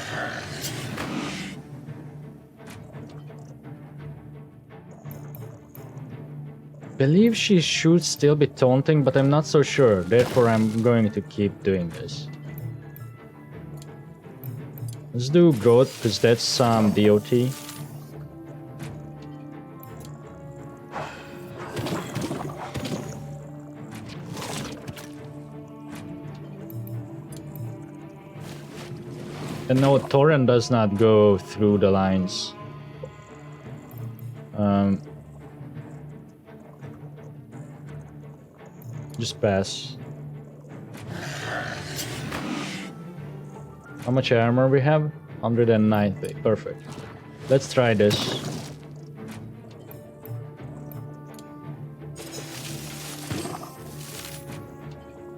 Believe she should still be taunting, but I'm not so sure. Therefore, I'm going to keep doing this. Let's do growth, because that's some DOT. And no, Torrent does not go through the lines. Just pass. How much armor we have? 190. Perfect. Let's try this.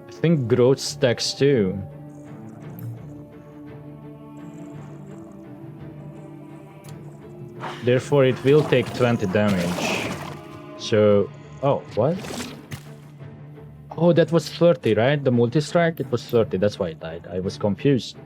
I think growth stacks too. Therefore, it will take 20 damage. So, oh, what? Oh, that was 30, right? The multi-strike, it was 30. That's why it died. I was confused.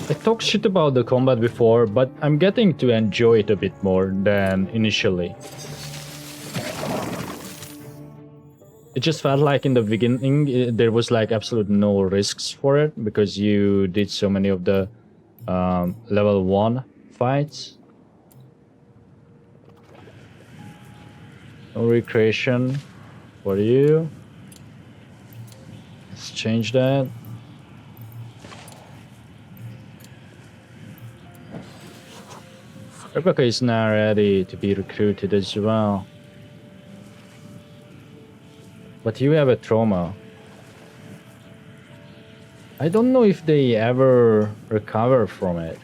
I talked shit about the combat before, but I'm getting to enjoy it a bit more than initially. It just felt like in the beginning there was like absolute no risks for it because you did so many of the level 1 fights. No recreation for you. Let's change that. Rebecca is now ready to be recruited as well. But you have a trauma. I don't know if they ever recover from it.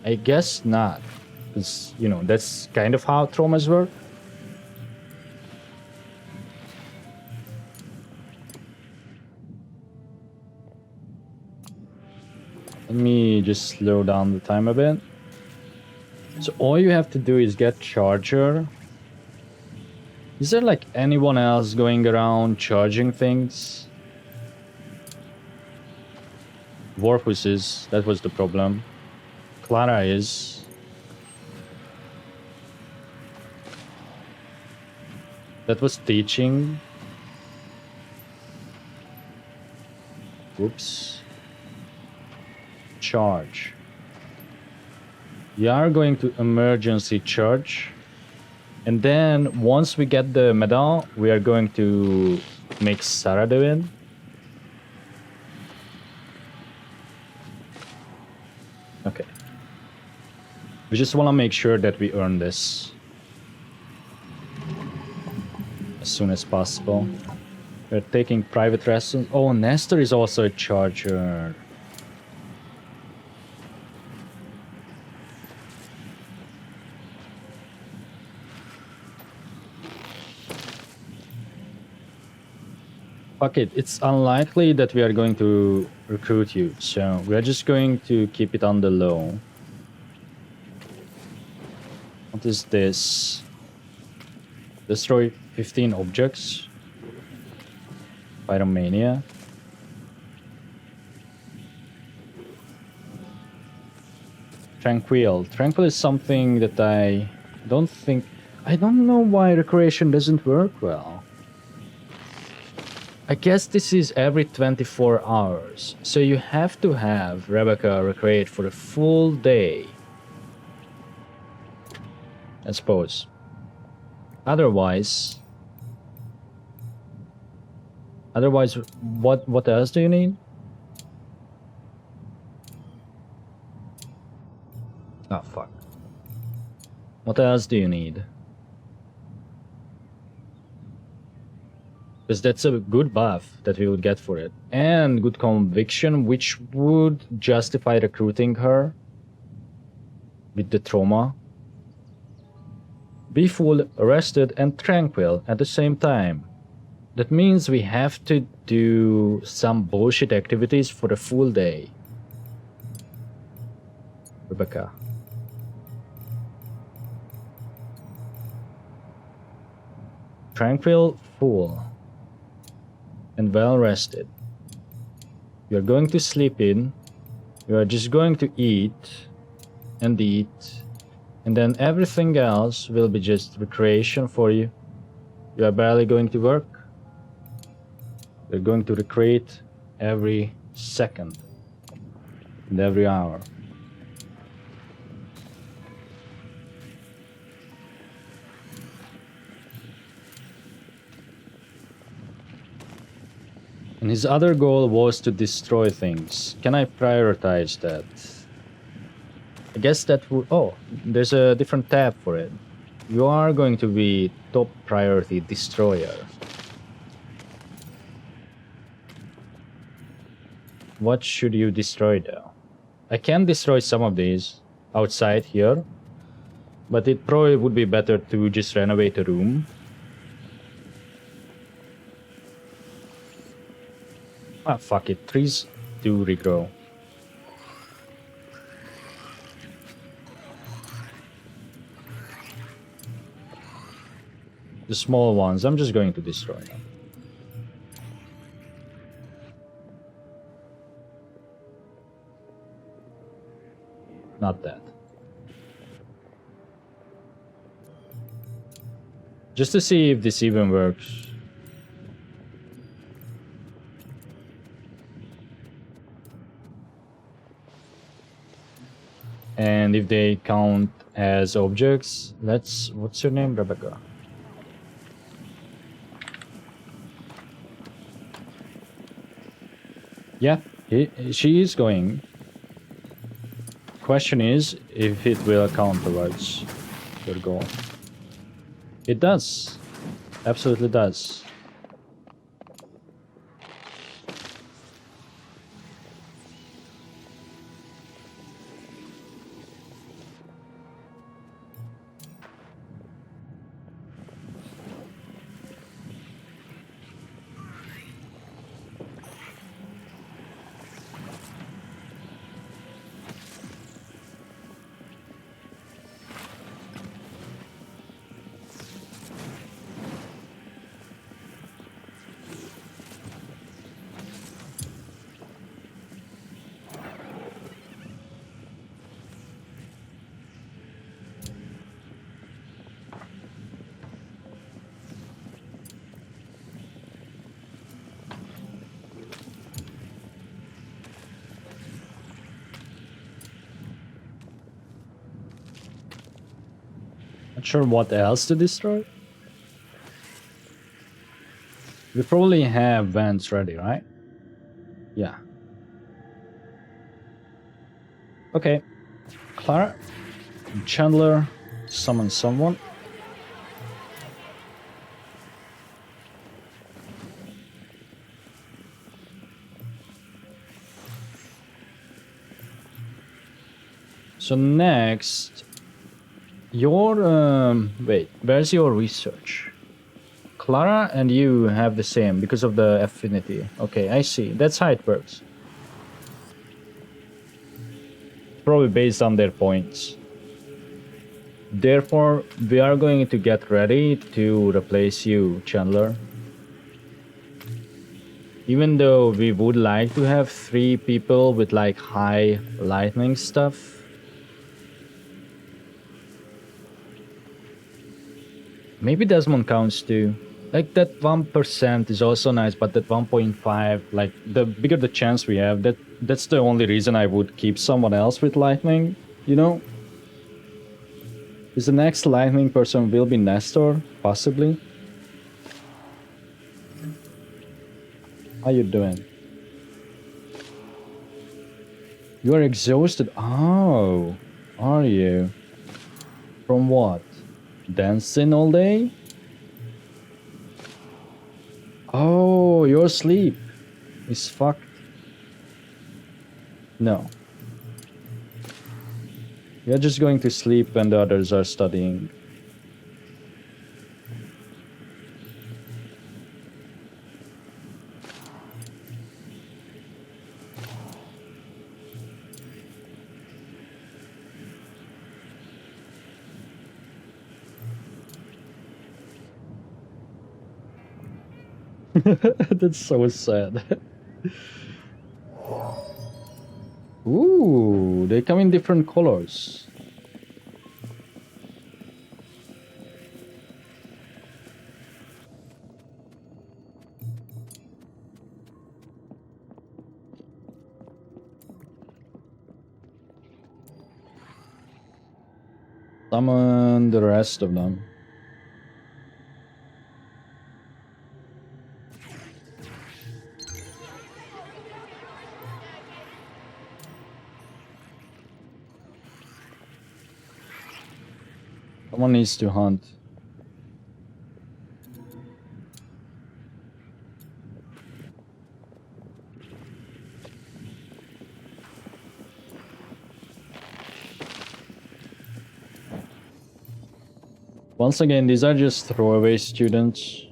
I guess not. Because, you know, that's kind of how traumas work. Let me just slow down the time a bit. So all you have to do is get Charger. Is there like anyone else going around charging things? Warpus is, that was the problem. Clara is. That was teaching. Whoops. Charge. We are going to emergency charge. And then once we get the medal, we are going to make Sarah do it. We just want to make sure that we earn this as soon as possible. We're taking private lessons. Oh, Nestor is also a charger. Fuck it, it's unlikely that we are going to recruit you, so we are just going to keep it on the low. What is this? Destroy 15 objects. Pyromania. Tranquil. Tranquil is something that I don't think... I don't know why recreation doesn't work well. I guess this is every 24 hours, so you have to have Rebecca recreate for a full day. I suppose. Otherwise, what else do you need? Oh fuck. What else do you need? Because that's a good buff that we would get for it. And good conviction, which would justify recruiting her with the trauma. Be full, rested, and tranquil at the same time. That means we have to do some bullshit activities for a full day. Rebecca. Tranquil, full, and well rested. You're going to sleep in. You are just going to eat and eat. And then everything else will be just recreation for you. You are barely going to work. You're going to recreate every second and every hour. And his other goal was to destroy things. Can I prioritize that? I guess that would... Oh, there's a different tab for it. You are going to be top priority destroyer. What should you destroy though? I can destroy some of these outside here, but it probably would be better to just renovate a room. Ah, fuck it. Trees do regrow. The small ones, I'm just going to destroy them. Not that. Just to see if this even works. And if they count as objects, let's... What's your name, Rebecca? Yeah, she is going. Question is if it will count towards your goal. It does. Absolutely does. Not sure what else to destroy. We probably have vents ready, right? Yeah. Okay. Clara? Chandler, summon someone. So next, wait, where's your research? Clara and you have the same because of the affinity. Okay, I see. That's how it works. Probably based on their points. Therefore, we are going to get ready to replace you, Chandler. Even though we would like to have 3 people with like high lightning stuff. Maybe Desmond counts too. Like that 1% is also nice, but that 1.5, like the bigger the chance we have, that's the only reason I would keep someone else with lightning, you know? Is the next lightning person will be Nestor, possibly? How you doing? You are exhausted. Oh, are you? From what? Dancing all day? Oh, your sleep is fucked. No. You're just going to sleep when the others are studying. That's so sad. Ooh, they come in different colors. Summon the rest of them. Someone needs to hunt. Once again, these are just throwaway students.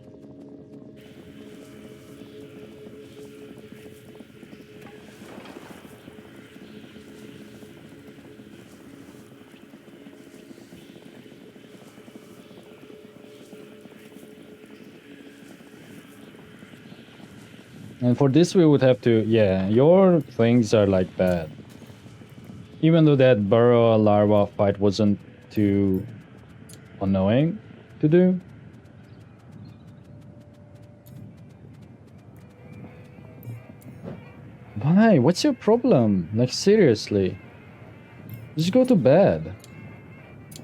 And for this we would have to, yeah, your things are like bad. Even though that burrow larva fight wasn't too annoying to do. Why? What's your problem? Like seriously? Just go to bed.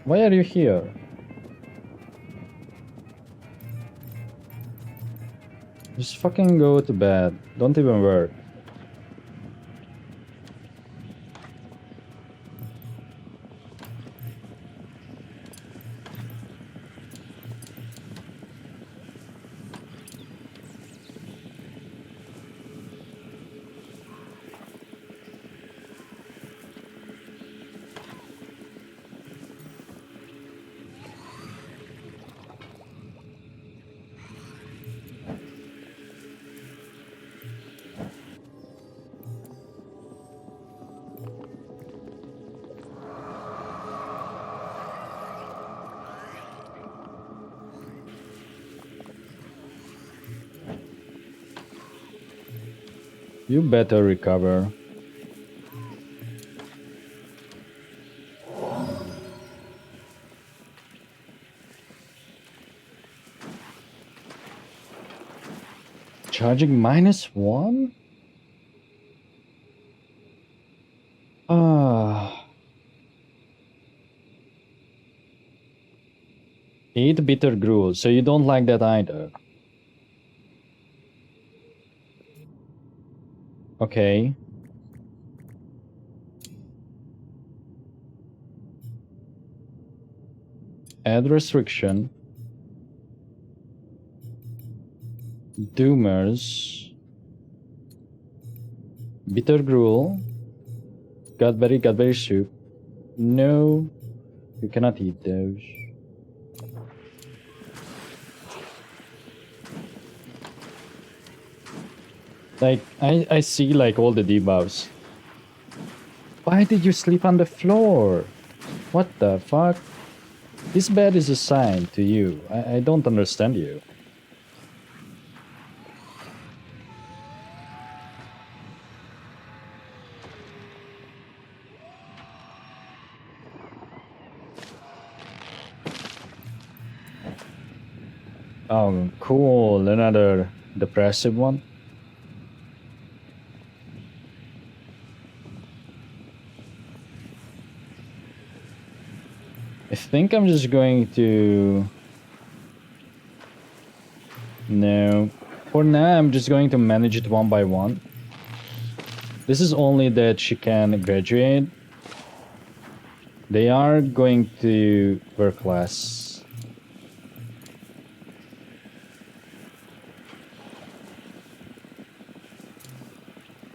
Why are you here? Just fucking go to bed. Don't even work. You better recover. Charging -1? Ah. 8 bitter gruel, so you don't like that either. Okay. add restriction. Doomers. Bitter gruel. Godberry soup. No, you cannot eat those. Like, I see like all the debuffs. Why did you sleep on the floor? What the fuck? This bed is assigned to you. I don't understand you. Oh, cool. Another depressive one. I think I'm just going to... No. For now, I'm just going to manage it one by one. This is only that she can graduate. They are going to work less.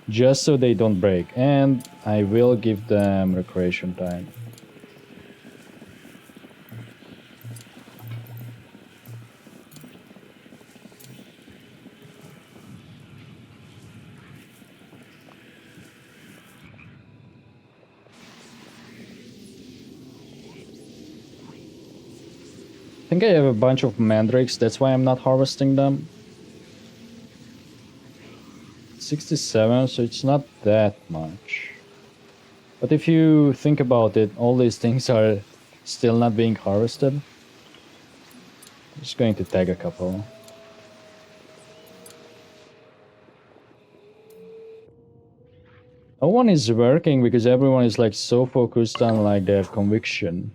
Just so they don't break. And I will give them recreation time. I think I have a bunch of mandrakes, that's why I'm not harvesting them. 67, so it's not that much. But if you think about it, all these things are still not being harvested. I'm just going to tag a couple. No one is working because everyone is like so focused on like their conviction.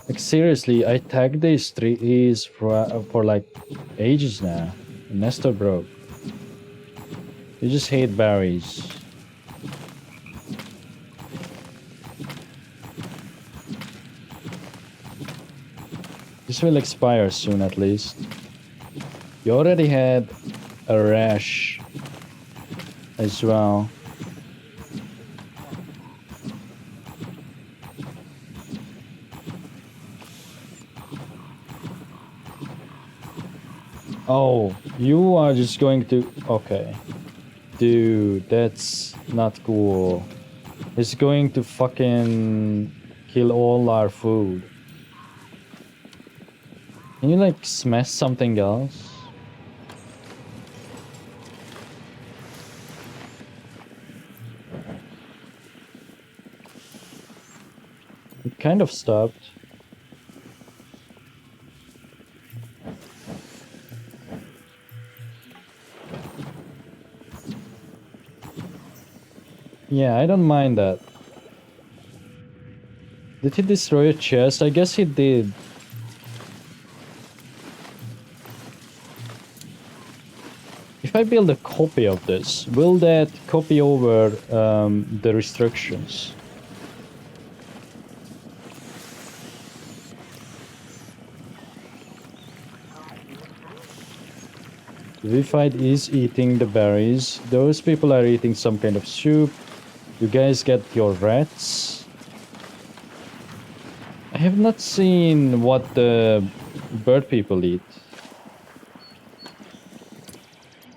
Like seriously, I tagged these trees for like ages now. Nestor broke. You just hate berries. This will expire soon at least. You already had a rash as well. Oh, you are just going to... Okay. Dude, that's not cool. It's going to fucking kill all our food. Can you like smash something else? It kind of stopped. Yeah, I don't mind that. Did he destroy a chest? I guess he did. If I build a copy of this, will that copy over the restrictions? Vified is eating the berries. Those people are eating some kind of soup. You guys get your rats. I have not seen what the bird people eat.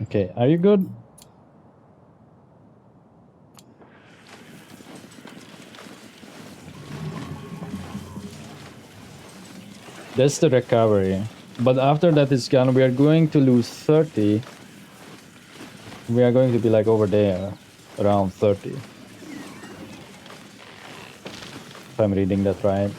Okay, are you good? That's the recovery. But after that is gone, we are going to lose 30. We are going to be like over there, around 30. If I'm reading that right.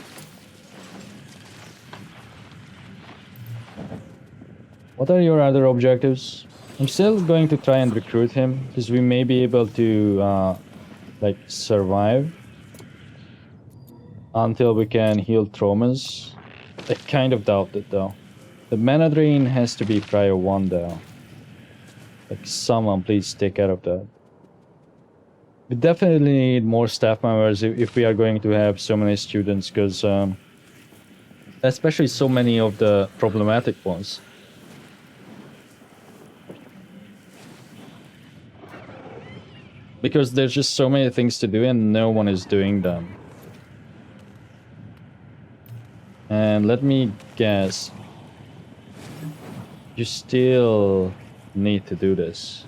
What are your other objectives? I'm still going to try and recruit him, because we may be able to like survive until we can heal traumas. I kind of doubt it though. The mana drain has to be prior 1 though. Like someone please take care of that. We definitely need more staff members if we are going to have so many students, because especially so many of the problematic ones. Because there's just so many things to do and no one is doing them. And let me guess, you still need to do this.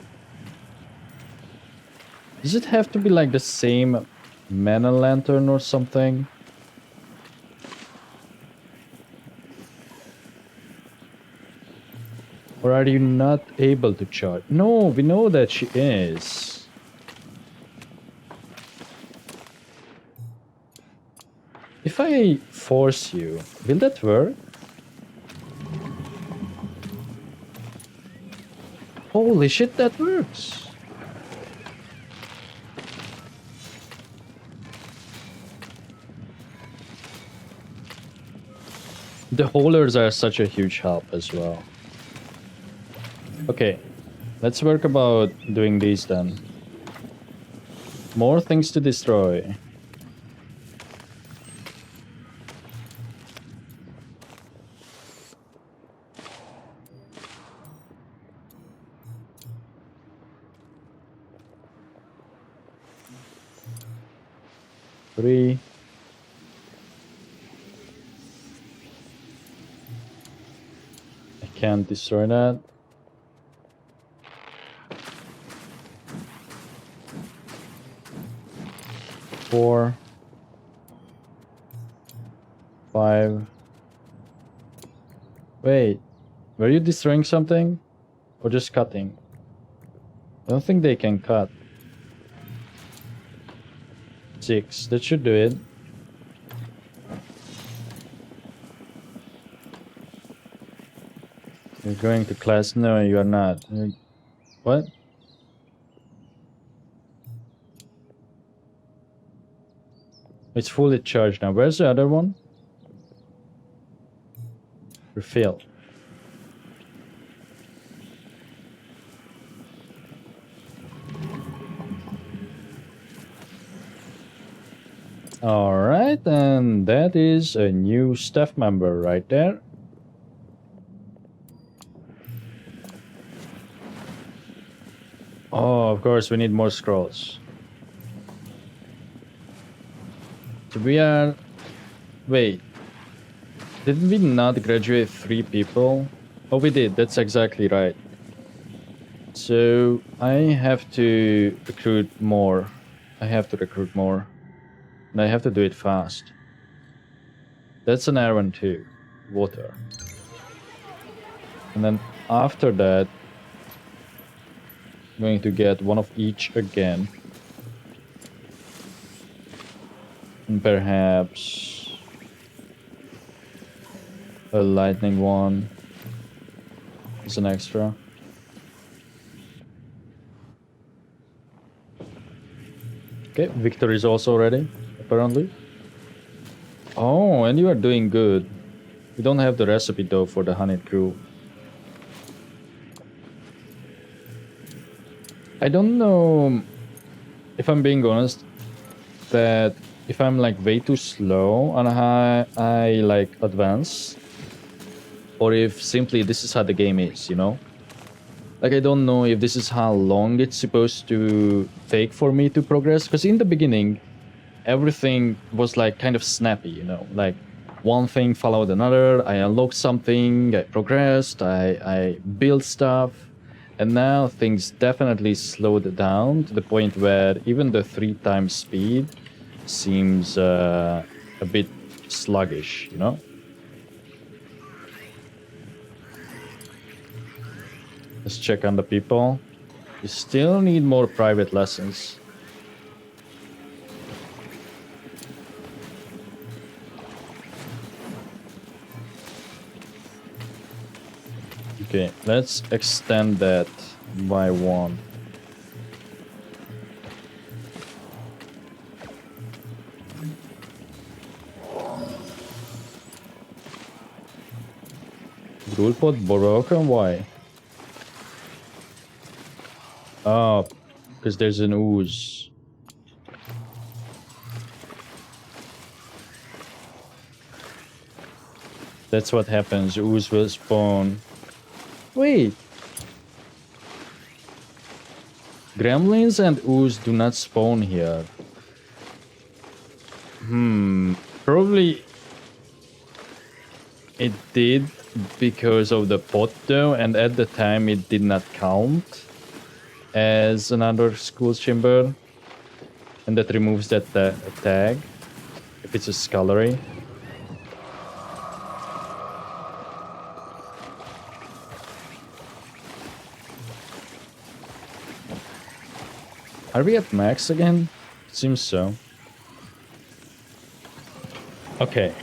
Does it have to be like the same mana lantern or something? Or are you not able to charge? No, we know that she is. If I force you, will that work? Holy shit, that works! The holders are such a huge help as well. Okay, let's work about doing these then. More things to destroy. Three. I can't destroy that. Four. 5. Wait, were you destroying something? Or just cutting? I don't think they can cut. 6, that should do it. You're going to class? No, you are not. What? It's fully charged now. Where's the other one? Refill. Alright, and that is a new staff member right there. Oh, of course, we need more scrolls. So we are... Wait. Did we not graduate 3 people? Oh, we did. That's exactly right. So I have to recruit more. I have to recruit more. And I have to do it fast. That's an errand too. Water. And then after that, I'm going to get one of each again. And perhaps a lightning one is an extra. Okay, Victor is also ready, apparently. Oh, and you are doing good. We don't have the recipe though for the honey crew. I don't know if I'm being honest that if I'm like way too slow on how I like advance, or if simply this is how the game is, you know? Like I don't know if this is how long it's supposed to take for me to progress, because in the beginning everything was like kind of snappy, you know, like one thing followed another, I unlocked something, I progressed, I built stuff. And now things definitely slowed down to the point where even the 3 times speed seems a bit sluggish, you know? Let's check on the people. You still need more private lessons. Okay, let's extend that by 1. Brewpot broken? Why? Oh, because there's an ooze. That's what happens. Ooze will spawn. Wait. Gremlins and ooze do not spawn here. Probably it did because of the pot though, and at the time it did not count as another school chamber, and that removes that tag if it's a scullery. Are we at max again? Seems so. Okay.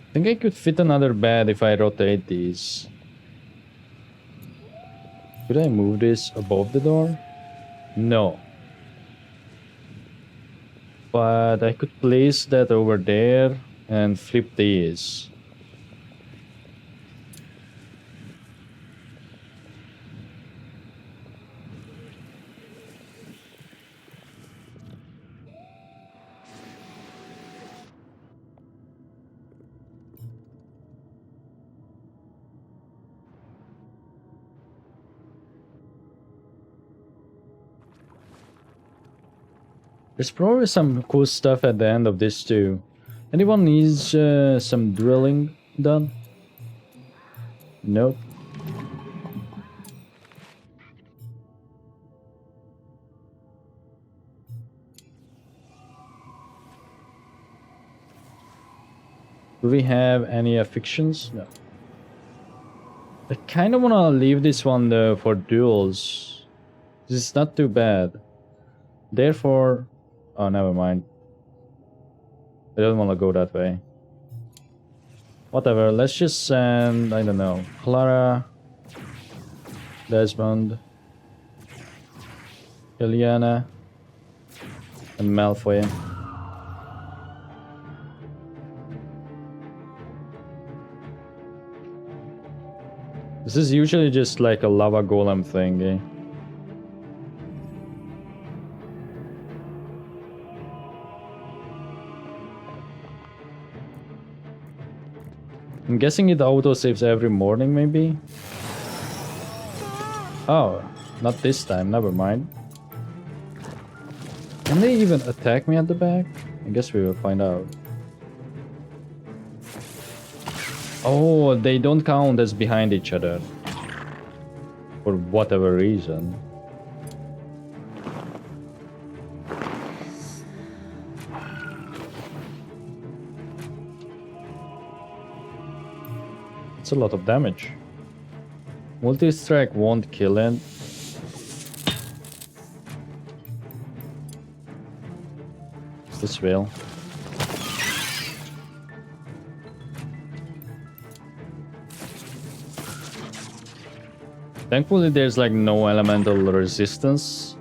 I think I could fit another bed if I rotate these. Could I move this above the door? No. But I could place that over there and flip these. There's probably some cool stuff at the end of this too. Anyone needs some drilling done? Nope. Do we have any afflictions? No. I kind of want to leave this one though for duels. This is not too bad. Therefore... Oh, never mind. I don't want to go that way. Whatever, let's just send, I don't know, Clara, Desmond, Ileana, and Malfoy. This is usually just like a lava golem thing, eh? I'm guessing it autosaves every morning, maybe? Oh, not this time, never mind. Can they even attack me at the back? I guess we will find out. Oh, they don't count as behind each other. For whatever reason. It's a lot of damage. Multi-strike won't kill it. This will. Thankfully there's like no elemental resistance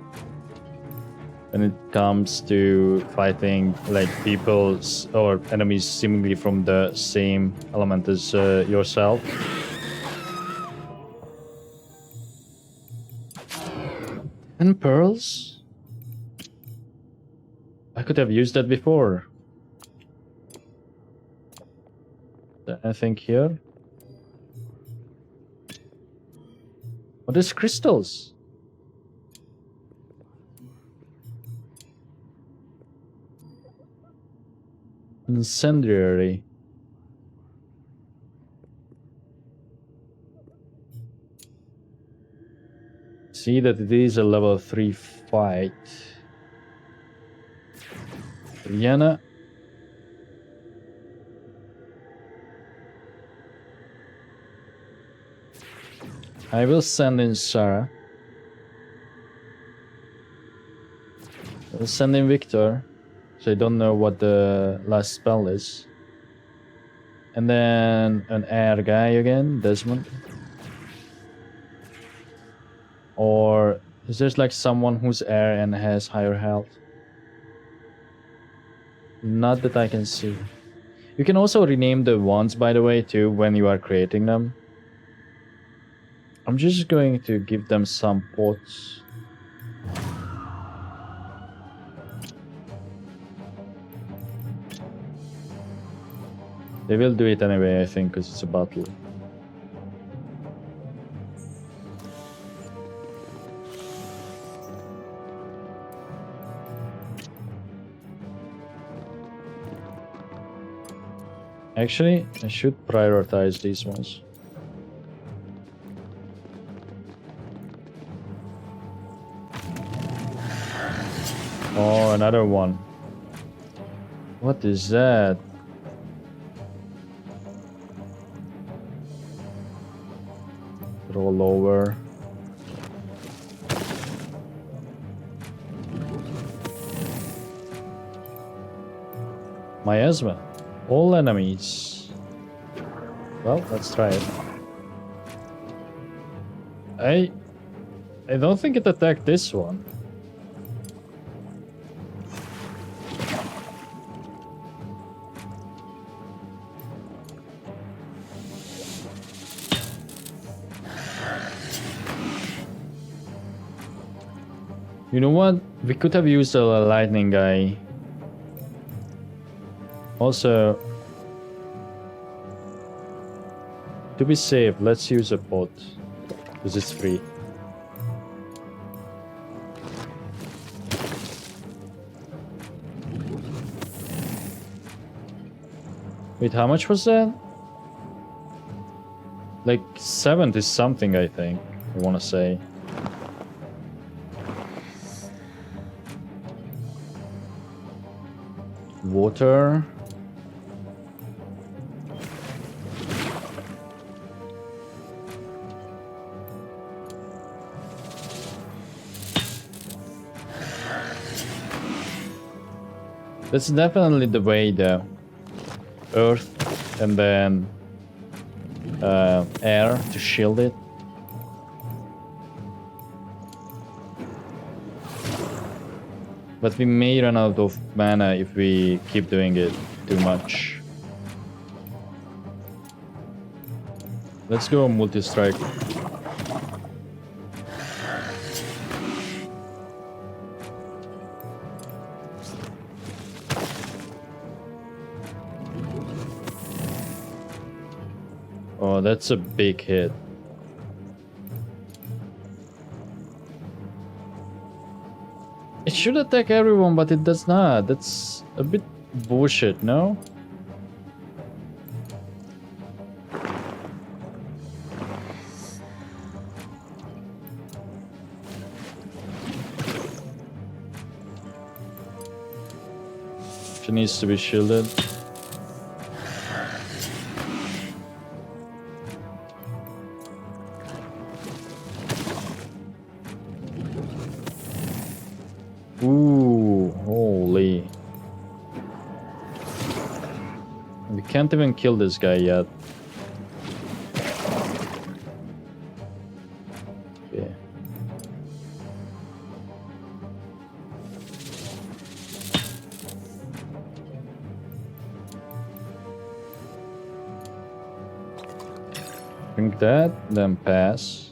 when it comes to fighting like people or enemies seemingly from the same element as yourself. And pearls? I could have used that before. I think here. Oh, there's crystals. Incendiary. See that it is a level 3 fight. Rihanna. I will send in Sarah. I'll send in Victor. So I don't know what the last spell is. And then an air guy again, Desmond. Or is there like someone who's air and has higher health? Not that I can see. You can also rename the wands, by the way, too, when you are creating them. I'm just going to give them some pots. They will do it anyway, I think, because it's a battle. Actually, I should prioritize these ones. Oh, another one. What is that? Roll over. Miasma. All enemies. Well, let's try it. I don't think it attacked this one. You know what? We could have used a lightning guy. Also, to be safe, let's use a pot, because it's free. Wait, how much was that? Like 70 something, I think, I want to say. Water. That's definitely the way, though. Earth and then air to shield it. But we may run out of mana if we keep doing it too much. Let's go multi-strike. Oh, that's a big hit. It should attack everyone, but it does not. That's a bit bullshit, no? She needs to be shielded. Ooh, holy. We can't even kill this guy yet. Okay. Drink that, then pass.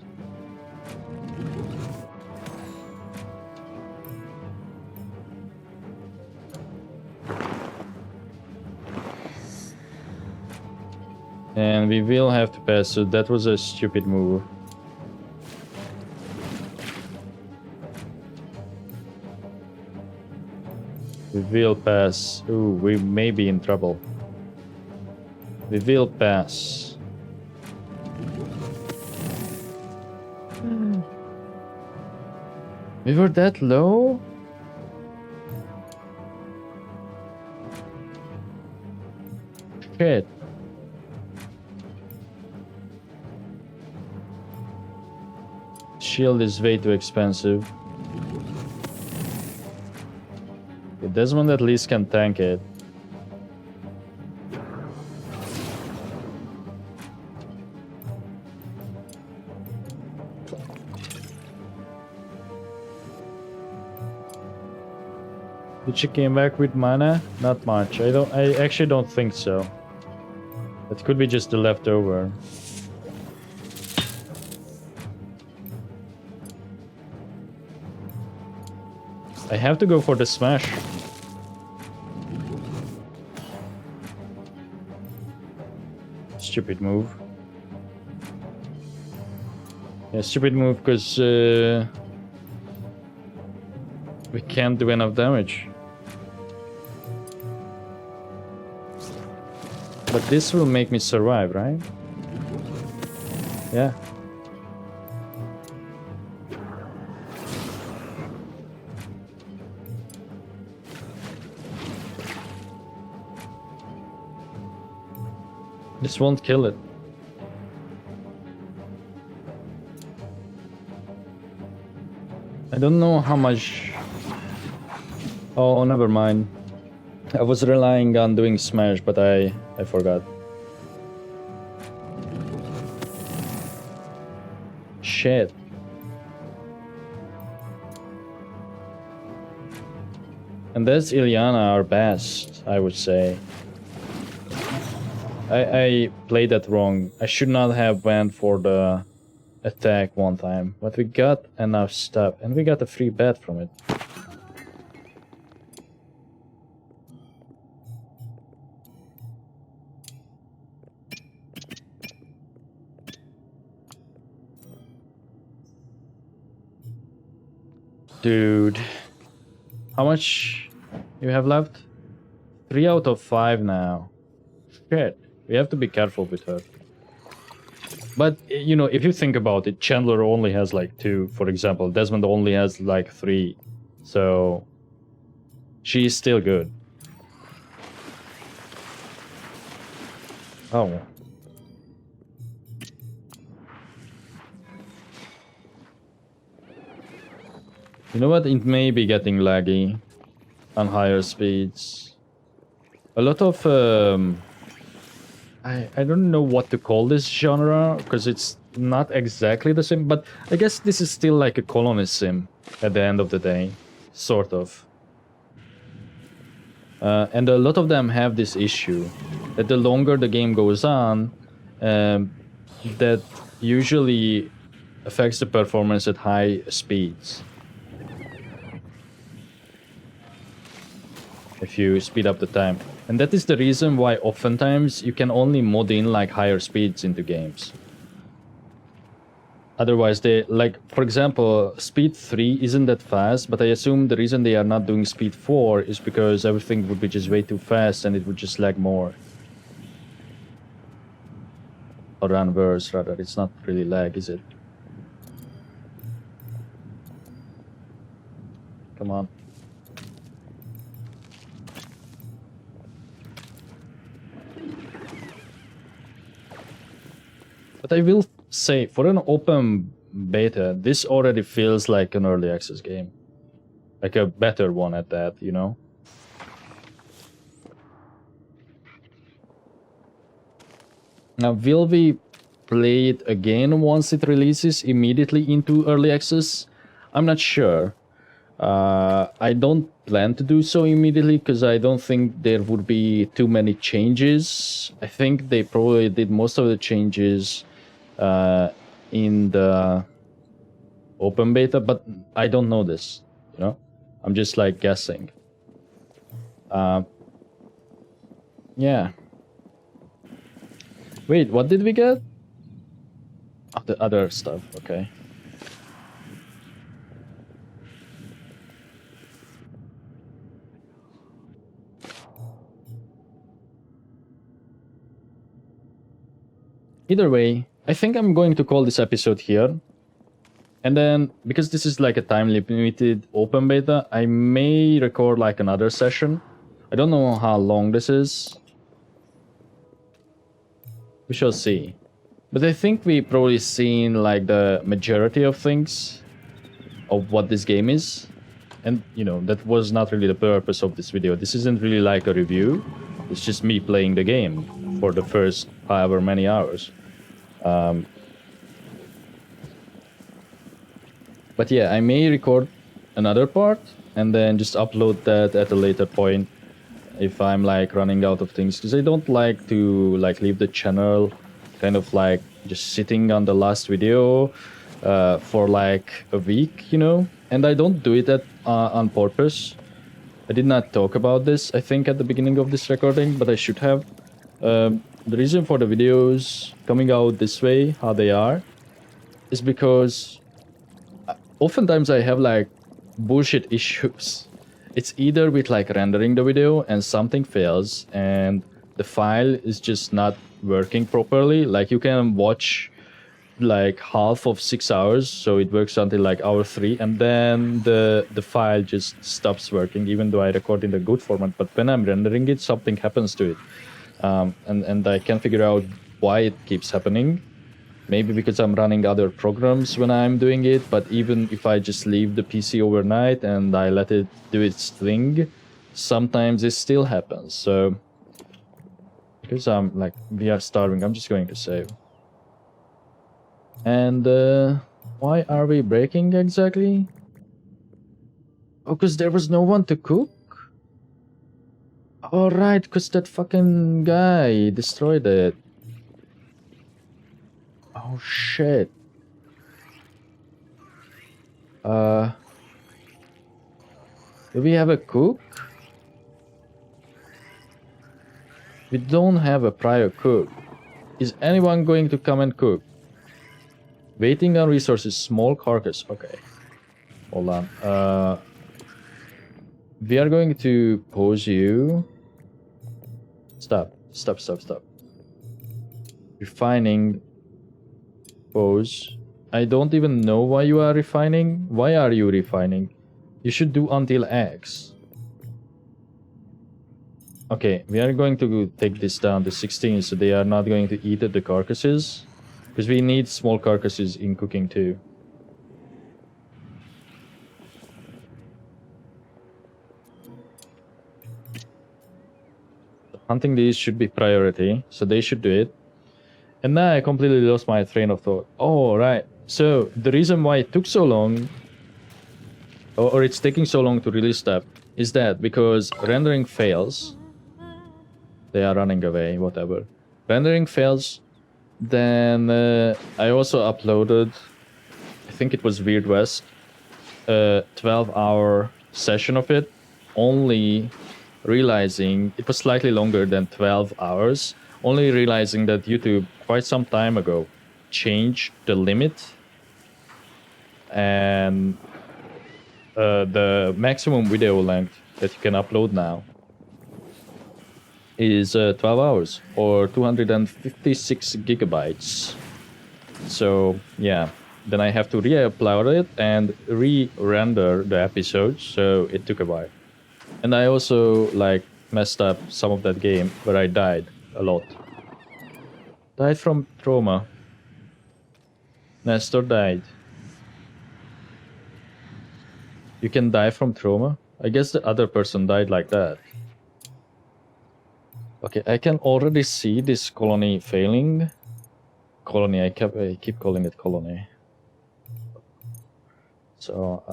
And we will have to pass, so that was a stupid move. We will pass. Ooh, we may be in trouble. We will pass. We were that low? Shit. Shield is way too expensive. Okay, Desmond at least can tank it. Did she came back with mana? Not much. I actually don't think so. That could be just the leftover. I have to go for the smash. Stupid move. Yeah, stupid move because we can't do enough damage. But this will make me survive, right? Yeah. This won't kill it. I don't know how much... Oh, never mind. I was relying on doing smash, but I forgot. Shit. And that's Ilyana, our best, I would say. I played that wrong. I should not have went for the attack one time, but we got enough stuff, and we got a free bet from it. Dude, how much you have left? 3 out of 5 now. Shit, we have to be careful with her. But, you know, if you think about it, Chandler only has like 2, for example. Desmond only has like 3. So, she's still good. Oh. You know what? It may be getting laggy on higher speeds. A lot of... I don't know what to call this genre, because it's not exactly the same, but I guess this is still like a colonist sim at the end of the day. Sort of. And a lot of them have this issue, that the longer the game goes on, that usually affects the performance at high speeds. If you speed up the time. And that is the reason why oftentimes you can only mod in like higher speeds into games. Otherwise they, like, for example, speed 3 isn't that fast, but I assume the reason they are not doing speed 4 is because everything would be just way too fast and it would just lag more. Or reverse, rather. It's not really lag, is it? Come on. But I will say, for an open beta, this already feels like an early access game. Like a better one at that, you know? Now, will we play it again once it releases immediately into early access? I'm not sure. I don't plan to do so immediately because I don't think there would be too many changes. I think they probably did most of the changes in the open beta, but I don't know this, you know? I'm just like guessing. Yeah. Wait, what did we get? Oh, the other stuff, okay. Either way, I think I'm going to call this episode here. And then, because this is like a time-limited open beta, I may record like another session. I don't know how long this is. We shall see. But I think we probably seen like the majority of things of what this game is. And, you know, that was not really the purpose of this video. This isn't really like a review. It's just me playing the game for the first however many hours. But yeah, I may record another part and then just upload that at a later point if I'm like running out of things, because I don't like to like leave the channel kind of like just sitting on the last video for like a week, you know. And I don't do it on purpose. I did not talk about this, I think, at the beginning of this recording, but I should have. The reason for the videos coming out this way, how they are, is because oftentimes I have like bullshit issues. It's either with like rendering the video and something fails and the file is just not working properly. Like you can watch like half of 6 hours, so it works until like hour 3, and then the file just stops working, even though I record in the good format. But when I'm rendering it, something happens to it, and I can't figure out why it keeps happening. Maybe because I'm running other programs when I'm doing it, but even if I just leave the PC overnight and I let it do its thing, sometimes it still happens. So because I'm like, we are starving, I'm just going to save. And why are we breaking exactly? Oh, because there was no one to cook? Oh, right, because that fucking guy destroyed it. Oh, shit. Do we have a cook? We don't have a prior cook. Is anyone going to come and cook? Waiting on resources, small carcass. Okay. Hold on. We are going to pause you. Stop. Stop, stop, stop. Refining. Pause. I don't even know why you are refining. Why are you refining? You should do until X. Okay, we are going to take this down to 16, so they are not going to eat at the carcasses. Because we need small carcasses in cooking too. Hunting these should be priority, so they should do it. And now I completely lost my train of thought. Oh, right. So the reason why it took so long, or it's taking so long to release that, is that because rendering fails. They are running away, whatever. Rendering fails. Then I also uploaded, I think it was Weird West, a 12-hour session of it, only realizing it was slightly longer than 12 hours, only realizing that YouTube quite some time ago changed the limit, and the maximum video length that you can upload now is 12 hours or 256 gigabytes. So yeah, then I have to re-upload it and re-render the episodes, so it took a while. And I also like messed up some of that game where I died a lot. Died from trauma. Nestor died. You can die from trauma? I guess the other person died like that. Okay, I can already see this colony failing. Colony, I keep calling it colony. So,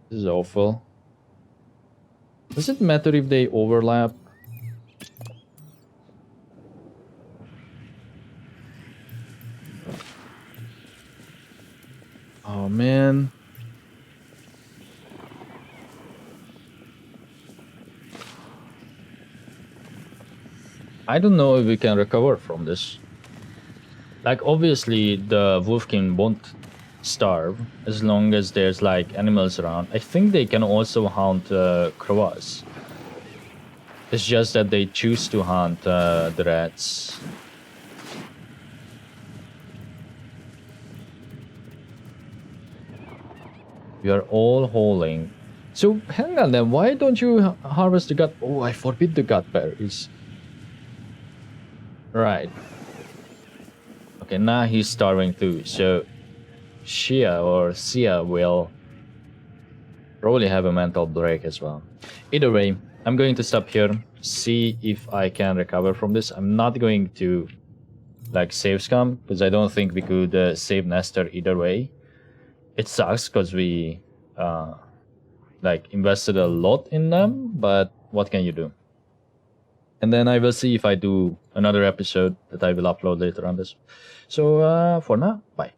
this is awful. Does it matter if they overlap? Oh man. I don't know if we can recover from this. Like, obviously the wolfkin won't starve as long as there's like animals around. I think they can also hunt crows. It's just that they choose to hunt the rats. We are all hauling. So hang on then, why don't you harvest the gut? Oh, I forbid the gut berries. Right. Okay, now he's starving too, so Shia or Sia will probably have a mental break as well. Either way, I'm going to stop here, see if I can recover from this. I'm not going to like save scum, because I don't think we could save Nestor either way. It sucks because we like invested a lot in them, but what can you do? And then I will see if I do another episode that I will upload later on this. So for now, bye.